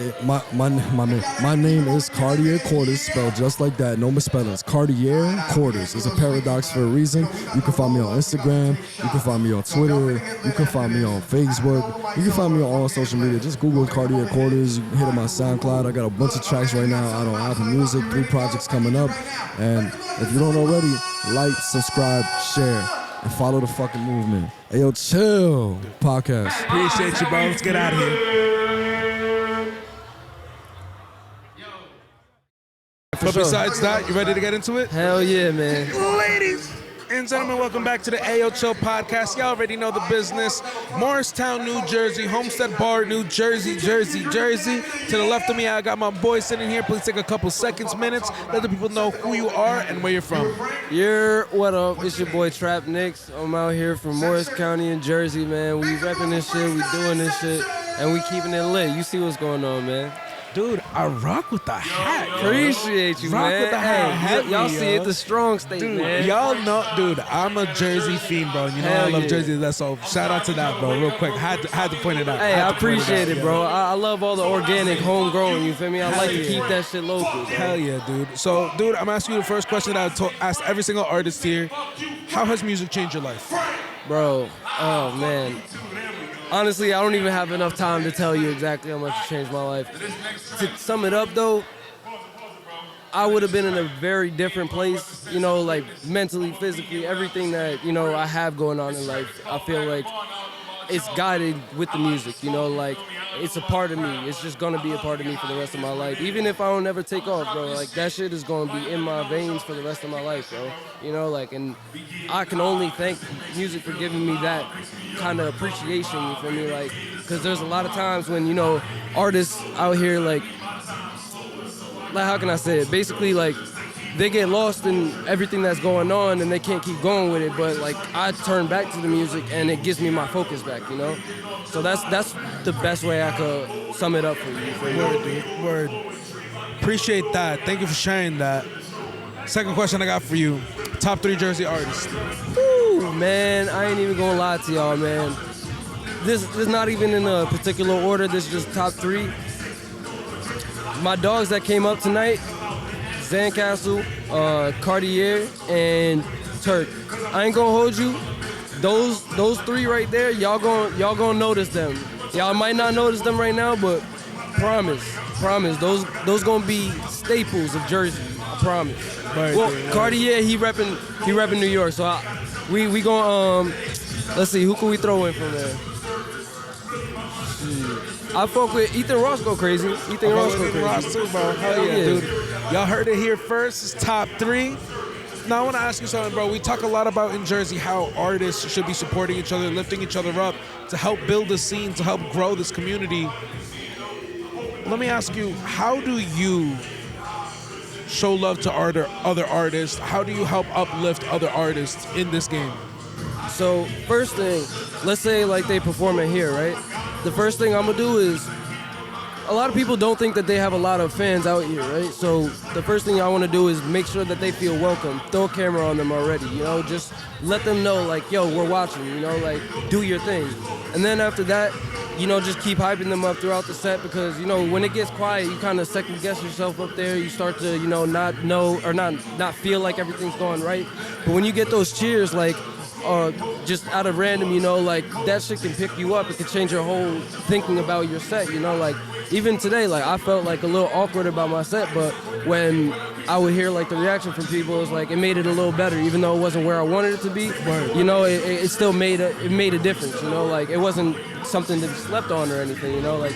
is Cartier Quarters, spelled just like that, no misspellings. Cartier Quarters is a paradox for a reason. You can find me on Instagram, you can find me on Twitter, you can find me on Facebook, you can find me on all social media. Just Google Cartier Quarters, you can hit on my SoundCloud. I got a bunch of tracks right now out on Apple Music, 3 projects coming up. And if you don't already, like, subscribe, share, and follow the fucking movement. Ayoo Chill podcast. Appreciate you, bro. Let's get out of here. But besides that, you ready to get into it? Hell yeah, man. Ladies and gentlemen, welcome back to the Ayoo Chill podcast. Y'all already know the business. Morristown, New Jersey, Homestead Bar, New Jersey, Jersey. To the left of me, I got my boy sitting here. Please take a couple minutes. Let the people know who you are and where you're from. What up? It's your boy Trap.nixx. I'm out here from Morris County in Jersey, man. We repping this shit, we doing this shit, and we keeping it lit. You see what's going on, man. Dude, I rock with the hat. Appreciate you, rock man. With the hat. Y'all see it, the strong state, dude, man. Y'all know, dude, I'm a Jersey fiend, bro. You know I love Jersey. That's so shout out to that, bro. Real quick, had to point it out. Hey, I appreciate it, bro. I love all the organic, homegrown. You feel me? I like to keep that shit local. Bro. Hell yeah, dude. So, dude, I'm asking you the first question that I asked every single artist here. How has music changed your life, bro? Oh man. Honestly, I don't even have enough time to tell you exactly how much it changed my life. To sum it up, though, I would have been in a very different place, you know, like mentally, physically, everything that, you know, I have going on in life. I feel like it's guided with the music, you know, like it's a part of me. It's just gonna be a part of me for the rest of my life. Even if I don't ever take off, bro, like that shit is gonna be in my veins for the rest of my life, bro. You know, like, and I can only thank music for giving me that kind of appreciation, you feel me? Like, cause there's a lot of times when, you know, artists out here, like how can I say it? Basically, like, they get lost in everything that's going on and they can't keep going with it. But like I turn back to the music and it gives me my focus back, you know. So that's the best way I could sum it up for you. Word, dude. Word. Appreciate that. Thank you for sharing that. Second question I got for you: top 3 Jersey artists. Woo, man, I ain't even gonna lie to y'all, man. This is not even in a particular order. This is just top 3. My dogs that came up tonight: Xancastle, Cartier, and Turk. I ain't gonna hold you. Those 3 right there, y'all gonna notice them. Y'all might not notice them right now, but promise, those gonna be staples of Jersey. I promise. Right, well, right. Cartier, he repping New York, so we gonna let's see, who can we throw in from there? I fuck with Ethan Ross go crazy. Ethan Ross go crazy. Ross too, bro. Hell yeah, dude. Y'all heard it here first. It's top 3. Now I want to ask you something, bro. We talk a lot about in Jersey how artists should be supporting each other, lifting each other up to help build the scene, to help grow this community. Let me ask you, how do you show love to other artists? How do you help uplift other artists in this game? So first thing, let's say like they performing here, right? The first thing I'm gonna do is, a lot of people don't think that they have a lot of fans out here, right? So the first thing I want to do is make sure that they feel welcome. Throw a camera on them already, you know, just let them know like, yo, we're watching, you know, like do your thing. And then after that, you know, just keep hyping them up throughout the set, because, you know, when it gets quiet, you kind of second guess yourself up there. You start to, you know, not know or not feel like everything's going right. But when you get those cheers, like, just out of random, you know, like that shit can pick you up. It can change your whole thinking about your set, you know, like even today, like I felt like a little awkward about my set, but when I would hear like the reaction from people, it was like it made it a little better, even though it wasn't where I wanted it to be. You know, it still made a difference, you know, like it wasn't something to be slept on or anything, you know, like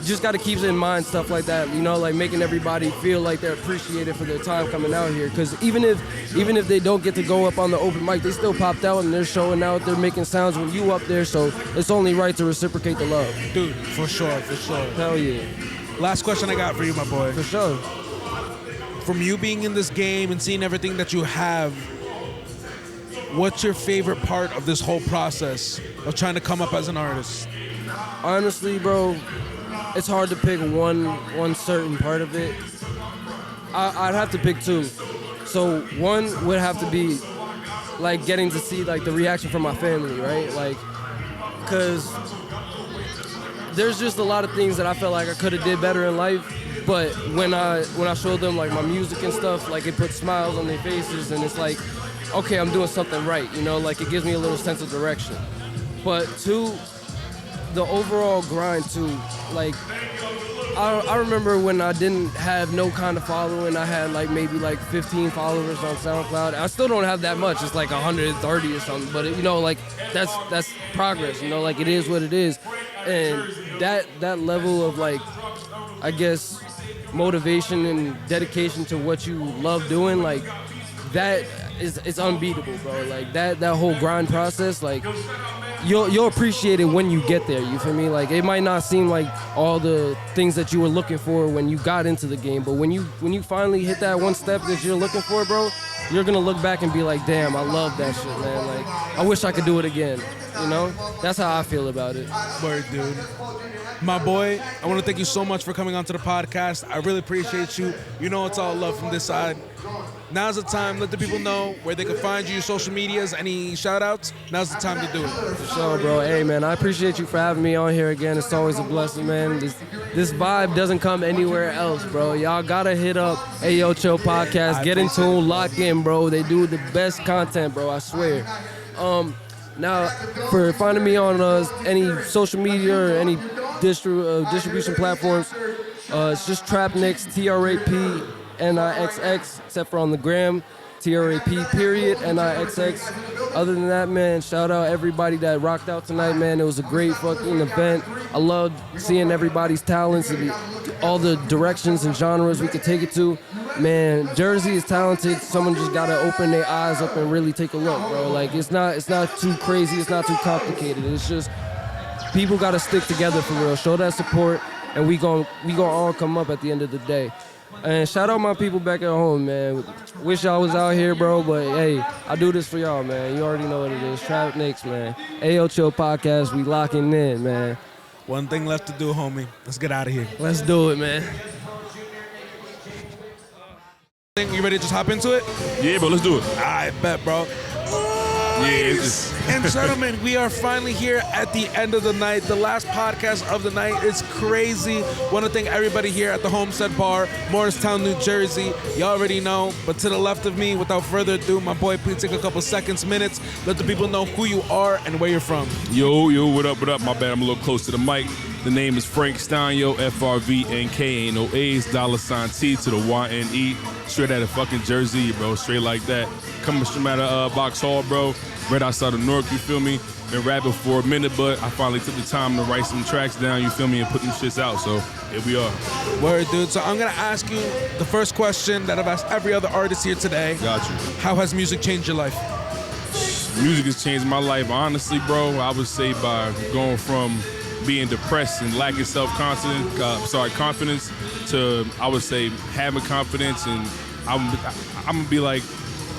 just got to keep in mind stuff like that, you know, like making everybody feel like they're appreciated for their time coming out here. Because even if they don't get to go up on the open mic, they still popped out and they're showing out, they're making sounds when you up there, so it's only right to reciprocate the love. Dude, for sure. Hell yeah. Last question I got for you, my boy. For sure. From you being in this game and seeing everything that you have, what's your favorite part of this whole process of trying to come up as an artist? Honestly, bro, it's hard to pick one certain part of it. I'd have to pick 2. So one would have to be like getting to see like the reaction from my family, right? Like, cause there's just a lot of things that I felt like I could have did better in life. But when I showed them like my music and stuff, like it puts smiles on their faces and it's like, okay, I'm doing something right, you know? Like it gives me a little sense of direction. But 2, the overall grind too. Like I remember when I didn't have no kind of following, I had like maybe like 15 followers on SoundCloud. I still don't have that much. It's like 130 or something, but you know, like that's progress, you know, like it is what it is. And that level of like, I guess, motivation and dedication to what you love doing, like that it's unbeatable, bro. Like that whole grind process, like you'll appreciate it when you get there, you feel me? Like it might not seem like all the things that you were looking for when you got into the game, but when you finally hit that one step that you're looking for, bro, you're gonna look back and be like, damn, I love that shit, man. Like I wish I could do it again, you know? That's how I feel about it. Word, dude. My boy, I want to thank you so much for coming onto the podcast. I really appreciate you. You know it's all love from this side. Now's the time. Let the people know where they can find you, social medias, any shout-outs. Now's the time to do it. For sure, bro. Hey, man, I appreciate you for having me on here again. It's always a blessing, man. This vibe doesn't come anywhere else, bro. Y'all gotta hit up Ayoo Chill Podcast. Get in tune, lock in, bro. They do the best content, bro. I swear. Now, for finding me on any social media or any distribution platforms, it's just Trap.nixx, TRAPNIXX, except for on the gram, TRAP.NIXX. Other than that, man, shout out everybody that rocked out tonight, man. It was a great fucking event. I loved seeing everybody's talents and all the directions and genres we could take it to. Man, Jersey is talented. Someone just gotta open their eyes up and really take a look, bro. Like it's not too crazy, it's not too complicated. It's just people gotta stick together for real. Show that support, and we gon' all come up at the end of the day. And shout out my people back at home, man. Wish y'all was out here, bro, but hey, I do this for y'all, man. You already know what it is. Trap.nixx, man. Ayo Chill Podcast, we locking in, man. One thing left to do, homie. Let's get out of here. Let's do it, man. You ready to just hop into it? Yeah, bro, let's do it. I bet, bro. Yes. And gentlemen, we are finally here at the end of the night. The last podcast of the night. It's crazy. Want to thank everybody here at the Homestead Bar, Morristown, New Jersey. You already know. But to the left of me, without further ado, my boy, please take a couple seconds, minutes. Let the people know who you are and where you're from. Yo, what up, My bad, I'm a little close to the mic. The name is Frank Stein, yo, FRVNK, ain't no A's, $T to the YNE. Straight out of fucking Jersey, bro, straight like that. Coming straight out of Vauxhall, bro, right outside of Newark, you feel me? Been rapping for a minute, but I finally took the time to write some tracks down, you feel me, and put them shits out, so here we are. Word, dude. So I'm going to ask you the first question that I've asked every other artist here today. Got you. How has music changed your life? Music has changed my life, honestly, bro. I would say by going from being depressed and lacking confidence to, I would say, having confidence. And I'm gonna be like,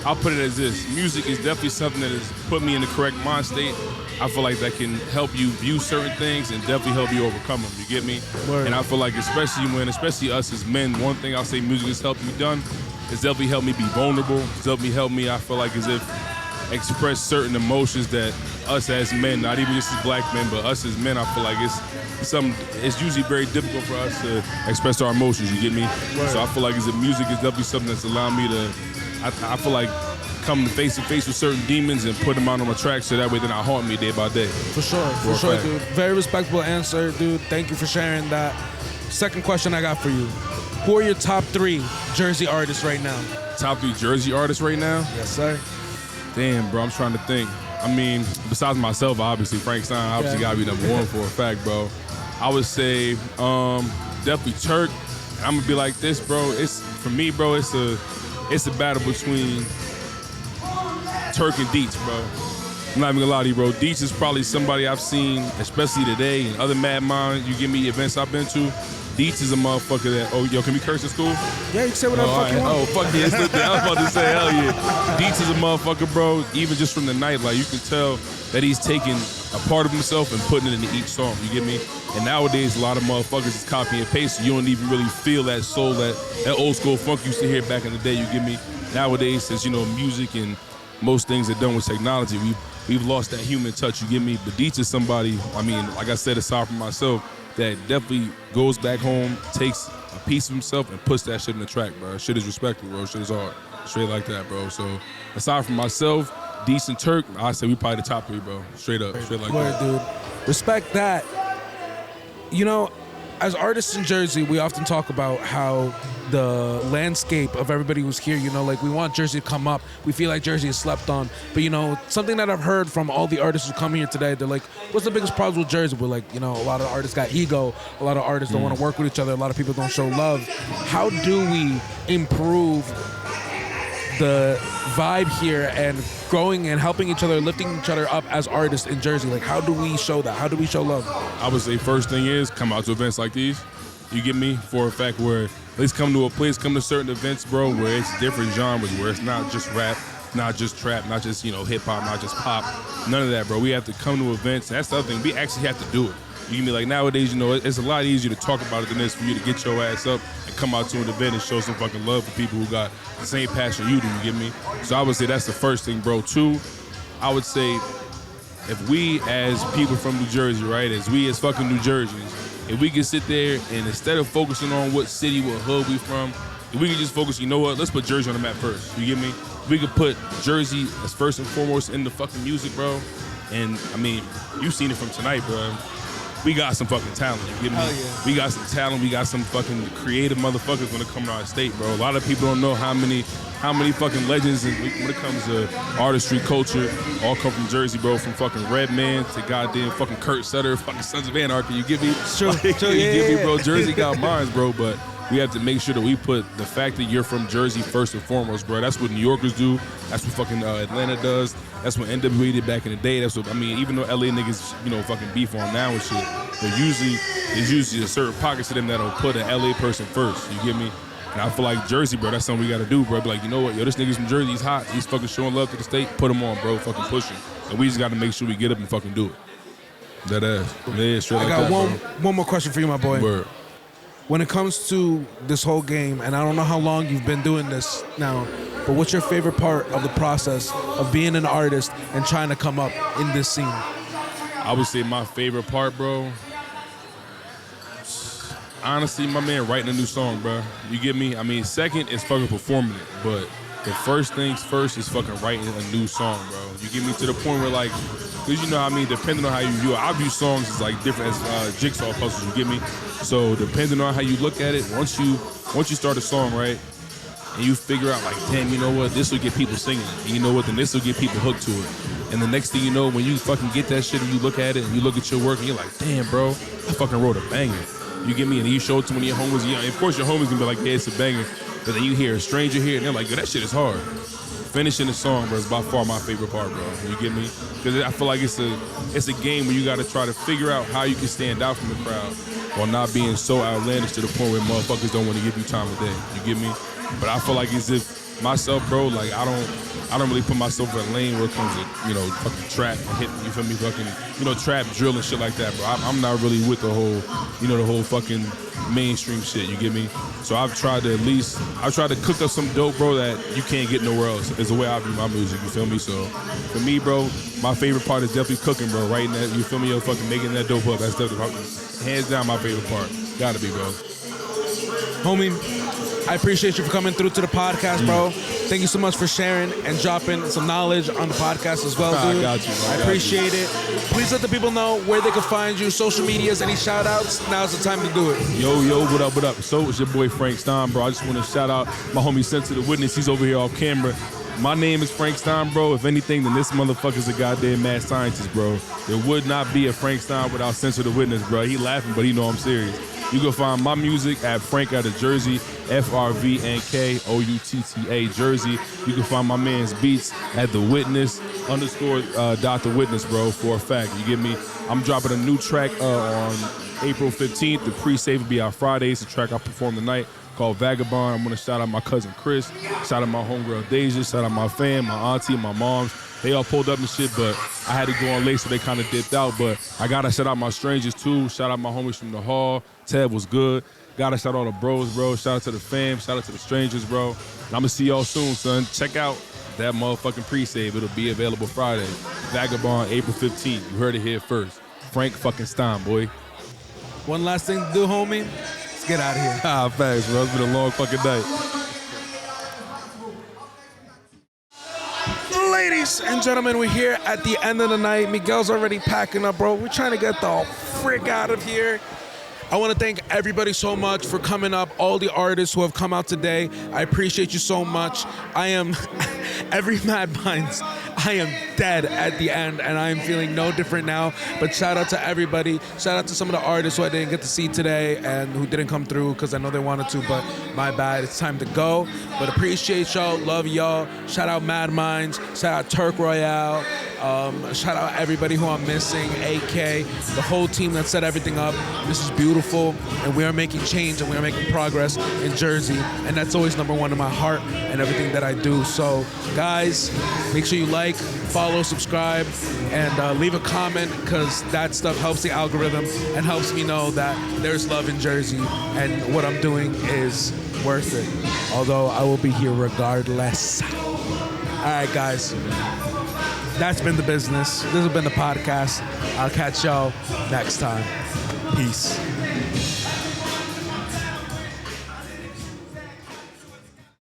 I'll put it as this: music is definitely something that has put me in the correct mind state. I feel like that can help you view certain things and definitely help you overcome them. You get me? Word. And I feel like especially us as men, one thing I'll say music has helped me done is definitely helped me be vulnerable. It's definitely helped me, I feel like, as if express certain emotions that us as men, not even just as black men, but us as men, I feel like it's usually very difficult for us to express our emotions, you get me? Right. So I feel like as if music is definitely something that's allowed me to, I feel like, come face to face with certain demons and put them out on my track so that way they're not haunting me day by day. For sure, dude. Very respectable answer, dude. Thank you for sharing that. Second question I got for you. Who are your top 3 Jersey artists right now? Top 3 Jersey artists right now? Yes, sir. Damn, bro, I'm trying to think. I mean, besides myself, obviously, Frank Stein obviously gotta be number 1 for a fact, bro. I would say definitely Turk. I'm gonna be like this, bro. For me, bro, it's a battle between Turk and Deets, bro. I'm not even gonna lie to you, bro. Deets is probably somebody I've seen, especially today and other Mad Minds, you give me events I've been to. Deets is a motherfucker that, can we curse in school? Yeah, you can say whatever fuck you want. Oh, fuck yeah, I was about to say, hell yeah. Deets is a motherfucker, bro, even just from the night, like, you can tell that he's taking a part of himself and putting it into each song, you get me? And nowadays, a lot of motherfuckers is copy and paste, so you don't even really feel that soul, that old school funk you used to hear back in the day, you get me? Nowadays, since, music and most things are done with technology, we've lost that human touch, you get me? But Deets is somebody, I mean, like I said, aside from myself, that definitely goes back home, takes a piece of himself, and puts that shit in the track, bro. Shit is respectful, bro. Shit is hard. Straight like that, bro. So, aside from myself, Deets and Turk, I say we probably the top 3, bro. Straight up. Straight like that. Dude. Respect that. As artists in Jersey, we often talk about how the landscape of everybody who's here, like we want Jersey to come up. We feel like Jersey is slept on. But, something that I've heard from all the artists who come here today, they're like, what's the biggest problem with Jersey? We're like, a lot of artists got ego. A lot of artists don't want to work with each other. A lot of people don't show love. How do we improve the vibe here and growing and helping each other, lifting each other up as artists in Jersey? Like, how do we show that? How do we show love? I would say first thing is come out to events like these. You get me? For a fact where at least come to certain events, bro, where it's different genres, where it's not just rap, not just trap, not just, hip hop, not just pop. None of that, bro. We have to come to events. And that's the other thing. We actually have to do it. You get me? Like nowadays, it's a lot easier to talk about it than it is for you to get your ass up and come out to an event and show some fucking love for people who got the same passion you do, you get me? So I would say that's the first thing, bro. 2, I would say if we as people from New Jersey, right, as fucking New Jerseyans, if we can sit there and instead of focusing on what city, what hood we from, if we can just focus, let's put Jersey on the map first, you get me? We could put Jersey as first and foremost in the fucking music, bro. And, I mean, you've seen it from tonight, bro. We got some fucking talent, you get me? Oh, yeah. We got some talent, we got some fucking creative motherfuckers when it comes to our state, bro. A lot of people don't know how many fucking legends when it comes to artistry, culture, all come from Jersey, bro. From fucking Redman to goddamn fucking Kurt Sutter, fucking Sons of Anarchy, you get me? True, you get me, bro? Jersey got minds, bro, but we have to make sure that we put the fact that you're from Jersey first and foremost, bro. That's what New Yorkers do. That's what fucking Atlanta does. That's what NWA did back in the day. That's what, even though LA niggas, fucking beef on now and shit, but there's usually a certain pockets of them that'll put an LA person first, you get me? And I feel like Jersey, bro, that's something we got to do, bro. Be like, you know what? Yo, this nigga's from Jersey. He's hot. He's fucking showing love to the state. Put him on, bro. Fucking push him. And we just got to make sure we get up and fucking do it. That ass. Yeah, straight I like got that, one more question for you, my boy. Word. When it comes to this whole game, and I don't know how long you've been doing this now, but what's your favorite part of the process of being an artist and trying to come up in this scene? I would say my favorite part, bro, honestly, my man, writing a new song, bro. You get me? I mean, second is fucking performing it, but the first things first is fucking writing a new song, bro. You get me to the point where, like, because you know what I mean, depending on how you view it, I view songs as like different as jigsaw puzzles, you get me? So depending on how you look at it, once you start a song, right, and you figure out like, damn, you know what, this will get people singing. And you know what, then this will get people hooked to it. And the next thing you know, when you fucking get that shit and you look at it and you look at your work and you're like, damn, bro, I fucking wrote a banger. You get me? And you show it to one of your homies. And of course, your homies gonna be like, yeah, it's a banger. But then you hear a stranger here and they're like, yo, that shit is hard. Finishing the song, bro, is by far my favorite part, bro. You get me? Because I feel like it's a game where you got to try to figure out how you can stand out from the crowd while not being so outlandish to the point where motherfuckers don't want to give you time of day. You get me? But I feel like as if myself, bro, like I don't really put myself in a lane where it comes to, you know, fucking trap and hit, you feel me, fucking, you know, trap, drill and shit like that, bro. I'm not really with the whole, you know, the whole fucking mainstream shit, you get me? So I've tried to cook up some dope, bro, that you can't get nowhere else. Is the way I view my music, you feel me? So for me, bro, my favorite part is definitely cooking, bro, writing that, you feel me, yo, fucking making that dope up. That's definitely hands down my favorite part. Gotta be, bro. Homie, I appreciate you for coming through to the podcast, bro. Thank you so much for sharing and dropping some knowledge on the podcast as well, dude. I got you, bro. I appreciate it. Please let the people know where they can find you, social medias, any shout outs. Now's the time to do it. Yo, what up, what up? So it's your boy Frank Stein, bro. I just want to shout out my homie Sensitive Witness. He's over here off camera. My name is Frank Stein, bro. If anything, then this motherfucker's a goddamn mad scientist, bro. There would not be a Frank Stein without Sensitive Witness, bro. He laughing, but he know I'm serious. You can find my music at Frank out of Jersey, FRVNKOUTTA Jersey. You can find my man's beats at The Witness _ Dr. Witness, bro, for a fact. You get me? I'm dropping a new track on April 15th. The pre-save will be out Friday. It's a track I performed tonight called Vagabond. I'm gonna shout out my cousin Chris, shout out my homegirl Deja, shout out my fam, my auntie, my moms. They all pulled up and shit, but I had to go on late, so they kind of dipped out. But I gotta shout out my strangers too. Shout out my homies from the hall. Ted was good. Gotta shout out all the bros, bro. Shout out to the fam. Shout out to the strangers, bro. And I'm gonna see y'all soon, son. Check out that motherfucking pre-save. It'll be available Friday. Vagabond, April 15th. You heard it here first. Frank fucking Stein, boy. One last thing to do, homie. Let's get out of here. Thanks, bro. It's been a long fucking day. Ladies and gentlemen, we're here at the end of the night. Miguel's already packing up, bro. We're trying to get the frick out of here. I want to thank everybody so much for coming up, all the artists who have come out today. I appreciate you so much. I am, every MADMINDS, I am dead at the end, and I am feeling no different now. But shout out to everybody. Shout out to some of the artists who I didn't get to see today and who didn't come through because I know they wanted to, but my bad. It's time to go. But appreciate y'all. Love y'all. Shout out MADMINDS. Shout out Turk Royale. Shout out everybody who I'm missing, AK, the whole team that set everything up. This is beautiful, and we are making change, and we are making progress in Jersey, and that's always number one in my heart and everything that I do. So, guys, make sure you like, follow, subscribe, and leave a comment, because that stuff helps the algorithm and helps me know that there's love in Jersey, and what I'm doing is worth it, although I will be here regardless. All right, guys. That's been the business. This has been the podcast. I'll catch y'all next time. Peace.